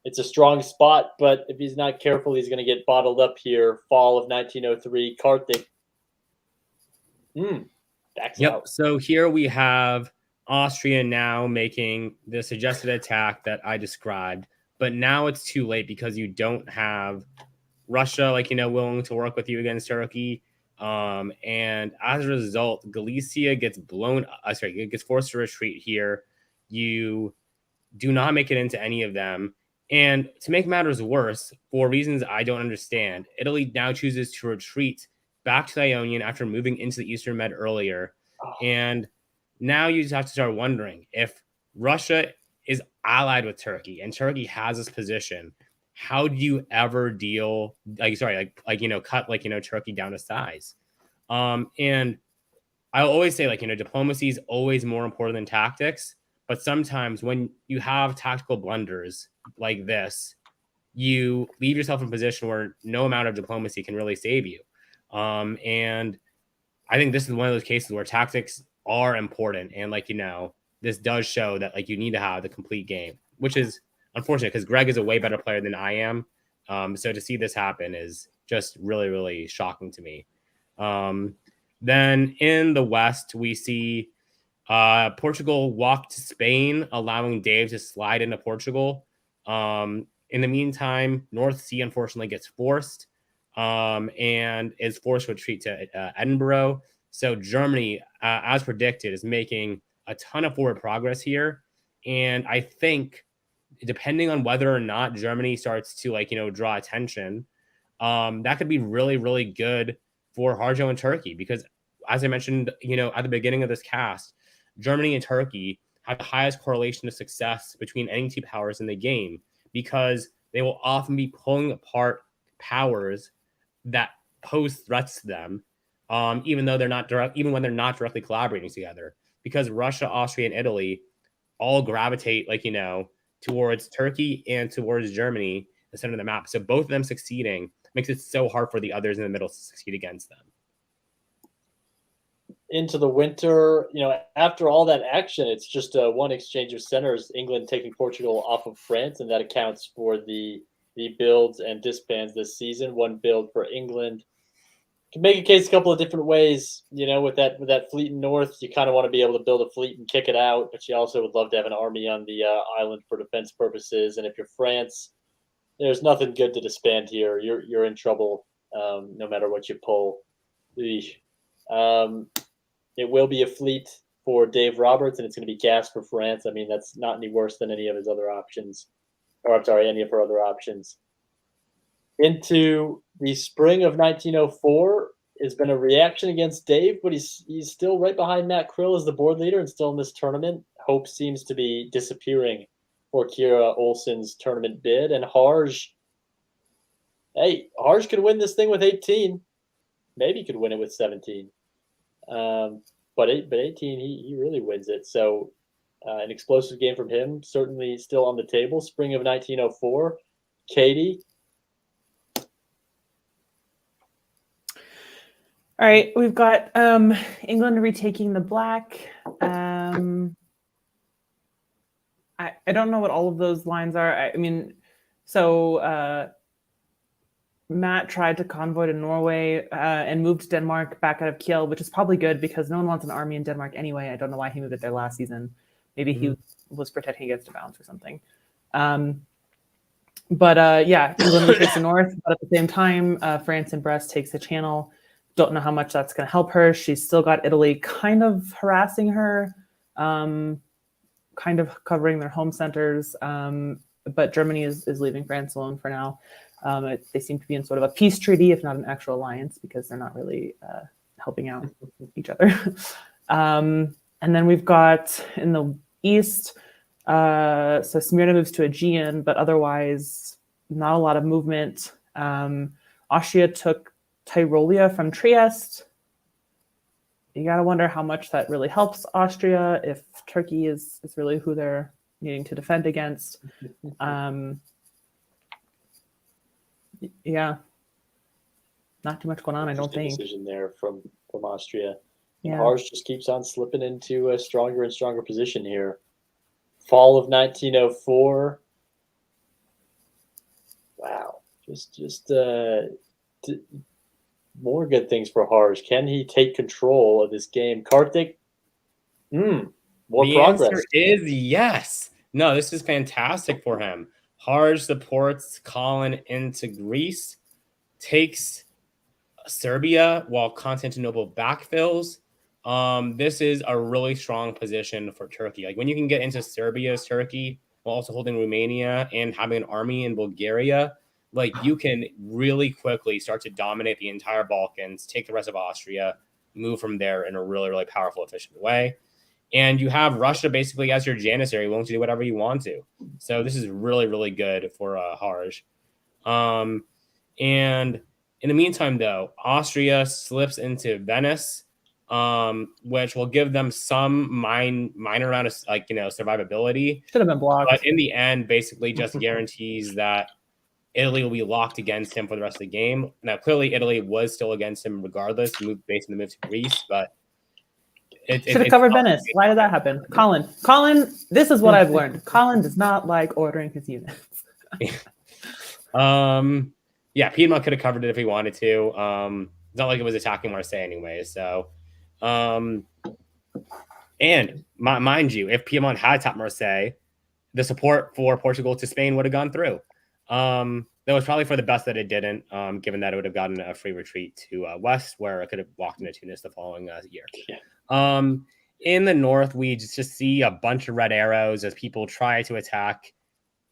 It's a strong spot, but if he's not careful, he's going to get bottled up here. Fall of 1903, Kartik. Backs out. So here we have Austria now making the suggested attack that I described. but now it's too late because you don't have Russia, willing to work with you against Turkey. And as a result, Galicia gets it gets forced to retreat here. You do not make it into any of them. And to make matters worse, for reasons I don't understand, Italy now chooses to retreat back to the Ionian after moving into the Eastern Med earlier. And now you just have to start wondering, if Russia is allied with Turkey and Turkey has this position, how do you ever deal cut Turkey down to size? And I always say, diplomacy is always more important than tactics. But sometimes when you have tactical blunders like this, you leave yourself in a position where no amount of diplomacy can really save you. And I think this is one of those cases where tactics are important. And this does show that you need to have the complete game, which is unfortunate because Greg is a way better player than I am. So to see this happen is just really, really shocking to me. Then in the West, we see Portugal walked to Spain, allowing Dave to slide into Portugal. In the meantime, North Sea unfortunately gets forced and is forced to retreat to Edinburgh. So Germany, as predicted, is making a ton of forward progress here. And I think, depending on whether or not Germany starts to draw attention, that could be really, really good for Harjo and Turkey, because as I mentioned, at the beginning of this cast, Germany and Turkey have the highest correlation to success between any two powers in the game, because they will often be pulling apart powers that pose threats to them, even when they're not directly collaborating together. Because Russia, Austria, and Italy all gravitate, towards Turkey and towards Germany, the center of the map. So both of them succeeding makes it so hard for the others in the middle to succeed against them. Into the winter, after all that action, it's just one exchange of centers, England taking Portugal off of France, and that accounts for the builds and disbands this season. One build for England. Can make a case a couple of different ways, with that fleet in North. You kind of want to be able to build a fleet and kick it out, but you also would love to have an army on the island for defense purposes. And if you're France, there's nothing good to disband here. You're in trouble, no matter what you pull. It will be a fleet for Dave Roberts, and it's going to be gas for France. I mean, that's not any worse than any of his other options. Any of her other options. Into the spring of 1904 has been a reaction against Dave, but he's still right behind Matt Krill as the board leader and still in this tournament. Hope seems to be disappearing for Kira Olsen's tournament bid. And Harj could win this thing with 18. Maybe he could win it with 17. But 18, he really wins it. So an explosive game from him, certainly still on the table. Spring of 1904. Katie. All right, we've got England retaking the black. I don't know what all of those lines are. Matt tried to convoy to Norway and moved Denmark back out of Kiel, which is probably good because no one wants an army in Denmark anyway. I don't know why he moved it there last season. Maybe he was protecting against a bounce or something. England takes the north, but at the same time, France and Brest takes the channel. Don't know how much that's going to help her. She's still got Italy kind of harassing her, kind of covering their home centers. But Germany is leaving France alone for now. They seem to be in sort of a peace treaty, if not an actual alliance, because they're not really helping out each other. And then we've got in the east, so Smyrna moves to Aegean, but otherwise not a lot of movement. Austria took Tyrolia from Trieste. You got to wonder how much that really helps Austria, if Turkey is really who they're needing to defend against. Yeah, not too much going on, I don't think. Decision there from Austria. Yeah. Ours just keeps on slipping into a stronger and stronger position here. Fall of 1904. Wow, just more good things for Harj. Can he take control of this game? Karthik, more the progress. answer is yes. No, this is fantastic for him. Harj supports Colin into Greece, takes Serbia while Constantinople backfills. This is a really strong position for Turkey. Like when you can get into Serbia's Turkey while also holding Romania and having an army in Bulgaria, like you can really quickly start to dominate the entire Balkans, take the rest of Austria, move from there in a really, really powerful, efficient way. And you have Russia basically as your janissary, willing to do whatever you want to. So this is really, really good for Harj. And in the meantime, though, Austria slips into Venice, which will give them some minor amount of survivability. Should have been blocked. But in the end, basically just guarantees that Italy will be locked against him for the rest of the game. Now, clearly, Italy was still against him regardless, based on the move to Greece, but should have covered Venice. Why did that happen? Colin, this is what I've learned. Colin does not like ordering his units. Yeah, Piedmont could have covered it if he wanted to. It's not like it was attacking Marseille anyway. So, and mind you, if Piedmont had tapped Marseille, the support for Portugal to Spain would have gone through. That was probably for the best that it didn't, given that it would have gotten a free retreat to West, where it could have walked into Tunis the following year. Yeah. In the north, we just see a bunch of red arrows as people try to attack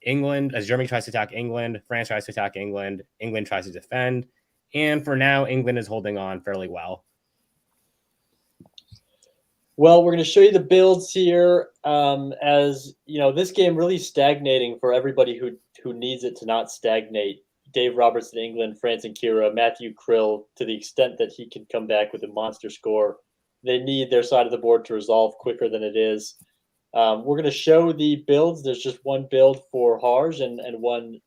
England, as Germany tries to attack England, France tries to attack England, England tries to defend, and for now, England is holding on fairly well. Well, we're going to show you the builds here. As you know, this game really stagnating for everybody who needs it to not stagnate. Dave Robertson, England, France and Kira, Matthew Krill, to the extent that he can come back with a monster score. They need their side of the board to resolve quicker than it is. We're going to show the builds. There's just one build for Harj and one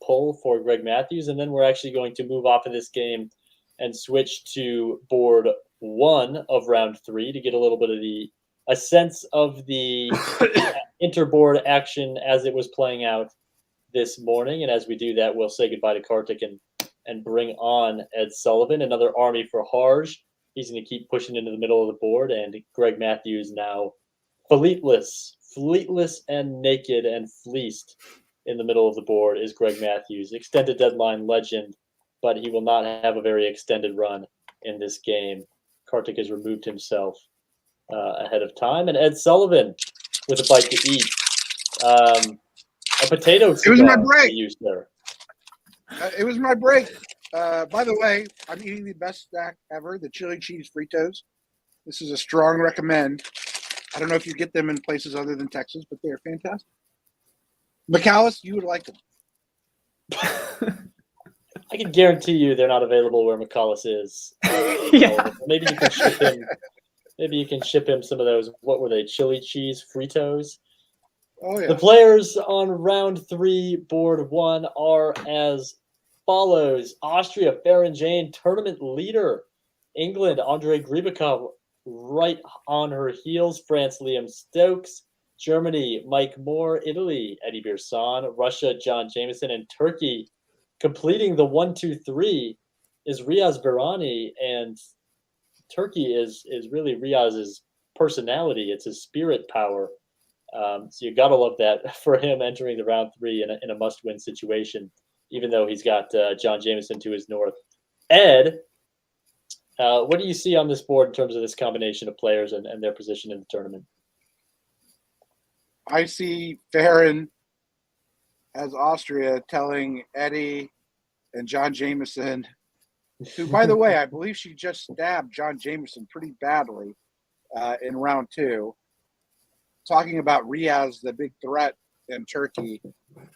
pull for Greg Matthews. And then we're actually going to move off of this game and switch to board 1 of round 3 to get a little bit of a sense of the interboard action as it was playing out this morning. And as we do that, we'll say goodbye to Kartik and bring on Ed Sullivan, another army for Harj. He's going to keep pushing into the middle of the board, and Greg Matthews now fleetless and naked and fleeced in the middle of the board is Greg Matthews, extended deadline legend, but he will not have a very extended run in this game. Kartik has removed himself ahead of time, and Ed Sullivan with a bite to eat. A potato cigar. It was my break. Used there. It was my break. By the way, I'm eating the best snack ever, the chili cheese Fritos. This is a strong recommend. I don't know if you get them in places other than Texas, but they're fantastic. McAllis, you would like them. I can guarantee you they're not available where McAllis is. Yeah. Maybe you can ship him. Maybe you can ship him some of those. What were they? Chili cheese Fritos. Oh yeah. The players on round 3, board 1 are as follows: Austria, Farron Jane, tournament leader. England, Andrei Gribikov, right on her heels. France, Liam Stokes. Germany, Mike Moore. Italy, Eddie Birsan. Russia, John Jameson. And Turkey, completing the 1-2-3, is Riaz Virani. And Turkey is really Riaz's personality. It's his spirit power. So you got to love that for him entering the round 3 in a must-win situation, even though he's got John Jameson to his north. Ed, what do you see on this board in terms of this combination of players and their position in the tournament? I see Farron as Austria telling Eddie and John Jameson, who, by the way, I believe she just stabbed John Jameson pretty badly in round 2, talking about Riaz, the big threat in Turkey.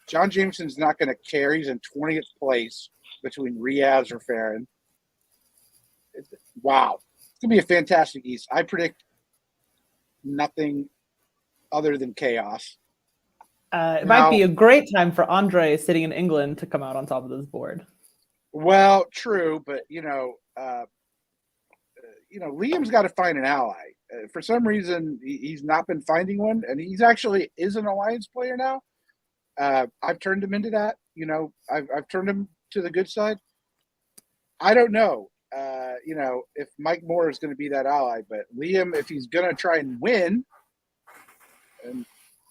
John Jameson's not going to care. He's in 20th place between Riaz or Farron. Wow. It's going to be a fantastic East. I predict nothing other than chaos. It might be a great time for Andre sitting in England to come out on top of this board. Well, true, but Liam's got to find an ally. For some reason, he's not been finding one, and he's actually is an alliance player now. I've turned him into that. I've turned him to the good side. I don't know. If Mike Moore is going to be that ally, but Liam, if he's going to try and win, and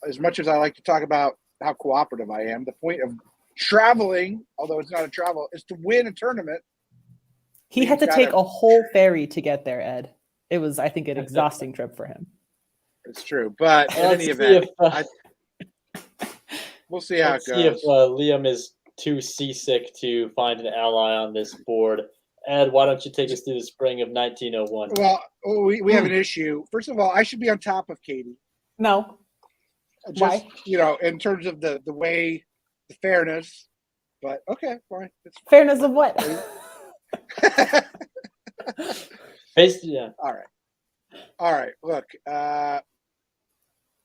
as much as I like to talk about how cooperative I am. The point of traveling, although it's not a travel, is to win a tournament. He had to Liam's take gotta- a whole ferry to get there, Ed. It was, I think, an exhausting trip for him. It's true, but in Let's any see event, if, we'll see how it let's see if goes. Liam is too seasick to find an ally on this board. Ed, why don't you take us through the spring of 1901? Well, we have an issue. First of all, I should be on top of Katie. No. Just, Why? in terms of the way, the fairness. But okay, fine. Fairness of what? Yeah. All right. Look,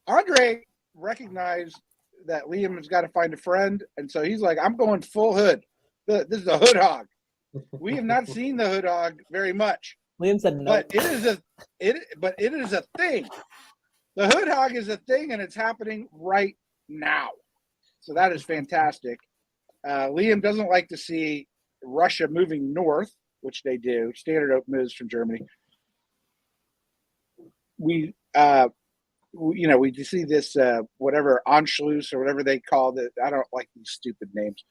Andre recognized that Liam has got to find a friend, and so he's like, "I'm going full hood. This is a hood hog." We have not seen the hood hog very much, Liam said no. but it is a thing. The hood hog is a thing, and it's happening right now. So that is fantastic. Liam doesn't like to see Russia moving north, which they do. Standard oak moves from Germany. We see this whatever Anschluss or whatever they call it. I don't like these stupid names.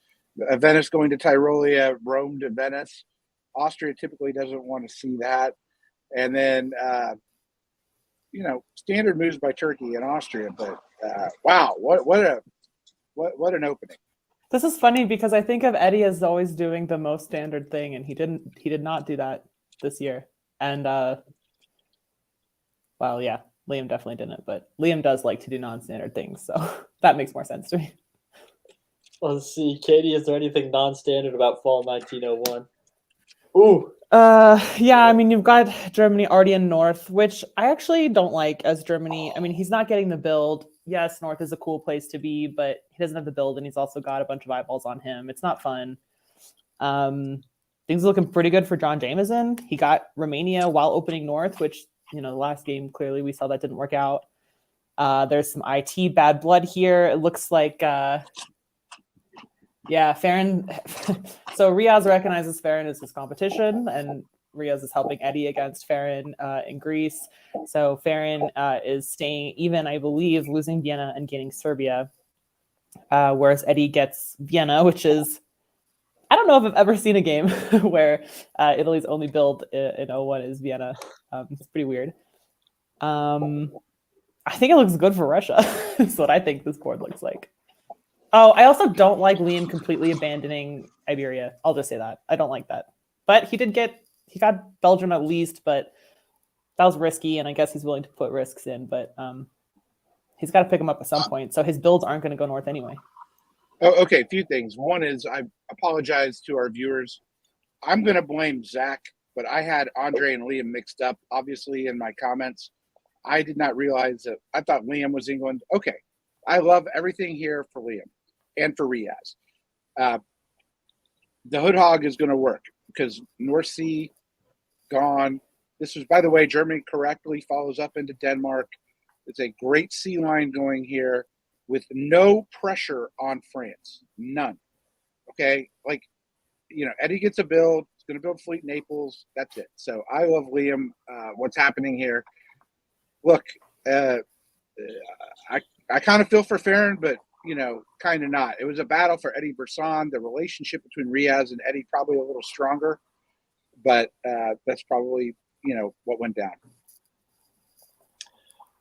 Venice going to Tyrolia, Rome to Venice. Austria typically doesn't want to see that. And then, standard moves by Turkey and Austria. But wow, what an opening. This is funny because I think of Eddie as always doing the most standard thing, and he did not do that this year. And well, yeah, Liam definitely didn't, but Liam does like to do non-standard things, so that makes more sense to me. Let's see, Katie, is there anything non-standard about fall 1901? Ooh. Yeah, I mean, you've got Germany already in North, which I actually don't like as Germany. I mean, he's not getting the build. Yes, North is a cool place to be, but he doesn't have the build, and he's also got a bunch of eyeballs on him. It's not fun. Things are looking pretty good for John Jameson. He got Romania while opening North, which, the last game, clearly we saw that didn't work out. There's some IT bad blood here. It looks like... Yeah, Farron. So Riaz recognizes Farron as his competition, and Riaz is helping Eddie against Farron in Greece. So Farron is staying even, I believe, losing Vienna and gaining Serbia, whereas Eddie gets Vienna, which is, I don't know if I've ever seen a game where Italy's only build in 01 is Vienna. It's pretty weird. I think it looks good for Russia. That's what I think this board looks like. Oh, I also don't like Liam completely abandoning Iberia. I'll just say that. I don't like that. But he got Belgium at least, but that was risky, and I guess he's willing to put risks in, but he's got to pick them up at some point. So his builds aren't going to go north anyway. Oh, okay, a few things. One is I apologize to our viewers. I'm going to blame Zach, but I had Andre and Liam mixed up, obviously, in my comments. I did not realize that. I thought Liam was England. Okay. I love everything here for Liam and for Riaz. The hood hog is going to work because North Sea gone. This was, by the way, Germany correctly follows up into Denmark. It's a great sea line going here with no pressure on France. None. Okay? Eddie gets a build. He's going to build Fleet Naples. That's it. So I love Liam. What's happening here? Look, I kind of feel for Farron, but, kind of not. It was a battle for Eddie Bresson. The relationship between Riaz and Eddie probably a little stronger, but that's probably, what went down.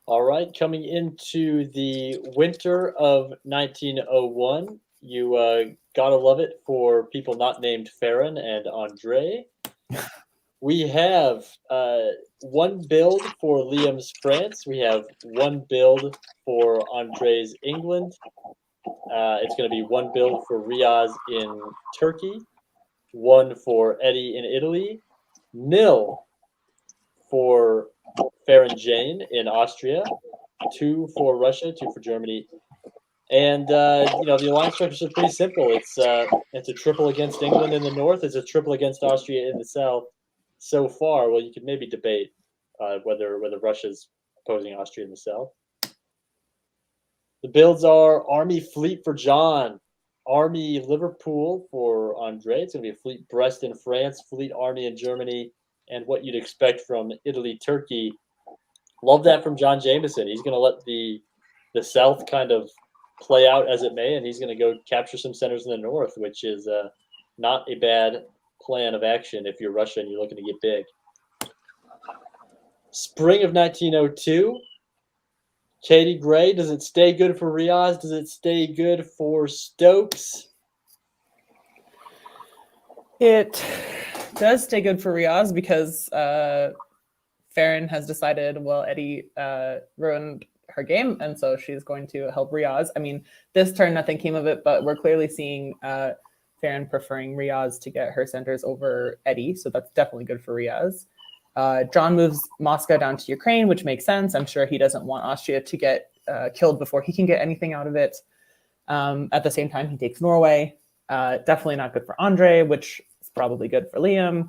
All right, coming into the winter of 1901, you gotta love it for people not named Farron and Andre. We have one build for Liam's France. We have one build for Andre's England. It's going to be one build for Riaz in Turkey, one for Eddie in Italy, nil for Farron Jane in Austria, 2 for Russia, 2 for Germany. And the alliance structures are pretty simple. It's a triple against England in the north. It's a triple against Austria in the south. So far, well, you could maybe debate whether Russia's opposing Austria in the south. The builds are Army Fleet for John, Army Liverpool for Andre. It's going to be a Fleet Brest in France, Fleet Army in Germany, and what you'd expect from Italy, Turkey. Love that from John Jameson. He's going to let the south kind of play out as it may, and he's going to go capture some centers in the north, which is not a bad plan of action if you're Russia and you're looking to get big. Spring of 1902. Katie Gray, does it stay good for Riaz? Does it stay good for Stokes? It does stay good for Riaz because Farron has decided, well, Eddie ruined her game, and so she's going to help Riaz. I mean, this turn, nothing came of it, but we're clearly seeing Farron preferring Riaz to get her centers over Eddie, so that's definitely good for Riaz. John moves Moscow down to Ukraine, which makes sense. I'm sure he doesn't want Austria to get killed before he can get anything out of it. At the same time, he takes Norway. Definitely not good for Andre, which is probably good for Liam.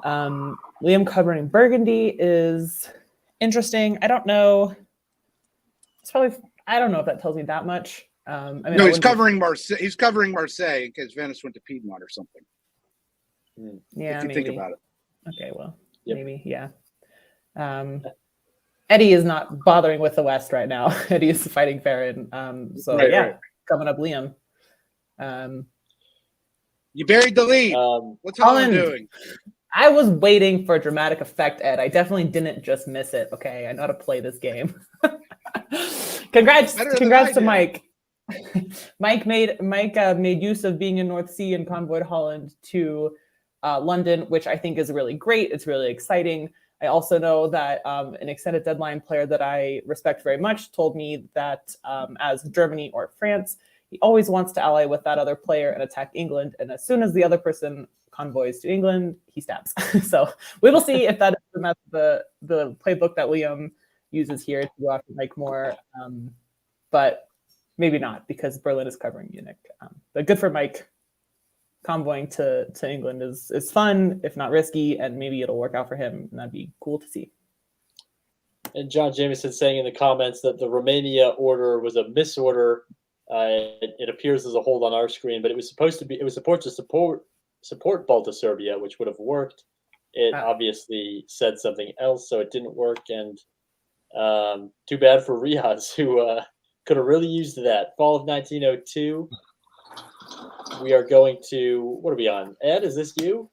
Liam covering Burgundy is interesting. I don't know. I don't know if that tells me that much. I mean, no, he's covering Marseille. He's covering Marseille because Venice went to Piedmont or something. Yeah, if you maybe. think about it. Okay, well, Yep. maybe, yeah. Eddie is not bothering with the West right now. Eddie is fighting Farron. So Right, yeah, right. coming up, Liam. You buried the lead. What's Holland doing? I was waiting for dramatic effect, Ed. I definitely didn't just miss it. Okay, I know how to play this game. Congrats to Mike. Mike made use of being in North Sea and convoyed Holland to London, which I think is really great. It's really exciting. I also know that an extended deadline player that I respect very much told me that as Germany or France, he always wants to ally with that other player and attack England. And as soon as the other person convoys to England, he stabs. So we will see if that is the playbook that Liam uses here to go after Mike more. But maybe not, because Berlin is covering Munich. But good for Mike. Convoying to England is fun, if not risky, and maybe it'll work out for him, and that'd be cool to see. And John Jameson saying in the comments that the Romania order was a misorder. It appears as a hold on our screen, but it was supposed to support Balta Serbia, which would have worked. It obviously said something else, so it didn't work. And too bad for Riaz, who could have really used that. Fall of 1902. We are going to, what are we on? Ed, is this you?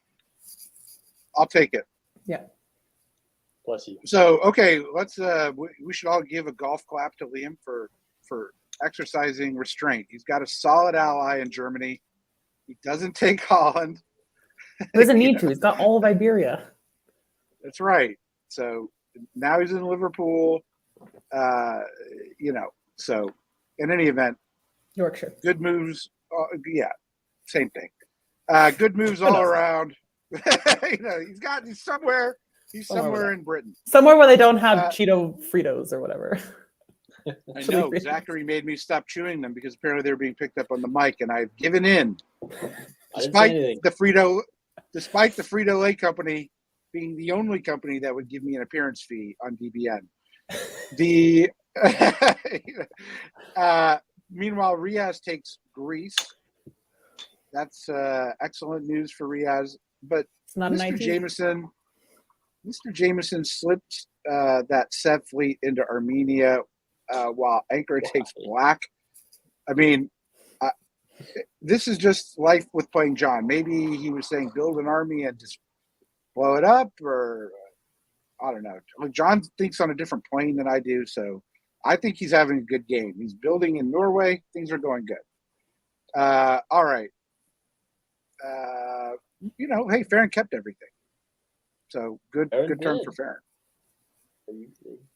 I'll take it. Yeah. Bless you. So, okay, let's we should all give a golf clap to Liam for exercising restraint. He's got a solid ally in Germany. He doesn't take Holland. He doesn't need to. He's got all of Iberia. That's right. So now he's in Liverpool. So in any event, Yorkshire. good moves. Yeah, same thing. Good moves all around. He's somewhere. He's somewhere in Britain. Somewhere where they don't have Cheeto Fritos or whatever. I know. Zachary made me stop chewing them because apparently they were being picked up on the mic, and I've given in. Despite the Frito-Lay company being the only company that would give me an appearance fee on DBN. Meanwhile, Riaz takes Greece. That's excellent news for Riaz. But It's not Mr. Jameson slips that Sev fleet into Armenia while Ankara takes Black. I mean, this is just life with playing John. Maybe he was saying build an army and just blow it up, or I don't know. John thinks on a different plane than I do, so I think he's having a good game. He's building in Norway. Things are going good. All right. Hey, Farron kept everything. So good turn for Farron.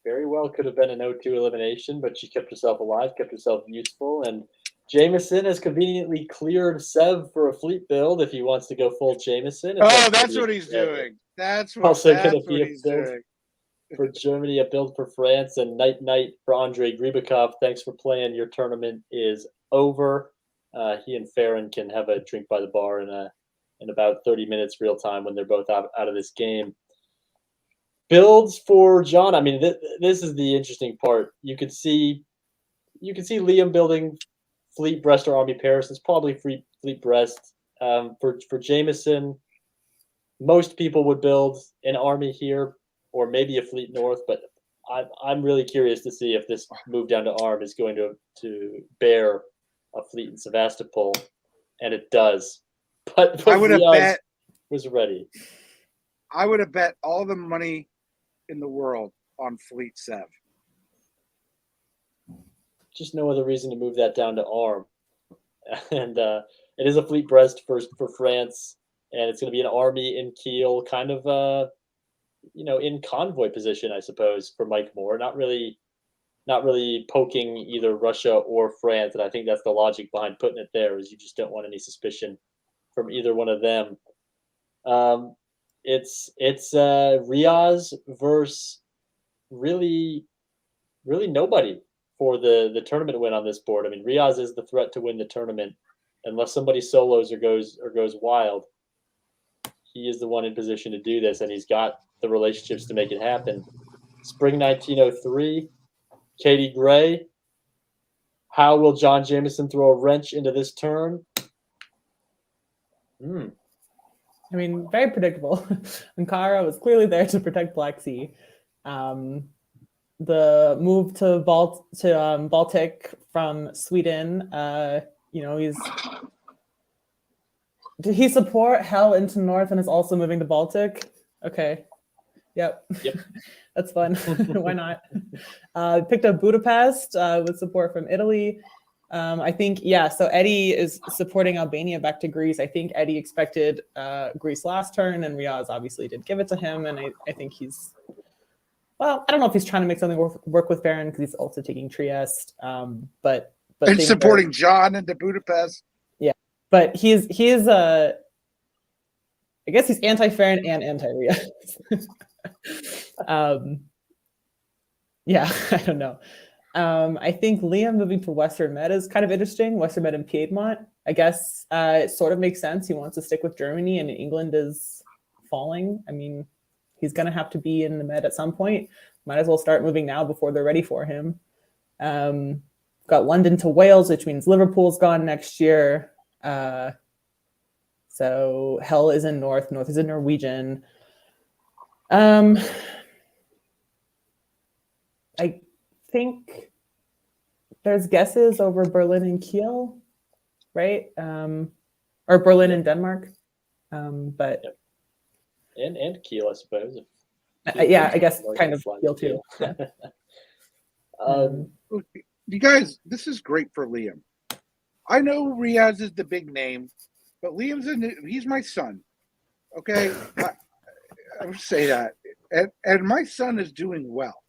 Very well could have been an 0-2 elimination, but she kept herself alive, kept herself useful, and Jameson has conveniently cleared Sev for a fleet build if he wants to go full Jameson. That's what he's doing. That's what he's doing. For Germany, a build for France, and night for Andrei Gribikov. Thanks for playing. Your tournament is over. He and Farron can have a drink by the bar in about 30 minutes real time when they're both out of this game. Builds for John. I mean, this is the interesting part. You can see Liam building Fleet Brest or Army Paris. It's probably Fleet Brest. For Jameson, most people would build an army here, or maybe a Fleet North, but I'm really curious to see if this move down to arm is going to bear a fleet in Sevastopol, and it does. But I would have Riaz bet. was ready. I would have bet all the money in the world on Fleet Sev. Just no other reason to move that down to arm. And it is a fleet Brest for France, and it's going to be an army in Kiel, kind of in convoy position, I suppose, for Mike Moore. Not really poking either Russia or France, and I think that's the logic behind putting it there. Is you just don't want any suspicion from either one of them. It's Riaz versus really nobody for the tournament win on this board. I mean, Riaz is the threat to win the tournament unless somebody solos or goes wild. He is the one in position to do this, and he's got the relationships to make it happen. Spring 1903, Katie Gray. How will John Jameson throw a wrench into this turn? I mean, very predictable. Ankara was clearly there to protect Black Sea. The move to Baltic from Sweden, did he support Hell into North and is also moving to Baltic? Okay. Yep. That's fun. Why not? Picked up Budapest with support from Italy. I think, so Eddie is supporting Albania back to Greece. I think Eddie expected Greece last turn, and Riaz obviously did give it to him. And I think he's, I don't know if he's trying to make something work with Farron because he's also taking Trieste. But and supporting John into Budapest. Yeah, but he's I guess he's anti-Farron and anti-Riaz. I don't know. I think Liam moving to Western Med is kind of interesting. Western Med and Piedmont. I guess it sort of makes sense. He wants to stick with Germany, and England is falling. I mean, he's going to have to be in the Med at some point. Might as well start moving now before they're ready for him. Got London to Wales, which means Liverpool's gone next year. So Hell is in North. North is in Norwegian. I think there's guesses over Berlin and Kiel, right? Or Berlin and Denmark. But and Kiel, I suppose. I guess kind of Kiel too. Yeah. You guys, this is great for Liam. I know Riaz is the big name, but he's my son. Okay, I would say that, and my son is doing well.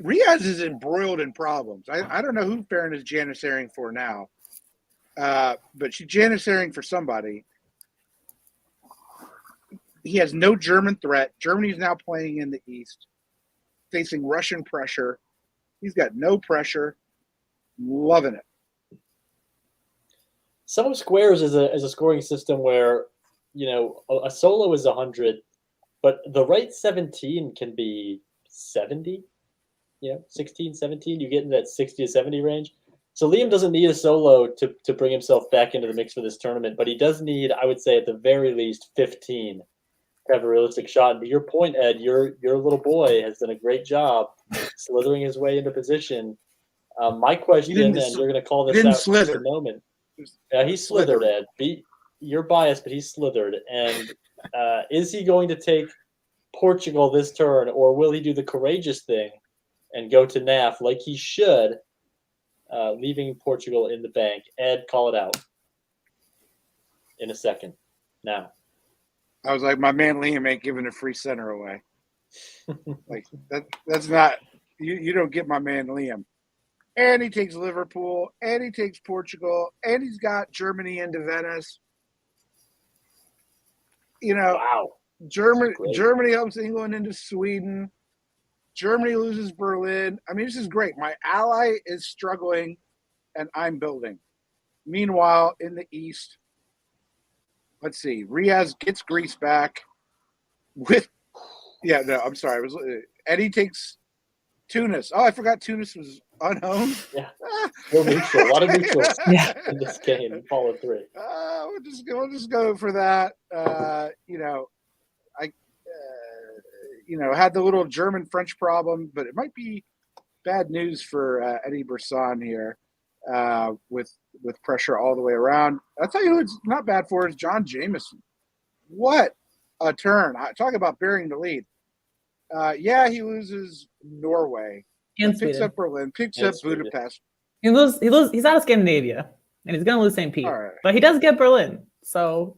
Riaz is embroiled in problems. I don't know who Farron is janissarying for now, but she's janissarying for somebody. He has no German threat. Germany is now playing in the East, facing Russian pressure. He's got no pressure. Loving it. Some of Squares is a scoring system where, a solo is 100, but the right 17 can be 70. 16, 17, you get in that 60 to 70 range. So Liam doesn't need a solo to bring himself back into the mix for this tournament, but he does need, I would say, at the very least 15 to have a realistic shot. And to your point, Ed, your little boy has done a great job slithering his way into position. My question, and you're going to call this out in a moment. He slithered, Ed. You're biased, but he slithered. And is he going to take Portugal this turn, or will he do the courageous thing and go to NAF like he should, leaving Portugal in the bank? Ed, call it out in a second. Now. I was like, my man Liam ain't giving a free center away. Like that's not you don't get my man Liam. And he takes Liverpool, and he takes Portugal, and he's got Germany into Venice. Wow. Germany helps England into Sweden. Germany loses Berlin. I mean, this is great. My ally is struggling, and I'm building. Meanwhile, in the East, let's see. Riaz gets Greece back Eddie takes Tunis. Oh, I forgot Tunis was unhomed. Yeah. No neutral. A lot of neutrals in this game. Follow three. We'll just go for that. had the little German-French problem, but it might be bad news for Eddie Brisson here with pressure all the way around. I'll tell you who it's not bad for is John Jameson. What a turn. Talk about bearing the lead. He loses Norway. And Picks Sweden. up Berlin, picks And up Sweden. Budapest. He's out of Scandinavia, and he's going to lose St. Pete. All right. But he does get Berlin, so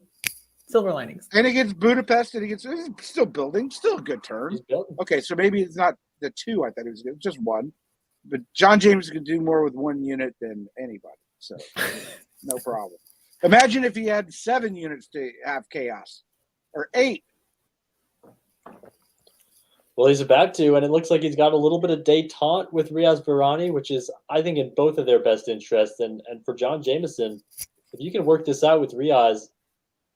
silver linings. And he gets Budapest, and he's still building. Still a good turn. He's building. Okay, so maybe it's not the two I thought it was good. Just one. But John James can do more with one unit than anybody. So no problem. Imagine if he had 7 units to have chaos. Or 8. Well, he's about to, and it looks like he's got a little bit of détente with Riaz Barani, which is, I think, in both of their best interests. And for John Jameson, if you can work this out with Riaz,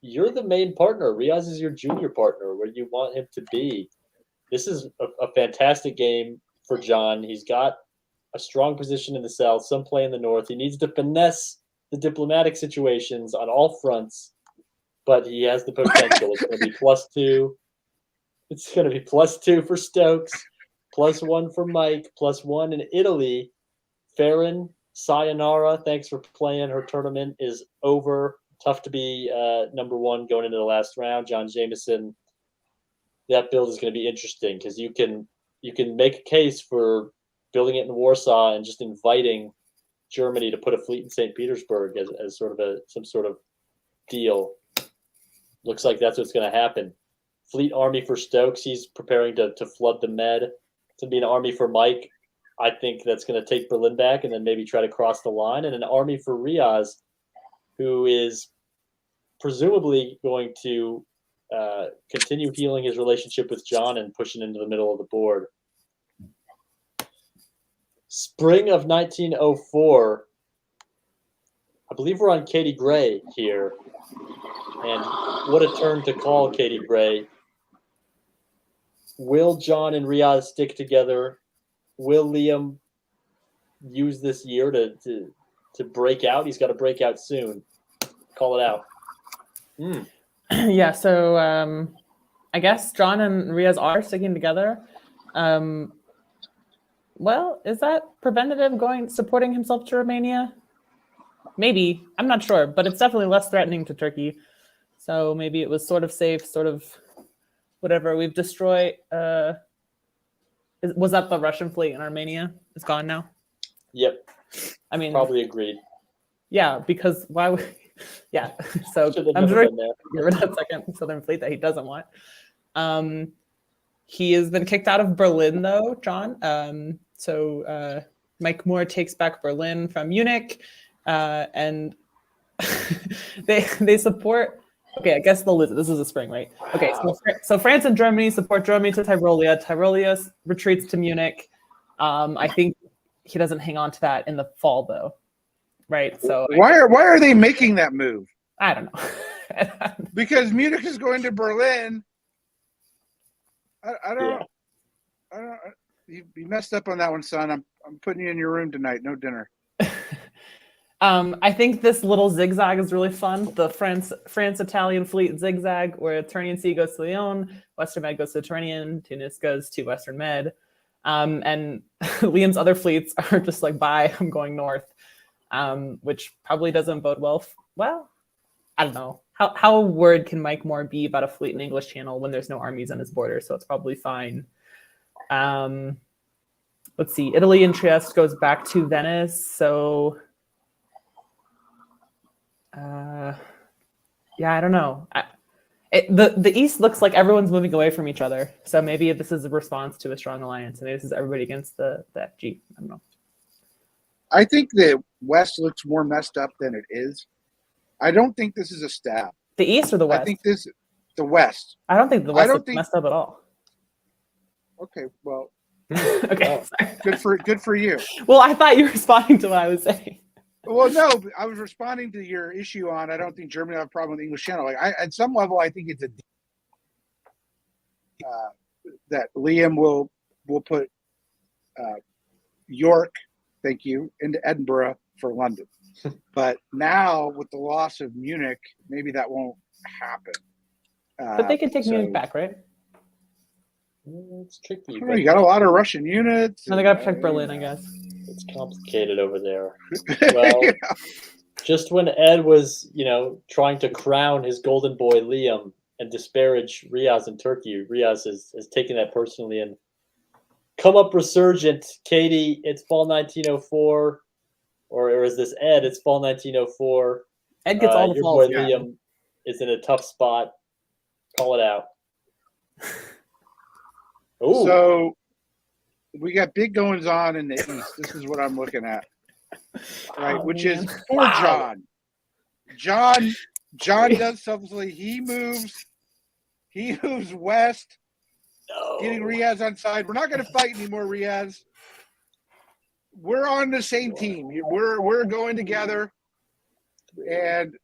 you're the main partner. Riaz is your junior partner, where you want him to be. This is a fantastic game for John. He's got a strong position in the south, some play in the north. He needs to finesse the diplomatic situations on all fronts, but he has the potential. It's going to be +2. It's going to be +2 for Stokes, +1 for Mike, +1 in Italy. Farron, sayonara. Thanks for playing. Her tournament is over. Tough to be number 1 going into the last round. John Jameson, that build is going to be interesting because you can make a case for building it in Warsaw and just inviting Germany to put a fleet in St. Petersburg as sort of some sort of deal. Looks like that's what's going to happen. Fleet army for Stokes. He's preparing to flood the Med. It's going to be an army for Mike. I think that's going to take Berlin back and then maybe try to cross the line. And an army for Riaz, who is presumably going to continue healing his relationship with John and pushing into the middle of the board. Spring of 1904. I believe we're on Katie Gray here. And what a turn to call Katie Gray. Will John and Riaz stick together? Will Liam use this year to break out? He's got to break out soon. Call it out. Yeah, so I guess John and Riaz are sticking together. Well, is that preventative supporting himself to Romania? Maybe. I'm not sure, but it's definitely less threatening to Turkey. So maybe it was sort of safe, sort of whatever. We've destroyed. Was that the Russian fleet in Armenia? It's gone now? Yep. I mean, probably agreed. Yeah, because why would. Yeah, so Should've I'm never sure been there. get rid of that second Southern fleet that he doesn't want. He has been kicked out of Berlin, though, John. So Mike Moore takes back Berlin from Munich, and they support. Okay, I guess they'll lose it. This is a spring, right? Okay, so France and Germany support Germany to Tyrolia. Tyrolia retreats to Munich. I think he doesn't hang on to that in the fall, though. Right. So why are they making that move? I don't know. Because Munich is going to Berlin. I don't. You messed up on that one, son. I'm putting you in your room tonight. No dinner. I think this little zigzag is really fun. The France-Italian fleet zigzag, where Tyrrhenian Sea goes to Lyon, Western Med goes to Tyrrhenian, Tunis goes to Western Med, and Liam's other fleets are just like, bye, I'm going north. Which probably doesn't bode well. Well, I don't know. How worried can Mike Moore be about a fleet in the English Channel when there's no armies on his border? So it's probably fine. Let's see. Italy and Trieste goes back to Venice. So, yeah, I don't know. The East looks like everyone's moving away from each other. So maybe this is a response to a strong alliance. And maybe this is everybody against the FG. I don't know. I think the West looks more messed up than it is. I don't think this is a stab. The East or the West? I think the West. I don't think the West looks messed up at all. Okay, well. Okay. Good for you. Well, I thought you were responding to what I was saying. Well, no, I was responding to your issue on I don't think Germany have a problem with the English Channel. Like at some level, I think it's that Liam will put York. Thank you. Into Edinburgh for London. But now with the loss of Munich, maybe that won't happen. But they can take Munich back, right? It's tricky. You But got a lot of Russian units. No, they gotta protect Berlin, I guess. it's complicated over there. Well, just when Ed was, trying to crown his golden boy Liam and disparage Riaz in Turkey, Riaz has taken that personally and come up resurgent. Katie, it's fall 1904, or is this Ed? It's fall 1904. Ed gets all the your falls. boy Yeah. Liam is in a tough spot. Call it out. Ooh. So we got big goings on in the East. This is what I'm looking at. Right, Oh, which man. is for John. John does something. He moves west, getting Riaz on side. We're not going to fight anymore, Riaz. We're on the same team. We're going together, and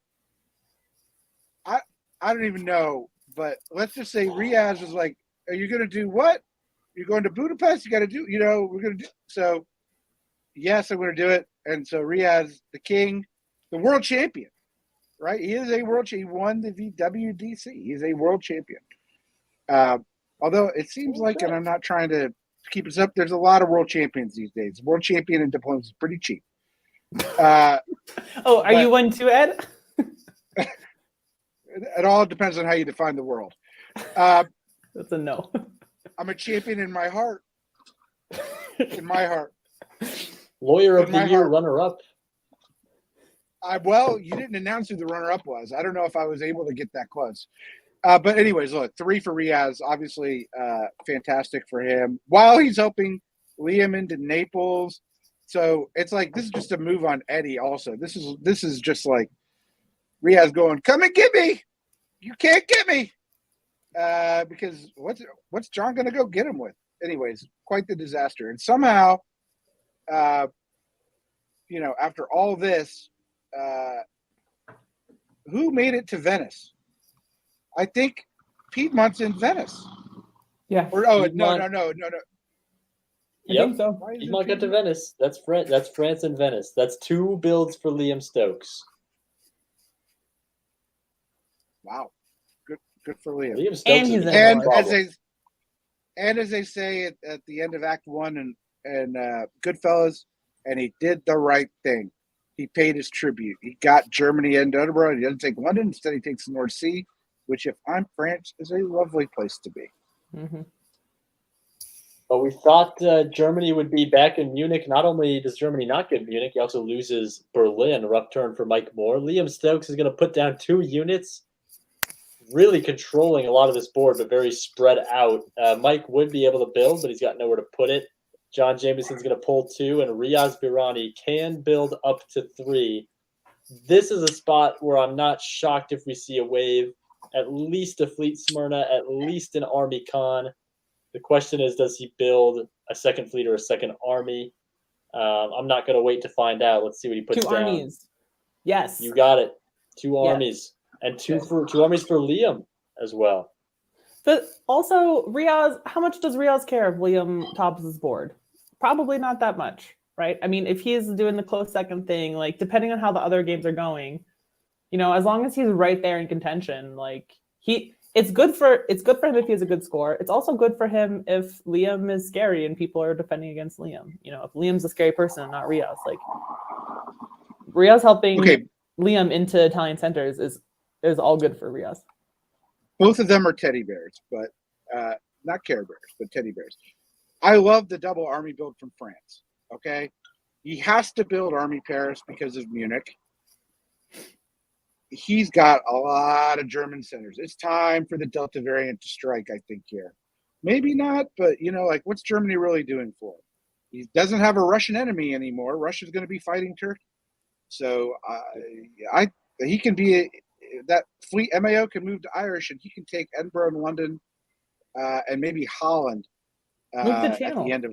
I don't even know, but let's just say Riaz is like, "Are you going to do what? You're going to Budapest? You got to do. We're going to do." So, yes, I'm going to do it. And so Riaz, the king, the world champion, right? He is a world champion. He won the WDC. He's a world champion. Although it seems like, and I'm not trying to keep us up, there's a lot of world champions these days. World champion in diplomacy is pretty cheap. Are you one too, Ed? It all depends on how you define the world. That's a no. I'm a champion in my heart. In my heart. Lawyer of the Year runner-up. Well, you didn't announce who the runner-up was. I don't know if I was able to get that close. But anyways, look, 3 for Riaz, obviously fantastic for him. While he's helping Liam into Naples. So it's like, this is just a move on Eddie also. This is just like Riaz going, come and get me. You can't get me. Because what's John going to go get him with? Anyways, quite the disaster. And somehow, after all this, who made it to Venice? I think Piedmont's in Venice. Yeah. No. I Yep. think so. Piedmont got to Venice. That's France and Venice. That's 2 builds for Liam Stokes. Wow. Good for Liam. Liam Stokes And he's is in as they say at the end of Act 1 and Goodfellas, and he did the right thing. He paid his tribute. He got Germany and Edinburgh. He doesn't take London. Instead, he takes the North Sea, which, if I'm France, is a lovely place to be. Mm-hmm. But we thought Germany would be back in Munich. Not only does Germany not get Munich, he also loses Berlin. A rough turn for Mike Moore. Liam Stokes is going to put down 2 units, really controlling a lot of this board, but very spread out. Mike would be able to build, but he's got nowhere to put it. John Jameson's going to pull 2, and Riaz Birani can build up to 3. This is a spot where I'm not shocked if we see a wave, at least a fleet Smyrna, at least an army Khan. The question is, does he build a second fleet or a second army? I'm not going to wait to find out. Let's see what he puts 2 down. armies. Yes. You got it. 2 Yes. armies. And 2 armies for Liam as well. But also, Riaz, how much does Riaz care if Liam tops his board? Probably not that much, right? I mean, if he's doing the close second thing, like, depending on how the other games are going, as long as he's right there in contention, like, it's good for him if he has a good score. It's also good for him if Liam is scary and people are defending against Liam. If Liam's a scary person and not Riaz, like, Riaz helping Liam into Italian centers is all good for Riaz. Both of them are teddy bears, but not Care Bears, but teddy bears. I love the double army build from France. Okay, he has to build Army Paris because of Munich. He's got a lot of German centers. It's time for the Delta variant to strike, I think, here. Maybe not, but what's Germany really doing for him? He doesn't have a Russian enemy anymore. Russia's going to be fighting Turkey, so he can be that fleet. MAO can move to Irish, and he can take Edinburgh and London, and maybe Holland. Move the channel. At the end of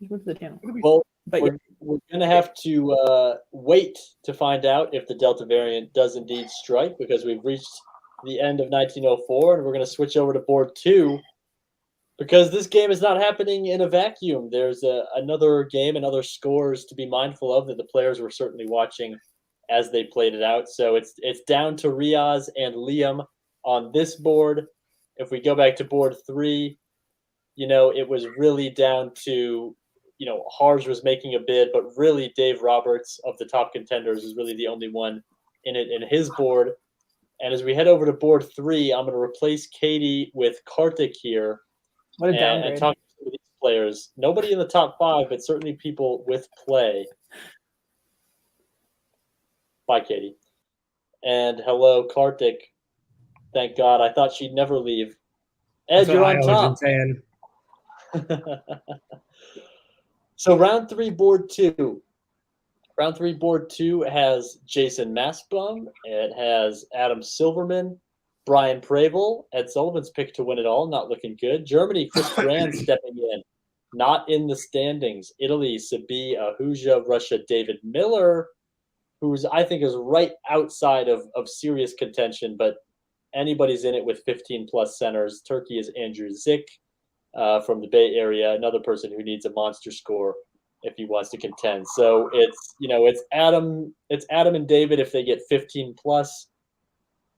move the channel. Well, but we're going to have to wait to find out if the Delta variant does indeed strike, because we've reached the end of 1904, and we're going to switch over to board 2, because this game is not happening in a vacuum. There's another game and other scores to be mindful of that the players were certainly watching as they played it out. So it's down to Riaz and Liam on this board. If we go back to board 3, it was really down to, Hars was making a bid, but really Dave Roberts of the top contenders is really the only one in it in his board. And as we head over to board 3, I'm going to replace Katie with Kartik here. What a and downgrade. talk to some of these players. Nobody in the top 5, but certainly people with play. Bye, Katie. And hello, Kartik. Thank God. I thought she'd never leave. Ed, you're on top. Saying. So round 3, board 2. Round 3, board 2 has Jason Maspum. It has Adam Silverman, Brian Pravel, Ed Sullivan's pick to win it all, not looking good. Germany, Chris Brand stepping in, not in the standings. Italy, Sabi Ahuja, Russia, David Miller, who's I think is right outside of serious contention, but anybody's in it with 15-plus centers. Turkey is Andrew Zick from the Bay Area, another person who needs a monster score if he wants to contend. So it's Adam and David if they get 15-plus.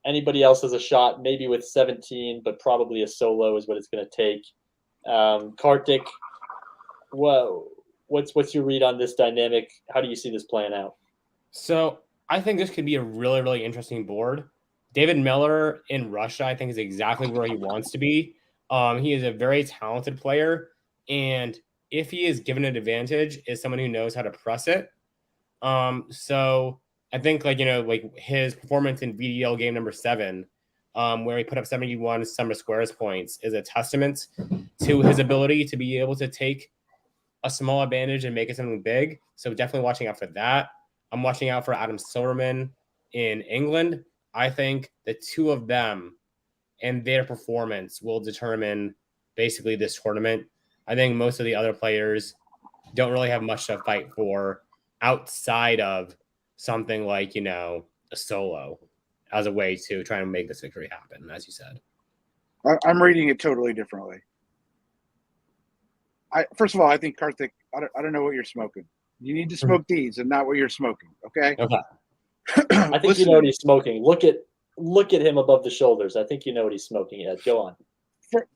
Anybody else has a shot, maybe with 17, but probably a solo is what it's going to take. Kartik, what's your read on this dynamic? How do you see this playing out? So I think this could be a really, really interesting board. David Miller in Russia, I think, is exactly where he wants to be. He is a very talented player, and if he is given an advantage, is someone who knows how to press it. So I think like his performance in VDL game number 7, where he put up 71 summer squares points, is a testament to his ability to be able to take a small advantage and make it something big. So definitely watching out for that. I'm watching out for Adam Silverman in England. I think the two of them and their performance will determine basically this tournament. I think most of the other players don't really have much to fight for outside of something like, a solo as a way to try and make this victory happen, as you said. I'm reading it totally differently. First of all, I think Kartik, I don't know what you're smoking. You need to smoke these and not what you're smoking, okay? Okay. I think you know what he's smoking. Look at him above the shoulders. I think you know what he's smoking, Ed. Go on.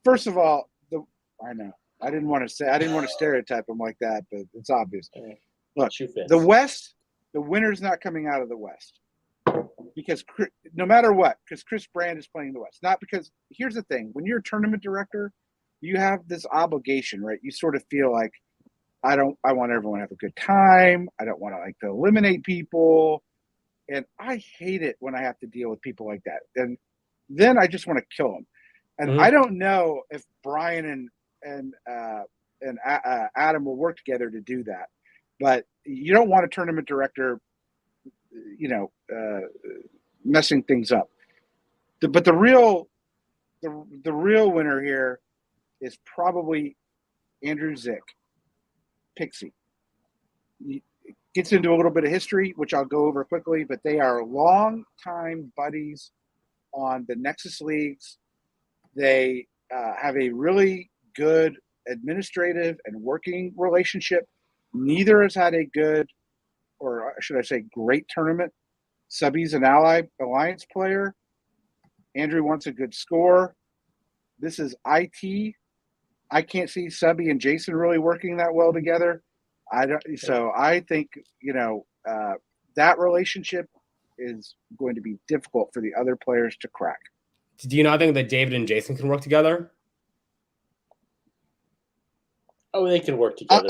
First of all, I know. I didn't want to stereotype him like that, but it's obvious. Look, the West, the winner's not coming out of the West. Because no matter what, because Chris Brand is playing the West. Not because, here's the thing, when you're a tournament director, you have this obligation, right? You sort of feel like, I want everyone to have a good time. I don't want to eliminate people. And I hate it when I have to deal with people like that. And then I just want to kill them. And I don't know if Brian and Adam will work together to do that. But you don't want a tournament director, messing things up. But the real winner here is probably Andrew Zick, Pixie. He gets into a little bit of history, which I'll go over quickly, but they are long-time buddies on the Nexus Leagues. They have a really good administrative and working relationship. Neither has had a good, or should I say great tournament. Subby's an alliance player. Andrew wants a good score. This is IT. I can't see Subby and Jason really working that well together. So I think, that relationship is going to be difficult for the other players to crack. Do you not think that David and Jason can work together? Oh, they can work together.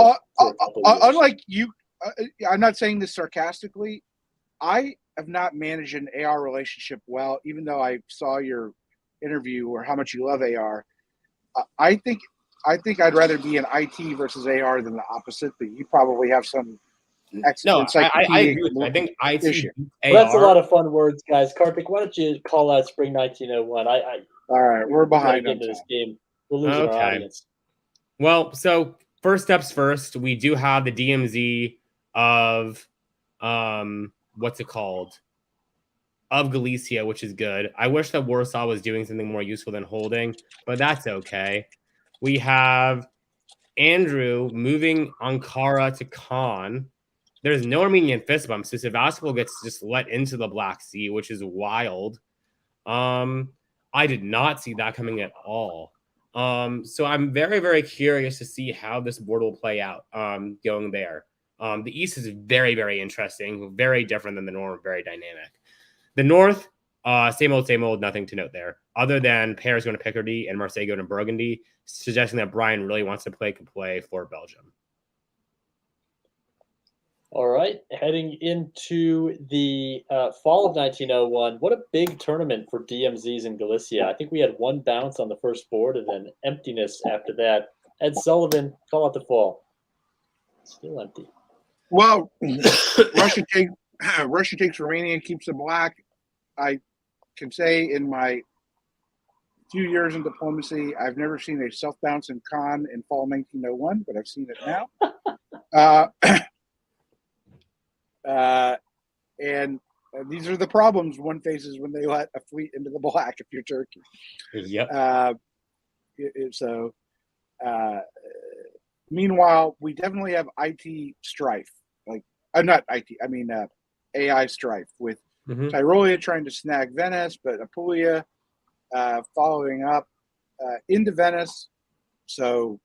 Unlike you, I'm not saying this sarcastically. I have not managed an AR relationship well, even though I saw your interview or how much you love AR. I think I'd rather be an IT versus AR than the opposite, but you probably have some excellent I agree with you. I think IT issue. AR. Well, that's a lot of fun words, guys. Kartik, why don't you call out Spring 1901? All right, we're behind into this game. We're losing our audience. Well, so first steps first, we do have the DMZ of what's it called? Of Galicia, which is good. I wish that Warsaw was doing something more useful than holding, but that's okay. We have Andrew moving Ankara to Khan. There's no Armenian fist bump, so Sevastopol gets just let into the Black Sea, which is wild. I did not see that coming at all. So I'm very, very curious to see how this board will play out going there. The East is very, very interesting, very different than the North, very dynamic. The North, same old, nothing to note there, other than Paris going to Picardy and Marseille going to Burgundy, suggesting that Brian really wants to play for Belgium. All right, heading into the fall of 1901. What a big tournament for DMZs in Galicia. I think we had one bounce on the first board and then emptiness after that. Ed Sullivan, call out the fall. Still empty. Well, Russia takes Romania, keeps the black. I can say in my few years in diplomacy, I've never seen a self-bounce in Cannes in fall 1901, but I've seen it now. And these are the problems one faces when they let a fleet into the black if you're Turkey. Yep. Meanwhile, we definitely have IT strife. Not IT, I mean AI strife with Tyrolia trying to snag Venice, but Apulia following up into Venice. So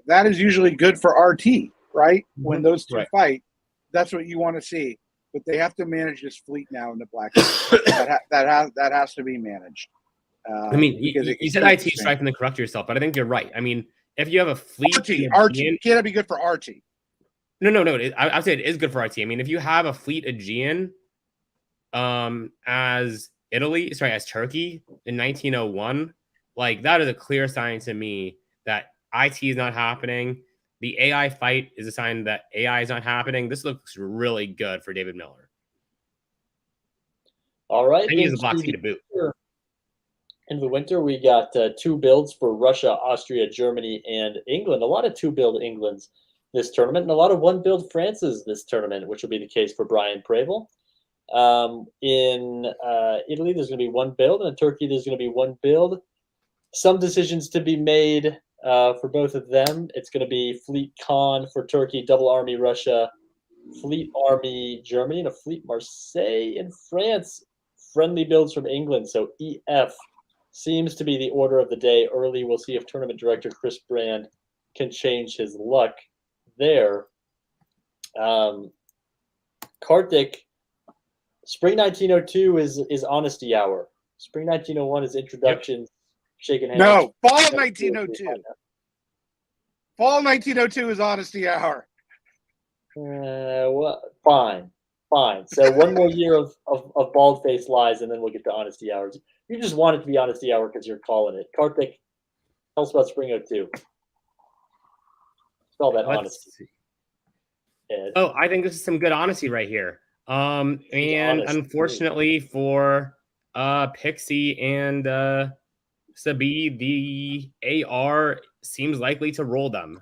that is usually good for RT, right? When those two fight, that's what you want to see. But they have to manage this fleet now in the black. that has to be managed. I mean, you said IT strife and then correct yourself, but I think you're right. I mean, if you have a fleet, RT can't be good for RT. No. I would say it is good for RT. I mean, if you have a fleet Aegean, as Turkey in 1901, like that is a clear sign to me that IT is not happening. The AI fight is a sign that AI is not happening. This looks really good for David Miller. All right. And he has a black sea to boot. In the winter, we got two builds for Russia, Austria, Germany, and England. A lot of two-build Englands this tournament, and a lot of one-build Frances this tournament, which will be the case for Brian Preble. In Italy, there's going to be one build, and in Turkey, there's going to be one build. Some decisions to be made for both of them. It's going to be Fleet Khan for Turkey, Double Army Russia, Fleet Army Germany, and a Fleet Marseille in France. Friendly builds from England, so EF seems to be the order of the day early. We'll see if tournament director Chris Brand can change his luck there. Kartik, spring 1902 is honesty hour. Spring 1901 is introductions, shaking hands. No, fall 1902. Fall 1902 is honesty hour. Well, fine. So one more year of bald-faced lies, and then we'll get to honesty hours. You just want it to be honesty hour because you're calling it. Kartik, tell us about spring 02. Spell that honesty. Ed. Oh, I think this is some good honesty right here. And unfortunately for Pixie and Sabi, the AR seems likely to roll them.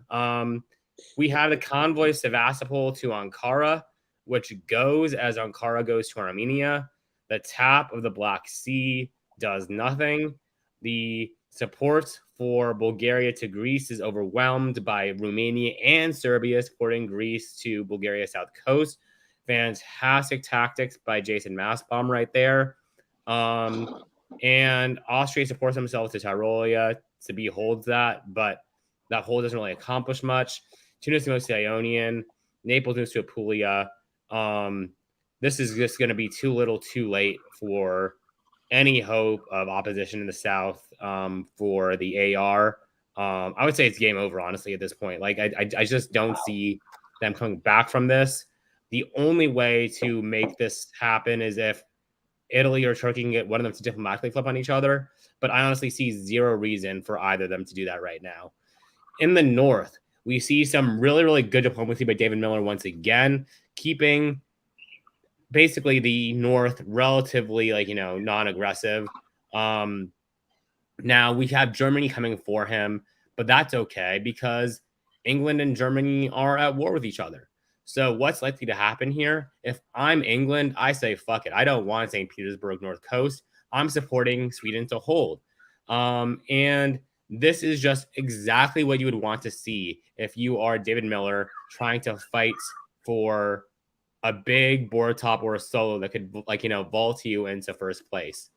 We have the convoy of Sevastopol to Ankara, which goes as Ankara goes to Armenia. The tap of the Black Sea does nothing. The support for Bulgaria to Greece is overwhelmed by Romania and Serbia supporting Greece to Bulgaria's south coast. Fantastic tactics by Jason Massbaum right there. And Austria supports themselves to Tyrolia. Sabi holds that, but that hold doesn't really accomplish much. Tunis moves to Ionian. Naples moves to Apulia. This is just going to be too little too late for any hope of opposition in the south for the AR. I would say it's game over, honestly, at this point. Like, I just don't see them coming back from this. The only way to make this happen is if Italy or Turkey can get one of them to diplomatically flip on each other. But I honestly see zero reason for either of them to do that right now. In the north, we see some really, really good diplomacy by David Miller once again, keeping basically the north relatively, non-aggressive. Now we have Germany coming for him, but that's okay because England and Germany are at war with each other. So what's likely to happen here? If I'm England, I say, fuck it. I don't want St. Petersburg, North Coast. I'm supporting Sweden to hold. And this is just exactly what you would want to see if you are David Miller trying to fight for a big board top or a solo that could, vault you into first place.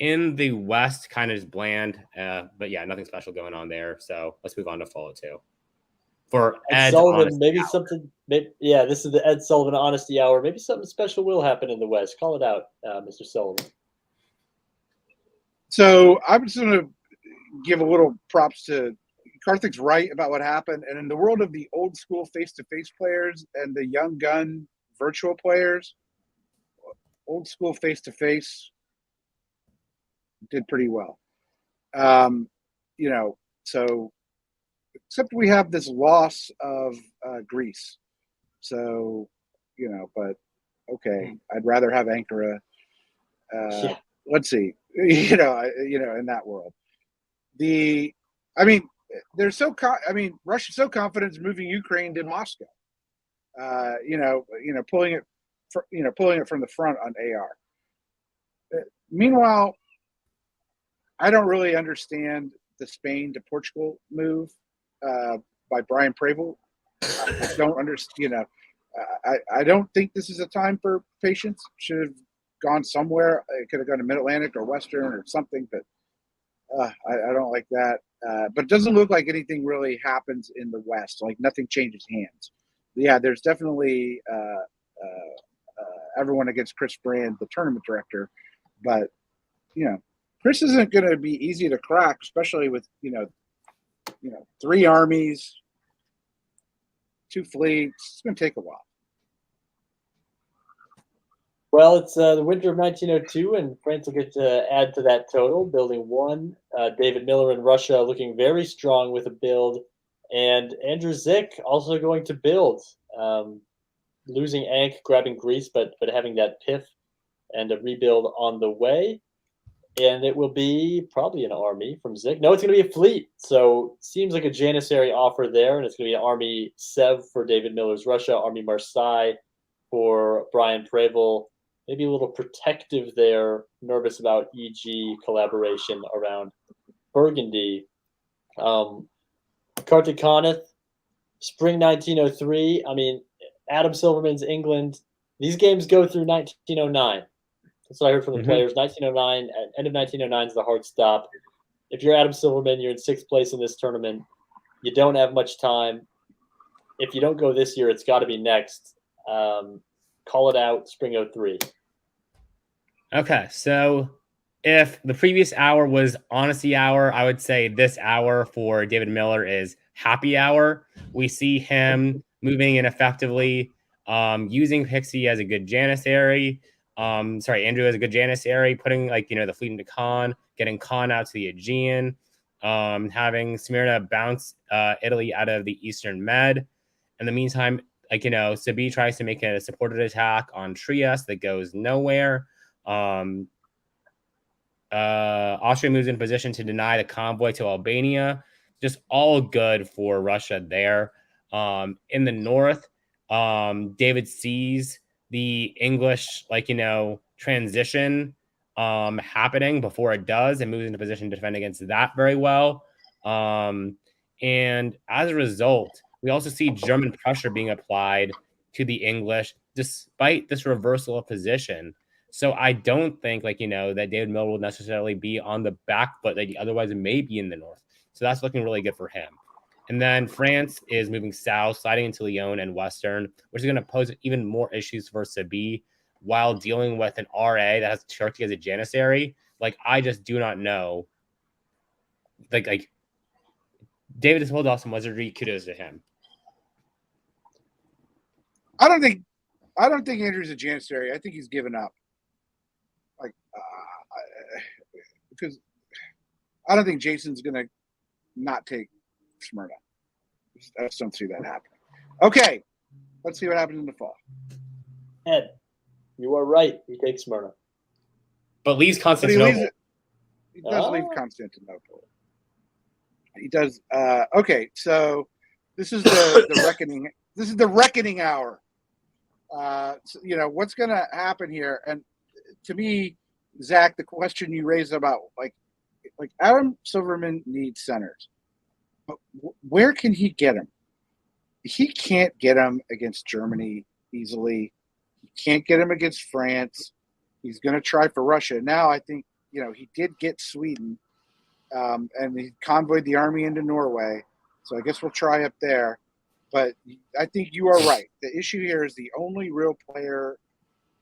In the West, kind of just bland, but yeah, nothing special going on there. So let's move on to follow 2. For Ed Ed's Sullivan, honesty maybe hour. something. Yeah, this is the Ed Sullivan Honesty Hour. Maybe something special will happen in the West. Call it out, Mr. Sullivan. So I'm just going to give a little props to Karthik's right about what happened. And in the world of the old school face-to-face players and the young gun virtual players, old school face-to-face did pretty well. So except we have this loss of Greece. So, but okay, I'd rather have Ankara. Yeah. Let's see, in that world. Russia's so confident in moving Ukraine to Moscow. Pulling it from the front on AR. Meanwhile, I don't really understand the Spain to Portugal move by Brian Preble. I don't understand. I don't think this is a time for patience. Should have gone somewhere. It could have gone to Mid-Atlantic or Western or something, but I don't like that. But it doesn't look like anything really happens in the West. Like nothing changes hands. Yeah, there's definitely everyone against Chris Brand, the tournament director, but Chris isn't going to be easy to crack, especially with 3 armies, 2 fleets. It's going to take a while. Well, it's the winter of 1902, and France will get to add to that total, building 1. David Miller in Russia looking very strong with a build, and Andrew Zick also going to build, losing Ankh, grabbing Greece, but having that piff and a rebuild on the way. And it will be probably an army from Zick. No, it's going to be a fleet. So seems like a Janissary offer there, and it's going to be an Army Sev for David Miller's Russia, Army Marseille for Brian Preble. Maybe a little protective there, nervous about EG collaboration around Burgundy. Kartik Coneth, spring 1903. I mean, Adam Silverman's England. These games go through 1909. That's what I heard from the players. 1909, end of 1909 is the hard stop. If you're Adam Silverman, you're in 6th place in this tournament. You don't have much time. If you don't go this year, it's got to be next. Call it out, spring 03. Okay, so if the previous hour was honesty hour, I would say this hour for David Miller is happy hour. We see him moving in effectively, using Pixie as a good Janissary. Andrew as a good Janissary, putting the fleet into Khan, getting Khan out to the Aegean, having Smyrna bounce Italy out of the Eastern Med. In the meantime, Sabi tries to make a supported attack on Trieste that goes nowhere. Austria moves in position to deny the convoy to Albania. Just all good for Russia there. In the north, David sees the English transition happening before it does and moves into position to defend against that very well. And as a result, we also see German pressure being applied to the English despite this reversal of position. So I don't think that David Miller will necessarily be on the back foot that he otherwise may be in the north. So that's looking really good for him. And then France is moving south, sliding into Lyon and Western, which is going to pose even more issues for Sabi while dealing with an RA that has Turkey as a Janissary. I just do not know. David has pulled off some wizardry. Kudos to him. I don't think Andrew's a Janissary. I think he's given up. Because I don't think Jason's going to not take Smyrna. I just don't see that happening. Okay, let's see what happens in the fall. Ed, you are right. He takes Smyrna. But leaves Constantinople. He does leave Constantinople. He does. Okay, so this is the reckoning. This is the reckoning hour. What's going to happen here? And to me, Zach, the question you raised about Adam Silverman needs centers. But where can he get them? He can't get them against Germany easily. He can't get them against France. He's going to try for Russia. Now I think he did get Sweden, and he convoyed the army into Norway. So I guess we'll try up there. But I think you are right. The issue here is the only real player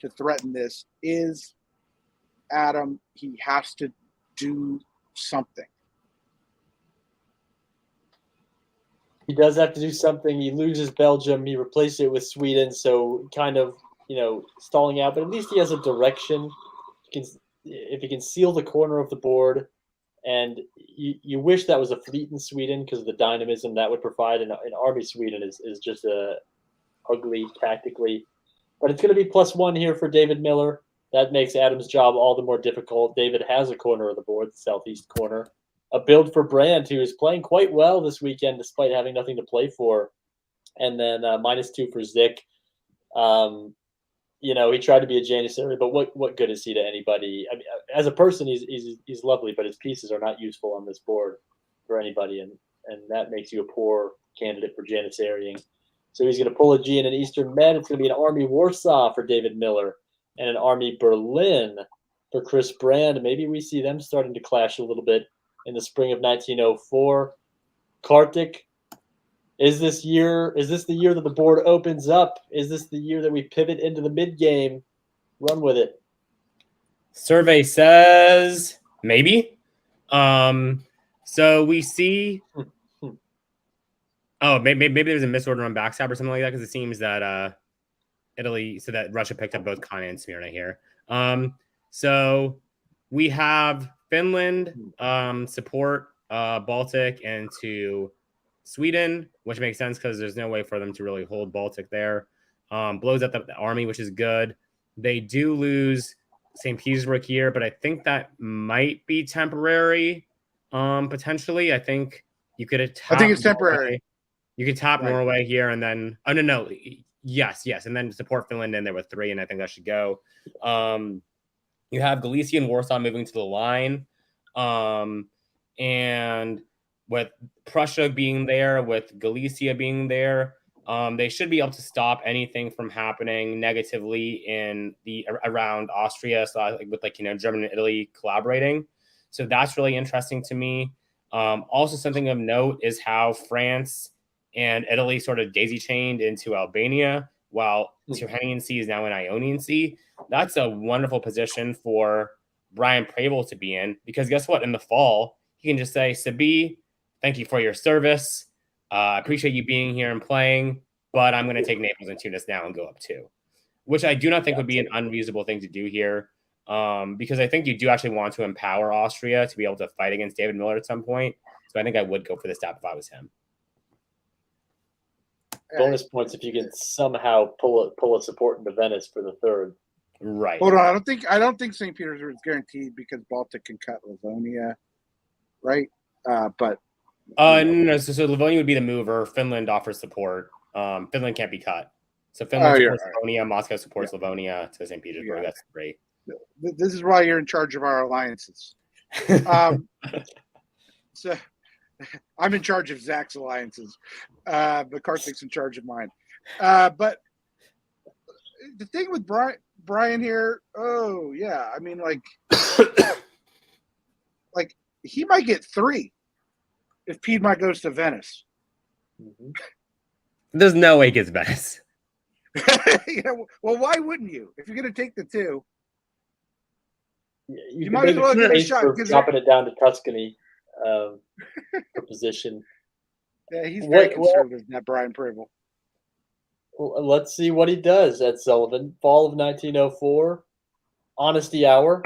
to threaten this is Adam. He has to do something. He does have to do something. He loses Belgium. He replaces it with Sweden. So kind of, stalling out. But at least he has a direction. If he can seal the corner of the board, and you wish that was a fleet in Sweden because of the dynamism that would provide. An army Sweden is just ugly tactically. But it's going to be +1 here for David Miller. That makes Adam's job all the more difficult. David has a corner of the board, the southeast corner. A build for Brand, who is playing quite well this weekend despite having nothing to play for. And then -2 for Zick. He tried to be a Janissary, but what good is he to anybody? I mean, as a person, he's lovely, but his pieces are not useful on this board for anybody, and that makes you a poor candidate for Janissarying. So he's going to pull a G in an Eastern Med. It's going to be an Army Warsaw for David Miller and an Army Berlin for Chris Brand. Maybe we see them starting to clash a little bit in the spring of 1904. Kartik, is this the year that the board opens up? Is this the year that we pivot into the mid game? Run with it. Survey says maybe. So we see. Oh, maybe there's a misorder on backstab or something like that, because it seems that Italy, so that Russia picked up both Kana and Smyrna here. So we have Finland support Baltic and to Sweden, which makes sense because there's no way for them to really hold Baltic there. Blows up the army, which is good. They do lose St. Petersburg here, but I think that might be temporary, potentially. I think you could I think it's temporary. Norway. You could top Right. Norway here and then – oh, no. Yes. And then support Finland in there with 3, and I think that should go. You have Galicia and Warsaw moving to the line. And with Prussia being there, with Galicia being there, they should be able to stop anything from happening negatively in the around Austria, so with Germany and Italy collaborating. So that's really interesting to me. Also, something of note is how France and Italy sort of daisy chained into Albania, while Tyrrhenian Sea is now in Ionian Sea. That's a wonderful position for Brian Preble to be in, because guess what? In the fall, he can just say, Sabi, thank you for your service. I appreciate you being here and playing, but I'm going to take Naples and Tunis now and go up 2, which I do not think would be an unreasonable thing to do here, because I think you do actually want to empower Austria to be able to fight against David Miller at some point. So I think I would go for the step if I was him. Bonus points if you can somehow pull a support into Venice for the 3rd. Right. Hold on. I don't think St. Petersburg is guaranteed because Baltic can cut Livonia, right? But no. So Livonia would be the mover. Finland offers support. Finland can't be cut. So Finland supports Livonia. Moscow supports Livonia to St. Petersburg. Yeah. That's great. This is why you're in charge of our alliances. So I'm in charge of Zach's alliances, but Karthik's in charge of mine. But the thing with Brian here, I mean, like he might get 3 if Piedmont goes to Venice. Mm-hmm. There's no way he gets Venice. Well, why wouldn't you? If you're going to take the 2, you might as well get a shot. Dropping it down to Tuscany for position. Yeah, he's very conservative, that Brian Preble. Well, let's see what he does at Sullivan. Fall of 1904. Honesty hour.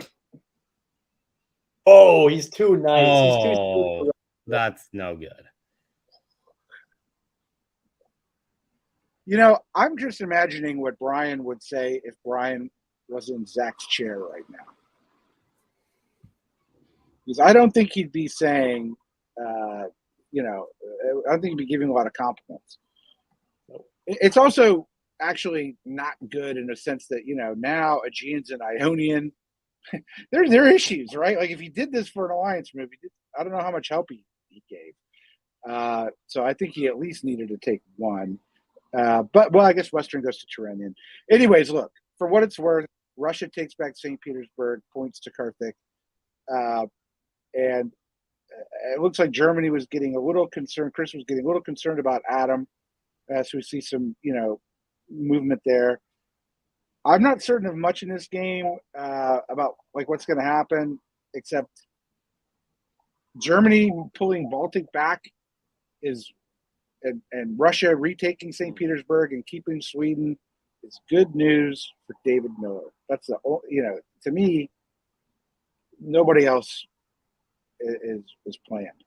Oh, he's too nice. Oh, he's too that's no good. I'm just imagining what Brian would say if Brian was in Zach's chair right now. Because I don't think he'd be saying, I don't think he'd be giving a lot of compliments. It's also actually not good in a sense that, now Aegeans and Ionian, there are issues, right? Like if he did this for an alliance move, I don't know how much help he gave. So I think he at least needed to take 1. But I guess Western goes to Tyrrhenian. Anyways, look, for what it's worth, Russia takes back St. Petersburg, points to Karthik. And it looks like Germany was getting a little concerned. Chris was getting a little concerned about Adam. So we see some, movement there. I'm not certain of much in this game about like what's going to happen, except Germany pulling Baltic back and Russia retaking St. Petersburg and keeping Sweden is good news for David Miller. That's to me, nobody else is planned.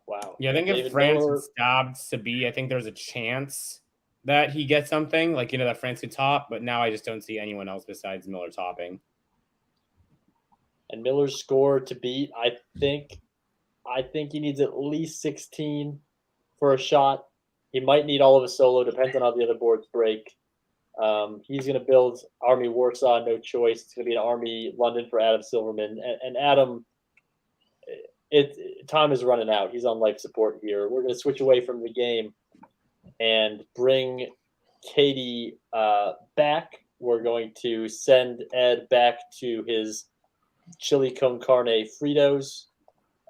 Wow. Yeah, I think David if France Miller- had stabbed Sabi, I think there's a chance that he gets something, like, that France could top, but now I just don't see anyone else besides Miller topping. And Miller's score to beat, I think he needs at least 16 for a shot. He might need all of a solo, depends on how the other boards break. He's going to build Army Warsaw, no choice. It's going to be an Army London for Adam Silverman. And Adam, time is running out. He's on life support here. We're going to switch away from the game and bring Katie back. We're going to send Ed back to his chili con carne Fritos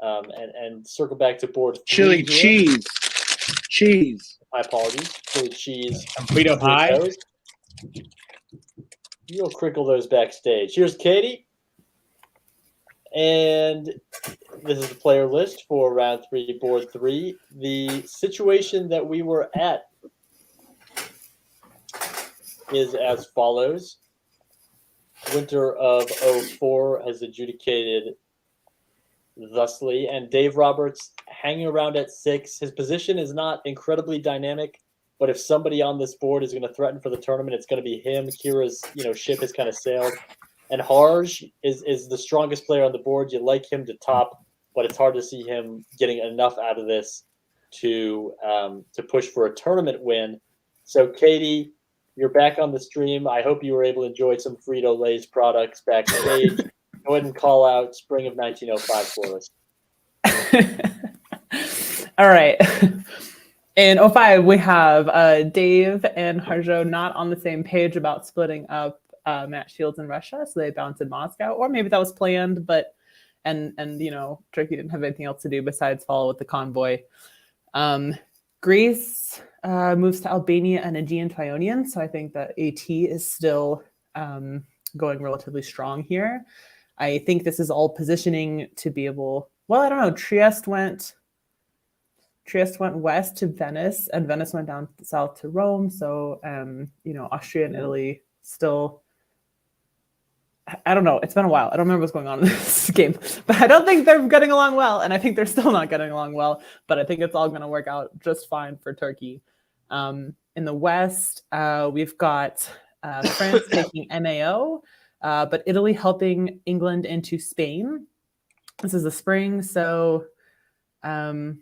and circle back to board 3 Chili here. cheese. My apologies. Chili cheese. Frito pie. Fritos. You'll crinkle those backstage. Here's Katie. And this is the player list for round 3, board 3. The situation that we were at is as follows. Winter of 04 has adjudicated thusly, and Dave Roberts hanging around at 6. His position is not incredibly dynamic, but if somebody on this board is going to threaten for the tournament, it's going to be him. Kira's ship has kind of sailed. And Harj is the strongest player on the board. You like him to top, but it's hard to see him getting enough out of this to push for a tournament win. So, Katie, you're back on the stream. I hope you were able to enjoy some Frito-Lay's products backstage. Go ahead and call out Spring of 1905 for us. All right. In 05, we have Dave and Harjo not on the same page about splitting up Matt Shields in Russia, so they bounced in Moscow, or maybe that was planned, but and Turkey didn't have anything else to do besides follow with the convoy. Greece moves to Albania and Aegean to Ionian, so I think that AT is still going relatively strong here. I think this is all positioning to be able. Well, I don't know. Trieste went west to Venice, and Venice went down south to Rome. So Austria and Italy still. I don't know. It's been a while. I don't remember what's going on in this game, but I don't think they're getting along well, and I think they're still not getting along well. But I think it's all going to work out just fine for Turkey. In the West, we've got France taking MAO, but Italy helping England into Spain. This is the spring, so I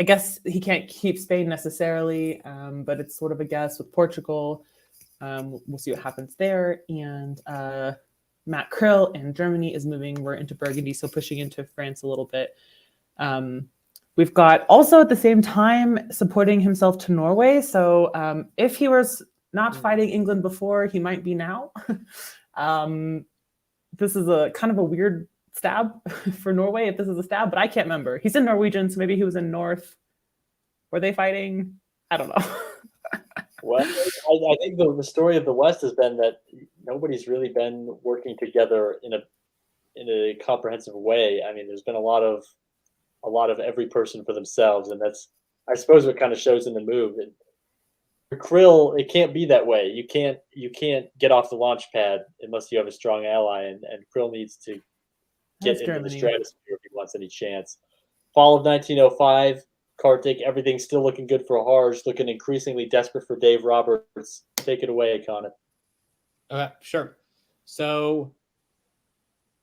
guess he can't keep Spain necessarily, but it's sort of a guess with Portugal. We'll see what happens there. And Matt Krill in Germany is moving. We're into Burgundy, so pushing into France a little bit. We've got also at the same time supporting himself to Norway. So if he was not fighting England before, he might be now. This is a kind of a weird stab for Norway, if this is a stab, but I can't remember. He's in Norwegian, so maybe he was in North. Were they fighting? I don't know. Well, I think the story of the West has been that nobody's really been working together in a comprehensive way. I mean, there's been a lot of every person for themselves, and that's, I suppose, what kind of shows in the move. And for Krill, it can't be that way. You can't get off the launch pad unless you have a strong ally, and Krill needs to get into the stratosphere if he wants any chance. Fall of 1905. Kartik, everything's still looking good for Harj, looking increasingly desperate for Dave Roberts. Take it away, Connor. Okay, sure. So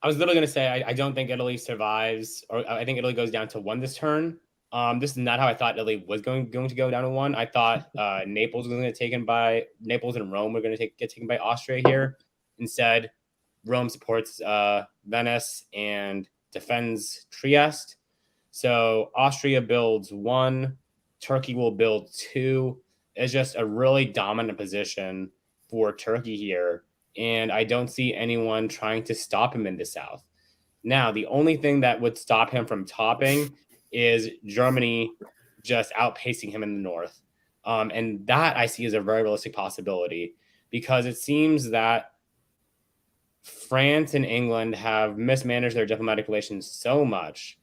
I was literally going to say I don't think Italy survives, or I think Italy goes down to 1 this turn. This is not how I thought Italy was going to go down to 1. I thought Naples was going to get taken by Naples and Rome were going to get taken by Austria here. Instead, Rome supports Venice and defends Trieste. So Austria builds 1, Turkey will build 2. It's just a really dominant position for Turkey here. and I don't see anyone trying to stop him in the south. Now, the only thing that would stop him from topping is Germany just outpacing him in the north. And that I see as a very realistic possibility, because it seems that France and England have mismanaged their diplomatic relations so much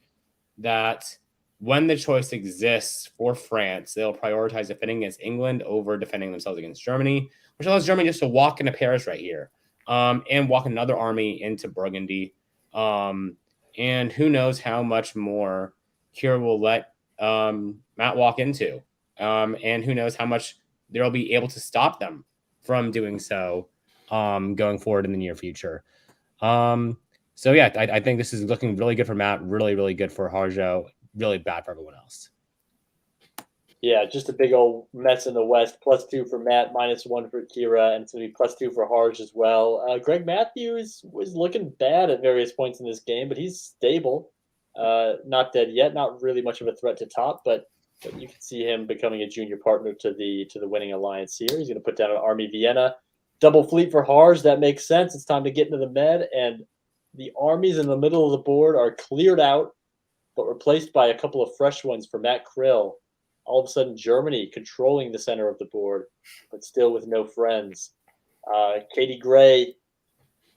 that when the choice exists for France, they'll prioritize defending against England over defending themselves against Germany, which allows Germany just to walk into Paris right here, and walk another army into Burgundy. And who knows how much more Kira will let Matt walk into, and who knows how much they'll be able to stop them from doing so going forward in the near future. So yeah, I think this is looking really good for Matt, really, really good for Harjo, really bad for everyone else. Yeah, just a big old mess in the West. +2 for Matt, -1 for Kira, and it's going to be +2 for Harj as well. Greg Matthews was looking bad at various points in this game, but he's stable. Not dead yet. Not really much of a threat to top, but you can see him becoming a junior partner to the winning alliance here. He's going to put down an Army Vienna. Double fleet for Harj. That makes sense. It's time to get into the med, and the armies in the middle of the board are cleared out, but replaced by a couple of fresh ones for Matt Krill. All of a sudden, Germany controlling the center of the board, but still with no friends. Katie Gray,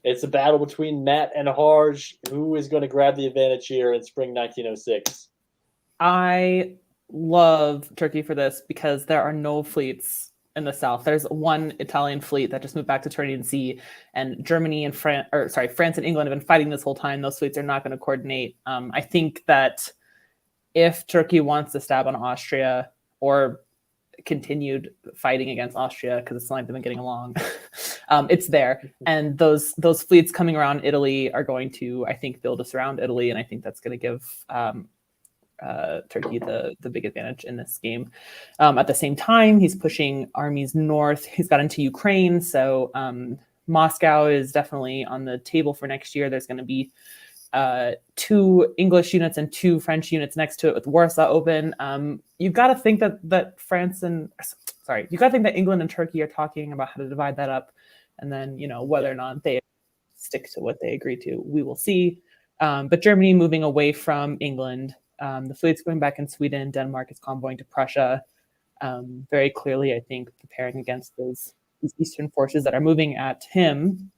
it's a battle between Matt and Harj. Who is going to grab the advantage here in spring 1906? I love Turkey for this because there are no fleets in the south. There's one Italian fleet that just moved back to Tyrrhenian Sea, and Germany and France and England have been fighting this whole time. Those fleets are not going to coordinate. I think that if Turkey wants to stab on Austria or continued fighting against Austria, because it's not like they've been getting along, it's there. And those fleets coming around Italy are going to, I think, build us around Italy, and I think that's going to give Turkey the big advantage in this game. At the same time, he's pushing armies north. He's got into Ukraine, so Moscow is definitely on the table for next year. There's going to be 2 English units and 2 French units next to it with Warsaw open. You've got to think that England and Turkey are talking about how to divide that up, and then whether or not they stick to what they agree to, we will see. But Germany moving away from England, the fleet's going back in Sweden. Denmark is convoying to Prussia. Very clearly, I think, preparing against these eastern forces that are moving at him.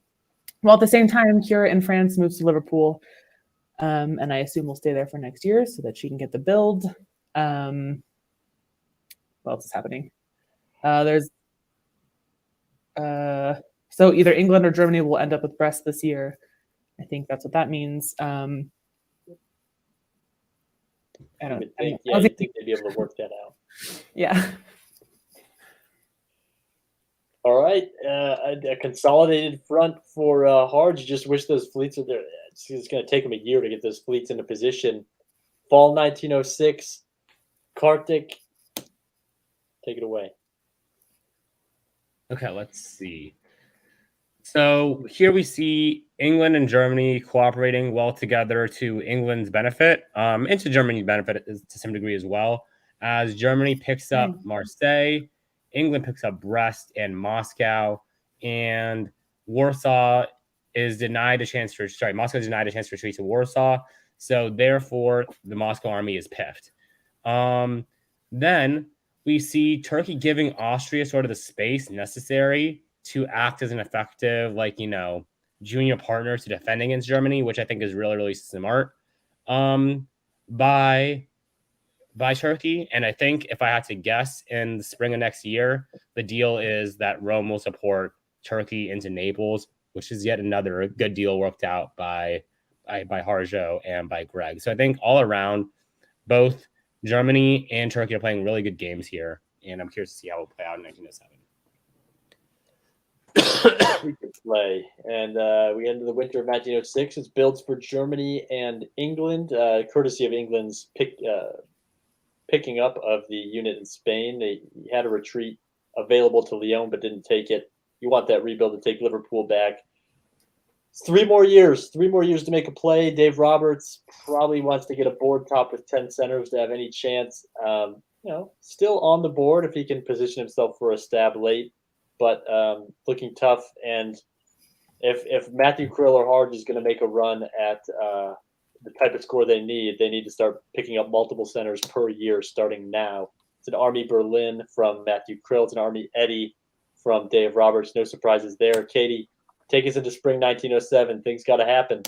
While at the same time, Kira in France moves to Liverpool, and I assume will stay there for next year so that she can get the build. What else is happening? So either England or Germany will end up with Brest this year. I think that's what that means. I think they'd be able to work that out. Yeah. All right, a consolidated front for Harj. You just wish those fleets are there. It's going to take them a year to get those fleets into position. Fall 1906. Kartik, take it away. Okay, let's see. So here we see England and Germany cooperating well together to England's benefit, and to Germany's benefit to some degree as well. As Germany picks up Marseille, England picks up Brest and Moscow, and Moscow is denied a chance to retreat to Warsaw. So therefore, the Moscow army is piffed. Then we see Turkey giving Austria sort of the space necessary to act as an effective, junior partner to defend against Germany, which I think is really, really smart by Turkey. And I think if I had to guess, in the spring of next year, the deal is that Rome will support Turkey into Naples, which is yet another good deal worked out by Harjo and by Greg. So I think all around, both Germany and Turkey are playing really good games here, and I'm curious to see how it will play out in 1907. We could play, and we get into the winter of 1906. It's builds for Germany and England, courtesy of England's picking up of the unit in Spain. They had a retreat available to Lyon, but didn't take it. You want that rebuild to take Liverpool back. It's 3 more years to make a play. Dave Roberts probably wants to get a board top with 10 centers to have any chance. Still on the board if he can position himself for a stab late, but looking tough. And if Matthew Krill or Harge is going to make a run at the type of score they need to start picking up multiple centers per year starting now. It's an Army Berlin from Matthew Krill. It's an Army Eddie from Dave Roberts. No surprises there. Katie, take us into spring 1907. Things got to happen.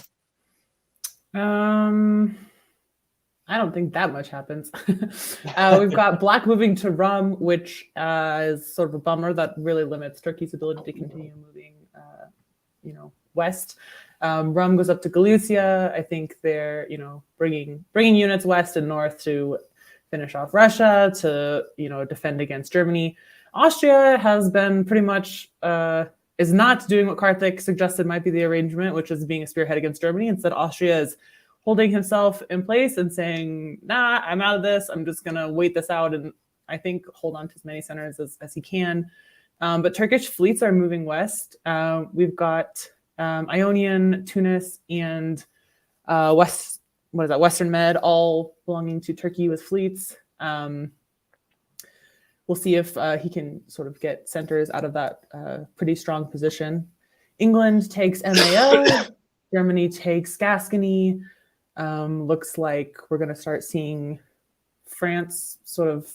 I don't think that much happens. We've got Black moving to Rum, which is sort of a bummer. That really limits Turkey's ability to continue moving, west. Rum goes up to Galicia. I think they're, bringing units west and north to finish off Russia, to, defend against Germany. Austria has been pretty much is not doing what Karthik suggested might be the arrangement, which is being a spearhead against Germany. Instead, Austria is holding himself in place and saying, nah, I'm out of this. I'm just going to wait this out and I think hold on to as many centers as he can. But Turkish fleets are moving west. We've got Ionian, Tunis, and Western Med, all belonging to Turkey with fleets. We'll see if he can sort of get centers out of that pretty strong position. England takes MAO. Germany takes Gascony. Looks like we're going to start seeing France sort of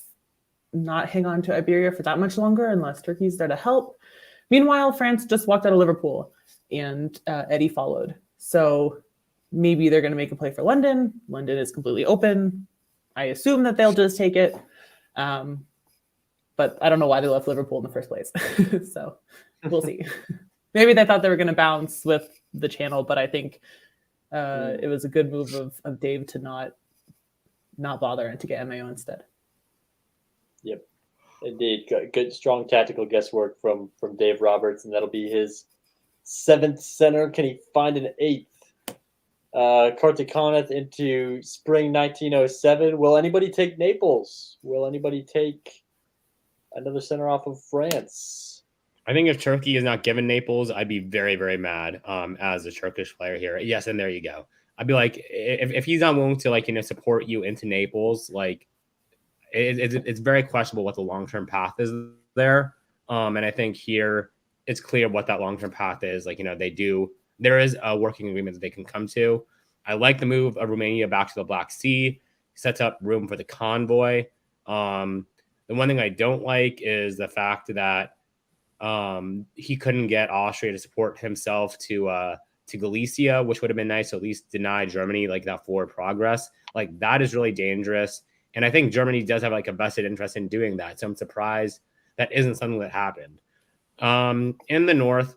not hang on to Iberia for that much longer unless Turkey's there to help. Meanwhile, France just walked out of Liverpool and Eddie followed. So maybe they're going to make a play for London. London is completely open. I assume that they'll just take it. But I don't know why they left Liverpool in the first place. So we'll see. Maybe they thought they were going to bounce with the channel, but I think it was a good move of Dave to not bother and to get MAO instead. Yep, indeed. Good, strong tactical guesswork from Dave Roberts, and that'll be his 7th center. Can he find an 8th? Kartik Connaught into spring 1907. Will anybody take Naples? Will anybody take another center off of France? I think if Turkey is not given Naples, I'd be very, very mad as a Turkish player here. Yes, and there you go. I'd be like, if he's not willing to support you into Naples, it's very questionable what the long-term path is there. And I think here it's clear what that long-term path is. There is a working agreement that they can come to. I like the move of Romania back to the Black Sea, sets up room for the convoy. The one thing I don't like is the fact that he couldn't get Austria to support himself to Galicia, which would have been nice to at least deny Germany that forward progress. That is really dangerous. And I think Germany does have a vested interest in doing that. So I'm surprised that isn't something that happened. In the north,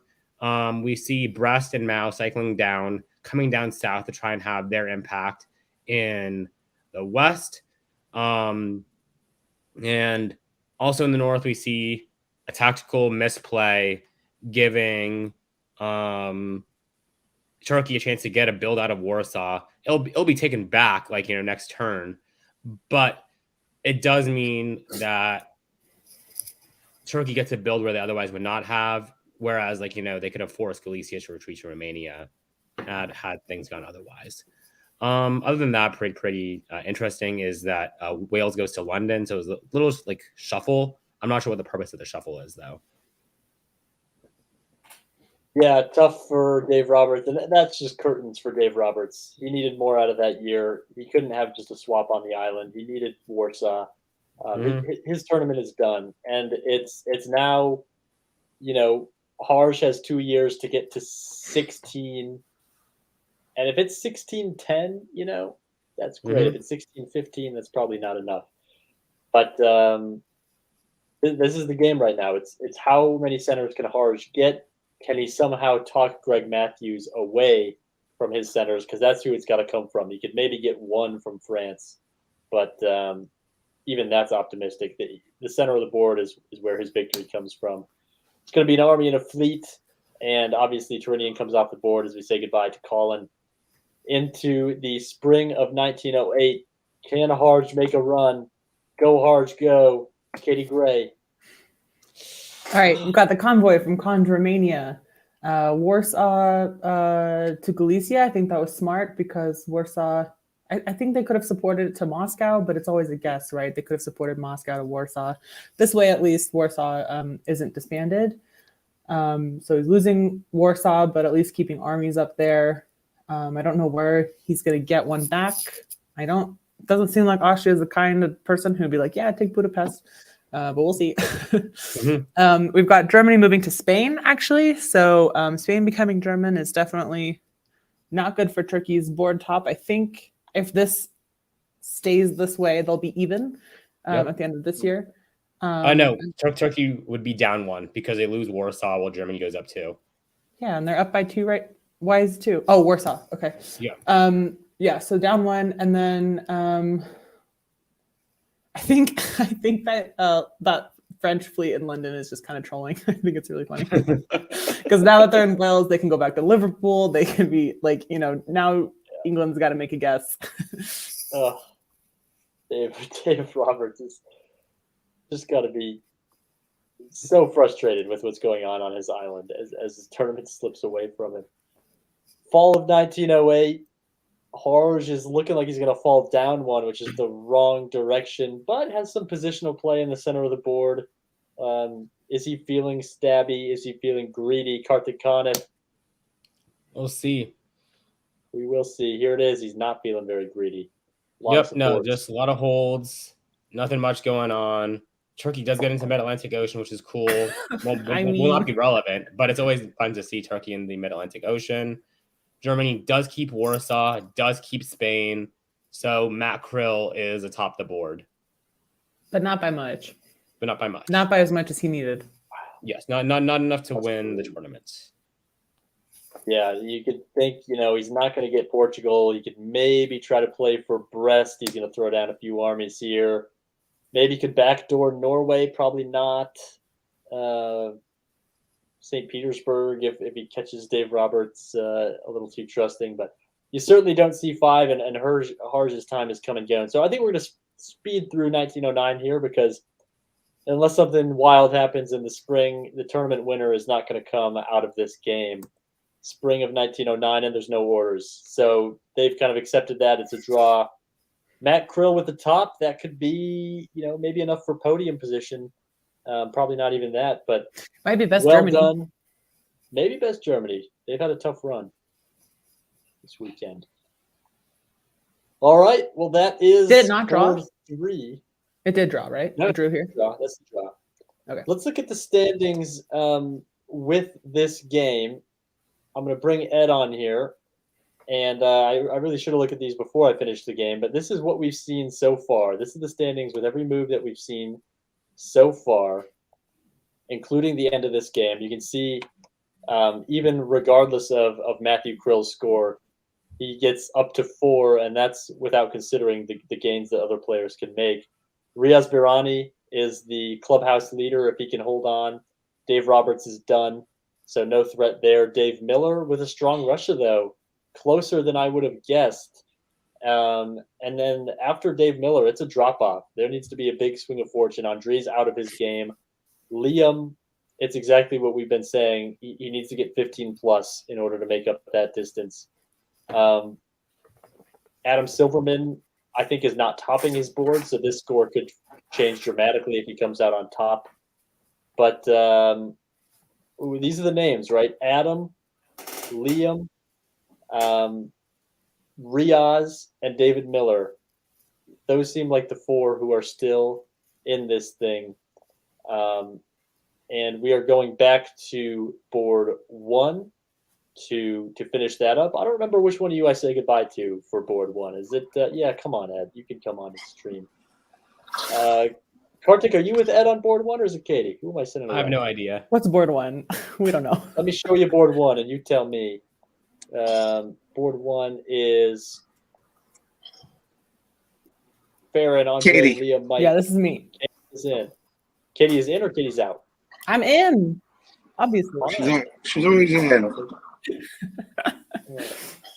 we see Brest and Mao coming down south to try and have their impact in the west. And also in the north, we see a tactical misplay giving Turkey a chance to get a build out of Warsaw. It'll be taken back next turn, but it does mean that Turkey gets a build where they otherwise would not have. Whereas they could have forced Galicia to retreat to Romania had things gone otherwise. Other than that, pretty interesting is that Wales goes to London, so it was a little shuffle. I'm not sure what the purpose of the shuffle is, though. Yeah, tough for Dave Roberts, and that's just curtains for Dave Roberts. He needed more out of that year. He couldn't have just a swap on the island. He needed Warsaw. His tournament is done, and it's now, Harsh has 2 years to get to 16. And if it's 16-10, that's great. If it's 16-15, that's probably not enough. But this is the game right now. It's how many centers can Harsh get? Can he somehow talk Greg Matthews away from his centers? Because that's who it's got to come from. He could maybe get one from France, but even that's optimistic. The center of the board is where his victory comes from. It's going to be an army and a fleet, and obviously Tyrrhenian comes off the board as we say goodbye to Colin. Into the spring of 1908, can Harge make a run? Go Harge, go. Katie Gray. All right, we've got the convoy from Romania. Warsaw to Galicia. I think that was smart because Warsaw, I think they could have supported it to Moscow, but it's always a guess, right? They could have supported Moscow to Warsaw. This way, at least, Warsaw isn't disbanded. So he's losing Warsaw, but at least keeping armies up there. I don't know where he's going to get one back. It doesn't seem like Austria is the kind of person who'd be like, yeah, take Budapest. But we'll see. We've got Germany moving to Spain, actually. So Spain becoming German is definitely not good for Turkey's board top. I think if this stays this way, they'll be even at the end of this year. No, Turkey would be down 1 because they lose Warsaw while Germany goes up 2. Yeah, and they're up by 2, right? Why is 2? Oh, Warsaw. Okay. Yeah. Yeah, so down 1, and then I think that that French fleet in London is just kind of trolling. I think it's really funny because now that they're in Wales, they can go back to Liverpool. They can be like, now England's got to make a guess. Dave Roberts is just got to be so frustrated with what's going on his island as his tournament slips away from him. Fall of 1908. Horge is looking like he's going to fall down 1, which is the wrong direction, but has some positional play in the center of the board. Is he feeling stabby? Is he feeling greedy? Kartik Khanif. We'll see. We will see. Here it is. He's not feeling very greedy. Just a lot of holds. Nothing much going on. Turkey does get into Mid-Atlantic Ocean, which is cool. Will not be relevant, but it's always fun to see Turkey in the Mid-Atlantic Ocean. Germany does keep Warsaw, does keep Spain. So Matt Krill is atop the board. But not by much. Not by as much as he needed. Yes, not enough to win the tournaments. Yeah, you could think, he's not going to get Portugal. You could maybe try to play for Brest. He's going to throw down a few armies here. Maybe could backdoor Norway, probably not. St. Petersburg, if he catches Dave Roberts a little too trusting. But you certainly don't see 5, and Harge's time is come and going. So I think we're going to speed through 1909 here because unless something wild happens in the spring, the tournament winner is not going to come out of this game. Spring of 1909, and there's no orders. So they've kind of accepted that. It's a draw. Matt Krill with the top, that could be, maybe enough for podium position. Probably not even that, but might be best well Germany. Done. Maybe best Germany. They've had a tough run this weekend. All right. Well, that is. Did it not draw? 3. It did draw, right? No, it drew here. That's the draw. Okay. Let's look at the standings with this game. I'm going to bring Ed on here. And I really should have looked at these before I finished the game, but this is what we've seen so far. This is the standings with every move that we've seen so far, including the end of this game. You can see, even regardless of Matthew Krill's score, he gets up to 4, and that's without considering the gains that other players can make. Riaz Birani is the clubhouse leader if he can hold on. Dave Roberts is done, so no threat there. Dave Miller with a strong Russia, though. Closer than I would have guessed. And then after Dave Miller, it's a drop-off. There needs to be a big swing of fortune. Andre's out of his game. Liam, it's exactly what we've been saying. He needs to get 15-plus in order to make up that distance. Adam Silverman, I think, is not topping his board, so this score could change dramatically if he comes out on top. But these are the names, right? Adam, Liam, Riaz, and David Miller. Those seem like the 4 who are still in this thing. And we are going back to board 1 to finish that up. I don't remember which one of you I say goodbye to for board 1. Is it? Yeah, come on, Ed. You can come on the stream. Kartik, are you with Ed on board 1 or is it Katie? Who am I sitting around? I have no idea. What's board 1? We don't know. Let me show you board 1 and you tell me. Board 1 is Farron, Andre, Katie. Liam, Mike. Yeah, this is me. Katie is in. Katie is in or Katie's out? I'm in, obviously. She's always in.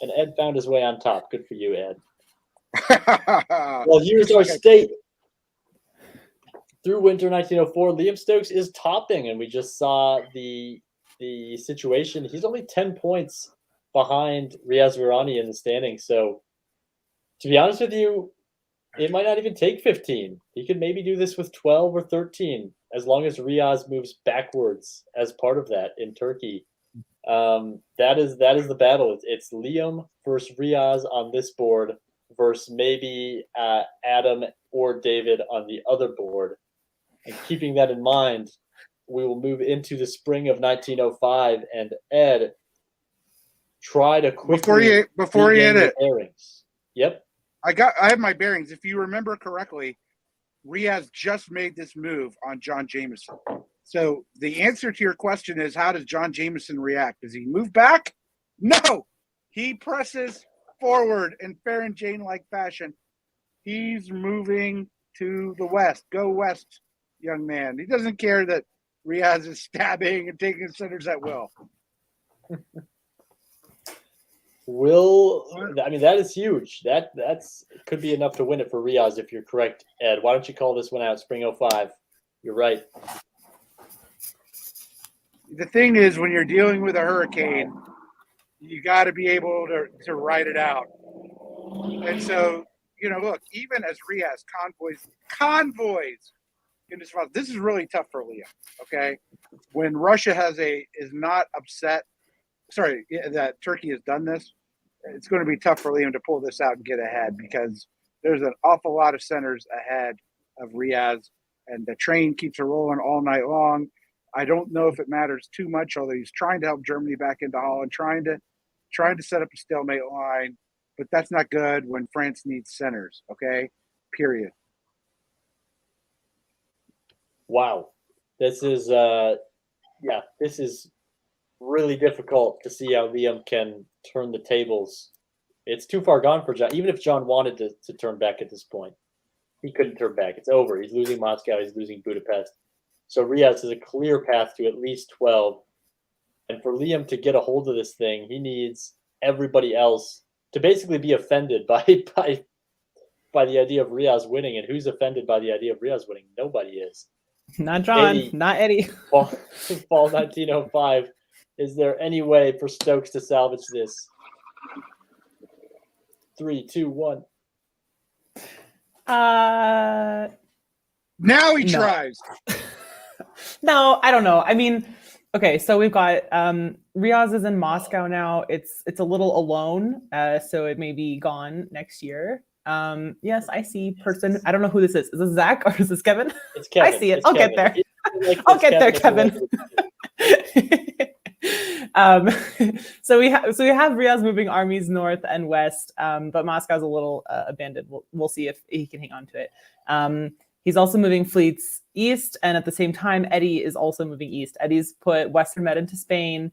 And Ed found his way on top. Good for you, Ed. Well, here's our state. Through winter 1904, Liam Stokes is topping, and we just saw the situation. He's only 10 points behind Riaz Virani in the standings. So, to be honest with you, It might not even take 15. He could maybe do this with 12 or 13, as long as Riaz moves backwards as part of that in Turkey. That is the battle. It's Liam versus Riaz on this board versus maybe Adam or David on the other board. And keeping that in mind, we will move into the spring of 1905, and Ed, try to quickly before you hit it. Bearings. Yep. I have my bearings. If you remember correctly, Riaz just made this move on John Jameson. So the answer to your question is, how does John Jameson react? Does he move back? No. He presses forward in Farron Jane-like fashion. He's moving to the west. Go west, young man. He doesn't care that Riaz is stabbing and taking centers at will. That is huge. That's could be enough to win it for Riaz if you're correct, Ed. Why don't you call this one out, Spring 05? You're right. The thing is, when you're dealing with a hurricane, you got to be able to ride it out. And so, look, even as Riaz convoys in this route, this is really tough for Liam. Okay, when Russia is not upset. Sorry, that Turkey has done this. It's going to be tough for Liam to pull this out and get ahead, because there's an awful lot of centers ahead of Riaz, and the train keeps rolling all night long. I don't know if it matters too much, although he's trying to help Germany back into Holland, trying to set up a stalemate line, but that's not good when France needs centers. Okay, period. Wow, this is really difficult to see how Liam can turn the tables. It's too far gone for John. Even if John wanted to turn back at this point, he couldn't turn back. It's over. He's losing Moscow. He's losing Budapest. So Riaz has a clear path to at least 12. And for Liam to get a hold of this thing, he needs everybody else to basically be offended by the idea of Riaz winning. And who's offended by the idea of Riaz winning? Nobody is. Not John, Eddie, not Eddie. Fall 1905. Is there any way for Stokes to salvage this? 3, 2, 1. Now he tries. No, I don't know. I mean, okay, so we've got Riaz is in Moscow now. It's a little alone, so it may be gone next year. Yes, I see person. I don't know who this is. Is this Zach or is this Kevin? It's Kevin. I see it. It's I'll Kevin. get there. I'll get there, Kevin. So we have Riaz moving armies north and west, but Moscow's a little abandoned. We'll see if he can hang on to it. He's also moving fleets east, and at the same time, Eddie is also moving east. Eddie's put Western Med into Spain.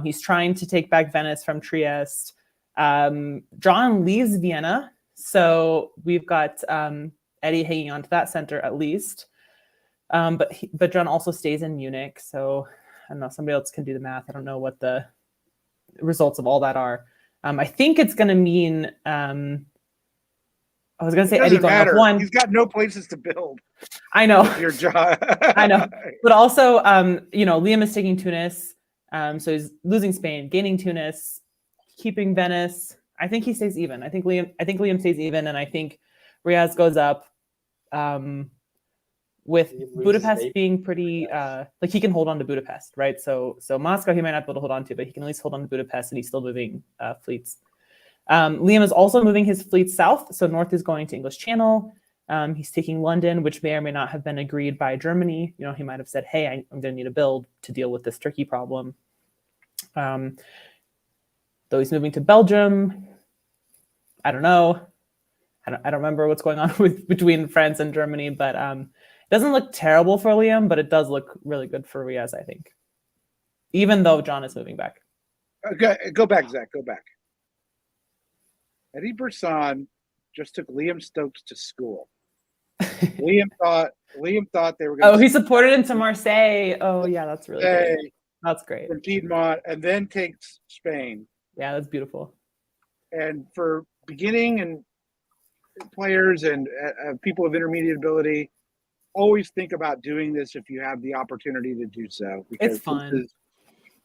He's trying to take back Venice from Trieste. John leaves Vienna, so we've got Eddie hanging on to that center at least. But John also stays in Munich, so I don't know. Somebody else can do the math. I don't know what the results of all that are. I think it's going to mean. I was going to say Eddie going up one. He's got no places to build. I know. Your job. I know. But also, Liam is taking Tunis, so he's losing Spain, gaining Tunis, keeping Venice. I think he stays even. I think Liam stays even, and I think Riaz goes up. With Budapest being pretty, he can hold on to Budapest, right? So Moscow he might not be able to hold on to, but he can at least hold on to Budapest, and he's still moving fleets. Liam is also moving his fleets south, so north is going to English Channel. He's taking London, which may or may not have been agreed by Germany. He might have said, hey, I'm going to need a build to deal with this Turkey problem. Though he's moving to Belgium, I don't know. I don't remember what's going on between France and Germany, but it doesn't look terrible for Liam, but it does look really good for Riaz, I think. Even though John is moving back. Okay, go back, Zach. Go back. Eddie Brisson just took Liam Stokes to school. Liam thought they were going. Oh, he supported him to Marseille. Oh, yeah, that's really great. That's great. From Piedmont, and then takes Spain. Yeah, that's beautiful. And for beginning and players and people of intermediate ability, always think about doing this if you have the opportunity to do so. Because it's fun.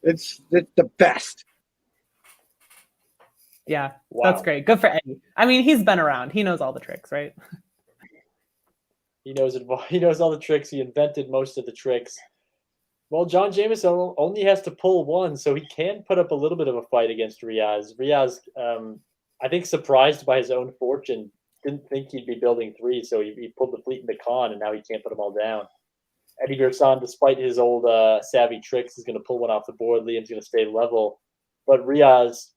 It's the best. Yeah, wow. That's great. Good for Eddie. I mean, he's been around. He knows all the tricks, right? He knows it. He knows all the tricks. He invented most of the tricks. Well, John Jameson only has to pull one, so he can put up a little bit of a fight against Riaz. Riaz, I think, surprised by his own fortune, didn't think he'd be building three, so he pulled the fleet into con, and now he can't put them all down. Eddie Gerson, despite his old savvy tricks, is going to pull one off the board. Liam's going to stay level. But Riaz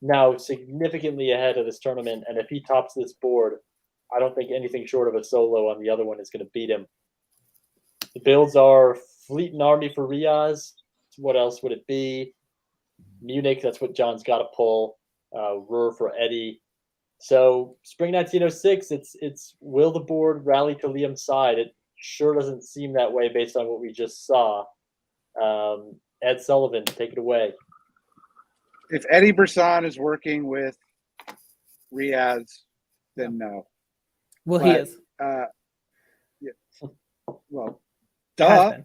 now significantly ahead of this tournament, and if he tops this board, I don't think anything short of a solo on the other one is going to beat him. The builds are Fleet and Army for Riaz. What else would it be? Munich, that's what John's got to pull. Ruhr for Eddie. So spring 1906, it's will the board rally to Liam's side? It sure doesn't seem that way based on what we just saw. Ed Sullivan, take it away. If Eddie Brisson is working with Riaz, then no. Well, he is. Yeah. Well, duh.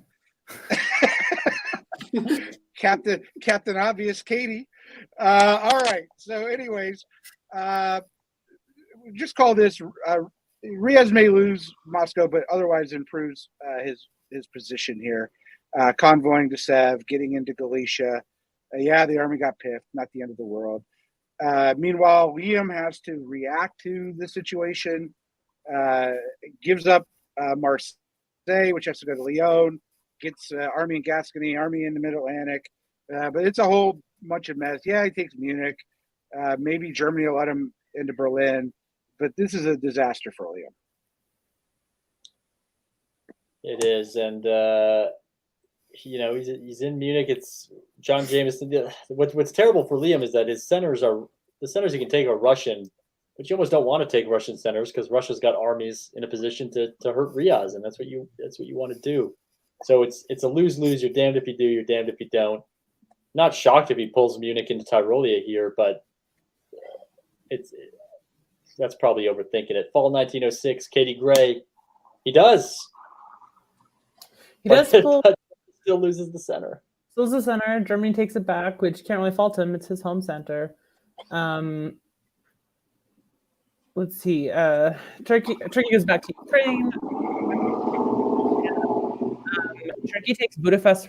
Captain Obvious Katie. All right. So anyways, just call this Riaz may lose Moscow, but otherwise improves his position here. Convoying to Sev, getting into Galicia. Yeah, the army got piffed, not the end of the world. Meanwhile, Liam has to react to the situation, gives up Marseille, which has to go to Lyon, gets army in Gascony, army in the Mid-Atlantic. But it's a whole bunch of mess. Yeah, he takes Munich. Maybe Germany will let him into Berlin. But this is a disaster for Liam. It is. And, he's in Munich. It's John Jameson. What's terrible for Liam is that his centers he can take are Russian, but you almost don't want to take Russian centers because Russia's got armies in a position to hurt Riaz, and that's what you want to do. So it's a lose-lose. You're damned if you do, you're damned if you don't. Not shocked if he pulls Munich into Tyrolia here, but that's probably overthinking it. Fall 1906, Katie Gray. He does. But still loses the center. Still loses the center. Germany takes it back, which can't really fault him. It's his home center. Let's see. Turkey goes back to Ukraine. Turkey takes Budapest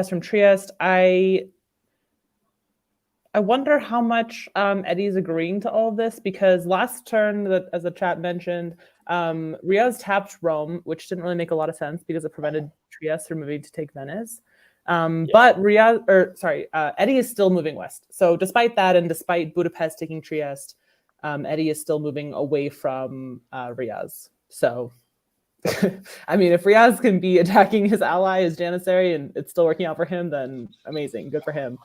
from Trieste. I wonder how much Eddie's agreeing to all of this, because last turn, as the chat mentioned, Riaz tapped Rome, which didn't really make a lot of sense because it prevented Trieste from moving to take Venice. But Eddie is still moving west. So despite that, and despite Budapest taking Trieste, Eddie is still moving away from Riaz. So, I mean, if Riaz can be attacking his ally, his Janissary, and it's still working out for him, then amazing, good for him.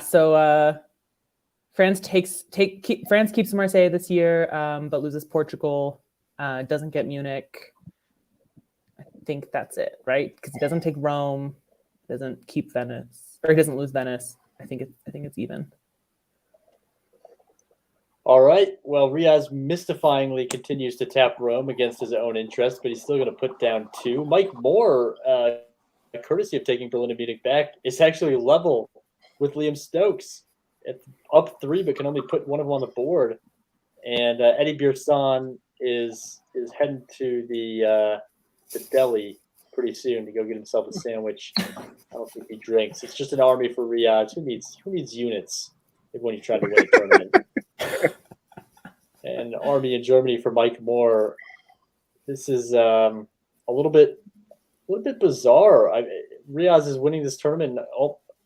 So France keeps Marseille this year, but loses Portugal. Doesn't get Munich. I think that's it, right? Because he doesn't take Rome, doesn't keep Venice, or he doesn't lose Venice. I think it's even. All right. Well, Riaz mystifyingly continues to tap Rome against his own interest, but he's still going to put down 2. Mike Moore, courtesy of taking Berlin and Munich back, is actually level with Liam Stokes. It's up 3, but can only put one of them on the board. And Eddie Bierson is heading to the deli pretty soon to go get himself a sandwich. I don't think he drinks. It's just an army for Riaz. Who needs units when you're trying to win a tournament? And army in Germany for Mike Moore. This is a little bit bizarre. Riaz is winning this tournament.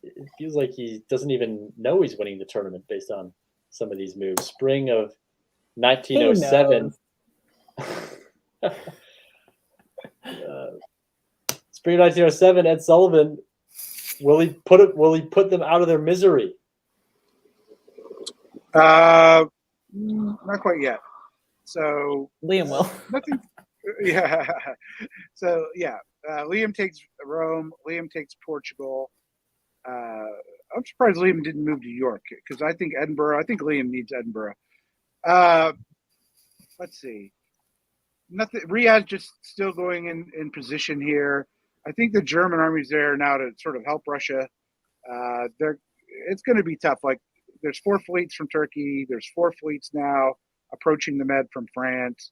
It feels like he doesn't even know he's winning the tournament based on some of these moves. Spring of 1907. Spring of 1907. Ed Sullivan. Will he put them out of their misery? Not quite yet. So Liam will. Nothing. Yeah. So yeah, Liam takes Rome. Liam takes Portugal. I'm surprised Liam didn't move to York because I think Liam needs Edinburgh. Let's see. Nothing. Riaz just still going in position here. I think the German army's there now to sort of help Russia. It's going to be tough. Like there's 4 fleets from Turkey. There's 4 fleets now approaching the Med from France.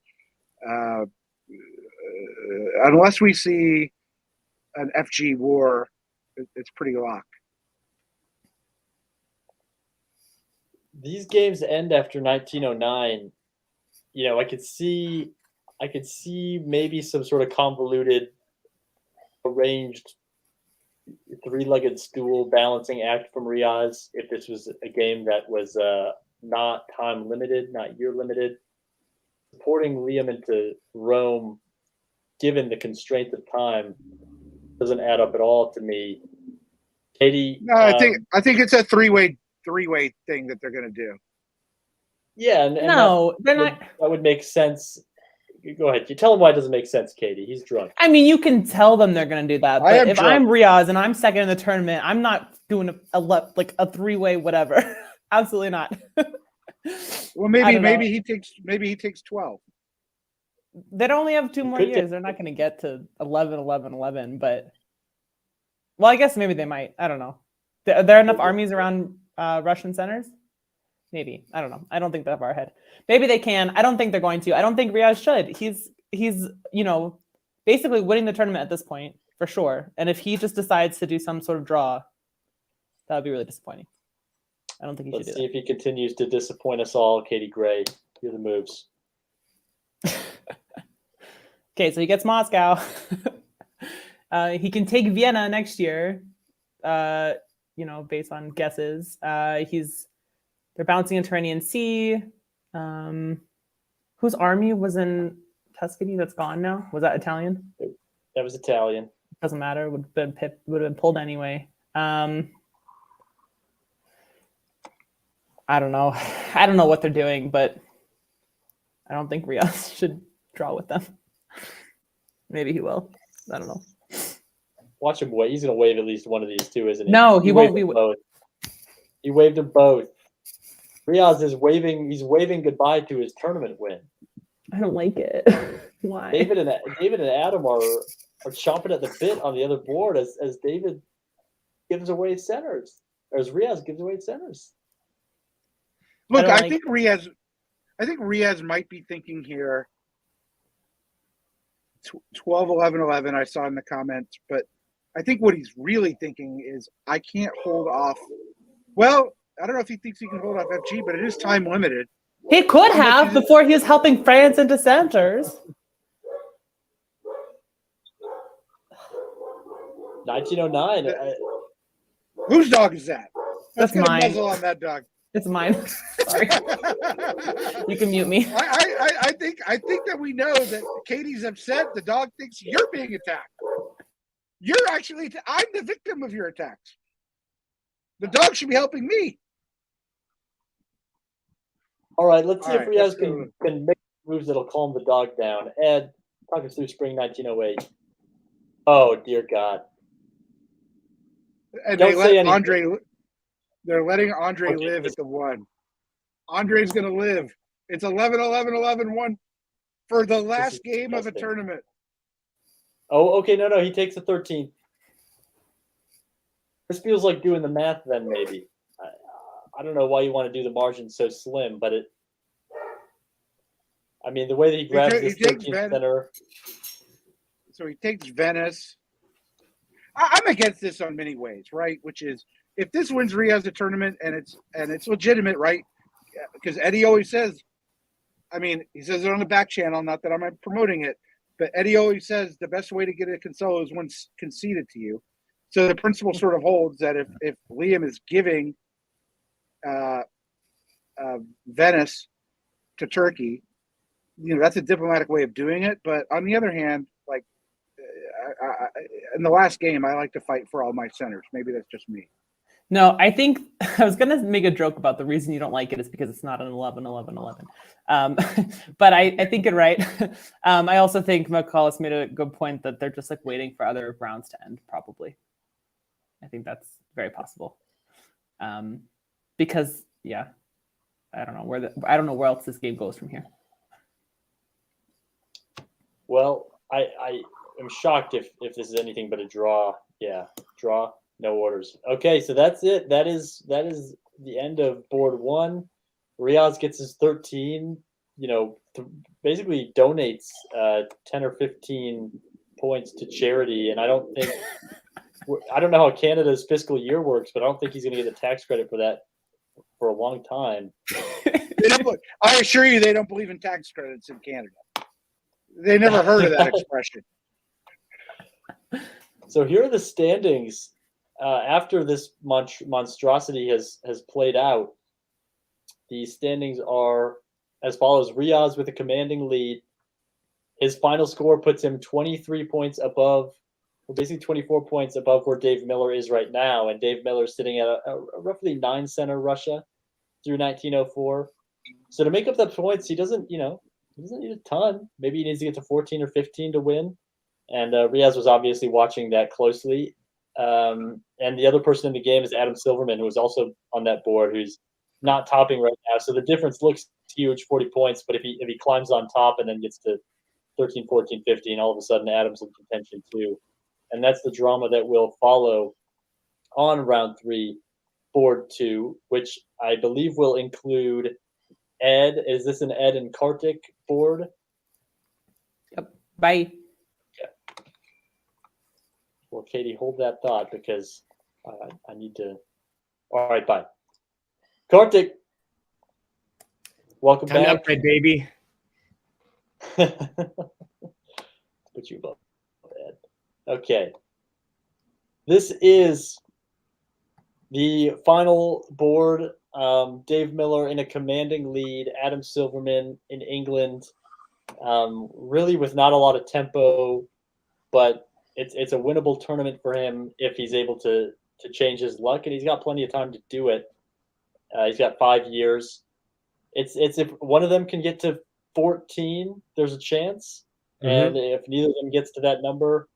Unless we see an FG war, it's pretty locked. These games end after 1909. You know, I could see maybe some sort of convoluted, arranged, three-legged stool balancing act from Riaz if this was a game that was not time limited, not year limited. Supporting Liam into Rome, given the constraint of time, doesn't add up at all to me. Katie, No, I think it's a three-way thing that they're going to do. yeah, and No, they're not. That would make sense. Go ahead. You tell him why it doesn't make sense, Katie. He's drunk. I mean, you can tell them they're going to do that. I But am if drunk. I'm Riaz and I'm second in the tournament, I'm not doing a three-way whatever. Absolutely not. Well, I don't know. maybe he takes 12. They'd only have 2 more could years. take- They're not going to get to 11, 11, 11. But, well, I guess maybe they might. I don't know. Are there enough armies around Russian centers? Maybe. I don't know. I don't think that far ahead. Maybe they can. I don't think they're going to. I don't think Riaz should. He's basically winning the tournament at this point for sure. And if he just decides to do some sort of draw, that would be really disappointing. I don't think he Let's should see do if he continues to disappoint us all. Katie Gray, here are the moves. that. Okay, so he gets Moscow. He can take Vienna next year. Based on guesses. They're bouncing in Tyrrhenian Sea. Whose army was in Tuscany that's gone now? Was that Italian? That was Italian. Doesn't matter. Would have been pulled anyway. I don't know. I don't know what they're doing, but I don't think Riaz should draw with them. Maybe he will. I don't know. Watch him wave. He's going to wave at least one of these two, isn't he? No, he won't waved be. them both. He waved them both. Riaz is waving. He's waving goodbye to his tournament win. I don't like it. Why? David and Adam are chomping at the bit on the other board as David gives away centers, or as Riaz gives away centers. Look, I I don't think Riaz might be thinking here 12, 11, 11, I saw in the comments, but I think what he's really thinking is I can't hold off. Well, I don't know if he thinks he can hold off FG, but it is time limited. He could How much have is it? before he was helping France into centers. 1909. Whose dog is that? That's Let's get mine. a muzzle on that dog. It's mine. Sorry. You can mute me. I think that we know that Katie's upset. The dog thinks you're being attacked. You're actually. I'm the victim of your attacks. The dog should be helping me. All right, let's see All if right, let's Riaz can make moves that'll calm the dog down. Ed, talk us through spring 1908. Oh dear God! And Don't they say let anything. Andre. They're letting Andre Okay. live at the 1. Andre's going to live. It's 11, 11, 11, 1 for the last game of a disgusting. tournament. Oh, okay, no, he takes the 13th. This feels like doing the math. Then maybe I don't know why you want to do the margin so slim, but it. I mean, the way that he grabs He this takes 13th center. So he takes Venice. I'm against this on many ways, right? Which is if this wins Riaz a tournament and it's legitimate, right? Because Eddie always says, I mean, he says it on the back channel, not that I'm promoting it, but Eddie always says the best way to get a console is when conceded to you. So the principle sort of holds that if Liam is giving Venice to Turkey, that's a diplomatic way of doing it. But on the other hand, like in the last game, I like to fight for all my centers. Maybe that's just me. No, I think I was going to make a joke about the reason you don't like it is because it's not an 11, 11, 11. But I think you're right. I also think McCullis made a good point that they're just like waiting for other rounds to end, probably. I think that's very possible. Because, yeah, I don't know where else this game goes from here. Well, I am shocked if this is anything but a draw. Yeah, draw. No orders. Okay, so that's it. That is the end of board 1. Riaz gets his 13. basically donates 10 or 15 points to charity, and I don't know how Canada's fiscal year works, but I don't think he's going to get the tax credit for that for a long time. I assure you, they don't believe in tax credits in Canada. They never heard of that expression. So here are the standings after this monstrosity has played out. The standings are as follows: Riaz with a commanding lead. His final score puts him 23 points above, or basically 24 points above where Dave Miller is right now. And Dave Miller is sitting at a roughly 9 center Russia through 1904. So to make up the points, he doesn't need a ton. Maybe he needs to get to 14 or 15 to win. And Riaz was obviously watching that closely. And the other person in the game is Adam Silverman, who is also on that board, who's not topping right now. So the difference looks huge, 40 points. But if he climbs on top and then gets to 13, 14, 15, all of a sudden Adam's in contention too. And that's the drama that will follow on round 3, board 2, which I believe will include Ed. Is this an Ed and Kartik board? Yep. Bye. Well, Katie, hold that thought because I need to. All right, bye. Kartik, welcome Time to back. upgrade, baby. Put you above Ed. Okay. This is the final board. Dave Miller in a commanding lead. Adam Silverman in England, really with not a lot of tempo, but it's a winnable tournament for him if he's able to change his luck, and he's got plenty of time to do it. He's got 5 years. It's if one of them can get to 14, there's a chance, and if neither of them gets to that number,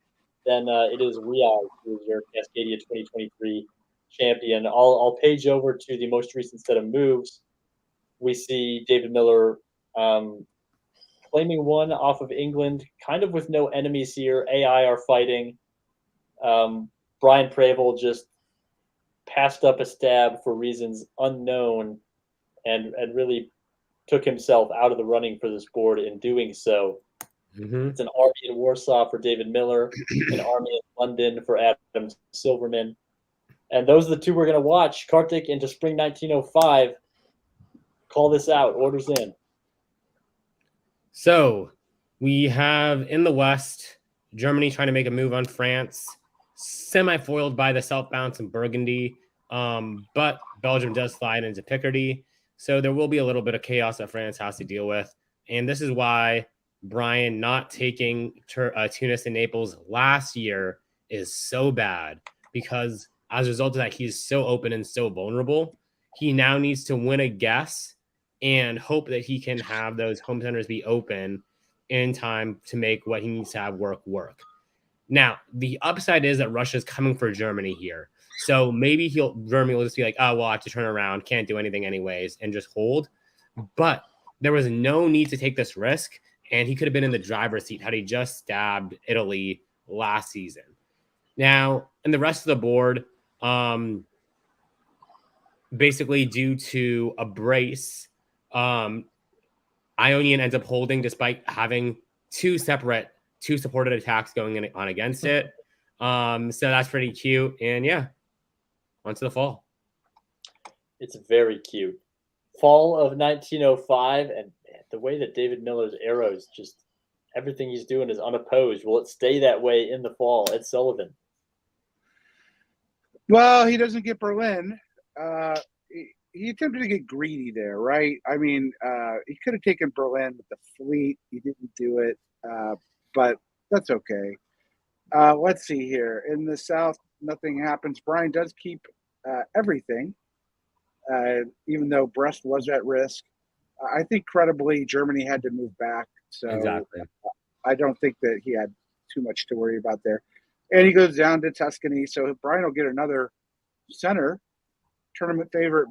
then it is Riaz who is your Cascadia 2023 champion. I'll page over to the most recent set of moves. We see David Miller claiming one off of England, kind of with no enemies here. AI are fighting. Brian Preble just passed up a stab for reasons unknown and really took himself out of the running for this board in doing so. It's an army in Warsaw for David Miller, an army in London for Adam Silverman. And those are the two we're going to watch. Kartik into spring 1905. Call this out. Orders in. So we have in the West, Germany trying to make a move on France, semi-foiled by the self-bounce in Burgundy. But Belgium does slide into Picardy. So there will be a little bit of chaos that France has to deal with. And this is why Brian not taking Tunis and Naples last year is so bad, because as a result of that, he's so open and so vulnerable. He now needs to win a guess and hope that he can have those home centers be open in time to make what he needs to have work. Now, the upside is that Russia's coming for Germany here. So maybe Germany will just be like, oh, well, I have to turn around, can't do anything anyways, and just hold. But there was no need to take this risk, and he could have been in the driver's seat had he just stabbed Italy last season. Now, in the rest of the board, basically due to a brace, Ionian ends up holding despite having two supported attacks going on against it. So that's pretty cute. And yeah, onto the fall. It's very cute. Fall of 1905, and the way that David Miller's arrows, just everything he's doing is unopposed. Will it stay that way in the fall? Ed Sullivan. Well, he doesn't get Berlin. He attempted to get greedy there, right? I mean, he could have taken Berlin with the fleet. He didn't do it, but that's okay. Let's see here. In the South, nothing happens. Brian does keep everything, even though Brest was at risk. I think credibly Germany had to move back. So exactly. I don't think that he had too much to worry about there. And he goes down to Tuscany. So Brian will get another center. Tournament favorite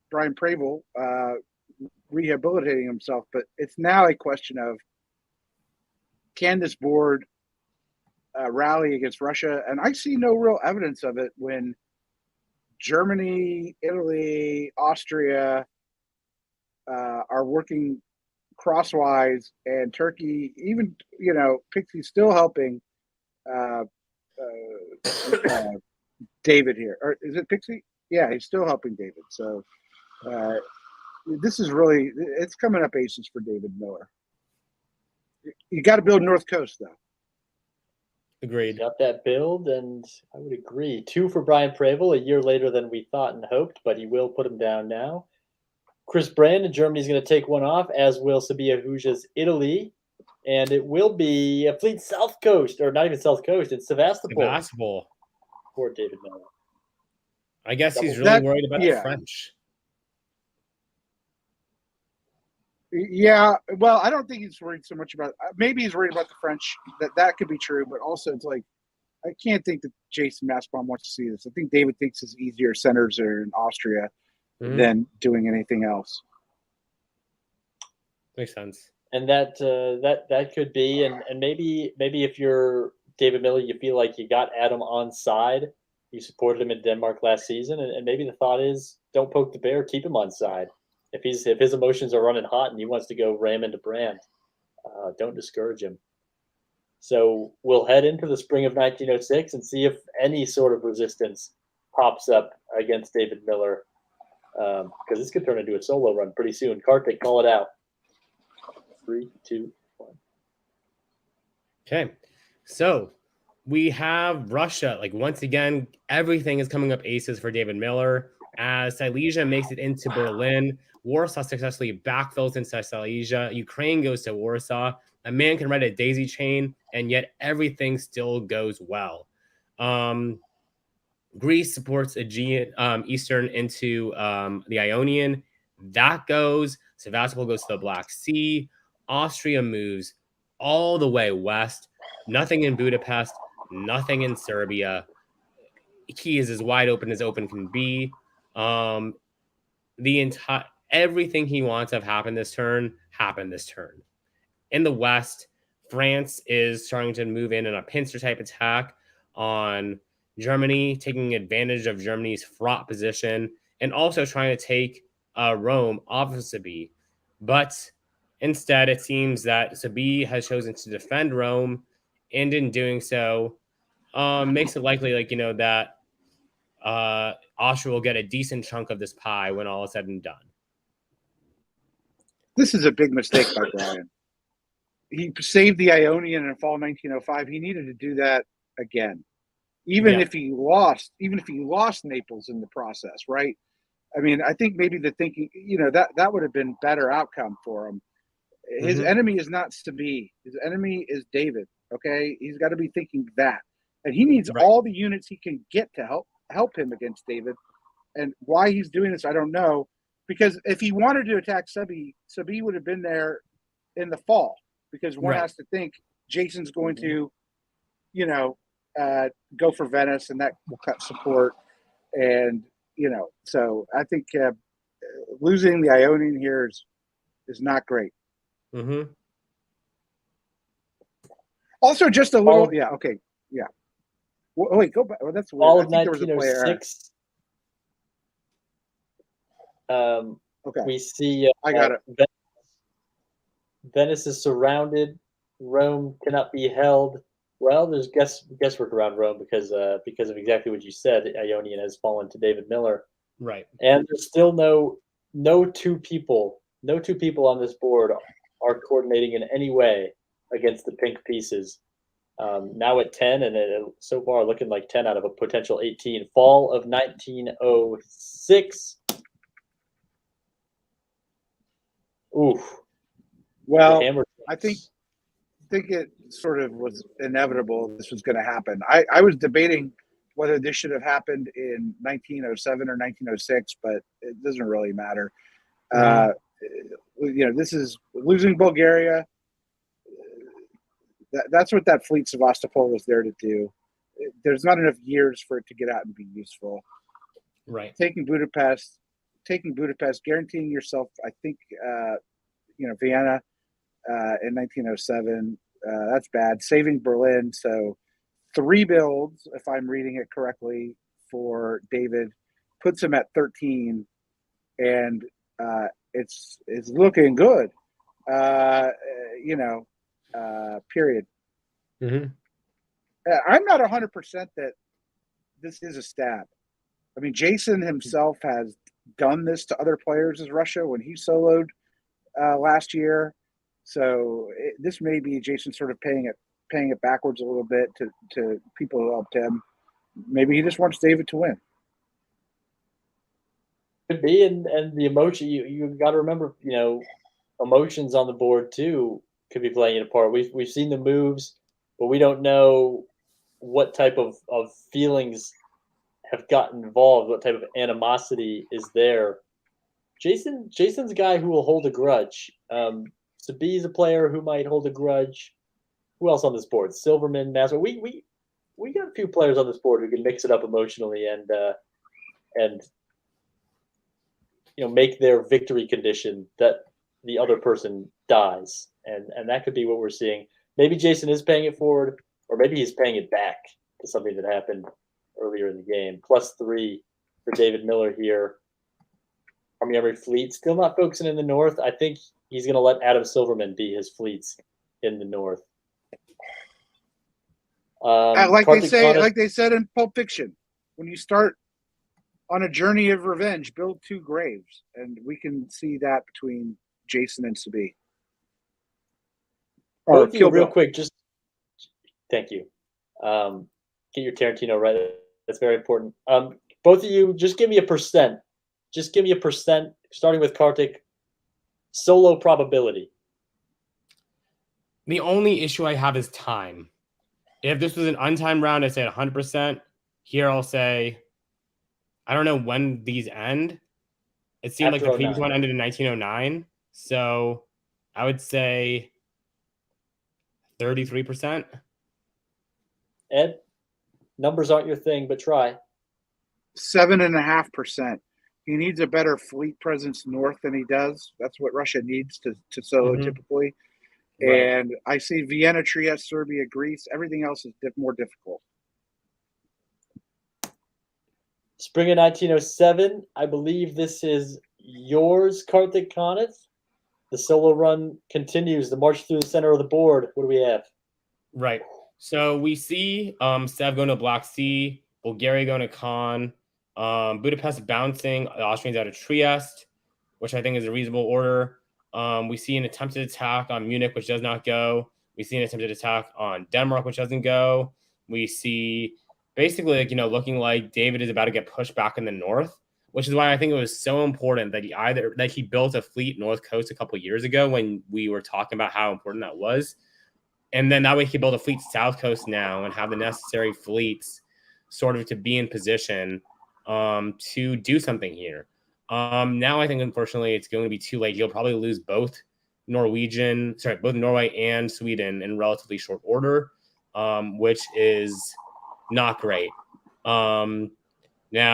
Brian Preble rehabilitating himself. But it's now a question of, can this board rally against Russia? And I see no real evidence of it when Germany, Italy, Austria are working crosswise, and Turkey, even Pixie's still helping David here, or is it Pixie? Yeah, he's still helping David. So this is really, it's coming up aces for David Miller. You got to build North Coast though. Agreed. Got that build, and I would agree. 2 for Brian Pravel, a year later than we thought and hoped, but he will put him down now. Chris Brand in Germany is going to take one off, as will Sabia Huja's Italy. And it will be a Fleet South Coast, or not even South Coast, it's Sevastopol Sevastopol. for David Miller. I guess he's really worried about the yeah. French. Yeah, well, I don't think he's worried so much about. Maybe he's worried about the French. That could be true, but also it's like I can't think that Jason Massbaum wants to see this. I think David thinks his easier centers are in Austria than doing anything else. Makes sense. And that could be, and maybe if you're David Miller, you feel like you got Adam on side. You supported him in Denmark last season, and maybe the thought is don't poke the bear, keep him on side. If his emotions are running hot and he wants to go ram into Brand, don't discourage him. So we'll head into the spring of 1906 and see if any sort of resistance pops up against David Miller, because this could turn into a solo run pretty soon. Kartik, call it out. 3, 2, 1. Okay, so we have Russia. Like once again, everything is coming up aces for David Miller as Silesia makes it into Berlin. Warsaw successfully backfills into Silesia. Ukraine goes to Warsaw. A man can write a daisy chain, and yet everything still goes well. Greece supports Aegean, Eastern into the Ionian. That goes. Sevastopol goes to the Black Sea. Austria moves all the way west. Nothing in Budapest. Nothing in Serbia. He is as wide open as open can be. The entire everything he wants to have happened this turn happened this turn. In the west, France is starting to move in a pincer type attack on Germany, taking advantage of Germany's fraught position and also trying to take Rome off of Sabie. But instead, it seems that Sabie has chosen to defend Rome, and in doing so, makes it likely, that Austria will get a decent chunk of this pie when all is said and done. This is a big mistake by Brian. He saved the Ionian in fall 1905. He needed to do that again, even if he lost Naples in the process, right? I mean, I think maybe the thinking, that would have been better outcome for him. His enemy is not Sabie. His enemy is David. Okay, he's got to be thinking that, and he needs all the units he can get to help him against David. And why he's doing this, I don't know. Because if he wanted to attack Sabie would have been there in the fall. Because one has to think Jason's going to, go for Venice, and that will cut support. And so I think losing the Ionian here is not great. Mm-hmm. Also, just a little, okay, yeah. Well, wait, go back. Well, that's weird. All I of think there was a player. 1906. Okay, we see I got it. Venice is surrounded. Rome cannot be held. Well, there's guesswork around Rome because of exactly what you said. Ionian has fallen to David Miller. Right. And there's still no two people on this board are coordinating in any way against the pink pieces. Now at 10, and so far looking like 10 out of a potential 18. Fall of 1906. Oof. Well, I think it sort of was inevitable this was going to happen. I was debating whether this should have happened in 1907 or 1906, but it doesn't really matter. This is losing Bulgaria. That's what that fleet Sevastopol was there to do. There's not enough years for it to get out and be useful. Right. Taking Budapest, guaranteeing yourself, I think, Vienna in 1907. That's bad. Saving Berlin. So 3 builds, if I'm reading it correctly, for David, puts him at 13, and it's looking good. Period. Mm-hmm. I'm not 100% that this is a stab. I mean, Jason himself has done this to other players as Russia when he soloed last year. So this may be Jason sort of paying it backwards a little bit to people who helped him. Maybe he just wants David to win. Could be, and the emotion you got to remember, emotions on the board too could be playing a part. We've seen the moves, but we don't know what type of feelings have gotten involved, what type of animosity is there. Jason's a guy who will hold a grudge. Sabi's a player who might hold a grudge. Who else on this board? Silverman, Master. We got a few players on this board who can mix it up emotionally and make their victory condition that the other person dies, and that could be what we're seeing. Maybe Jason is paying it forward, or maybe he's paying it back to something that happened earlier in the game. +3 for David Miller here. Army Fleet still not focusing in the north. I think he's going to let Adam Silverman be his fleets in the north. Like they said in Pulp Fiction, when you start on a journey of revenge, build 2 graves, and we can see that between Jason and Sabi. Or real quick, just thank you. Get your Tarantino right. That's very important. Both of you, just give me a percent. Just give me a percent, starting with Kartik. Solo probability. The only issue I have is time. If this was an untimed round, I'd say 100%. Here, I'll say, I don't know when these end. It seemed After like the previous 09. one ended in 1909. So I would say 33%. Ed, numbers aren't your thing, but try. 7.5%. He needs a better fleet presence north than he does. That's what Russia needs to solo typically. Right. And I see Vienna, Trieste, Serbia, Greece. Everything else is more difficult. Spring of 1907. I believe this is yours, Kartik Kaneth. The solo run continues. The march through the center of the board. What do we have? Right. So we see Sev going to Black Sea, Bulgaria going to Khan, Budapest bouncing the Austrians out of Trieste, which I think is a reasonable order. We see an attempted attack on Munich, which does not go. We see an attempted attack on Denmark, which doesn't go. We see basically, looking like David is about to get pushed back in the north, which is why I think it was so important that he built a fleet north coast a couple of years ago when we were talking about how important that was. And then that way he can build a fleet south coast now and have the necessary fleets sort of to be in position to do something here. Now I think, unfortunately, it's going to be too late. He'll probably lose both Norway and Sweden in relatively short order, which is not great. Now,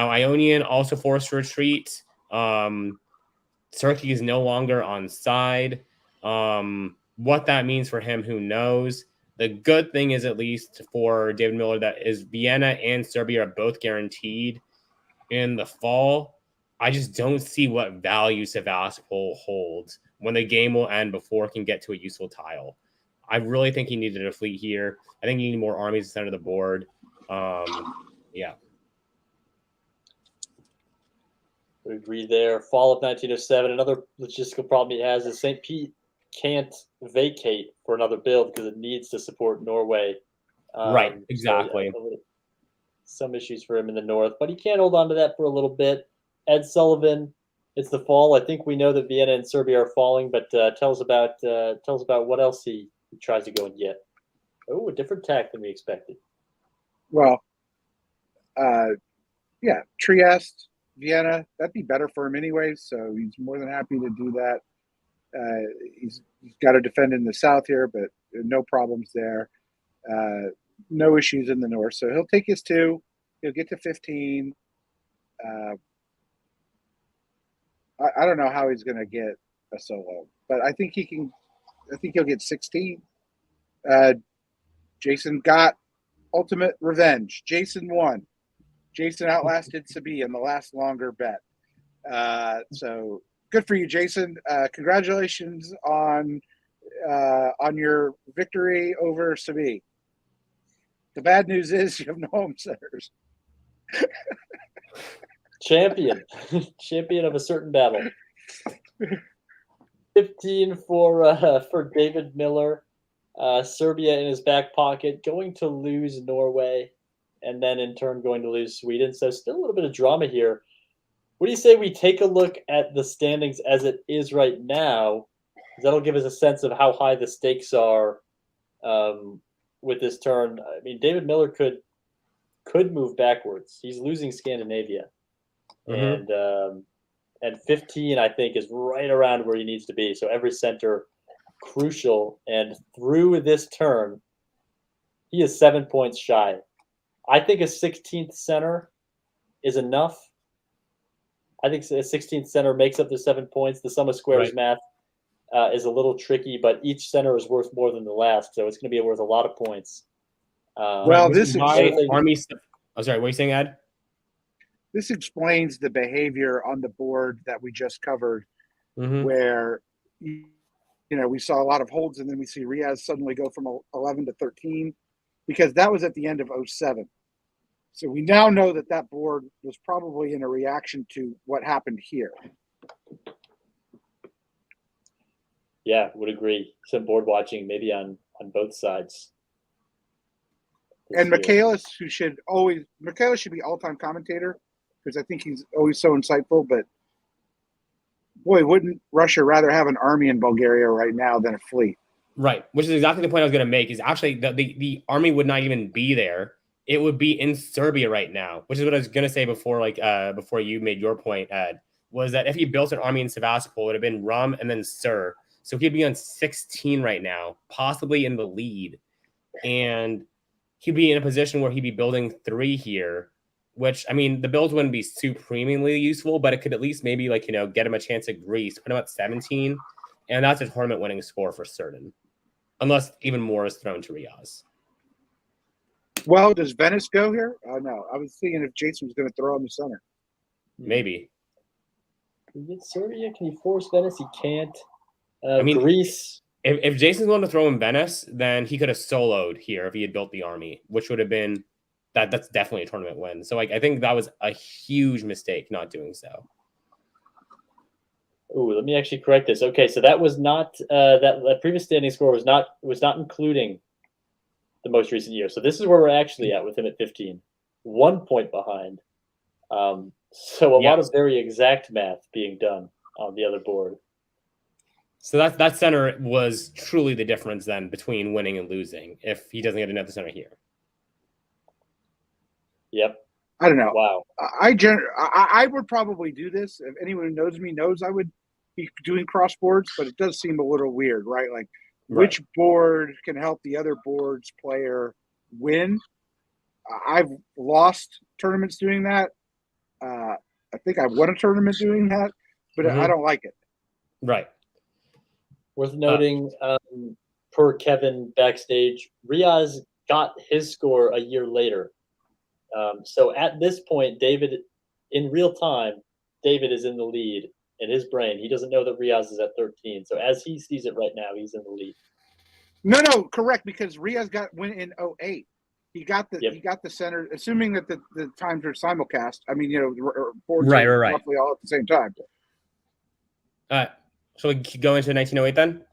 Ionian also forced retreat. Turkey is no longer on side. What that means for him, who knows? The good thing is, at least for David Miller, that is Vienna and Serbia are both guaranteed in the fall. I just don't see what value Sevastopol holds when the game will end before it can get to a useful tile. I really think he needed a fleet here. I think he needed more armies to center the board. Yeah. We agree there. Fall of 1907. Another logistical problem he has is St. Pete can't vacate for another build because it needs to support Norway. Right, exactly. So, some issues for him in the north, but he can't hold on to that for a little bit. Ed Sullivan, it's the fall. I think we know that Vienna and Serbia are falling, but tell us about what else he tries to go and get. Oh, a different tack than we expected. Well, Trieste, Vienna, that'd be better for him anyway. So he's more than happy to do that. He's got to defend in the south here, but no problems there. No issues in the north. So he'll take his 2. He'll get to 15. I don't know how he's going to get a solo, but I think he can. I think he'll get 16. Jason got ultimate revenge. Jason won. Jason outlasted Sabi in the last longer bet. So good for you, Jason. Congratulations on your victory over Sabi. The bad news is you have no home centers. Champion of a certain battle. 15 for David Miller. Serbia in his back pocket, going to lose Norway, and then in turn going to lose Sweden. So still a little bit of drama here. What do you say we take a look at the standings as it is right now? That'll give us a sense of how high the stakes are with this turn. I mean, David Miller could move backwards. He's losing Scandinavia, and 15 I think is right around where he needs to be. So every center crucial, and through this turn, he is 7 points shy. I think a 16th center is enough. I think a 16th center makes up the 7 points. The sum of squares math is a little tricky, but each center is worth more than the last, so it's going to be worth a lot of points. Well, this is Army. I'm sorry, what are you saying, Ed? This explains the behavior on the board that we just covered, where we saw a lot of holds, and then we see Riaz suddenly go from 11 to 13, because that was at the end of 07. So we now know that board was probably in a reaction to what happened here. Yeah, would agree. Some board watching maybe on both sides. And Michaelis, should be all-time commentator, because I think he's always so insightful. But boy, wouldn't Russia rather have an army in Bulgaria right now than a fleet? Right, which is exactly the point I was going to make. Is actually the army would not even be there. It would be in Serbia right now, which is what I was going to say before. Before you made your point, Ed, was that if he built an army in Sevastopol, it would have been Rum and then Sir. So he'd be on 16 right now, possibly in the lead, and he'd be in a position where he'd be building 3 here, which, I mean, the builds wouldn't be supremely useful, but it could at least maybe get him a chance at Greece, put him at 17, and that's a tournament winning score for certain, unless even more is thrown to Riaz. Well, does Venice go here? No, I was thinking if Jason was going to throw him the center. Maybe. Can he get Serbia? Can he force Venice? He can't. Greece. If Jason's willing to throw in Venice, then he could have soloed here if he had built the army, which would have been that's definitely a tournament win. So I think that was a huge mistake not doing so. Oh, let me actually correct this. Okay, so that was not that previous standing score was not including the most recent year. So this is where we're actually at with him at 15, 1 point behind. So a lot of very exact math being done on the other board. So that center was truly the difference then between winning and losing if he doesn't get another center here. Yep. I don't know. Wow. I would probably do this. If anyone who knows me knows I would be doing cross boards, but it does seem a little weird, right? Like which board can help the other board's player win? I've lost tournaments doing that. I think I won a tournament doing that, but I don't like it. Right. Worth noting, per Kevin backstage, Riaz got his score a year later. So at this point, David, in real time, David is in the lead in his brain. He doesn't know that Riaz is at 13. So as he sees it right now, he's in the lead. No, correct, because Riaz went in 08. He got the center, assuming that the times are simulcast. I mean, boards are roughly all at the same time. So we go into 1908 then?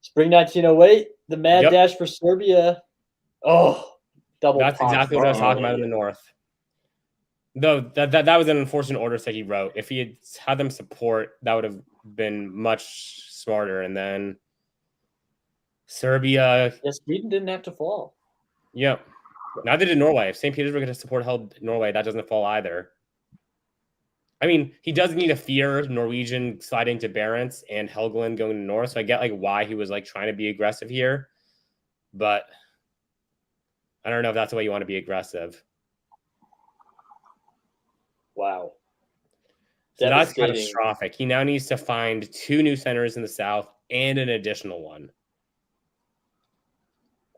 Spring 1908, the mad dash for Serbia. Oh, double. That's exactly what I was talking about in the north. Though that was an unfortunate order that he wrote. If he had them support, that would have been much smarter. And then Serbia. Yes, Sweden didn't have to fall. Yep. Neither did Norway. If St. Petersburg had support held Norway, that doesn't fall either. I mean, he does need to fear Norwegian sliding to Barents and Helgeland going to north. So I get why he was trying to be aggressive here, but I don't know if that's the way you want to be aggressive. Wow. So that's catastrophic. He now needs to find 2 new centers in the south and an additional one.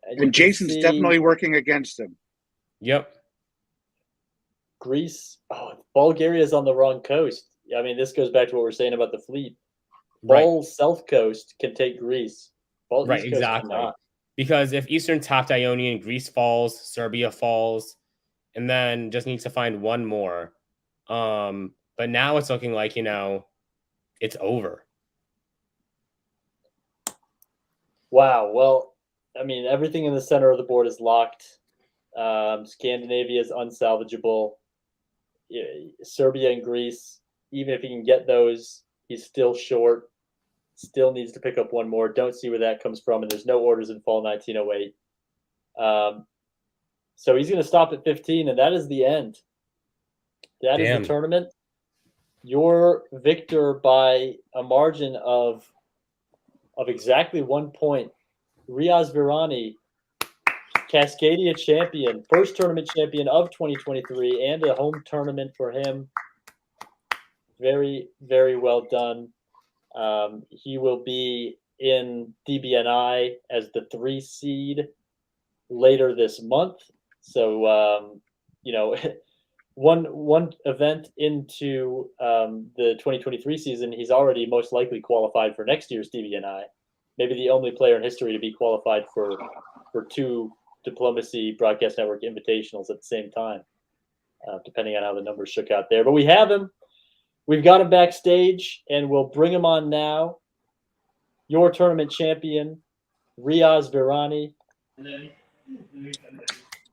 And Jason's definitely working against him. Yep. Greece. Oh, Bulgaria is on the wrong coast. I mean, this goes back to what we're saying about the fleet. Right. Ball South Coast can take Greece. Ball Right, East Coast exactly. cannot. Because if Eastern tapped Ionian, Greece falls, Serbia falls, and then just needs to find one more. But now it's looking like, it's over. Wow. Well, I mean, everything in the center of the board is locked. Scandinavia is unsalvageable. Serbia and Greece, even if he can get those, he's still short. Still needs to pick up one more. Don't see where that comes from. And there's no orders in fall 1908. So he's going to stop at 15, and that is the end. That is the tournament. You're victor by a margin of exactly 1 point. Riaz Virani, Cascadia champion, first tournament champion of 2023, and a home tournament for him. Very, very well done. He will be in DBNI as the 3 seed later this month. So, one event into the 2023 season, he's already most likely qualified for next year's DBNI. Maybe the only player in history to be qualified for 2 Diplomacy Broadcast Network invitationals at the same time, depending on how the numbers shook out there. But we have him. We've got him backstage, and we'll bring him on now. Your tournament champion, Riaz Virani.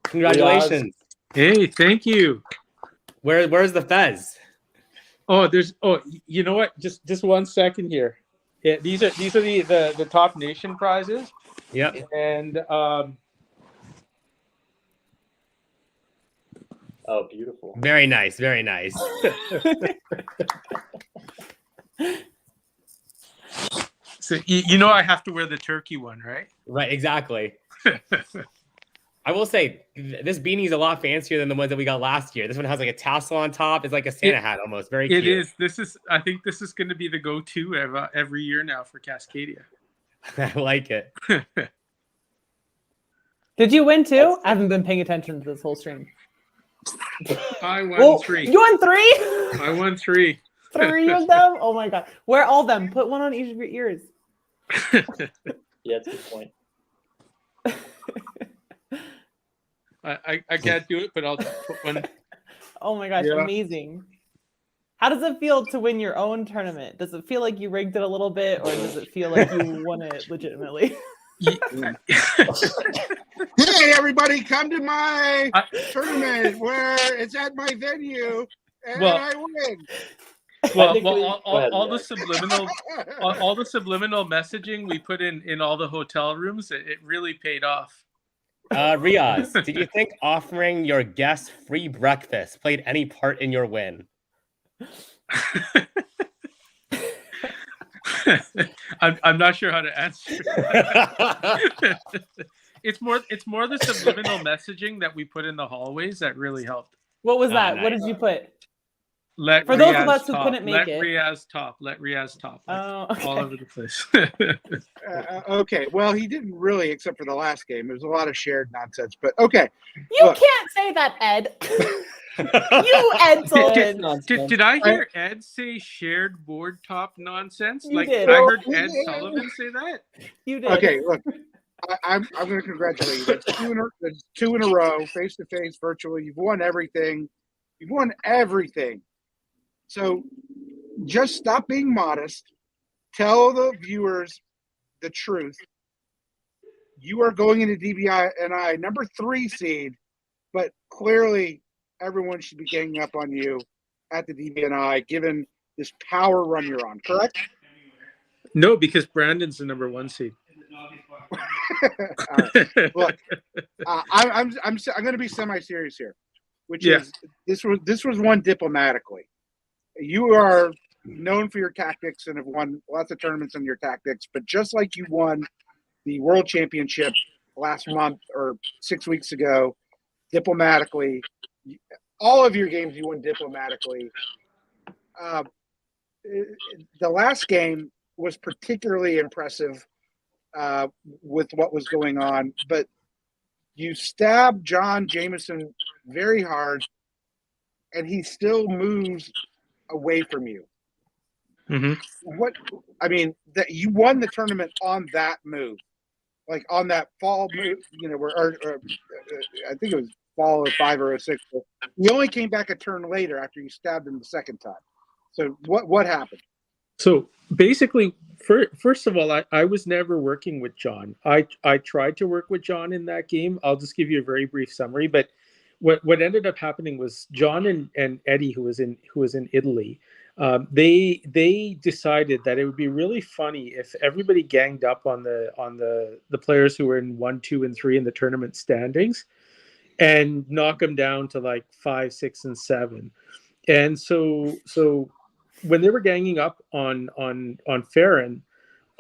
Congratulations. Hey, thank you. Where's the fez? You know what? Just 1 second here. Yeah, these are the top nation prizes. Yep. And oh, beautiful. Very nice, very nice. So I have to wear the turkey one, right? Right, exactly. I will say this beanie is a lot fancier than the ones that we got last year. This one has like a tassel on top. It's like a Santa hat almost. Very cute. It is. I think this is going to be the go-to every year now for Cascadia. I like it. Did you win too? I haven't been paying attention to this whole stream. I won 3. You won 3? I won 3. 3 of them? Oh my god. Wear all them. Put one on each of your ears. Yeah, that's a good point. I can't do it, but I'll just put one. Oh my gosh, Yeah. Amazing. How does it feel to win your own tournament? Does it feel like you rigged it a little bit, or does it feel like you won it legitimately? Hey, everybody, come to my tournament where it's at my venue, and I win. Well, all the subliminal messaging we put in all the hotel rooms, it really paid off. Riaz, did you think offering your guests free breakfast played any part in your win? I'm not sure how to answer. It's more the subliminal messaging that we put in the hallways that really helped. What was that? Nice. What did you put? Let For Riaz those of us who top. couldn't make let it. Riaz top. Let Riaz top. Oh, okay. All over the place. Okay, well, he didn't really, except for the last game. It was a lot of shared nonsense, but okay. You Look. can't say that, Ed. You, Ed Sullivan. Did I hear Ed say shared board top nonsense? You did. I heard Ed Sullivan say that. You did. Okay, look, I'm going to congratulate you. That's 2 in a row, face to face, virtually. You've won everything. You've won everything. So just stop being modest. Tell the viewers the truth. You are going into DBNI number 3 seed, but clearly everyone should be ganging up on you at the DBNI given this power run you're on, correct? No, because Brandon's the number 1 seed. Right. Look, I'm going to be semi-serious here, which is this was won diplomatically. You are known for your tactics and have won lots of tournaments on your tactics, but just like you won the World Championship last month or 6 weeks ago, diplomatically, all of your games you won diplomatically. The last game was particularly impressive with what was going on, but you stabbed John Jameson very hard, and he still moves away from you. Mm-hmm. What I mean, that you won the tournament on that move, like on that fall move. I think it was fall or 5 or 6. You only came back a turn later after you stabbed him the second time. So what happened? So basically, first of all, I was never working with John. I tried to work with John in that game. I'll just give you a very brief summary. But what ended up happening was John and Eddie, who was in Italy, they decided that it would be really funny if everybody ganged up on the players who were in 1, 2, and 3 in the tournament standings, and knock them down to like 5, 6, and 7. And so when they were ganging up on Farron,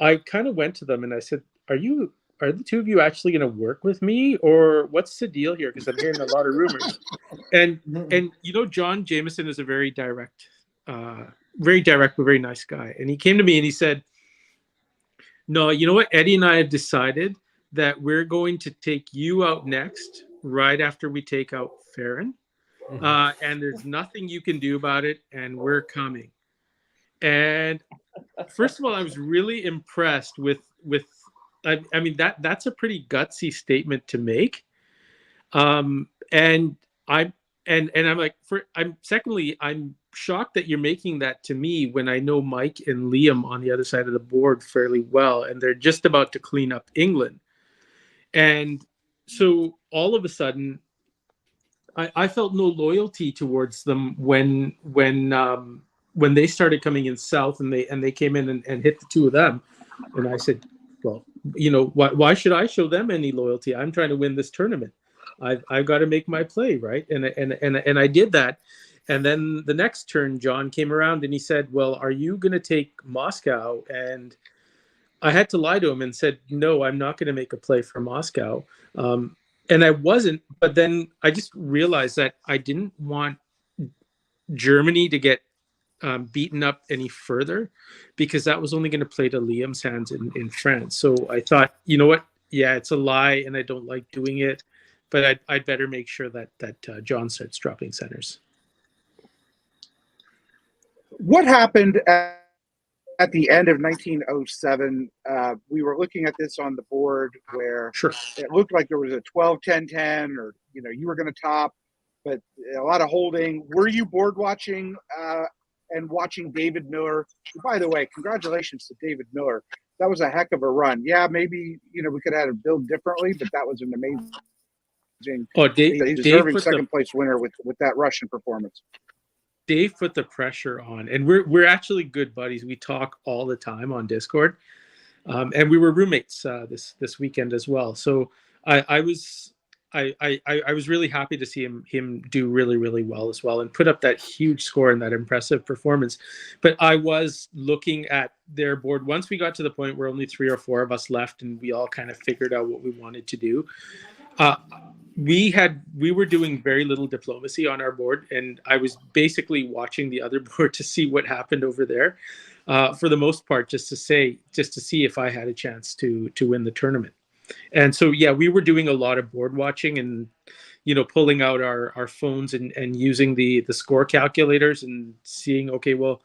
I kind of went to them and I said, Are the two of you actually going to work with me, or what's the deal here? Because I'm hearing a lot of rumors." And John Jameson is a very direct but very nice guy. And he came to me and he said, "No, you know what? Eddie and I have decided that we're going to take you out next, right after we take out Farron. And there's nothing you can do about it, and we're coming." And first of all, I was really impressed with I mean that's a pretty gutsy statement to make. And I'm like, secondly, I'm shocked that you're making that to me when I know Mike and Liam on the other side of the board fairly well, and they're just about to clean up England. And so all of a sudden, I felt no loyalty towards them when they started coming in south, and they came in and hit the two of them. And I said, well, why should I show them any loyalty? I'm trying to win this tournament. I've got to make my play, right? And I did that. And then the next turn, John came around and he said, "Well, are you going to take Moscow?" And I had to lie to him and said, "No, I'm not going to make a play for Moscow." And I wasn't, but then I just realized that I didn't want Germany to get beaten up any further, because that was only going to play to Liam's hands in France. So I thought, you know what? Yeah, it's a lie, and I don't like doing it, but I'd better make sure that John starts dropping centers. What happened at the end of 1907? We were looking at this on the board where Sure. it looked like there was a 12-10-10, or you were going to top, but a lot of holding. Were you board watching and watching David Miller? By the way, congratulations to David Miller. That was a heck of a run. Yeah, maybe we could have had it built differently, but that was an amazing. Deserving second place winner with that Russian performance. Dave put the pressure on, and we're actually good buddies. We talk all the time on Discord, and we were roommates this weekend as well. So I was really happy to see him do really, really well as well, and put up that huge score and that impressive performance. But I was looking at their board once we got to the point where only 3 or 4 of us left, and we all kind of figured out what we wanted to do. We were doing very little diplomacy on our board, and I was basically watching the other board to see what happened over there, for the most part, just to see if I had a chance to win the tournament. And so, yeah, we were doing a lot of board watching, and pulling out our phones and using the score calculators and seeing, okay, well,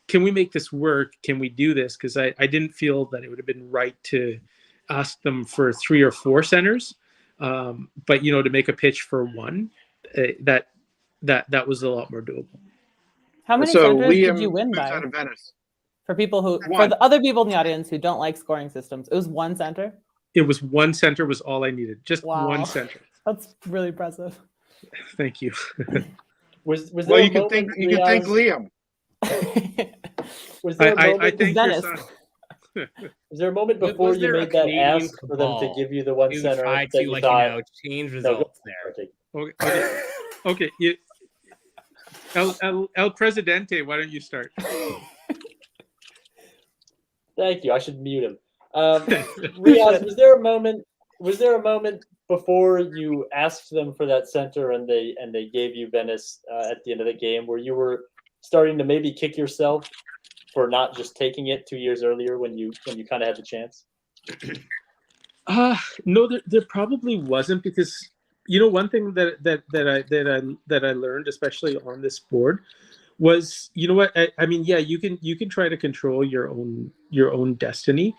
can we make this work? Can we do this? Because I didn't feel that it would have been right to ask them for 3 or 4 centers. But to make a pitch for 1, that was a lot more doable. How many centers did you win by? Out of Venice. For the other people in the audience who don't like scoring systems, it was 1 center. It was 1 center was all I needed. Just wow. 1 center. That's really impressive. Thank you. Was there well, a you can thank Liam. Was there a moment? I thank your son. Was there a moment before you made that ask for them to give you the 1 center try that to you thought, change results there? Okay. El Presidente, why don't you start? Thank you. I should mute him. Riaz, was there a moment before you asked them for that center and they gave you Venice at the end of the game where you were starting to maybe kick yourself for not just taking it 2 years earlier when you kind of had the chance? No, there probably wasn't, because one thing that I learned, especially on this board, was, you know what, I mean, yeah, you can try to control your own destiny,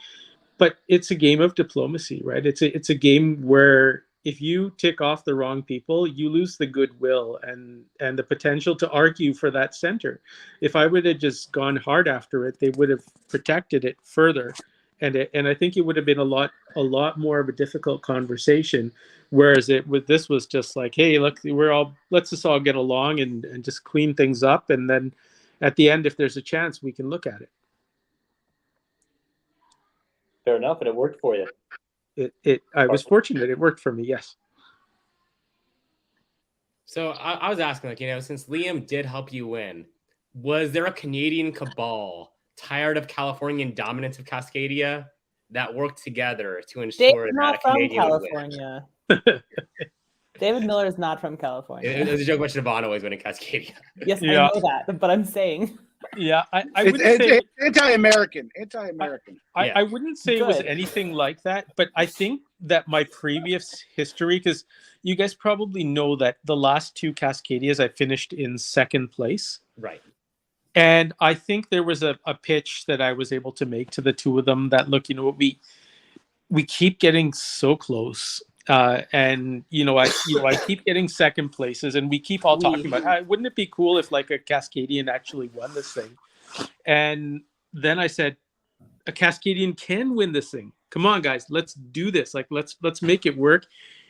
but it's a game of diplomacy, right? It's a game where if you tick off the wrong people, you lose the goodwill and the potential to argue for that center. If I would have just gone hard after it, they would have protected it further, and I think it would have been a lot more of a difficult conversation. Whereas this was just like, hey, look, let's just all get along and just clean things up, and then at the end, if there's a chance, we can look at it. Fair enough, and it worked for you. I was fortunate. It worked for me. Yes. So I was asking, like, since Liam did help you win, was there a Canadian cabal tired of Californian dominance of Cascadia that worked together to ensure Dave's that not a from Canadian would win? California. David Miller is not from California. It was a joke about Shabana always winning Cascadia. Yes, Yeah. I know that, but I'm saying. Yeah, I It's, wouldn't say it's anti-American. Anti-American. I wouldn't say it was Good. anything like that, but I think that my previous history, because you guys probably know that the last two Cascadias I finished in second place. Right. And I think there was a pitch that I was able to make to the two of them that, look, we keep getting so close. And I keep getting second places, and we keep all talking about, wouldn't it be cool if like a Cascadian actually won this thing? And then I said, a Cascadian can win this thing. Come on, guys, let's do this. Like, let's make it work.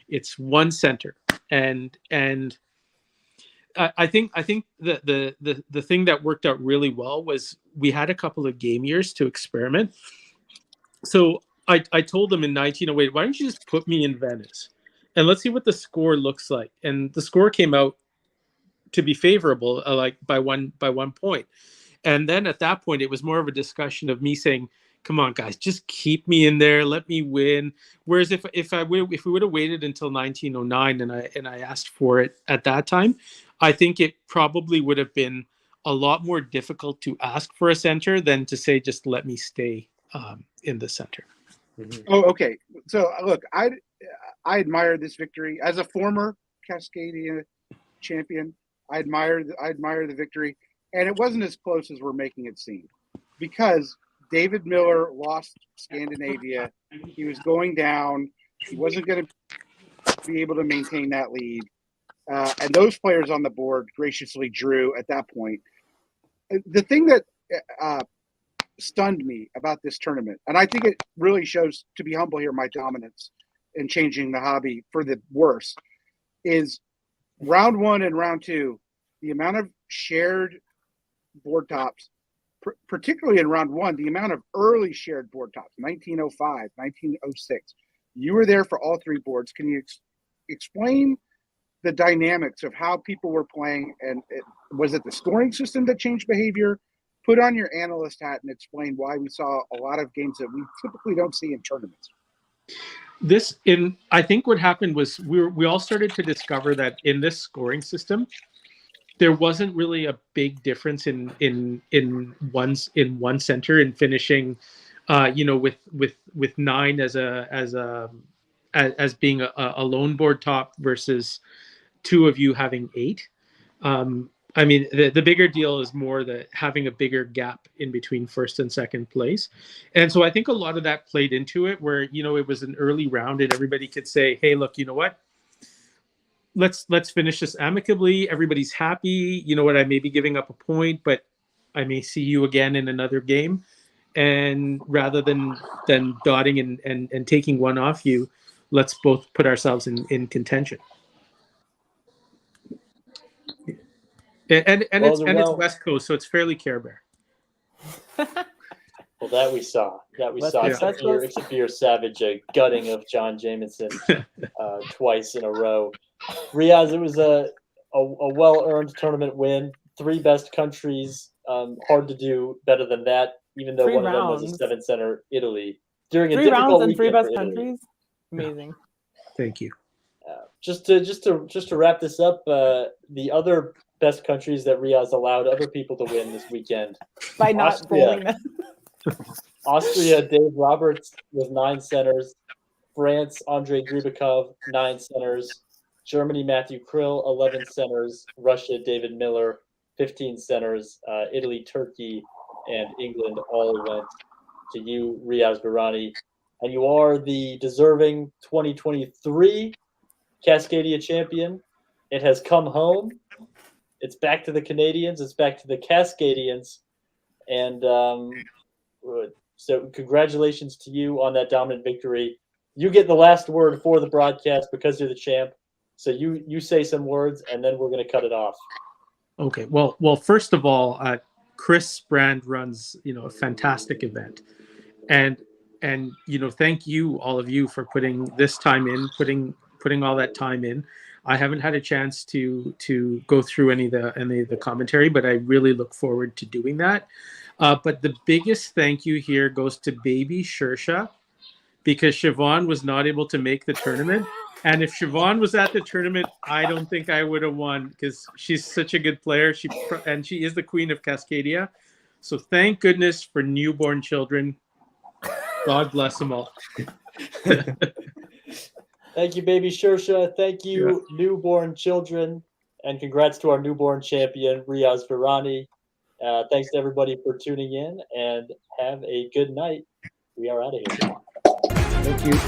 It's one center, and I think the thing that worked out really well was we had a couple of game years to experiment. So I told them in 1908, why don't you just put me in Venice and let's see what the score looks like. And the score came out to be favorable, like by one point. And then at that point, it was more of a discussion of me saying, come on, guys, just keep me in there, let me win. Whereas if we would have waited until 1909 and I asked for it at that time, I think it probably would have been a lot more difficult to ask for a center than to say, just let me stay in the center. Mm-hmm. Oh, okay. So look, I admire this victory as a former Cascadia champion. I admire the victory, and it wasn't as close as we're making it seem, because David Miller lost Scandinavia. He was going down. He wasn't going to be able to maintain that lead, and those players on the board graciously drew at that point. The thing that stunned me about this tournament, and I think it really shows, to be humble here, my dominance in changing the hobby for the worse, is round one and round two, the amount of shared board tops, particularly in round one, the amount of early shared board tops, 1905, 1906. You were there for all three boards. Can you explain the dynamics of how people were playing? And was it the scoring system that changed behavior? Put on your analyst hat and explain why we saw a lot of games that we typically don't see in tournaments. I think what happened was we all started to discover that in this scoring system, there wasn't really a big difference in one center in finishing, with 9 as being a lone board top versus 2 of you having 8. I mean, the bigger deal is more that having a bigger gap in between first and second place. And so I think a lot of that played into it, where, it was an early round and everybody could say, hey, look, you know what? Let's finish this amicably. Everybody's happy. You know what? I may be giving up a point, but I may see you again in another game. And rather than dotting and taking one off you, let's both put ourselves in contention. And it's West Coast, so it's fairly Care Bear. Well, that we saw. Except for your savage gutting of John Jameson twice in a row. Riaz, it was a well-earned tournament win. 3 best countries. Hard to do better than that, even though 3 one rounds. of them was a 7-center Italy. During a 3 difficult rounds and 3 weekend best for Italy. countries. Amazing. Thank you. Just to wrap this up, the other best countries that Riaz allowed other people to win this weekend. By not bowling them. Austria, Dave Roberts with 9 centers. France, Andrei Gribikov, 9 centers. Germany, Matthew Krill, 11 centers. Russia, David Miller, 15 centers. Italy, Turkey, and England all went to you, Riaz Virani. And you are the deserving 2023 Cascadia champion. It has come home. It's back to the Canadians. It's back to the Cascadians. And so congratulations to you on that dominant victory. You get the last word for the broadcast because you're the champ. So you say some words, and then we're going to cut it off. Okay. Well, first of all, Chris Brand runs, a fantastic event, and thank you, all of you, for putting this time in, putting all that time in. I haven't had a chance to go through any of the commentary, but I really look forward to doing that. But the biggest thank you here goes to Baby Shersha, because Siobhan was not able to make the tournament. And if Siobhan was at the tournament, I don't think I would have won, because she's such a good player. She is the queen of Cascadia. So thank goodness for newborn children. God bless them all. Thank you, Baby Shersha. Thank you, newborn children. And congrats to our newborn champion, Riaz Virani. Thanks to everybody for tuning in, and have a good night. We are out of here. Thank you.